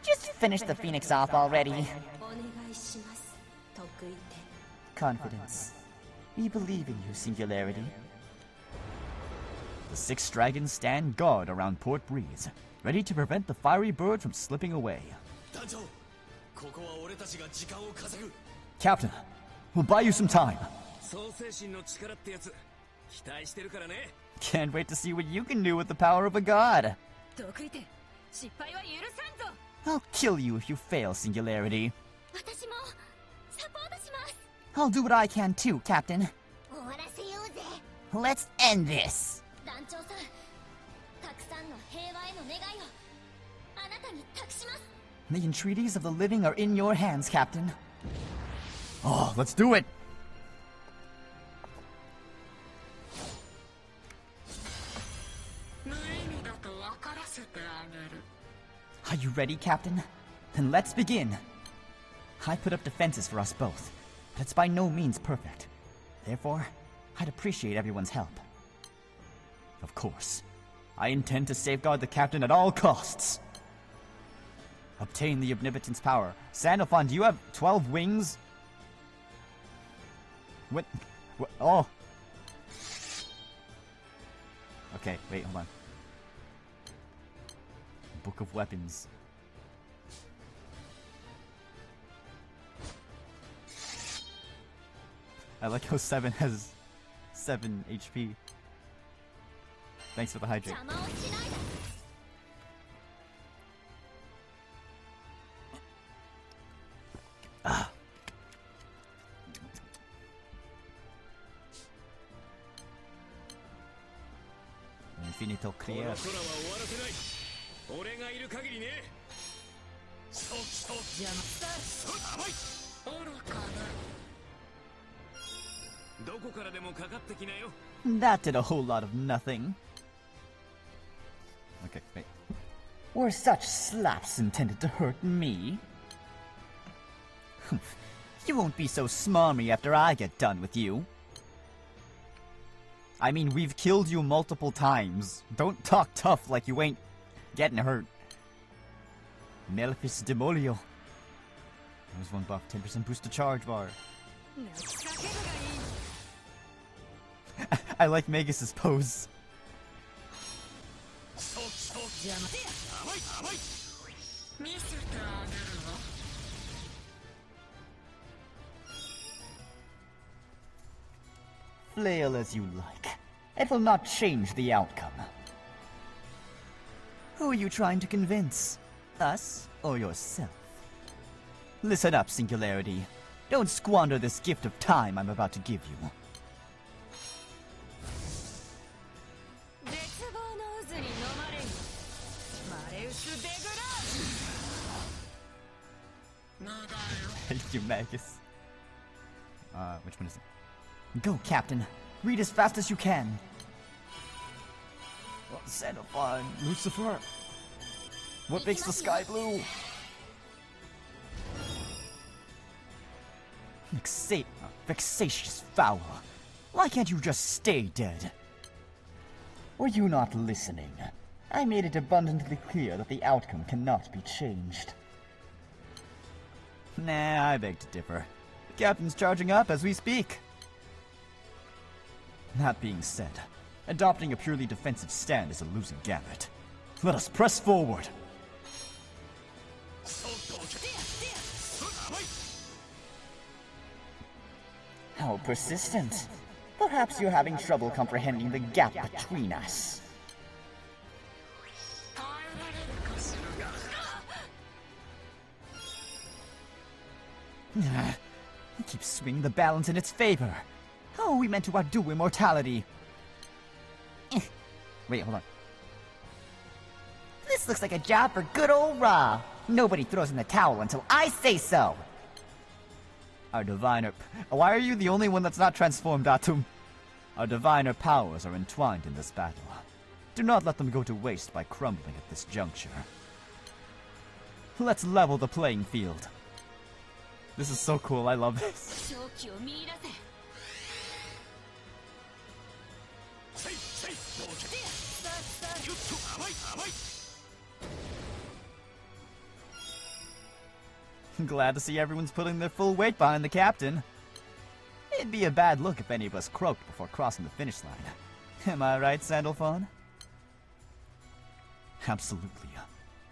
Just finish the Phoenix off already. Confidence. We believe in you, Singularity.
The 6 dragons stand guard around Port Breeze, ready to prevent the fiery bird from slipping away. Captain, we'll buy you some time. Can't wait to see what you can do with the power of a god. I'll kill you if you fail, Singularity. I'll do what I can too, Captain. Let's end this. The entreaties of the living are in your hands, Captain. Oh, let's do it! Are you ready, Captain? Then let's begin. I put up defenses for us both, but it's by no means perfect. Therefore, I'd appreciate everyone's help. Of course, I intend to safeguard the Captain at all costs. Obtain the Omnipotence power. Sandalphon, do you have 12 wings? What? Oh! Okay, wait, hold on. Book of Weapons. I like how 7 has 7 HP. Thanks for the hydrate. Ah. Infinito clear. That did a whole lot of nothing. Okay, wait. Were such slaps intended to hurt me? You won't be so smarmy after I get done with you. I mean, we've killed you multiple times. Don't talk tough like you ain't getting hurt. Malefice Demolio. There's one buff, 10% boost to charge bar. I like Magus's pose. Flail as you like. It will not change the outcome. Who are you trying to convince? Us or yourself? Listen up, Singularity. Don't squander this gift of time I'm about to give you. Thank you, Magus. Which one is it? Go, Captain. Read as fast as you can. Oh, Sandalphon, Lucifer. What makes the sky blue? Vexatious fowl. Why can't you just stay dead? Were you not listening? I made it abundantly clear that the outcome cannot be changed. Nah, I beg to differ. The Captain's charging up as we speak. That being said, adopting a purely defensive stand is a losing gambit. Let us press forward. How persistent. Perhaps you're having trouble comprehending the gap between us. He keeps swinging the balance in its favor. How are we meant to outdo immortality? Wait, hold on. This looks like a job for good old Ra. Nobody throws in the towel until I say so. Our diviner... Why are you the only one that's not transformed, Atum? Our diviner powers are entwined in this battle. Do not let them go to waste by crumbling at this juncture. Let's level the playing field. This is so cool, I love this.
Glad to see everyone's putting their full weight behind the captain. It'd be a bad look if any of us croaked before crossing the finish line. Am I right, Sandalphon? Absolutely.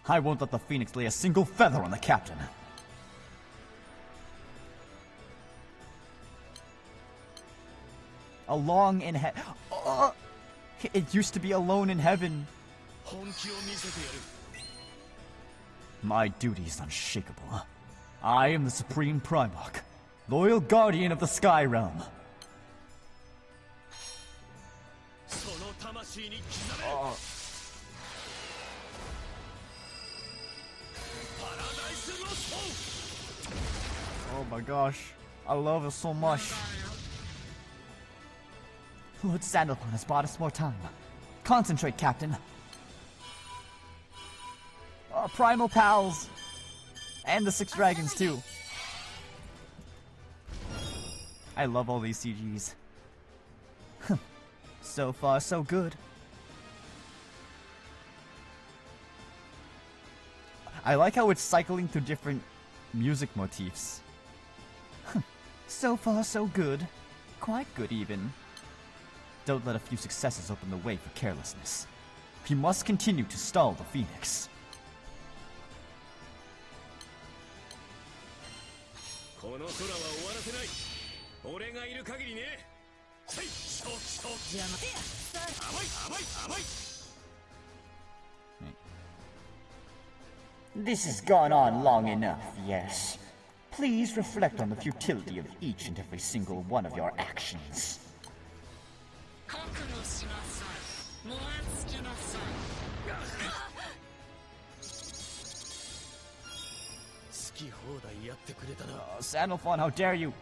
I won't let the Phoenix lay a single feather on the captain. Along in heaven. It used to be alone in heaven. My duty is unshakable. I am the Supreme Primarch, loyal guardian of the Sky Realm. Oh my gosh, I love it so much. Lord Sandalphon has bought us more time. Concentrate, Captain. Primal Pals. And the 6 dragons, too. I love all these CGs. So far, so good. I like how it's cycling through different music motifs. So far, so good. Quite good, even. Don't let a few successes open the way for carelessness. You must continue to stall the Phoenix.
This has gone on long enough, yes. Please reflect on the futility of each and every single one of your actions.
Sandalphon, how dare you!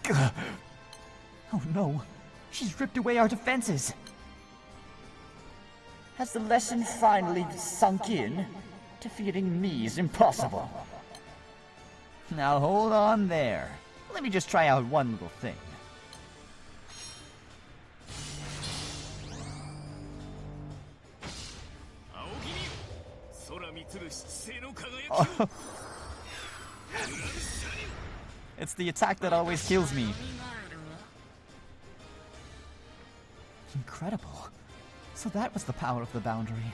Oh no, she's ripped away our defenses!
Has the lesson finally sunk in? Defeating me is impossible.
Now hold on there. Let me just try out one little thing. Oh. It's the attack that always kills me. Incredible. So that was the power of the boundary.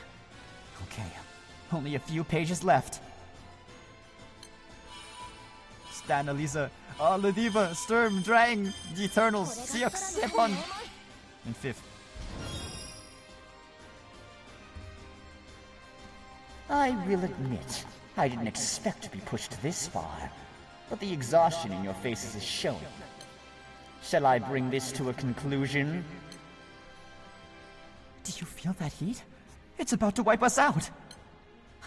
Okay, only a few pages left. Stan, Elisa, Ladiva, Sturm, Drang, the Eternals, Siok, Sepon, and 5th.
I will admit, I didn't expect to be pushed this far, but the exhaustion in your faces is showing. Shall I bring this to a conclusion?
Do you feel that heat? It's about to wipe us out!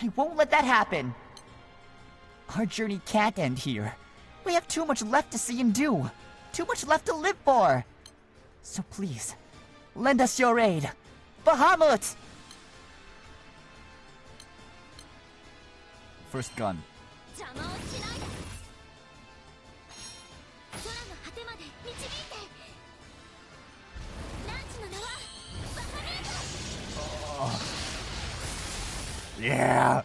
I won't let that happen! Our journey can't end here. We have too much left to see and do. Too much left to live for. So please, lend us your aid. Bahamut! First gun. Oh. Yeah!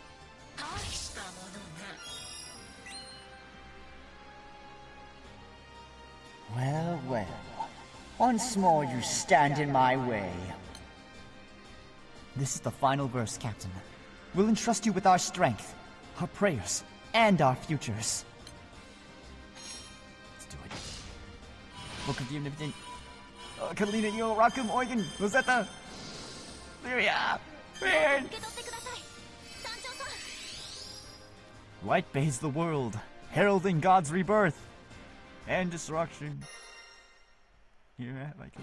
Well, well. Once more you stand in my way.
This is the final verse, Captain. We'll entrust you with our strength, our prayers, and our futures. Let's do it. Book of the Omnipotent. Catalina, Yo, Rakum, Eugen, Rosetta, Lyria, Weird. Light bathes the world, heralding God's rebirth and destruction. Here, like.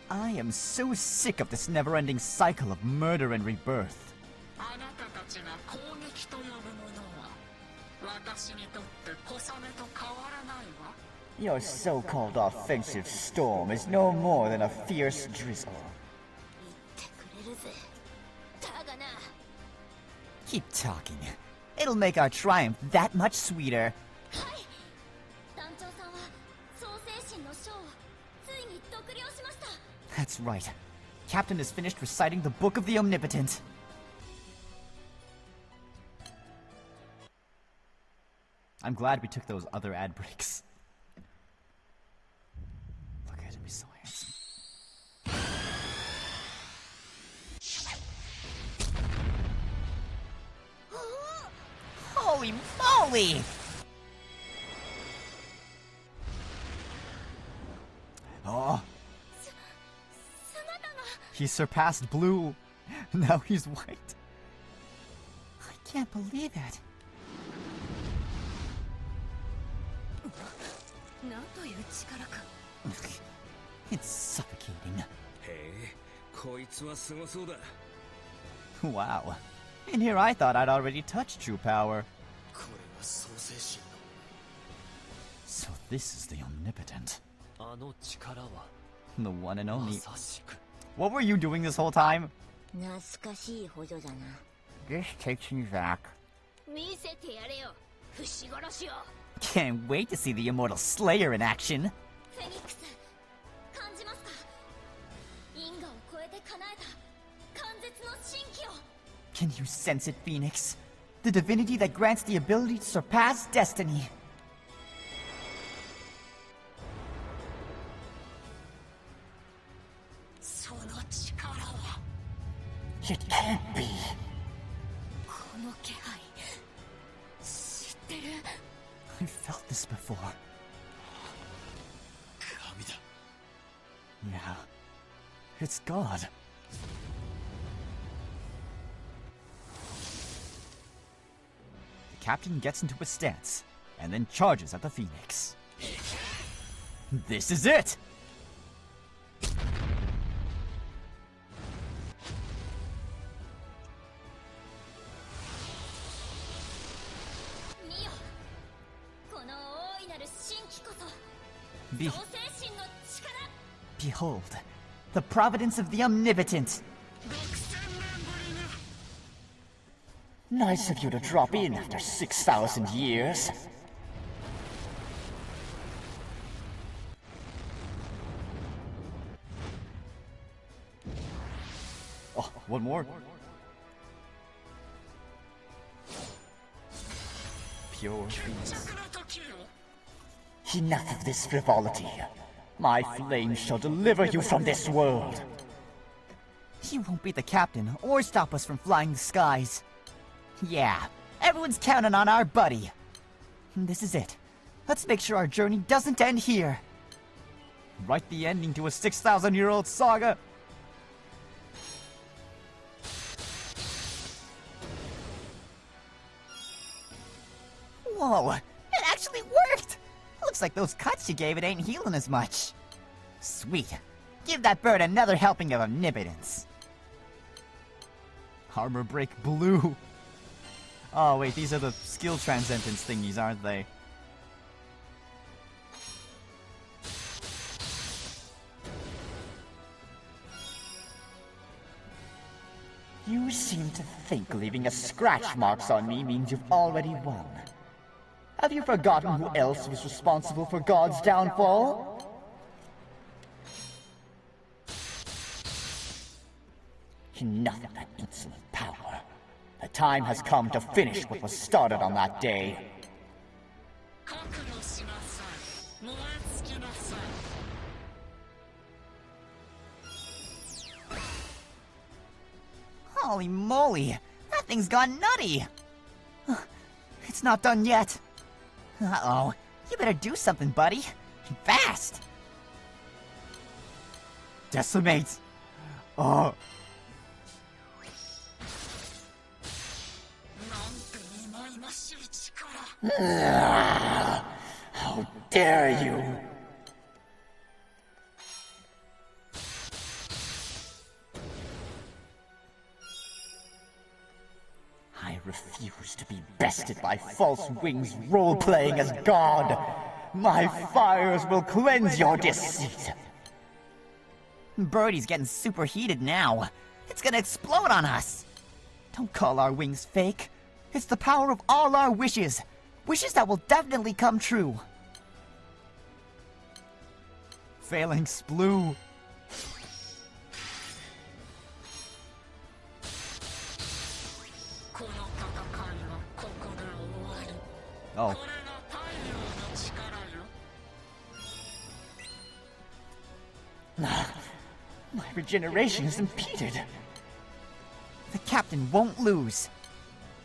I am so sick of this never-ending cycle of murder and rebirth.
Your so-called offensive storm is no more than a fierce drizzle.
Keep talking. It'll make our triumph that much sweeter. That's right. Captain has finished reciting the Book of the Omnipotent. I'm glad we took those other ad breaks. Look at him, he's so handsome. Holy moly! Oh. He surpassed Blue. Now he's white. I can't believe it. It's suffocating. Wow. And here I thought I'd already touched true power. So this is the Omnipotent. The one and only. What were you doing this whole time? This takes me back. Can't wait to see the Immortal Slayer in action. Can you sense it, Phoenix? The divinity that grants the ability to surpass destiny. It can't be. I felt this before. Yeah, it's God. The captain gets into a stance, and then charges at the Phoenix. This is it! Behold, the providence of the Omnipotent. Nice of you to drop in after 6,000 years. Oh, one more. Pure peace. Enough of this frivolity. My flame shall deliver you from this world. He won't be the captain or stop us from flying the skies. Yeah, everyone's counting on our buddy. This is it. Let's make sure our journey doesn't end here. Write the ending to a 6,000-year-old saga. Whoa, it actually worked! Looks like those cuts you gave it ain't healing as much. Sweet. Give that bird another helping of omnipotence. Armor break blue. Oh wait, these are the skill transcendence thingies, aren't they? You seem to think leaving a scratch marks on me means you've already won. Have you forgotten who else was responsible for God's downfall? Enough of that insolent power. The time has come to finish what was started on that day. Holy moly! That thing's gone nutty! It's not done yet. Uh-oh. You better do something, buddy. Fast! Decimate! Oh. How dare you! I refuse to be bested by false wings role-playing as God. My fires will cleanse your deceit. Birdie's getting superheated now. It's gonna explode on us! Don't call our wings fake. It's the power of all our wishes. Wishes that will definitely come true.
Phalanx Blue. Oh.
My regeneration is impeded. The captain won't lose.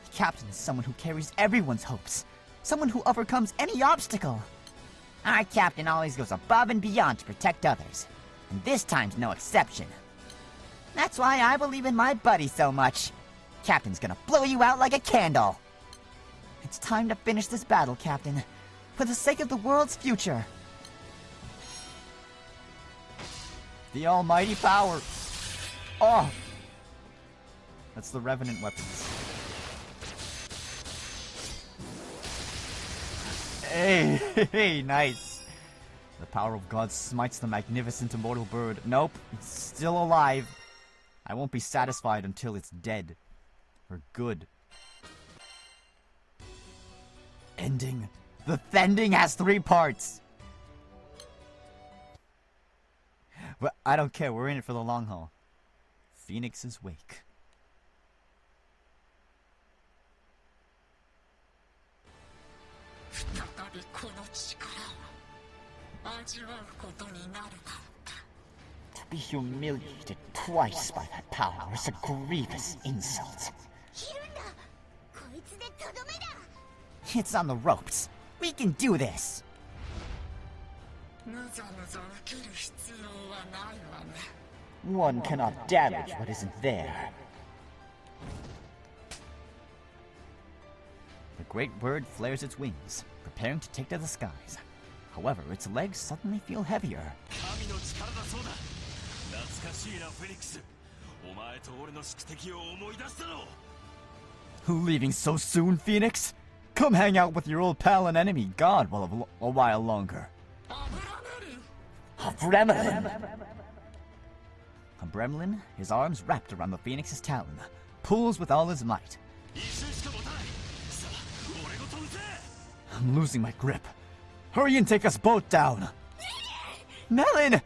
The captain is someone who carries everyone's hopes. Someone who overcomes any obstacle. Our captain always goes above and beyond to protect others. And this time's no exception. That's why I believe in my buddy so much. Captain's gonna blow you out like a candle. It's time to finish this battle, Captain. For the sake of the world's future.
The almighty power. Oh! That's the Revenant weapons. Hey, nice. The power of God smites the magnificent immortal bird. Nope, it's still alive. I won't be satisfied until it's dead. For good. Ending. The ending has 3 parts. But I don't care, we're in it for the long haul. Phoenix's Wake.
To be humiliated twice by that power is a grievous insult.
It's on the ropes. We can do this.
One cannot damage what isn't there.
The great bird flares its wings, preparing to take to the skies. However, its legs suddenly feel heavier. Leaving so soon, Phoenix? Come hang out with your old pal and enemy, God, a while longer.
A Gremlin!
A Gremlin, his arms wrapped around the Phoenix's talon, pulls with all his might. I'm losing my grip. Hurry and take us both down! Melon!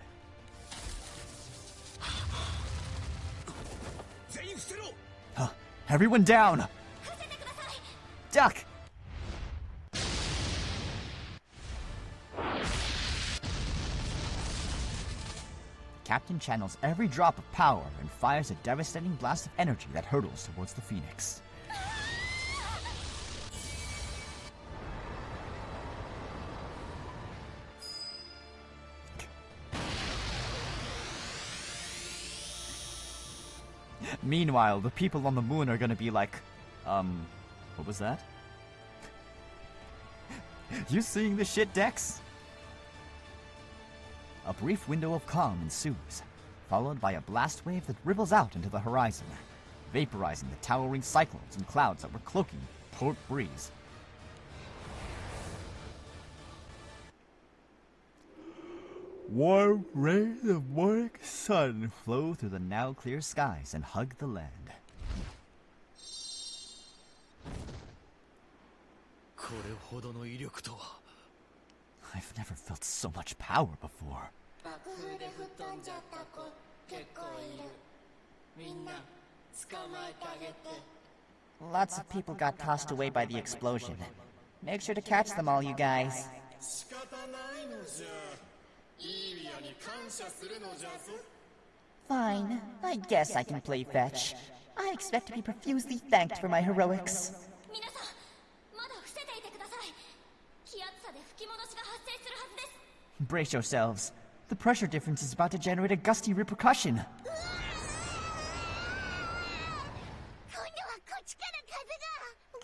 Everyone down! Duck! Captain channels every drop of power and fires a devastating blast of energy that hurtles towards the Phoenix. Meanwhile, the people on the moon are gonna be like, what was that? You seeing this shit, Dex? A brief window of calm ensues, followed by a blast wave that ripples out into the horizon, vaporizing the towering cyclones and clouds that were cloaking Port Breeze. Warm rays of morning sun flow through the now clear skies and hug the land. I've never felt so much power before.
Lots of people got tossed away by the explosion. Make sure to catch them all, you guys. Fine, I guess I can play fetch. I expect to be profusely thanked for my heroics. Brace yourselves. The pressure difference is about to generate a gusty repercussion.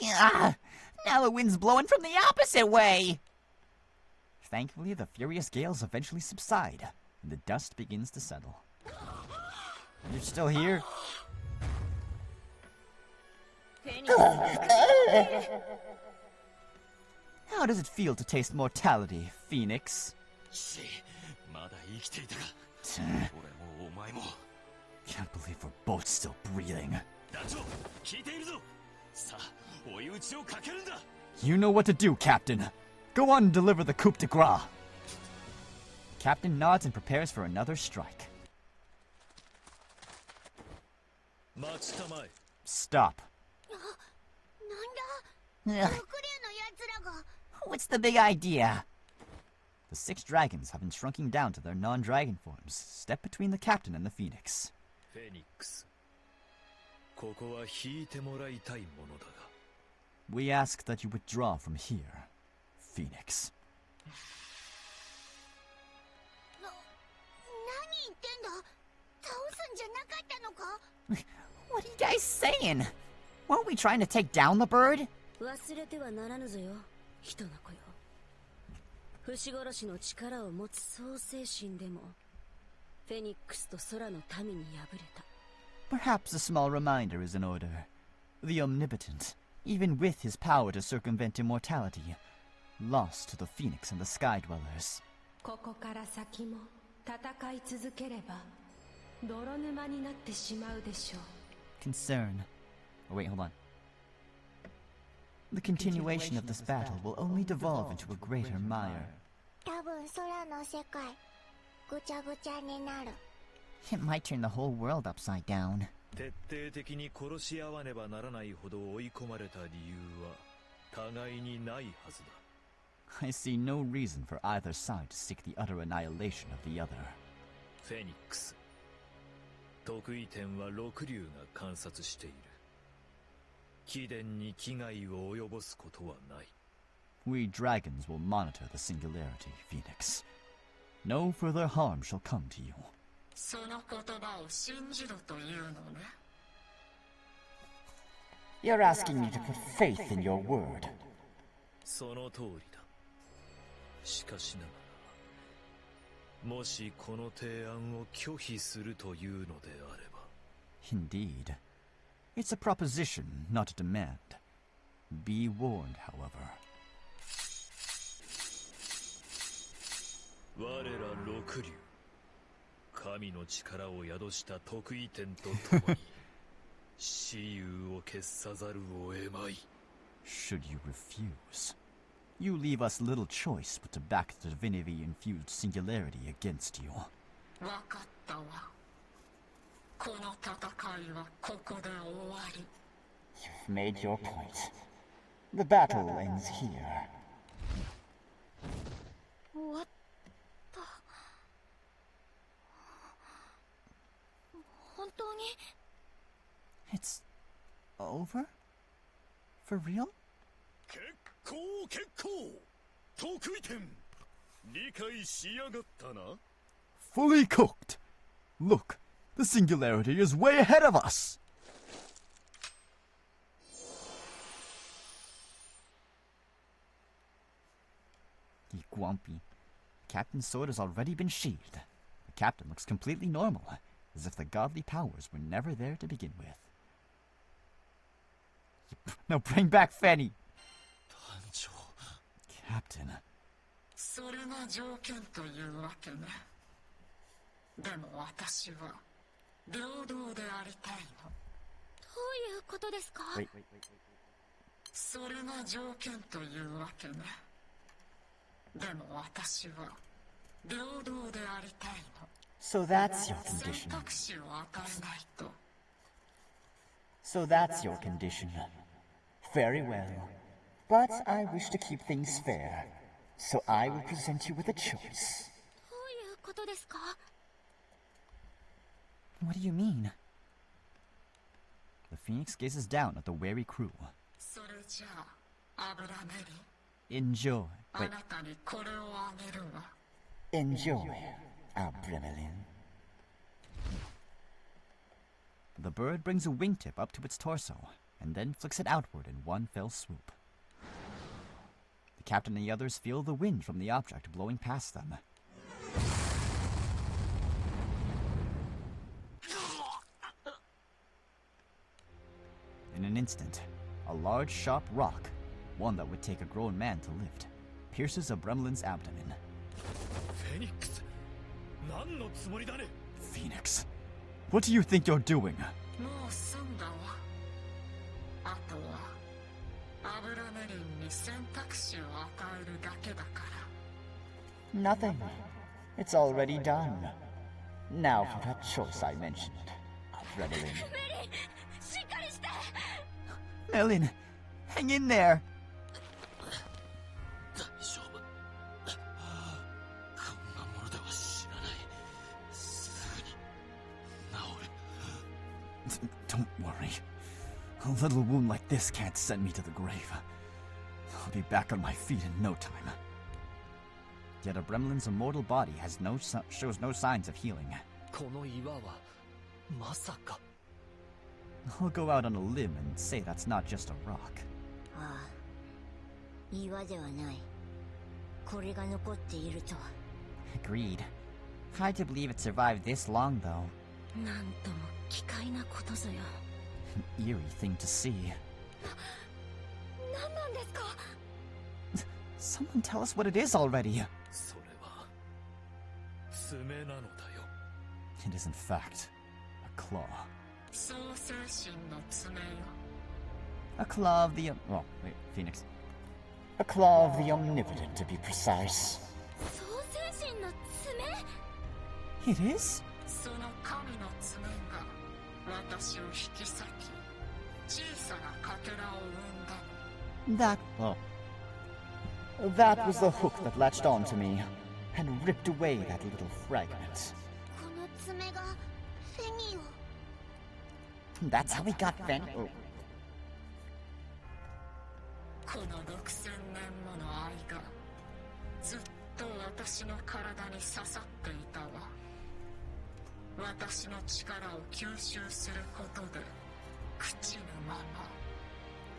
Now the wind's blowing from the opposite way! Thankfully, the furious gales eventually subside, and the dust begins to settle. You're still here? How does it feel to taste mortality, Phoenix?
Can't believe we're both still breathing. You know what to do, Captain. Go on and deliver the coup de grace. Captain nods and prepares for another strike. Stop.
Ugh. What's the big idea?
The 6 dragons, having shrunken down to their non-dragon forms, step between the captain and the phoenix. We ask that you withdraw from here, Phoenix.
What are you guys saying? Weren't we trying to take down the bird?
忘れてはならぬぞよ、人の子よ。不死殺しの力を持つ創世神でも、フェニックスと空の民に敗れた。
Perhaps a small reminder is in order. The Omnipotent, even with his power to circumvent immortality, lost to the Phoenix and the Sky Dwellers.
ここから先も戦い続ければ泥沼になってしまうでしょう。
Concern. Oh, wait, hold on. The continuation of this battle will only devolve into a greater mire.
多分空の世界ぐちゃぐちゃになる。
It might turn the whole world upside down.
徹底的に殺し合わねばならないほど追い込まれた理由は互いにないはずだ。
I see no reason for either side to seek the utter annihilation of the other.
フェニックス、得意点は六竜が観察している。貴殿に危害を及ぼすことはない。
We dragons will monitor the singularity, Phoenix. No further harm shall come to you.
その言葉を信じろというのね。
You're asking me to put faith in your word.
その通りだ。しかしながら、もしこの提案を拒否するというのであれば。
Indeed. It's a proposition, not a demand. Be warned, however.
我ら六竜、神の力を宿した得意点とともに雌雄を決さざるを得まい。
Should you refuse, you leave us little choice but to back the divinity-infused singularity against you.
わかったわ。この戦いはここで終わり。
You've made your point. The battle ends here.
終わった。本当に
It's over? For real?
結構得意点理解しやがったな。
Fully cooked! Look, the singularity is way ahead of us! You Guampy. Captain's sword has already been sheathed. The captain looks completely normal, as if the godly powers were never there to begin with. No, bring back Fanny! Captain.
それが条件というわけね。でも私は平等でありたいの。
どういうことですか？
それが条件というわけね。でも私は平等でありたいの。
So that's your condition.
選択肢を与えないと。
So that's your condition. Very well. But I wish to keep things fair. So I will present you with a choice.
どういうことですか？
What do you mean? The Phoenix gazes down at the wary crew.
それじゃあ、油メリ。
Enjoy.
あ
Wait.
なたにこれをあげるわ。
Enjoy, Abremelin.
The bird brings a wingtip up to its torso, and then flicks it outward in one fell swoop. The captain and the others feel the wind from the object blowing past them. In an instant, a large, sharp rock, one that would take a grown man to lift, pierces Abremelin's abdomen.
フェニックス、何のつもりだね。
Phoenix, What do you think you're doing?
もう済んだわ。あとはアブラメリンに選択肢を与えるだけだから。
Nothing. It's already done. Now for that choice I mentioned. Adrenaline.
Merlin, hang in there. Don't worry. A little wound like this can't send me to the grave. I'll be back on my feet in no time. Yet a Bremlin's immortal body shows no signs of healing. I'll go out on a limb and say that's not just a rock.
ああ、岩ではない。これが残っているとは。
Agreed. Hard to believe it survived this long, though.
なんとも奇怪なことぞよ。
An eerie thing to see.
何なんですか?
Someone tell us what it is already.
それは爪なのだよ。
It is in fact a claw.
創世神の爪よ。
A claw of the... Oh, wait, Phoenix.
A claw of the omnipotent, to be precise.
創世神の爪?
It is?
その神の爪が私を引き裂き、小さなかけらを生んだ。
That... Oh.
That was the hook that latched onto me and ripped away that little fragment.
この爪がフェニーを。
That's how we got Fen... Oh.
この6000年もの愛がずっと私の体に刺さっていたわ。私の力を吸収することで朽ちぬまま。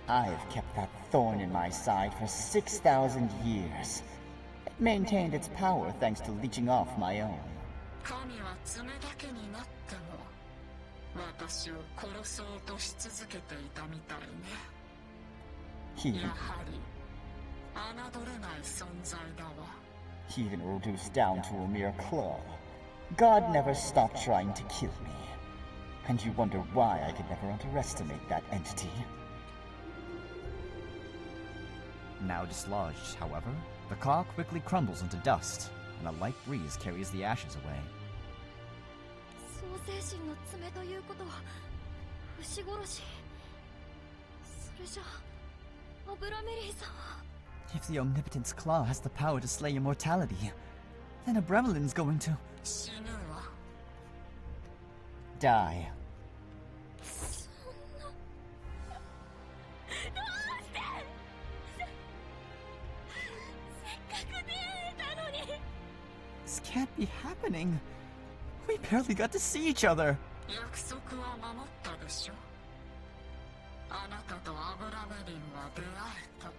I've kept that thorn in my side for 6,000 years. It maintained its power thanks to leeching off my own.
神は爪だけになっても私を殺そうとし続けていたみたいね。
He,
やはり侮れない存在だわ。
even reduced down to a mere claw. God never stopped trying to kill me. And you wonder why I could never underestimate that entity.
Now dislodged, however, the claw quickly crumbles into dust, and a light breeze carries the ashes away.
創世神の爪ということは牛殺し。それじゃアブラメリーさんは。
If the Omnipotent's claw has the power to slay immortality, then a Bremlin's going to...
死ぬわ。
Die.
そんな。どうしてせっかく出会えたのに。
This can't be happening. We barely got to see each other.
約束は守ったでしょ。あなたとアブラメリンは出会えた。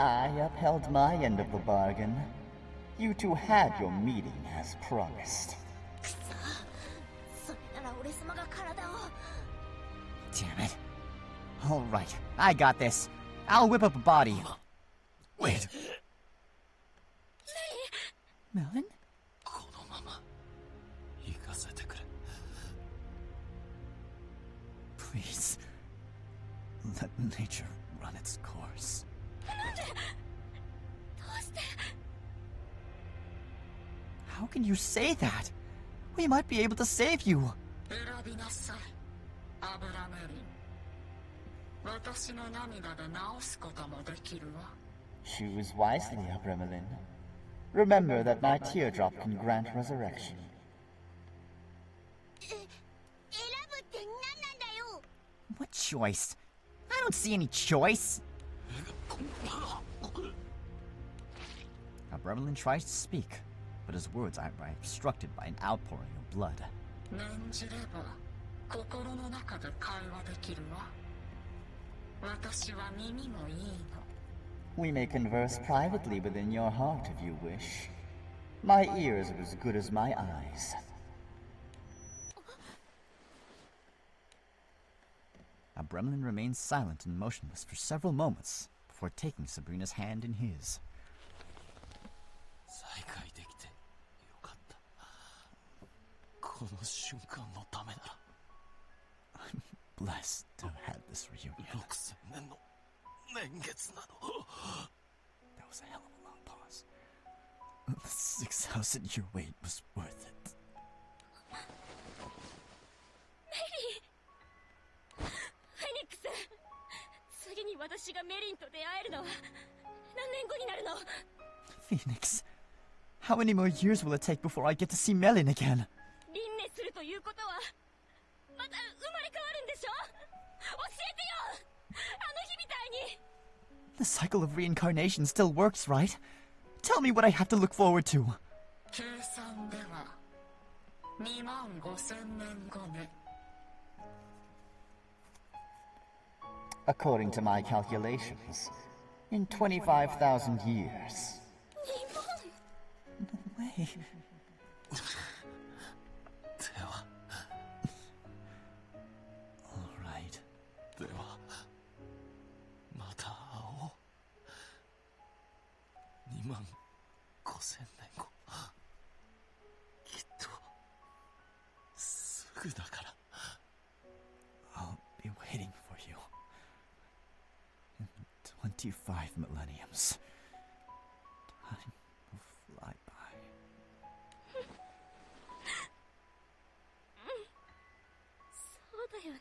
I upheld my end of the bargain. You two had your meeting as promised.
それなら俺様が体を。
Damn it. All right, I got this. I'll whip up a body. Wait. Melon?
このまま行かせてくれ。
Please. Let nature run its course.
なんで？どうして？
How can you say that? We might be able to save you.
選びなさい、アブラメリン。私の涙で治すこともできるわ。
Choose wisely, Abramelin. Remember that my teardrop can grant resurrection.
選ぶって何なんだよ。
What choice? I don't see any choice. Bremelin tries to speak, but his words are obstructed by an outpouring of blood.
念じれば心の中で会話できるわ。私は耳もいいの。
We may converse privately within your heart if you wish. My ears are as good as my eyes.
Bremelin remains silent and motionless for several moments before taking Sabrina's hand in his.
再会できてよかった。こ
I'm blessed to have had this reunion. That was a hell of a long pause. The 6,000-year wait was worth it.
メリー、フェニックス、次に私がメリンと出会えるのは何年後になるの？
Phoenix, how many more years will it take before I get to see Melin again?
輪廻するということはまた生まれ変わるんでしょ？教えてよ、あの日みたいに。
The cycle of reincarnation still works, right? Tell me what I have to look forward to.
計算では25000年後ね。
According to my calculations, in 25,000 years.
No way. All right.
ではまた会おう。25000年後、きっとすぐだから。
I'll be waiting for you. In 25 millenniums. Time will fly by.
そうだよね。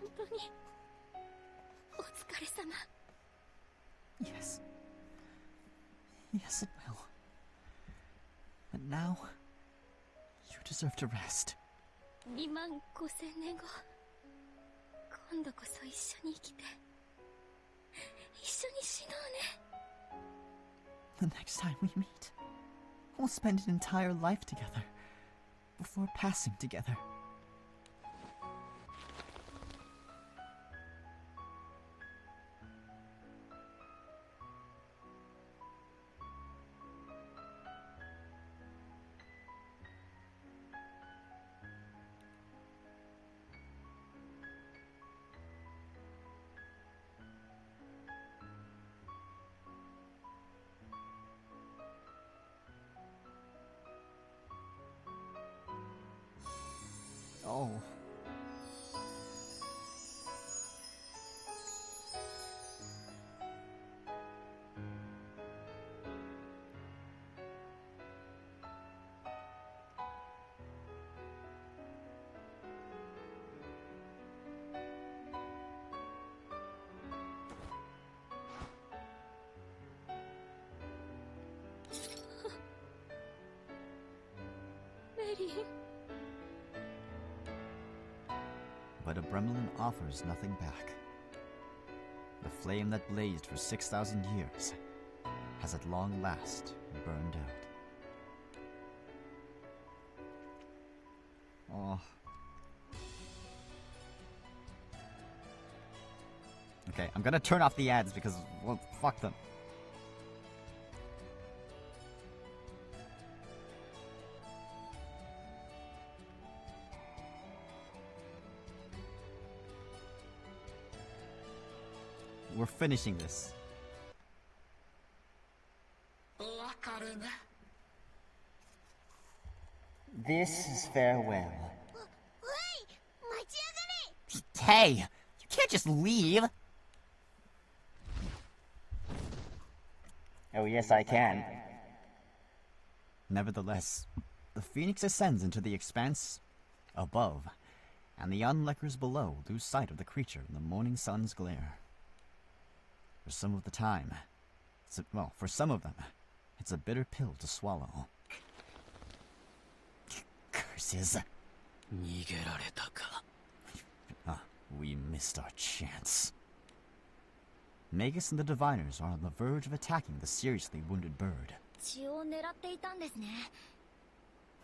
本当にお疲れ様。
Yes. Yes, it will. But now, you deserve to rest.
25000年後、今度こそ一緒に生きて、一緒に死のうね。
The next time we meet, we'll spend an entire life together before passing together. Oh. But a Bremlin offers nothing back. The flame that blazed for 6,000 years has at long last burned out. Oh. Okay, I'm gonna turn off the ads because, well, fuck them. We're finishing this.
お別れね。
This is farewell.
Hey! You can't just leave!
Oh, yes, I can.
Nevertheless, the phoenix ascends into the expanse above, and the onlookers below lose sight of the creature in the morning sun's glare. For some of the time, for some of them, it's a bitter pill to swallow. Curses. We missed our chance. Magus and the Diviners are on the verge of attacking the seriously wounded bird.
血を狙っていたんですね。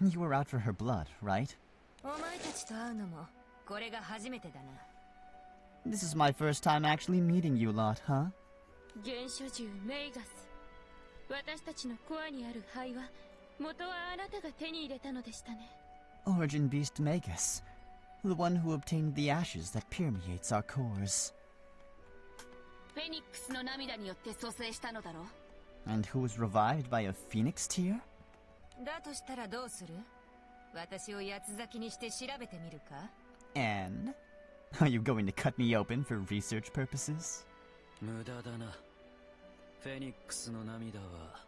You were out for her blood, right?
お前たちと会うのもこれが初めてだな。
This is my first time actually meeting you lot, huh?
原初獣メイガス、私たちのコアにある灰は元はあなたが手に入れたのでしたね。
Origin Beast Magus, the one who obtained the ashes that permeates our cores.
フェニックスの涙によって蘇生したのだろう。
And who was revived by a phoenix tear?
だとしたらどうする？私を八つ咲きにして調べてみるか？
And? Are you going to cut me open for research purposes?
無駄だな。フェニックスの涙は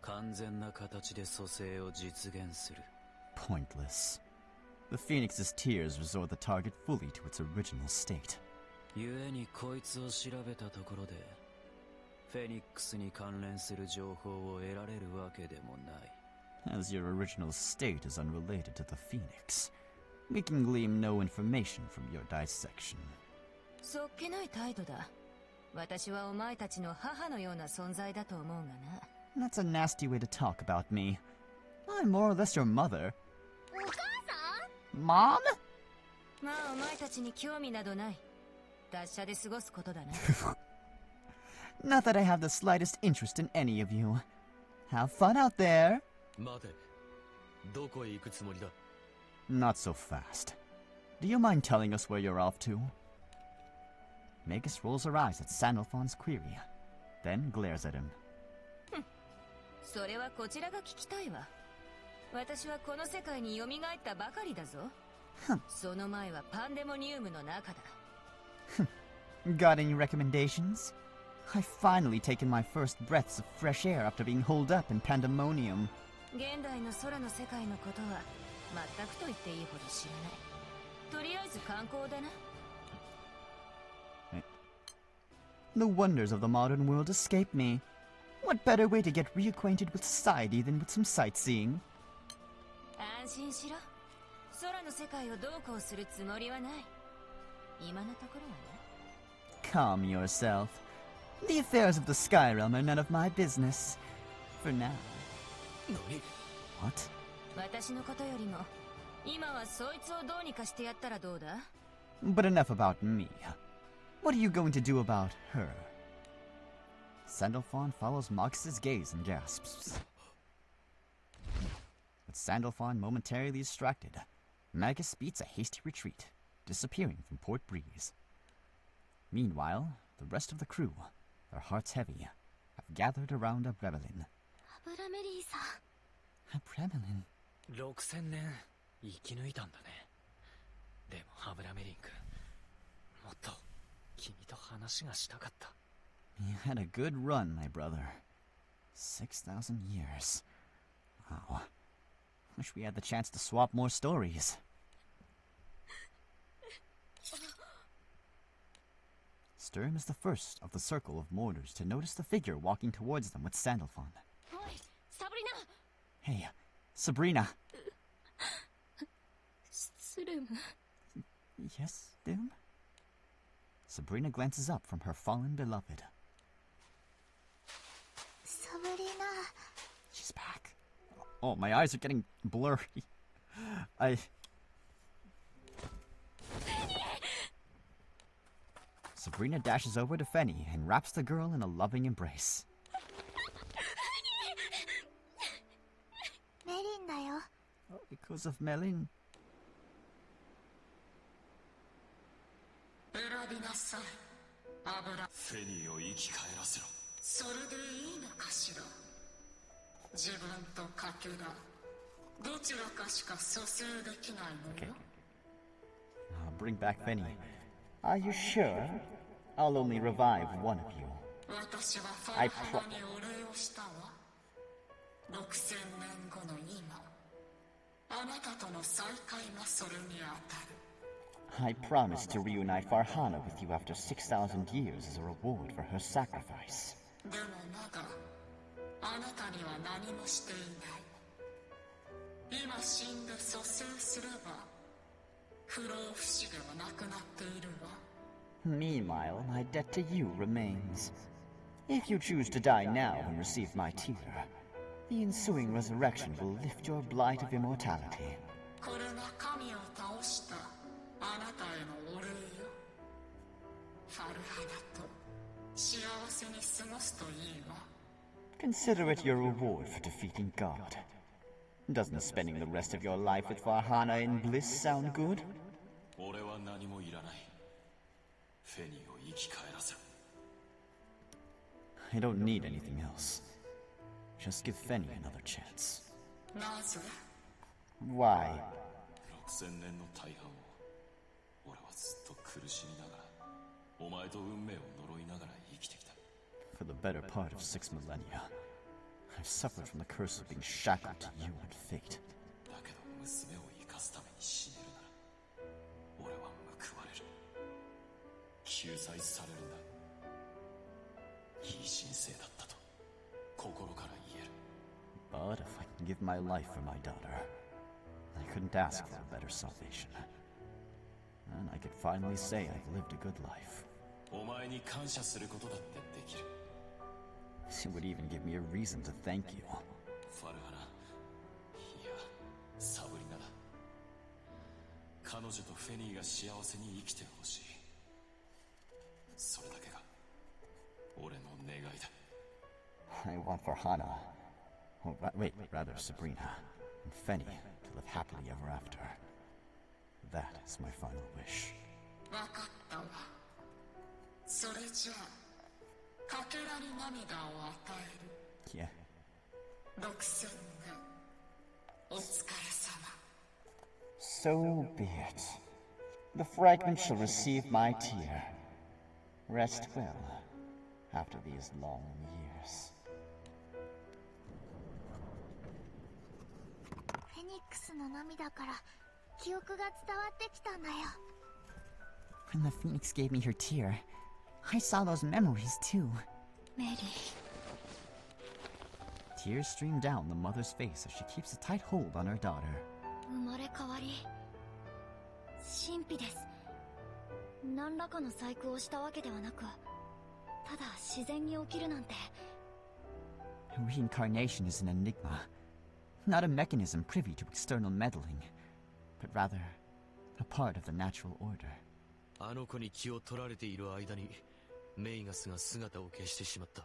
完全な形で蘇生を実現する。
Pointless. The Phoenix's tears restore the target fully to its original state.
故にこいつを調べたところで、フェニックスに関連する情報を得られるわけでもない。
As your original state is unrelated to the Phoenix, we can glean no information from your dissection.
そっけない態度だ。私はお前たちの母のような存在だと思うがな。
That's a nasty way to talk about me. I'm more or less your mother.
お母さん
Mom?
まあお前たちに興味などない。達者で過ごすことだな。
Not that I have the slightest interest in any of you. Have fun out there.
待て。どこへ行くつもりだ？
Not so fast. Do you mind telling us where you're off to? Magus rolls her eyes at Sandalphon's query, then glares at him.
それはこちらが聞きたいわ。私はこの世界に蘇ったばかりだぞ。その前はパンデモニウムの中だ。
Got any recommendations? I've finally taken my first breaths of fresh air after being holed up in pandemonium.
現代の空の世界のことは全くと言っていいほど知らない。とりあえず観光だな。
The wonders of the modern world escape me. What better way to get reacquainted with society than with some sightseeing?
安心しろ。空の世界をどうこうするつもりはない。今のところはね。
Calm yourself. The affairs of the Sky Realm are none of my business. For now. What?
私のことよりも、今はそいつをどうにかしてやったらどうだ？
But enough about me. What are you going to do about her? Sandalphon follows Mox's gaze and gasps. With Sandalphon momentarily distracted, Magus beats a hasty retreat, disappearing from Port Breeze. Meanwhile, the rest of the crew, their hearts heavy, have gathered around Abremelin.
アブラメリーさん。
アブラメリン。
6000年生き抜いたんだね。でもアブラメリン君、もっと君と話がしたかった。
You had a good run, my brother. 6,000 years. Wow. Wish we had the chance to swap more stories. Sturm is the first of the circle of mourners to notice the figure walking towards them with Sandalphon.
おい、サブリナ。
Hey, Sabrina.
スルム。
Yes, Doom? Sabrina glances up from her fallen beloved.
サブリナ。
She's back. Oh, my eyes are getting blurry. Sabrina dashes over to Fenny and wraps the girl in a loving embrace.
メリンだよ。
Oh, because of Melin.
選びなさい。油。
フェニーを生き返らせろ。
それでいいのかしら。自分とかけら、どちらかしか蘇生できないのよ。
Bring back Fenny. Are you sure? I'll only revive one of you.
私はファルハナにお礼をしたわ。6000年後の今、あなたとの再会がそれに当たる。
I promise to reunite Farhana with you after 6,000 years as a reward for her sacrifice.
でもまだ、あなたには何もしていない。今死んで蘇生すれば、不老不死ではなくなっているわ。
Meanwhile, my debt to you remains. If you choose to die now and receive my tear, the ensuing resurrection will lift your blight of immortality.
これが神を倒したあなたへのお礼よ。ファルハナと幸せに過ごすといいわ。
Consider it your reward for defeating God. Doesn't spending the rest of your life with Farhana in bliss sound good?
俺は何もいらない。フェニーを生き返らせろ。
I don't need anything else. Just give Fenny another chance.
なぜ
Why?
6000年の大半を俺はずっと苦しみながらお前と運命を呪いながら生きてきた。
For the better part of 6 millennia, I've suffered from the curse of being shackled to you and fate.
だけど娘を生かすために死ねるなら俺は報われる。救済されるんだ。いい人生だったと心から言える。
But if I can give my life for my daughter, I couldn't ask for a better salvation. And I could finally say I've lived a good life.
お前に感謝することだってできる。
It would even give me a reason to thank you.
ファルハナ、いや、サブリナだ。彼女とフェニーが幸せに生きてほしい。それだけが俺の願いだ。
I want for Hana, oh, wait, rather Sabrina, and Fenny to live happily ever after. That is my final wish.
わかったわ。それじゃあかけらに涙を与える。
Yeah.
6000年お疲れ様。
So be it. The fragment shall receive my tear. Rest well after these long years.
フェニックスの涙から記憶が伝わってきたんだよ。
When the phoenix gave me her tear, I saw those memories too.
メリー。
Tears stream down the mother's face as she keeps a tight hold on her daughter.
生まれ変わり神秘です。何らかの細工をしたわけではなく、ただ自然に起きるなんて。
Reincarnation is an enigma, not a mechanism privy to external meddling, but rather a part of the natural order.
あの子に気を取られている間にメイガスが姿を消してしまった。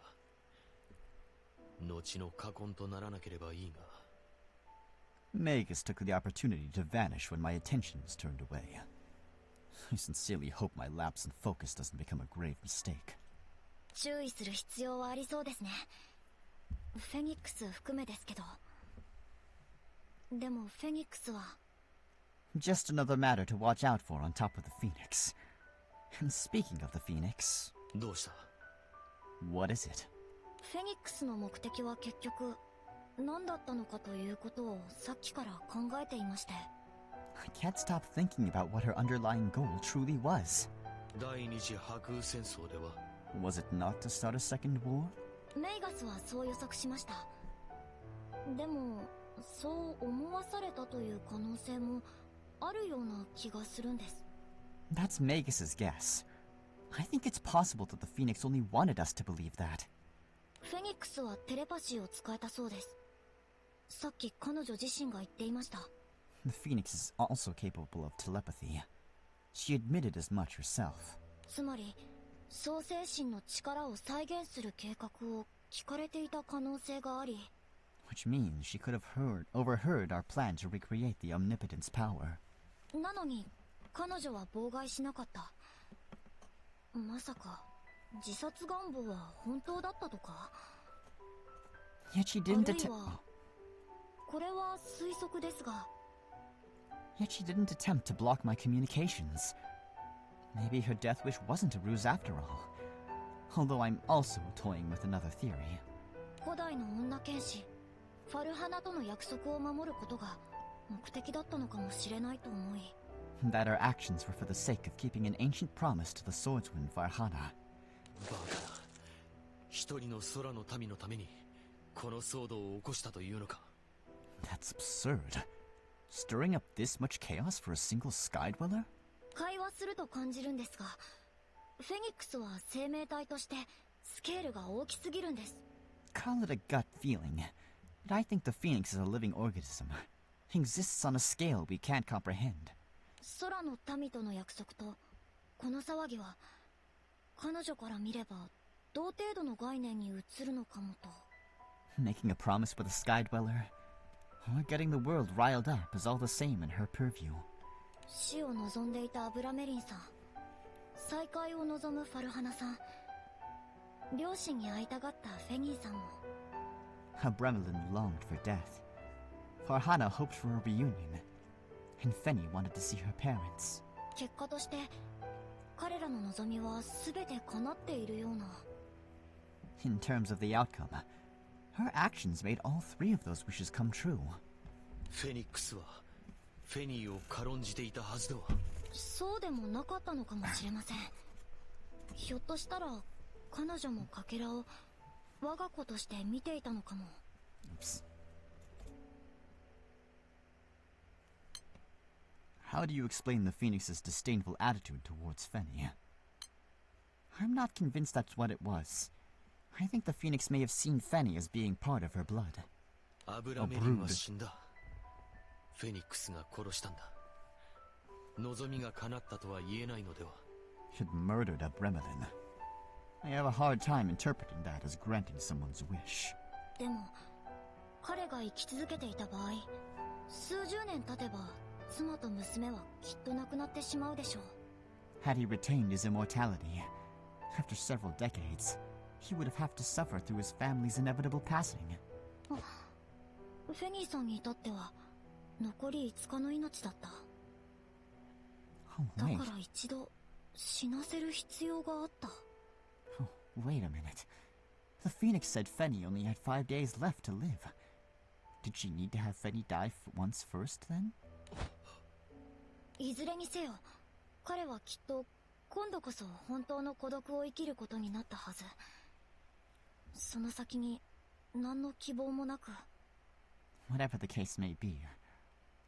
後の禍根とならなければいいが。
Magus took the opportunity to vanish when my attention was turned away. I sincerely hope my lapse in focus doesn't become a grave mistake.
注意する必要はありそうですね。フェニックス含めですけど。でもフェニックスは
Just another matter to watch out for on top of the Phoenix. And speaking of the Phoenix...
どうした?
What is it?
フェニックスの目的は結局何だったのかということをさっきから考えていまして。
I can't stop thinking about what her underlying goal truly was.
第二次白空戦争では
Was it not to start a second war?
メイガスはそう予測しました。でもそう思わされたという可能性もあるような気がするんです。
That's Magus's guess. I think it's possible that the Phoenix only wanted us to believe that.
フェニックスはテレパシーを使えたそうです。さっき彼女自身が言っていました。
The Phoenix is also capable of telepathy. She admitted as much herself.
つまり創世神の力を再現する計画を聞かれていた可能性があり。
Which means she could have overheard our plan to recreate the Omnipotent's power.
なのに彼女は妨害しなかった。まさか自殺願望は本当だったとか。
Yet she didn't
あるいはこれは推測ですが。
Yet she didn't attempt to block my communications. Maybe her death wish wasn't a ruse after all. Although I'm also toying with another theory.
古代の女剣士ファルハナとの約束を守ることが目的だったのかもしれないと思い。
That our actions were for the sake of keeping an ancient promise to the swordsman Varhana.
バカな。一人の空の民のためにこの騒動を起こしたというのか。
That's absurd. Stirring up this much chaos for a single sky dweller?
会話すると感じるんですが、フェニックスは生命体としてスケールが大きすぎるんです。
Call it a gut feeling, but I think the Phoenix is a living organism. It exists on a scale we can't comprehend.
空の民との約束とこの騒ぎは彼女から見れば同程度の概念に移るのかもと。
Making a promise with a sky dweller, or getting the world riled up is all the same in her purview.
死を望んでいたアブラメリンさん、再会を望むファルハナさん、両親に会いたがったフェニーさんも。
How Bremelin longed for death.
Farhana hoped for a reunion, and Feni wanted to see her parents.
結果として彼らの望みは全て叶っているような。
In terms of the outcome, her actions made all three of those wishes come true.
フェニックスはフェニーを軽んじていたはずでは。
そうでもなかったのかもしれません。ひょっとしたら彼女もかけらを我が子として見ていたのかも。
Oops. How do you explain the Phoenix's disdainful attitude towards Feni? I'm not convinced that's what it was. I think the Phoenix may have seen Feni as being part of her blood.
アブラメリンは死んだ。フェニックスが殺したんだ。望みが叶ったとは言えないのでは。
Had murdered a Bremelin. I have a hard time interpreting that as granting someone's wish.
でも彼が生き続けていた場合、数十年経てば妻と娘はきっと亡くなってしまうでしょう。
Had he retained his immortality, after several decades, he would have to suffer through his family's inevitable passing.
フェニーさんにとっては残り5日の命だった。 だから一度死なせる必要があった。
Oh, wait a minute. The Phoenix said Feni only had 5 days left to live. Did she need to have Feni die once first, then?
いずれにせよ、彼はきっと今度こそ本当の孤独を生きることになったはず。その先に何の希望もなく。
Whatever the case may be,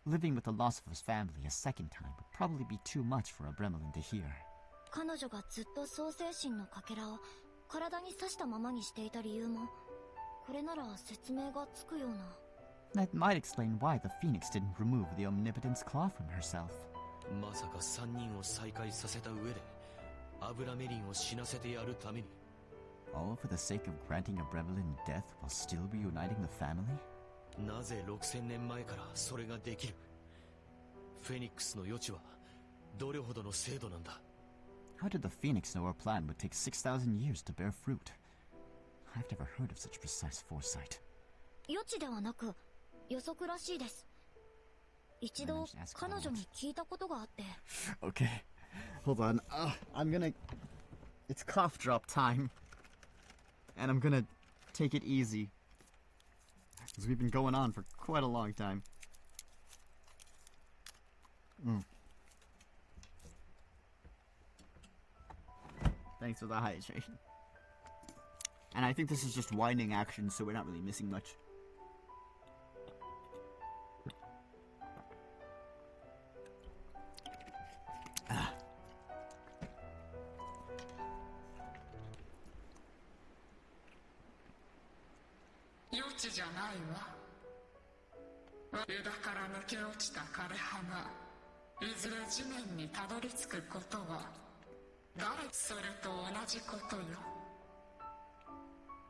living with the loss of his family a second time would probably be too much for a Bremelin to hear.
彼女がずっと創世神のかけらを体に刺したままにしていた理由も、これなら説明がつくような。
That might explain why the Phoenix didn't remove the Omnipotence Claw from herself.
まさか3人を再会させた上でアブラメリンを死なせてやるために。
All for the sake of granting a Bremelin death while still reuniting the family?
なぜ6000年前からそれができる？フェニックスの余地はどれほどの精度なんだ？
How did the Phoenix know our plan would take 6,000 years to bear fruit? I've never heard of such precise foresight.
予知ではなく予測らしいです。一度彼女に聞いたことがあって。
Okay, hold on. I'm gonna... It's cough drop time. And I'm gonna take it easy. Because we've been going on for quite a long time. Thanks for the hydration. And I think this is just winding action, so we're not really missing much.
Yochi じゃないわ。枝から抜け落ちた枯葉がいずれ地面にたどり着くことは誰それと同じことよ。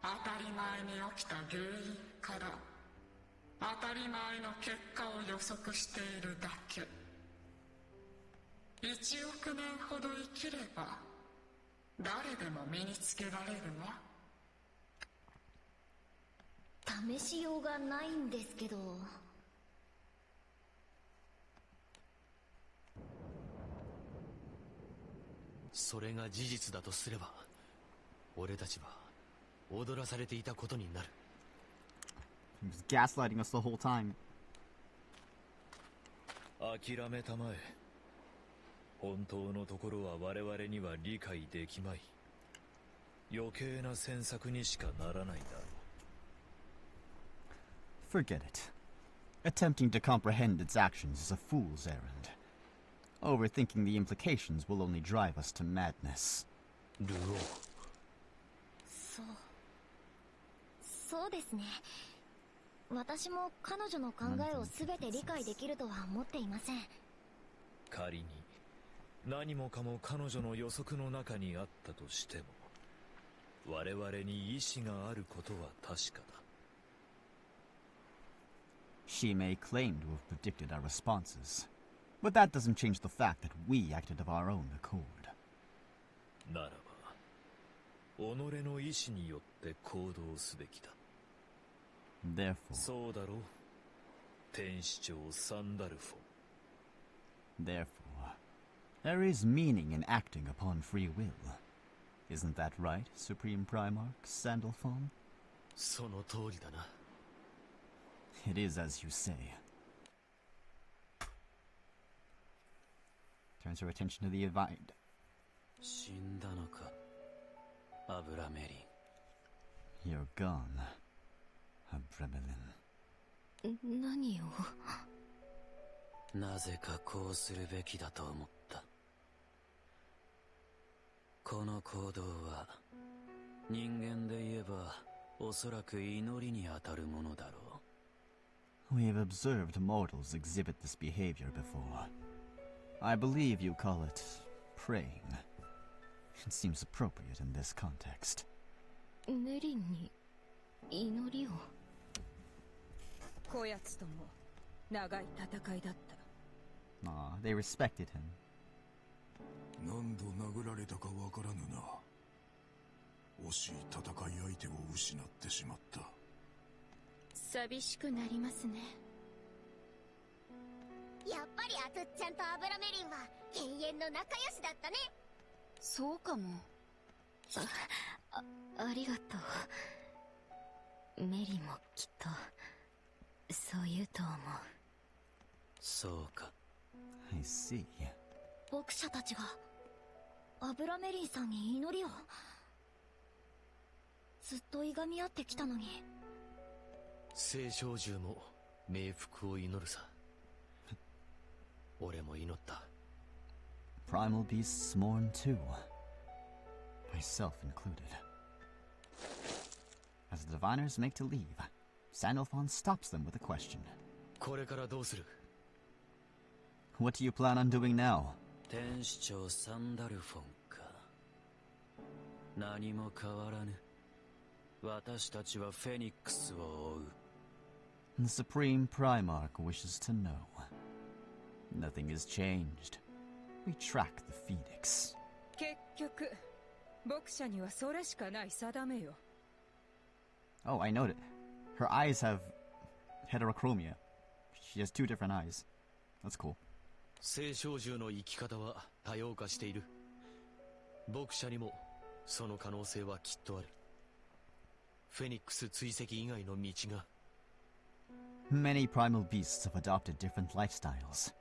当たり前に起きた原因から当たり前の結果を予測しているだけ。1億年ほど生きれば誰でも身につけられるわ。
試しようがないんですけど。
それが事実だとすれば、俺たちは踊らされていたことになる。
He was gaslighting us the whole time.
諦めたまえ。本当のところは我々には理解できまい。余計な詮索にしかならないだろう。
Forget it. Attempting to comprehend its actions is a fool's errand. Overthinking the implications will only drive us to madness.
ルオ。
そうですね。私も彼女の考えを全て理解できるとは思っていません。
仮に何もかも彼女の予測の中にあったとしても、我々に意志があることは確かだ。
She may claim to have predicted our responses, but that doesn't change the fact that we acted of our own accord.
ならば、己の意志によって行動すべきだ。
Therefore,
そうだろう。
天使長サンダルフォン。
Therefore, there is meaning in acting upon free will. Isn't that right, Supreme Primarch Sandalphon?
その通りだな。
It is as you say. Turns her attention to the Avide.
死んだのか、アブラメリン。
You're gone, Abramelin.
何を？
なぜかこうするべきだと思った。この行動は人間で言えばおそらく祈りに当たるものだろう。
We have observed mortals exhibit this behavior before. I believe you call it praying. It seems appropriate in this context.
メリンに祈りを。
こやつとも長い戦いだった。
Aw, they respected him.
何度殴られたかわからぬな。惜しい戦い相手を失ってしまった。
寂しくなりますね。
やっぱりアツッちゃんとアブラメリンは永遠の仲良しだったね。
そうかも。ありがとう。メリもきっとそう言うと思う。
そうか。
I see.
牧者たちがアブラメリンさんに祈りを。ずっといがみ合ってきたのに。
聖少獣も冥福を祈るさ。俺も祈った。
Primal beasts mourn too. Myself included. As the diviners make to leave, Sandalphon stops them with a question.
これからどうする？
What do you plan on doing now?
天使長サンダルフォンか。何も変わらぬ。私たちはフェニックスを追う。
The Supreme Primarch wishes to know. Nothing has changed. We track the Phoenix.
結局牧者にはそれしかない定めよ。
Oh, I noted. Her eyes have heterochromia. She has two different eyes. That's cool.
聖少獣の生き方は多様化している。牧者にもその可能性はきっとある。フェニックス追跡以外の道が。
Many primal beasts have adopted different lifestyles,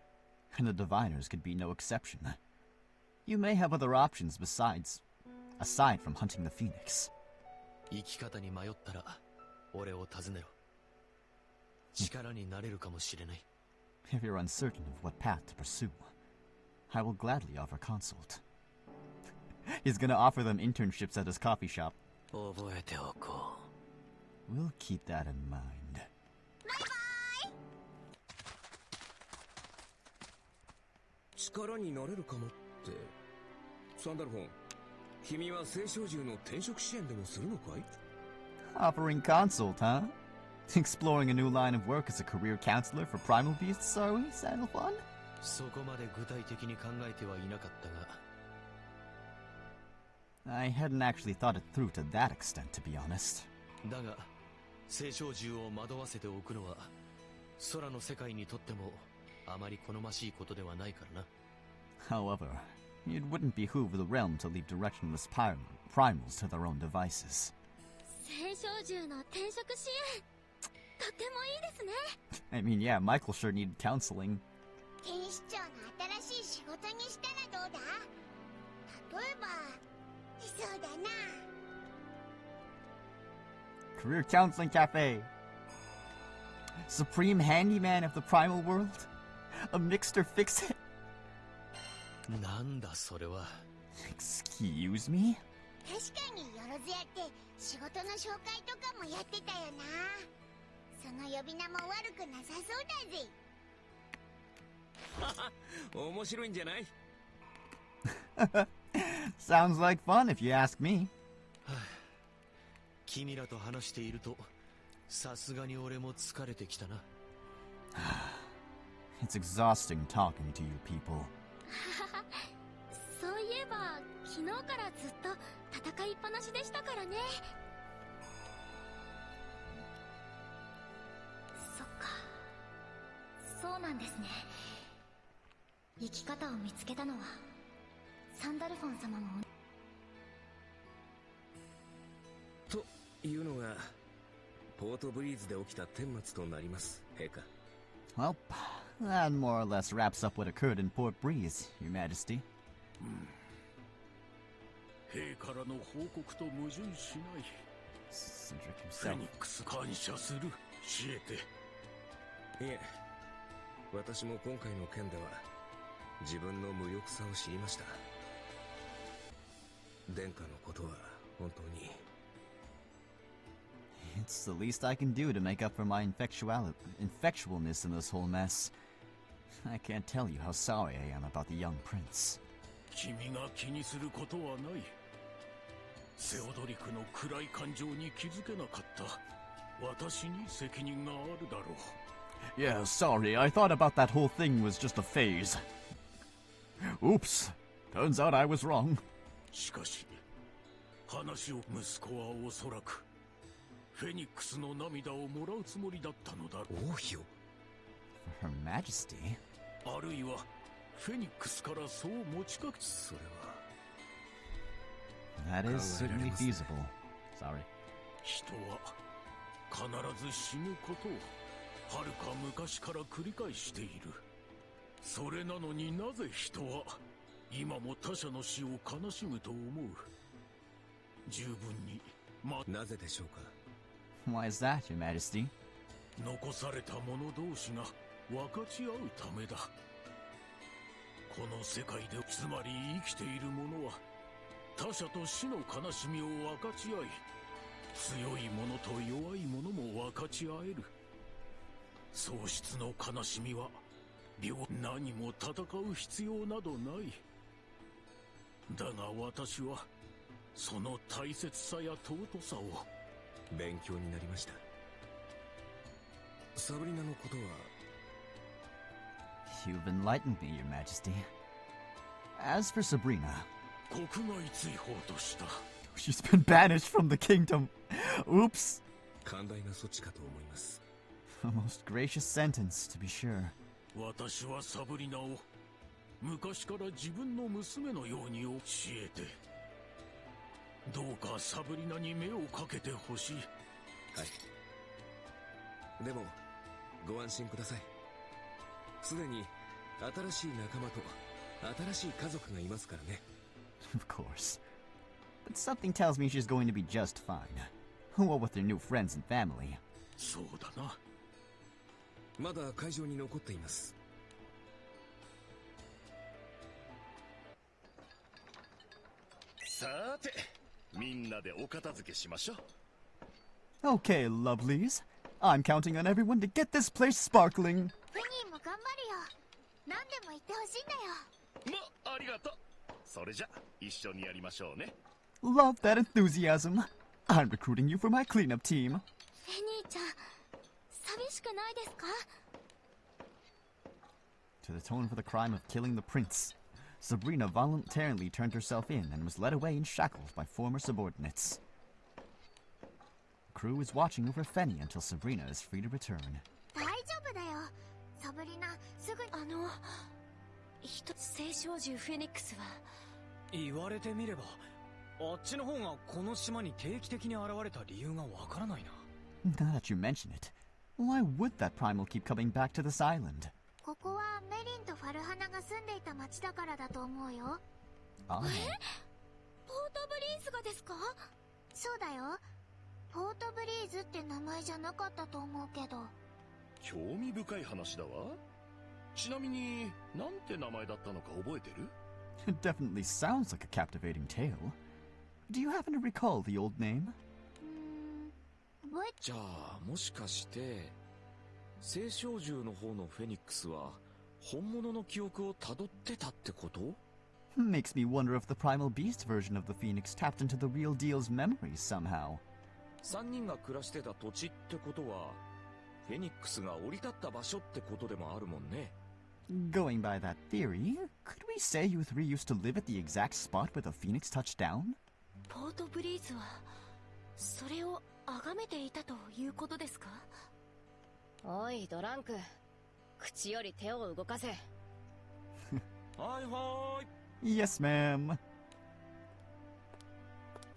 and the diviners could be no exception. You may have other options aside from hunting the Phoenix.
生き方に迷ったら俺を訪ねろ。力になれるかもしれない。
If you're uncertain of what path to pursue, I will gladly offer consult. He's gonna offer them internships at his coffee shop.
覚えておこ
う。We'll keep that in mind.
バイバイ。
力になれるかもって。サンダルフォン、君は聖少獣の転職支援でもするのかい？
Offering consult, huh? Exploring a new line of work as a career counselor for primal beasts, are we, Sandalphon?
そこまで具体的に考えてはいなかったが。
I hadn't actually thought it through to that extent, to be honest.
だが、聖少獣を惑わせておくのは、空の世界にとってもあまり好ましいことではないからな。
However, it wouldn't behoove the realm to leave directionless primals to their own devices.
聖少獣の転職支援、とてもいいですね。
I mean, yeah, Michael sure needed counseling.
天使長の新しい仕事にしたらどうだ？例えば、そうだな。
Career Counseling Cafe. Supreme Handyman of the Primal World? A mixter fix-it?
なんだそれは。
Excuse me?
確かによろずやって仕事の紹介とかもやってたよな。その呼び名も悪くなさそうだぜ。
面白いんじゃない？
Sounds like fun if you ask me.
君らと話していると、さすがに俺も疲れてきたな。
It's exhausting talking to you people.
そういえば、昨日からずっと戦いっぱなしでしたからね。そっか。そうなんですね。生き方を見つけたのはサンダルフォン様も。
というのがポートブリーズで起きた顛末となります、陛下。
Well, that more or less wraps up what occurred in Port Breeze, Your Majesty.
兵からの報告と矛盾しない。フェニックス感謝する、シエテ。
いえ、私も今回の件では自分の無力さを知りました。殿下のことは本当に。
It's the least I can do to make up for my infectualness in this whole mess. I can't tell you how sorry I am about the young prince.
君が気にすることはない。セオドリクの暗い感情に気づけなかった私に責任があるだろう。
Yeah, sorry, I thought about that whole thing was just a phase. Oops, turns out I was wrong.
しかし話を息子はおそらくフェニックスの涙をもらうつもりだったのだろう。
王妃を
For Her Majesty?
あるいはフェニックスからそう持ちかけ。
それは
That is certainly feasible. Sorry.
人は必ず死ぬことをはるか昔から繰り返している。それなのになぜ人は今も他者の死を悲しむと思う。十分に
なぜでしょうか。
Why is that, Your Majesty?
残された者同士が分かち合うためだ。この世界でつまり生きている者は他者と死の悲しみを分かち合い、強い者と弱い者も分かち合える。喪失の悲しみは何も戦う必要などない。だが私はその大切さや尊さを。
勉強になりました。サブリナのことは
You've enlightened me, Your Majesty. As for Sabrina,
国外追放とした。
she's been banished from the kingdom. Oops.
寛大な措置かと思います。
A most gracious sentence, to be sure.
私はサブリナを昔から自分の娘のように教えて、どうかサブリナに目をかけてほしい。
はい。でもご安心ください。すでに新しい仲間と新しい家族がいますからね。
Of course. But something tells me she's going to be just fine. What with her new friends and family.
そうだな。
まだ会場に残っています。
さて、みんなでお片付けしましょう。
Okay, lovelies. I'm counting on everyone to get this place sparkling.
フェニーも頑張るよ。何でも言ってほしいんだよ。
ま、ありがとう。それじゃ一緒にやりましょうね。
Love that enthusiasm. I'm recruiting you for my cleanup team.
フェニーちゃん、寂しくないですか？
To atone for the crime of killing the prince, Sabrina voluntarily turned herself in and was led away in shackles by former subordinates. The crew is watching over Fenny until Sabrina is free to return.
大丈夫だよ。サブリナ、すぐ。
聖少獣フェニックスは。
言われてみれば、あっちの方がこの島に定期的に現れた理由がわからないな。
Now that you mention it, why would that primal keep coming back to this island?
ここはメリンとファルハナが住んでいた町だからだと思うよ。
Ah.
ポートブリーズがですか？そうだよ。ポートブリーズって名前じゃなかったと思うけど。
興味深い話だわ。ちなみに、なんて名前だったのか覚えてる？
It definitely sounds like a captivating tale. Do you happen to recall the old name?
じゃあ、もしかして、聖少獣の方のフェニックスは、本物の記憶を辿ってたってこと？
Makes me wonder if the primal beast version of the phoenix tapped into the real deal's memories somehow.
3人が暮らしてた土地ってことは、フェニックスが降り立った場所ってことでもあるもんね。
Going by that theory, could we say you three used to live at the exact spot where the phoenix touched down?
ポートブリーズはそれを崇めていたということですか？
おいドランク、
口より手を動かせ。
はいは
ーい。Yes, ma'am.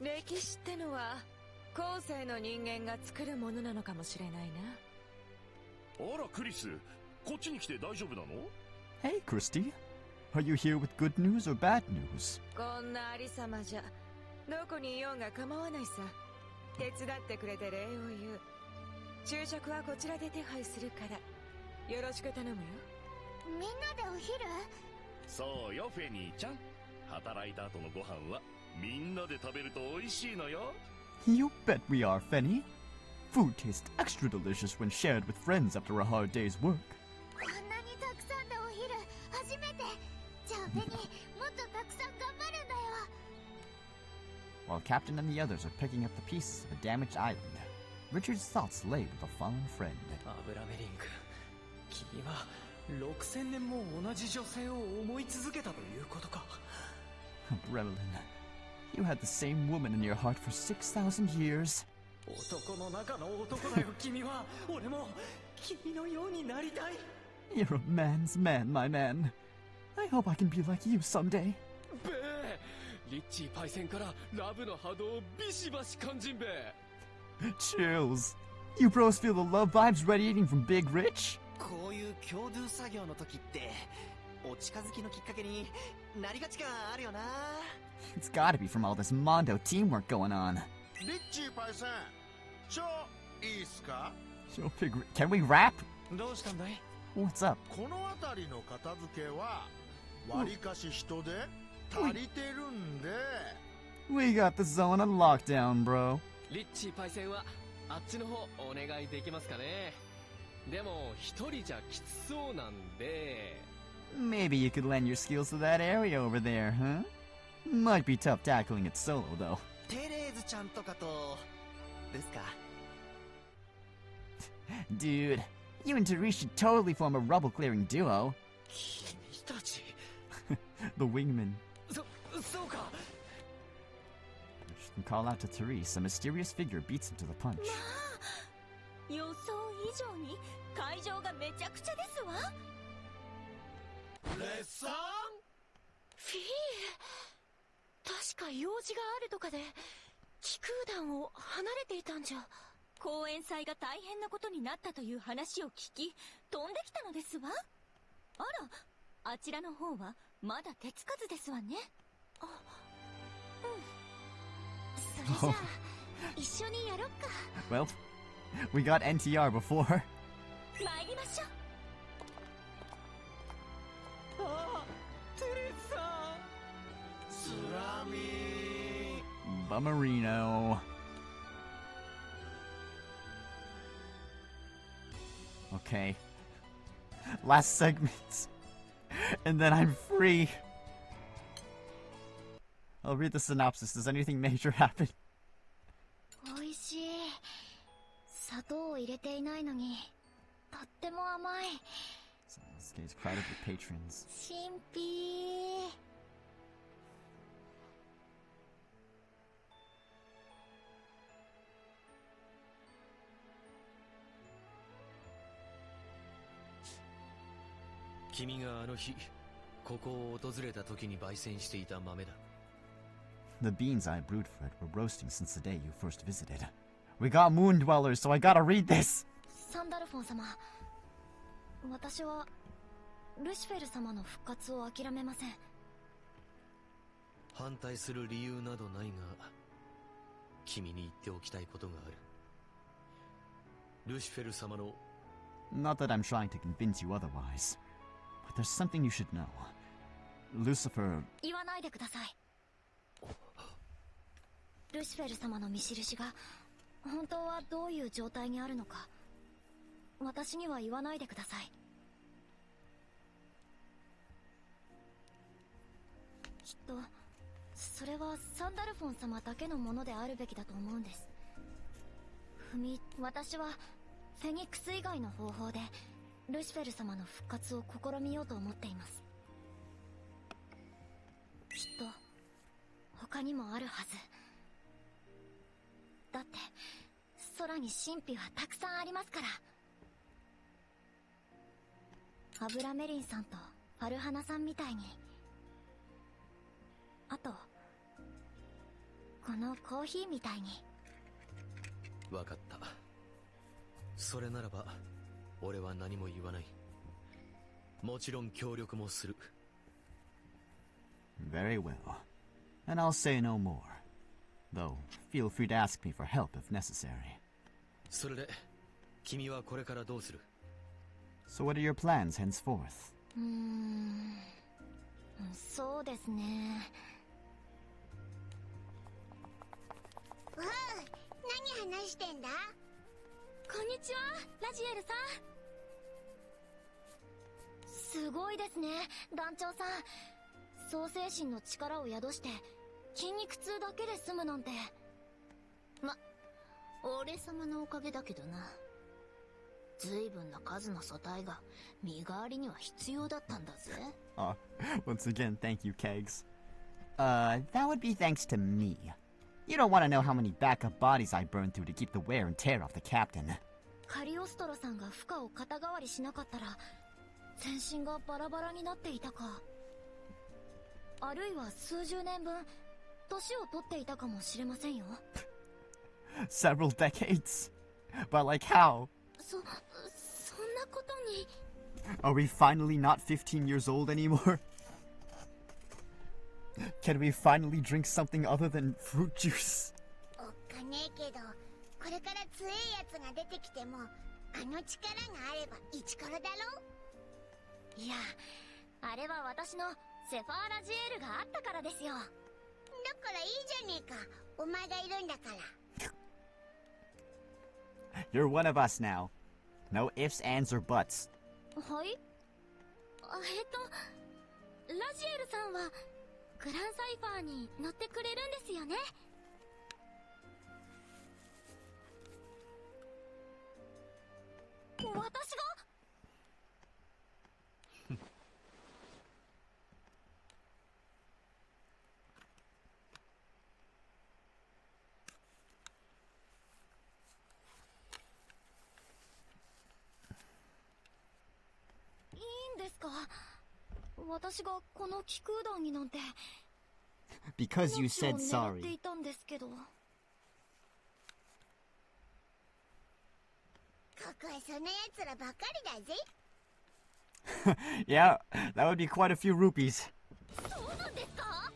歴史ってのは後世の人間が作るものなのかもしれないな。
あらクリス、こっちに来て大丈夫なの？
Hey, Christy. Are you here with good news or bad news?
こんなありさまじゃどこにいようが構わないさ。手伝ってくれて礼を言う。昼食はこちらで手配するからよろしく頼むよ。
みんなでお昼？
そうよフェニーちゃん、働いた後のご飯はみんなで食べると美味しいのよ。
You bet we are, Fenny. Food tastes extra delicious when shared with friends after a hard day's work.
こんなにたくさんでお昼初めて。じゃあフェニー、もっとたくさん頑張るんだよ。
While Captain and the others are picking up the pieces of a damaged island, Richard's thoughts lay with a fallen friend.
アブラメリンク、君は6000年も同じ女性を思い続けたということか。
Bremlin, you had the same woman in your heart for 6,000 years.
男の中の男だよ君は。俺も君のようになりたい。
You're a man's man, my man. I hope I can be like you someday.
べえ、リッチーパイセンからラブの波動をビシバシ感じんべ。
Chills. You bros feel the love vibes radiating from Big Rich?
こういう共同作業の時ってお近づきのきっかけになりがち感あるよな。
It's gotta be from all this Mondo teamwork going on.
リッチーパイセン、ちょいいっすか？
Yo, Big Rich, can we rap?
どうしたんだい？
What's up?
この辺りの片付けはわりかし人で足りてるんで。
We got the zone on lockdown, bro.
リッチーパイセンはあっちの方お願いできますかね。でも一人じゃきつそうなんで。
Maybe you could lend your skills to that area over there, huh? Might be tough tackling it solo, though.
テレーズちゃんとかとですか？
Dude, you and Therese should totally form a rubble-clearing duo.
君たち
The wingman.
そうか。
Can call out to Therese, a mysterious figure beats him to the punch.
予想以上に会場がめちゃくちゃですわ。
レッサン？
フィー、確か用事があるとかで気空団を離れていたんじゃ。公演祭が大変なことになったという話を聞き飛んできたのですわ。あら、あちらの方はまだ手つかずですわね。あ、うん。それじゃあ一緒にやろっか。
Well, we got NTR before.
参りましょう。
あ、テレサ
スラミー
Bummerino. Okay. Last segment. And then I'm free. I'll read the synopsis. Does anything major happen?
おいしい。砂糖を入れていないのにとっても甘い。
So this game's crowded with patrons.
神秘。
君があの日ここを訪れた時に焙煎していた豆だ。
The beans I brewed for it were roasting since the day you first visited. We got moon dwellers, so I gotta read this!
サンダルフォン様、私はルシフェル様の復活を諦めません。
反対する理由などないが、君に言っておきたいことがある。ルシフェル様の
Not that I'm trying to convince you otherwise, but there's something you should know. Lucifer...
言わないでください。ルシフェル様の見印が本当はどういう状態にあるのか、私には言わないでください。きっとそれはサンダルフォン様だけのものであるべきだと思うんです。私はフェニックス以外の方法でルシフェル様の復活を試みようと思っています。きっと他にもあるはず。だって空に神秘はたくさんありますから。アブラメリンさんとファルハナさんみたいに。あとこのコーヒーみたいに。
わかった。それならば俺は何も言わない。もちろん協力もする。
Very well. And I'll say no more. Though, feel free to ask me for help if necessary.
それで君はこれからどうする？
So what are your plans henceforth?
そうですね。
わあ、何話してんだ？
こんにちは、ラジエルさん。すごいですね、団長さん。創世神の力を宿して筋肉痛だけで済むなんて。
俺様のおかげだけどな。随分な数の素体が身代わりには必要だったんだぜ。
Once again, thank you, Kegs. That would be thanks to me. You don't want to know how many backup bodies I burned through to keep the wear and tear off the captain.
カリオストロさんが負荷を肩代わりしなかったら全身がバラバラになっていたか、あるいは数十年分年を取っていたかもしれませんよ。
Several decades? But like how?
そんなことに。
Are we finally not 15 years old anymore? Can we finally drink something other than fruit juice?
おっかねえけど、これから強いやつが出てきても、あの力があれば一からだろ？
いや、あれは私のセファーラジエールがあったからですよ。
だからいいじゃねえか、お前がいるんだから。
You're one of us now. No ifs, ands, or buts.
はい？ラジエルさんはグランサイファーに乗ってくれるんですよね。私が？いいんですか？私がこの気空団になんて。
Because you said
命を狙
sorry.
っていたんですけど。
ここはそんな奴らばかりだぜ。
Yeah, that would be quite a few rupees.
そうなんですか？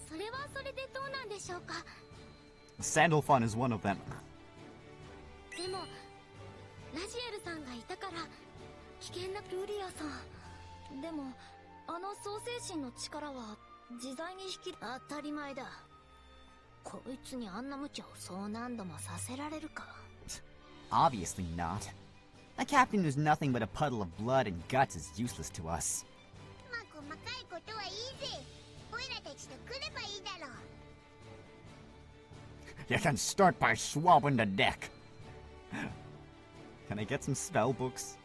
それはそれでどうなんでしょうか。
Sandal fun is one of them.
でもラジエルさんがいたから危険なルリアさん。でもあの創世神の力は自在に引き。
当たり前だ。こいつにあんな無茶をそう何度もさせられるか。
Obviously not. A captain who's nothing but a puddle of blood and guts is useless to us.
まあ細かいことはいいぜ。オイラたちと来ればいいだろう。
You can start by swabbing the deck. Can I get some spell books?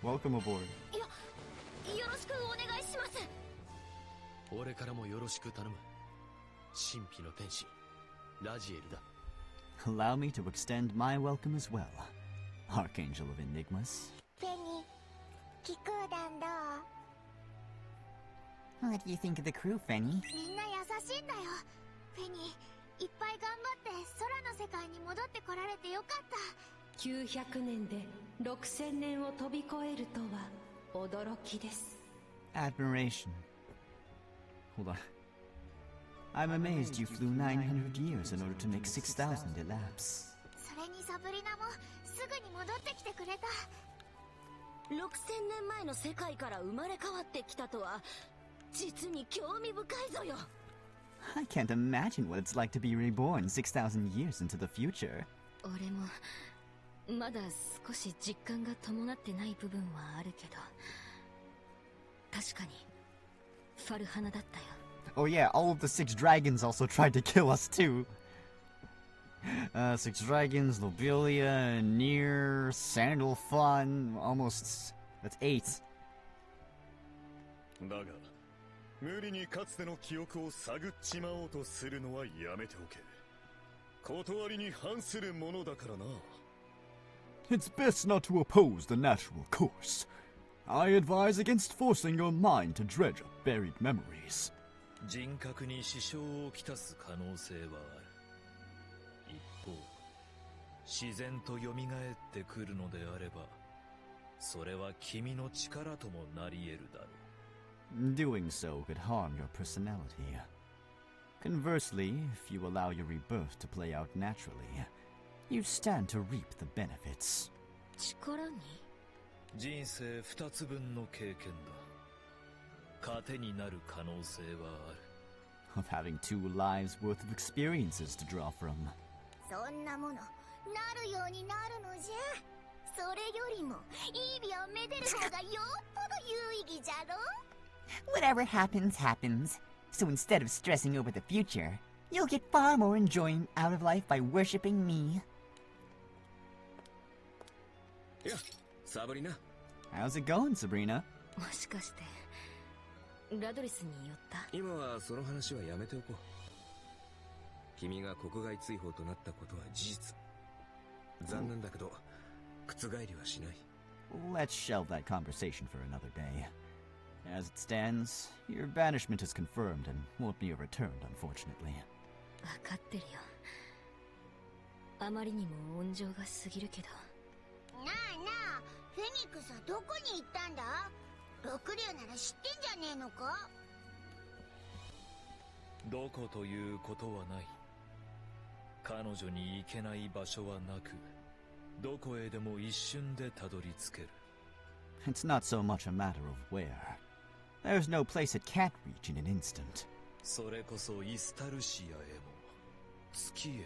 Welcome aboard.
よろしくお願いします。
俺からもよろしく頼む。神秘の天使ラジエルだ。
Allow me to extend my welcome as well, Archangel of Enigmas.
ペニー、気空団どう？
What do you think of the crew, Fenny?
みんな優しいんだよ。ペニー、いっぱい頑張って空の世界に戻ってこられてよかった。
900年で6000年を飛び越えるとは驚きです。
Admiration. Hold on. I'm amazed you flew 900 years in order to make 6,000 elapse.
それにサブリナもすぐに戻ってきてくれた。
6000年前の世界から生まれ変わってきたとは実に興味深いぞよ。
I can't imagine what it's like to be reborn 6,000 years into the future.
俺もまだ少し実感が伴ってない部分はあるけど、確かにファルハナだったよ。
Oh yeah, all of the 6 dragons also tried to kill us too. 6 dragons, Lobelia, Nier, Sandal Fun, almost... That's 8.
だが無理にかつての記憶を探っちまおうとするのはやめておけ。断りに反するものだからな。
It's best not to oppose the natural course. I advise against forcing your mind to dredge up buried memories.
人格に支障をきたす可能性はある。一方、自然と蘇ってくるのであれば、それは君の力ともなり得るだろう。
Doing so could harm your personality. Conversely, if you allow your rebirth to play out naturally, you stand to reap the benefits.
力に？
人生2つ分の経験だ。糧になる可能性はある。
Of having 2 lives worth of experiences to draw from.
そんなもの、なるようになるのじゃ。それよりも、いい美をめでる方がよっぽど有意義じゃろ。
Whatever happens, happens. So instead of stressing over the future, you'll get far more enjoyment out of life by worshipping me.
Yeah, Sabrina.
How's it going, Sabrina?
もしかしてラドリスに寄った？
今はその話はやめておこう。君が国外追放となったことは事実。残念だけど覆りはしない。
Let's shelve that conversation for another day. As it stands, your banishment is confirmed and won't be overturned, unfortunately.
分かってるよ。あまりにも温情が過ぎるけど。
なあなあ、フェニックスはどこに行ったんだ？六竜なら知ってんじゃねえのか？
どこということはない。彼女に行けない場所はなく、どこへでも一瞬でたどり着ける。
It's not so much a matter of where. There's no place it can't reach in an instant.
それこそイスタルシアへも、月へも、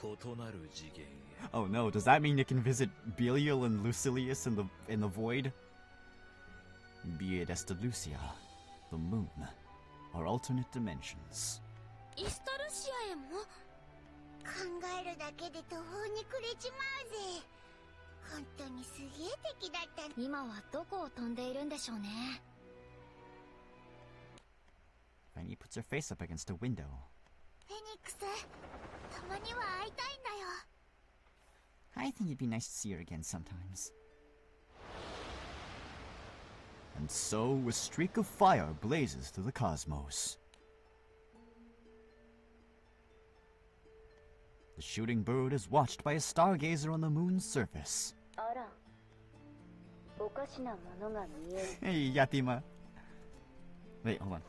異なる次元へ。
Oh no, does that mean it can visit Belial and Lucilius in the void? Be it Estalucia, the moon, or alternate dimensions.
イスタルシアへも？考えるだけで途方に暮れちまうぜ。本当にすげえ敵だった。
今はどこを飛んでいるんでしょうね。
Fanny puts her face up against a window.
フェニックス、たまには会いたいんだよ。
I think it'd be nice to see her again sometimes.
And so a streak of fire blazes through the cosmos. The shooting bird is watched by a stargazer on the moon's surface. Hey, Yatima. Wait, hold on.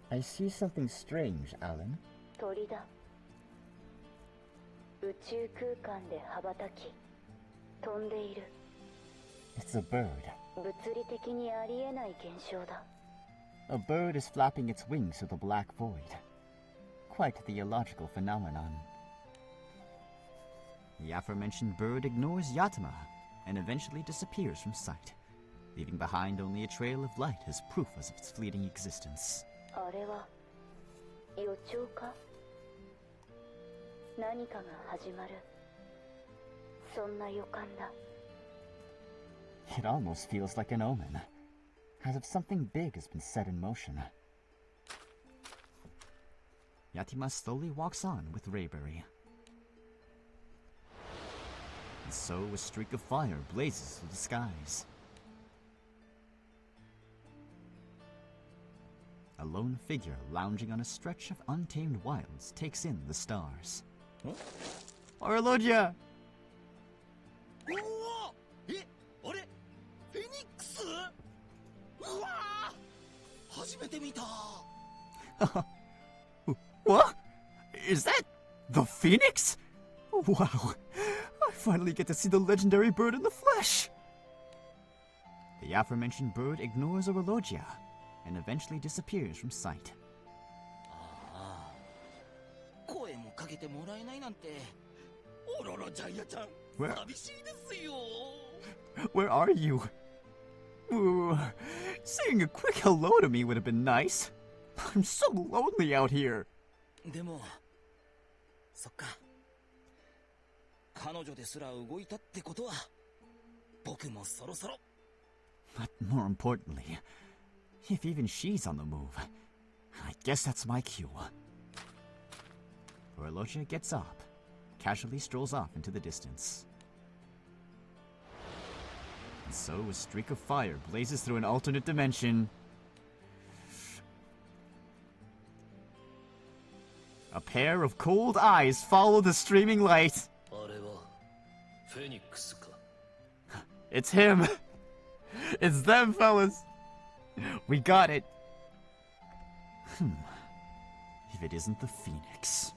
I see something strange, Alan.
鳥だ。宇宙空間で羽ばたき、飛んでいる。
It's a bird.
物理的にありえない現象だ。
A bird is flapping its wings through the black void. Quite the illogical phenomenon.
The aforementioned bird ignores Yatima and eventually disappears from sight, leaving behind only a trail of light as proof of its fleeting existence.
あれは予兆か？何かが始まる。そんな予感だ。
It almost feels like an omen, as if something big has been set in motion.
Yatima slowly walks on with Rayberry. And so a streak of fire blazes through the skies. A lone figure lounging on a stretch of untamed wilds takes in the stars. Huh? Orologia!
初めて見た。
What? Is that the Phoenix? Wow, I finally get to see the legendary bird in the flesh. The aforementioned bird ignores Orologia and eventually disappears from sight.
声もかけてもらえないなんて、オロロジャイアちゃん、寂しいですよ。
Where are you? Ooh, saying a quick hello to me would have been nice. I'm so lonely out here.
でも、そっか。彼女ですら動いたってことは、僕もそろそろ。
But more importantly, if even she's on the move, I guess that's my cue. Orologia gets up casually strolls off into the distance. And so a streak of fire blazes through an alternate dimension. A pair of cold eyes follow the streaming light. It's him! It's them, fellas! We got it! If it isn't the Phoenix.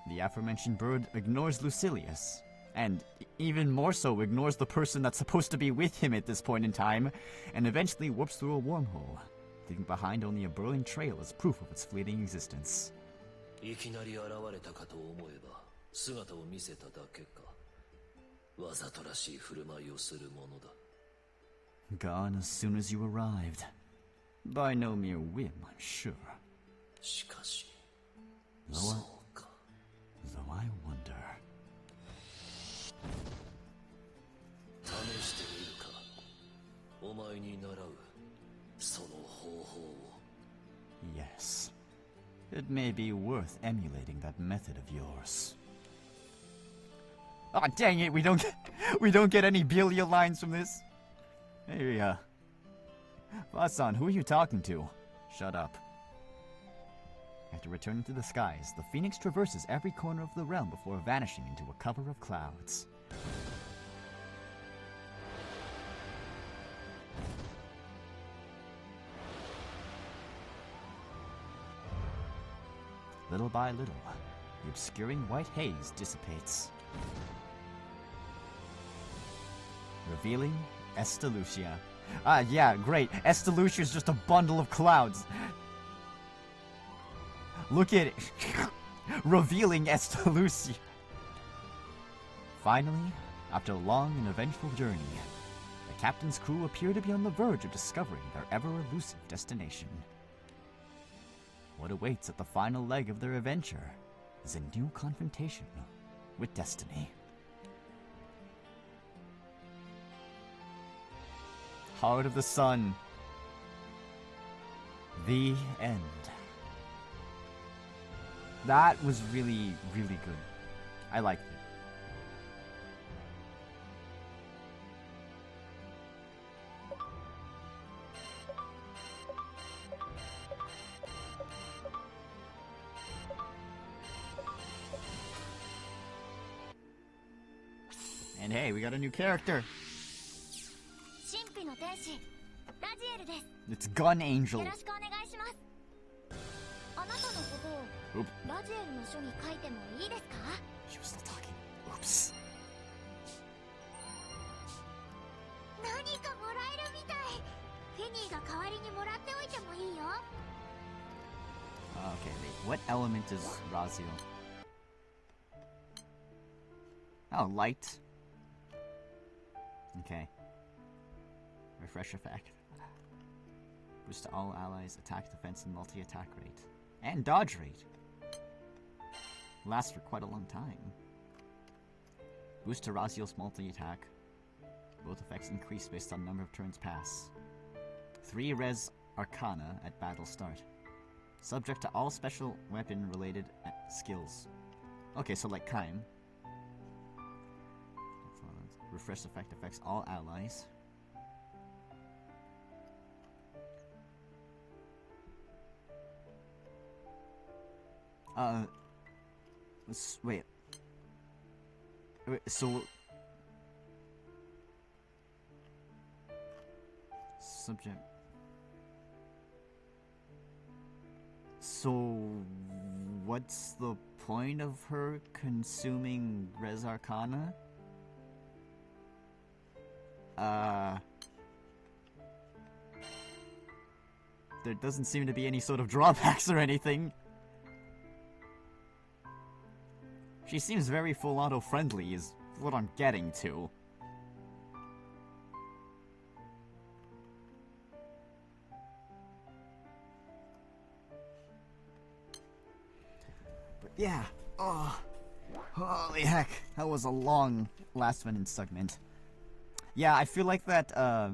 The aforementioned bird ignores Lucilius, and even more so ignores the person that's supposed to be with him at this point in time, and eventually warps through a wormhole, leaving behind only a burning trail as proof of its fleeting existence. Gone as soon as you arrived. By no mere whim, I'm sure. Though I wonder. Yes. It may be worth emulating that method of yours. Oh dang it, we don't get any Belia lines from this. Hey, Vasan, who are you talking to? Shut up. After returning to the skies, the Phoenix traverses every corner of the realm before vanishing into a cover of clouds. Little by little, the obscuring white haze dissipates, revealing Estalucia. Ah, yeah, great. Estalucia is just a bundle of clouds. Look at it. Revealing Estalucia. Finally, after a long and eventful journey, the captain's crew appear to be on the verge of discovering their ever-elusive destination. What awaits at the final leg of their adventure is a new confrontation with destiny. Heart of the Sun. The end. That was really, really good. I liked it. And hey, we got a new character. It's Gun Angel. Oop. She was still talking. Oops. Okay, wait. What element is Raziel? Oh, light. Okay. Refresh effect. Boost to all allies' attack, defense, and multi-attack rate. And dodge rate. Lasts for quite a long time. Boost to Raziel's multi-attack. Both effects increase based on number of turns pass. 3 res arcana at battle start. Subject to all special weapon related skills. Okay, so like Kaim. Refresh effect affects all allies. Wait, so... Subject... So... What's the point of her consuming Res Arcana? There doesn't seem to be any sort of drawbacks or anything. She seems very full auto friendly is what I'm getting to. But yeah, holy heck, that was a long last-minute segment. Yeah, I feel like that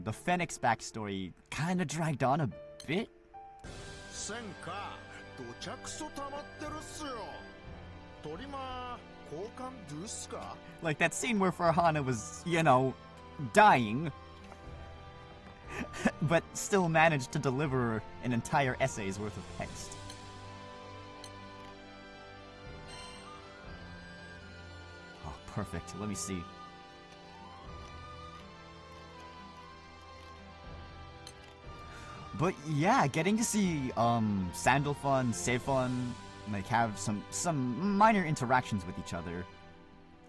the Phoenix backstory kind of dragged on a bit. Like that scene where Farhana was, you know, dying, but still managed to deliver an entire essay's worth of text. Oh, perfect. Let me see. But yeah, getting to see Sandalphon, Seiphon, like have some minor interactions with each other,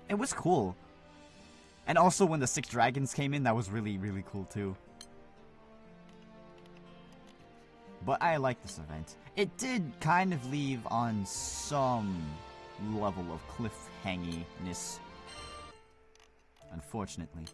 it was cool. And also when the 6 dragons came in, that was really, really cool too. But I like this event. It did kind of leave on some level of cliffhanginess, unfortunately.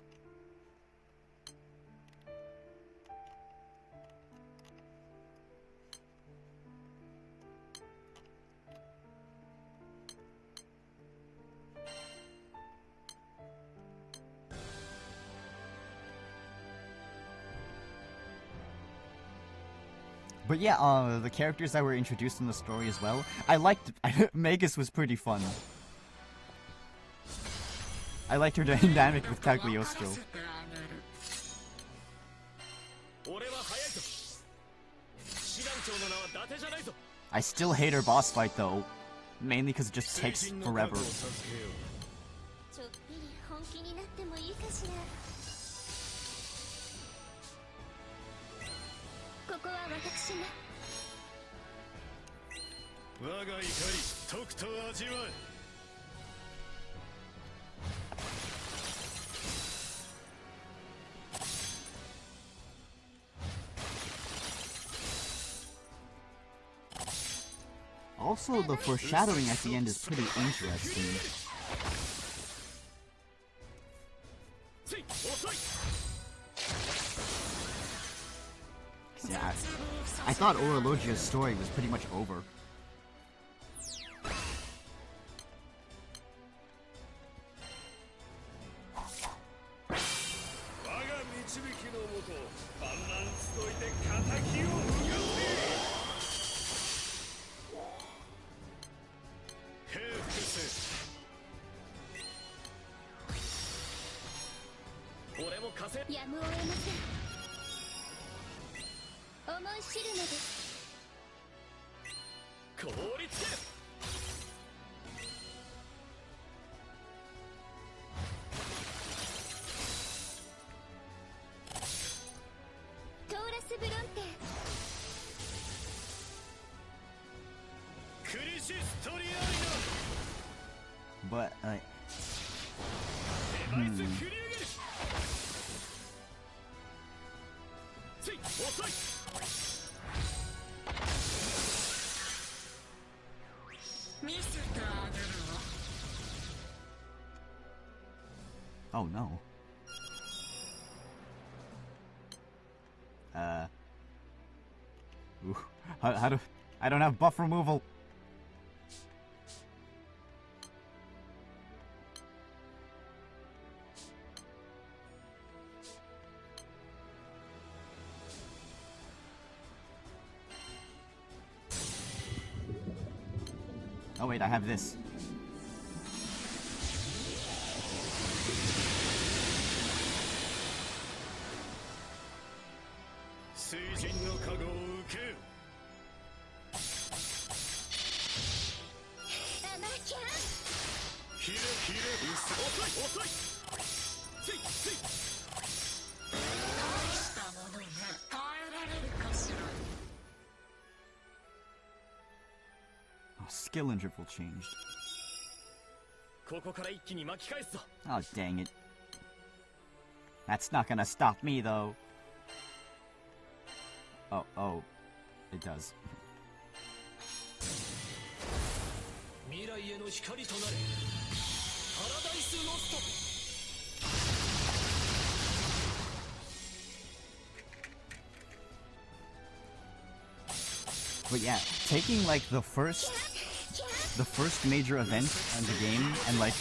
But yeah, the characters that were introduced in the story as well. I liked... Magus was pretty fun. I liked her dynamic with Cagliostro. I still hate her boss fight though. Mainly because it just takes forever. Also, the foreshadowing at the end is pretty interesting. Yeah, I thought Orologia's story was pretty much over. But, oh no. Ooh, how do... I don't have buff removal. Oh wait, I have this. Skill interval changed. Oh, dang it. That's not gonna stop me, though. Oh, it does. But yeah, taking like the first major event in the game and like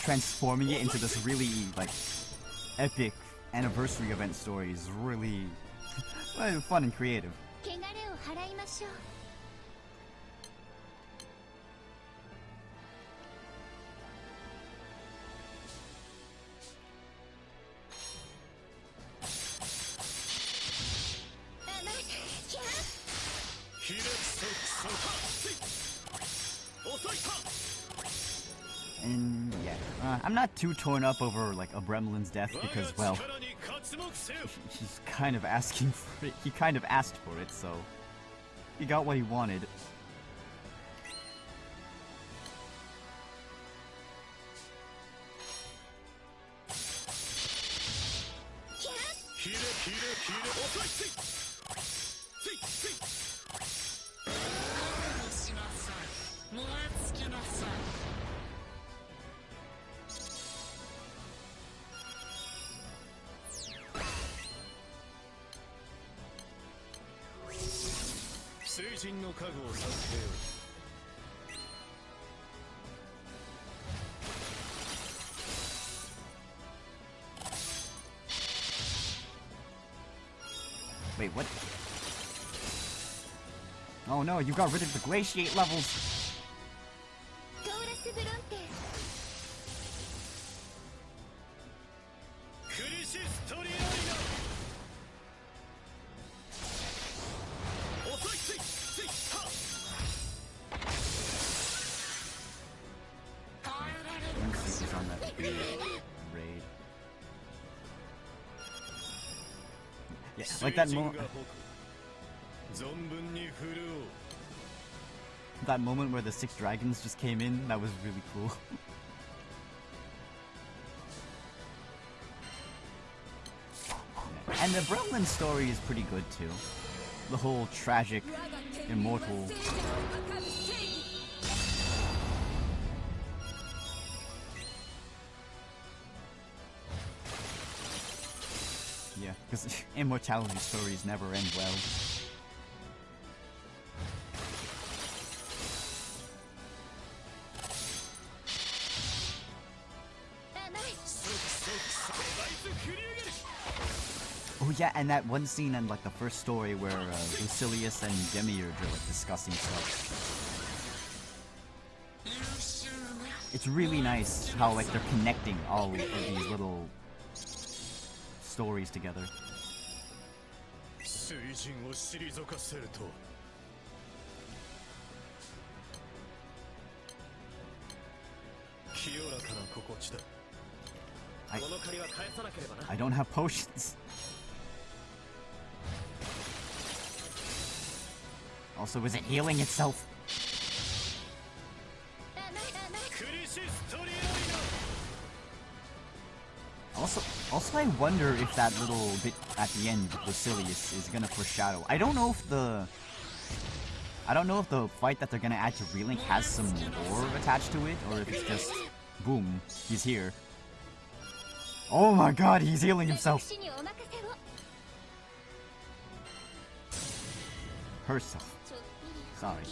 transforming it into this really like epic anniversary event story is really fun and creative. And yeah, I'm not too torn up over like a Bremlin's death because, well, he's kind of asking for it. He kind of asked for it, so he got what he wanted. Wait, what? Oh no, you got rid of the glaciate levels! On that raid. Yeah, like that moment. That moment where the 6 dragons just came in, that was really cool. Yeah. And the Bremlin story is pretty good too. The whole tragic, immortal. Yeah, because immortality stories never end well. Oh yeah, and that one scene in like the first story where Lucilius and Demiurge are like discussing stuff. It's really nice how like they're connecting all of these little stories together. I don't have potions. Also, is it healing itself? Also, I wonder if that little bit at the end with Lucilius is gonna foreshadow. I don't know if the fight that they're gonna add to Relink has some lore attached to it, or if it's just boom, he's here. Oh my god, he's healing himself. Herself. Sorry.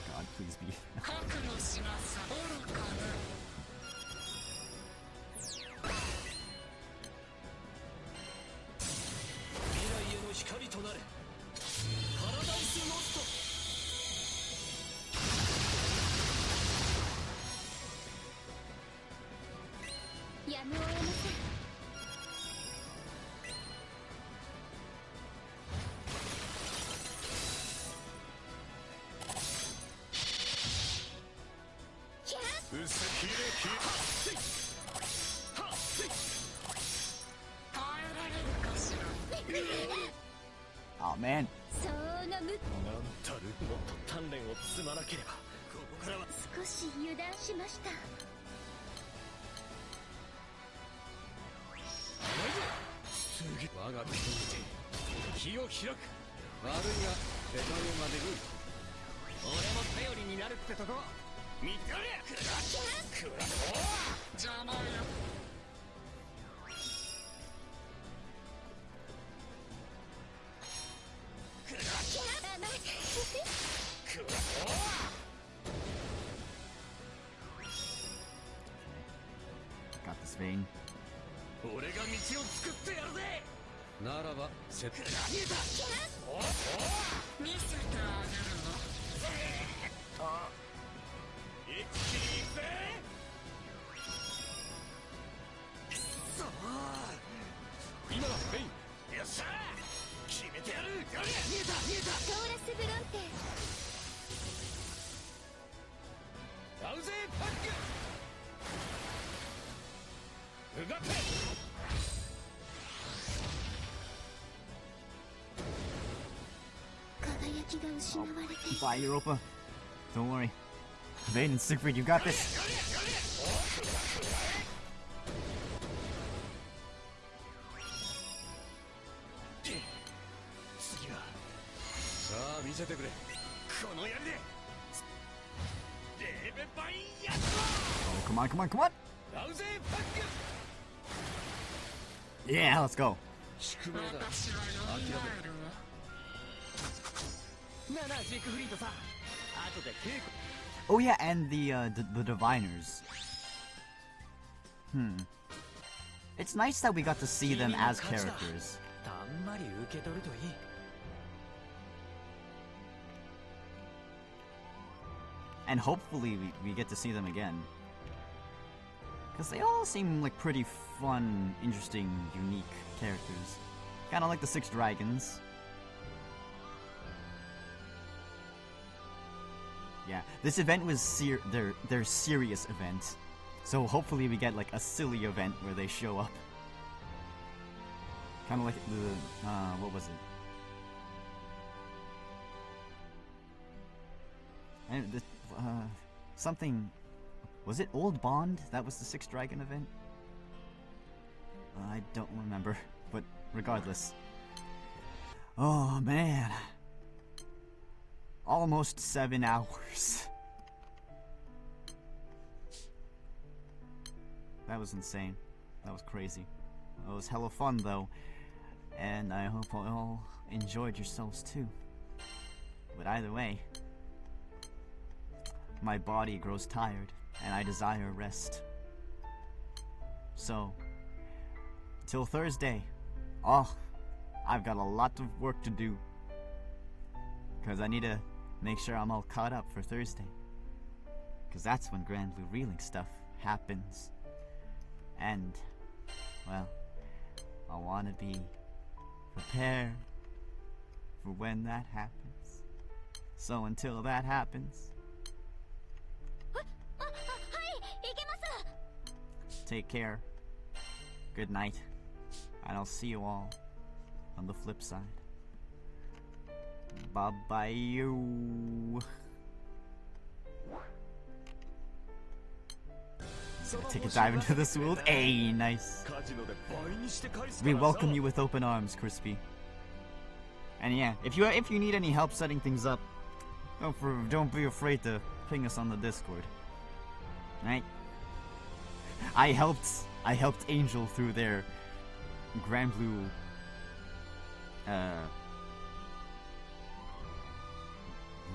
God, please be. Oh man.
少し油断しました。
我が国にて気を開く。悪いが手加減ができる。俺も頼りになるってとこ見てやれ。邪魔よ。
Got this vein.
俺が道を作ってやるぜ。ならばセット。
見せてあげるの。
一気に行くぜ。
さあ今だメイン。
よっしゃ決めてやる。見えた見えた。
コーラスブロンテ。
ラウゼーパック。うがって。
輝きが失われて。
Bye, Europa. Don't worry. Vayne and Siegfried, you got this.
次は
さあ見せてくれ。
この槍でレーベバインやつ
Oh, come on, come on, come on.
ラウゼーパック。
Yeah, let's go.
宿命だ。
私はよみがえるわ。
なあなあジークフリートさん、後で稽古。
Oh yeah, and the diviners. It's nice that we got to see them as characters.
たんまり受け取るといい。
And hopefully we get to see them again. Because they all seem like pretty fun, interesting, unique characters. Kinda like the Six Dragons. Yeah, this event was their serious event. So hopefully we get like a silly event where they show up. Kinda like the, what was it? And the, something, was it Old Bond? That was the Six Dragon event? I don't remember, but regardless. Oh man. Almost 7 hours. That was insane. That was crazy. It was hella fun though. And I hope you all enjoyed yourselves too. But either way, my body grows tired, and I desire rest. So, till Thursday, I've got a lot of work to do. Because I need to make sure I'm all caught up for Thursday. Because that's when Granblue reeling stuff happens. And, well, I want to be prepared for when that happens. So until that happens, take care, good night, and I'll see you all on the flip side. Bye-bye. Take a dive into this world. Hey, nice. We welcome you with open arms, Crispy. And yeah, if you need any help setting things up, don't be afraid to ping us on the Discord. Right? I helped Angel through their Granblue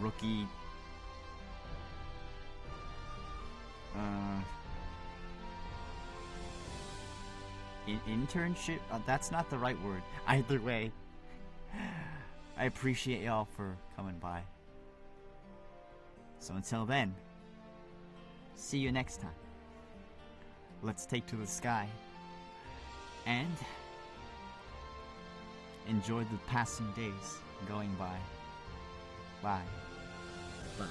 rookie internship. That's not the right word. Either way, I appreciate y'all for coming by. So until then, see you next time. Let's take to the sky and enjoy the passing days going by. Bye. Bye.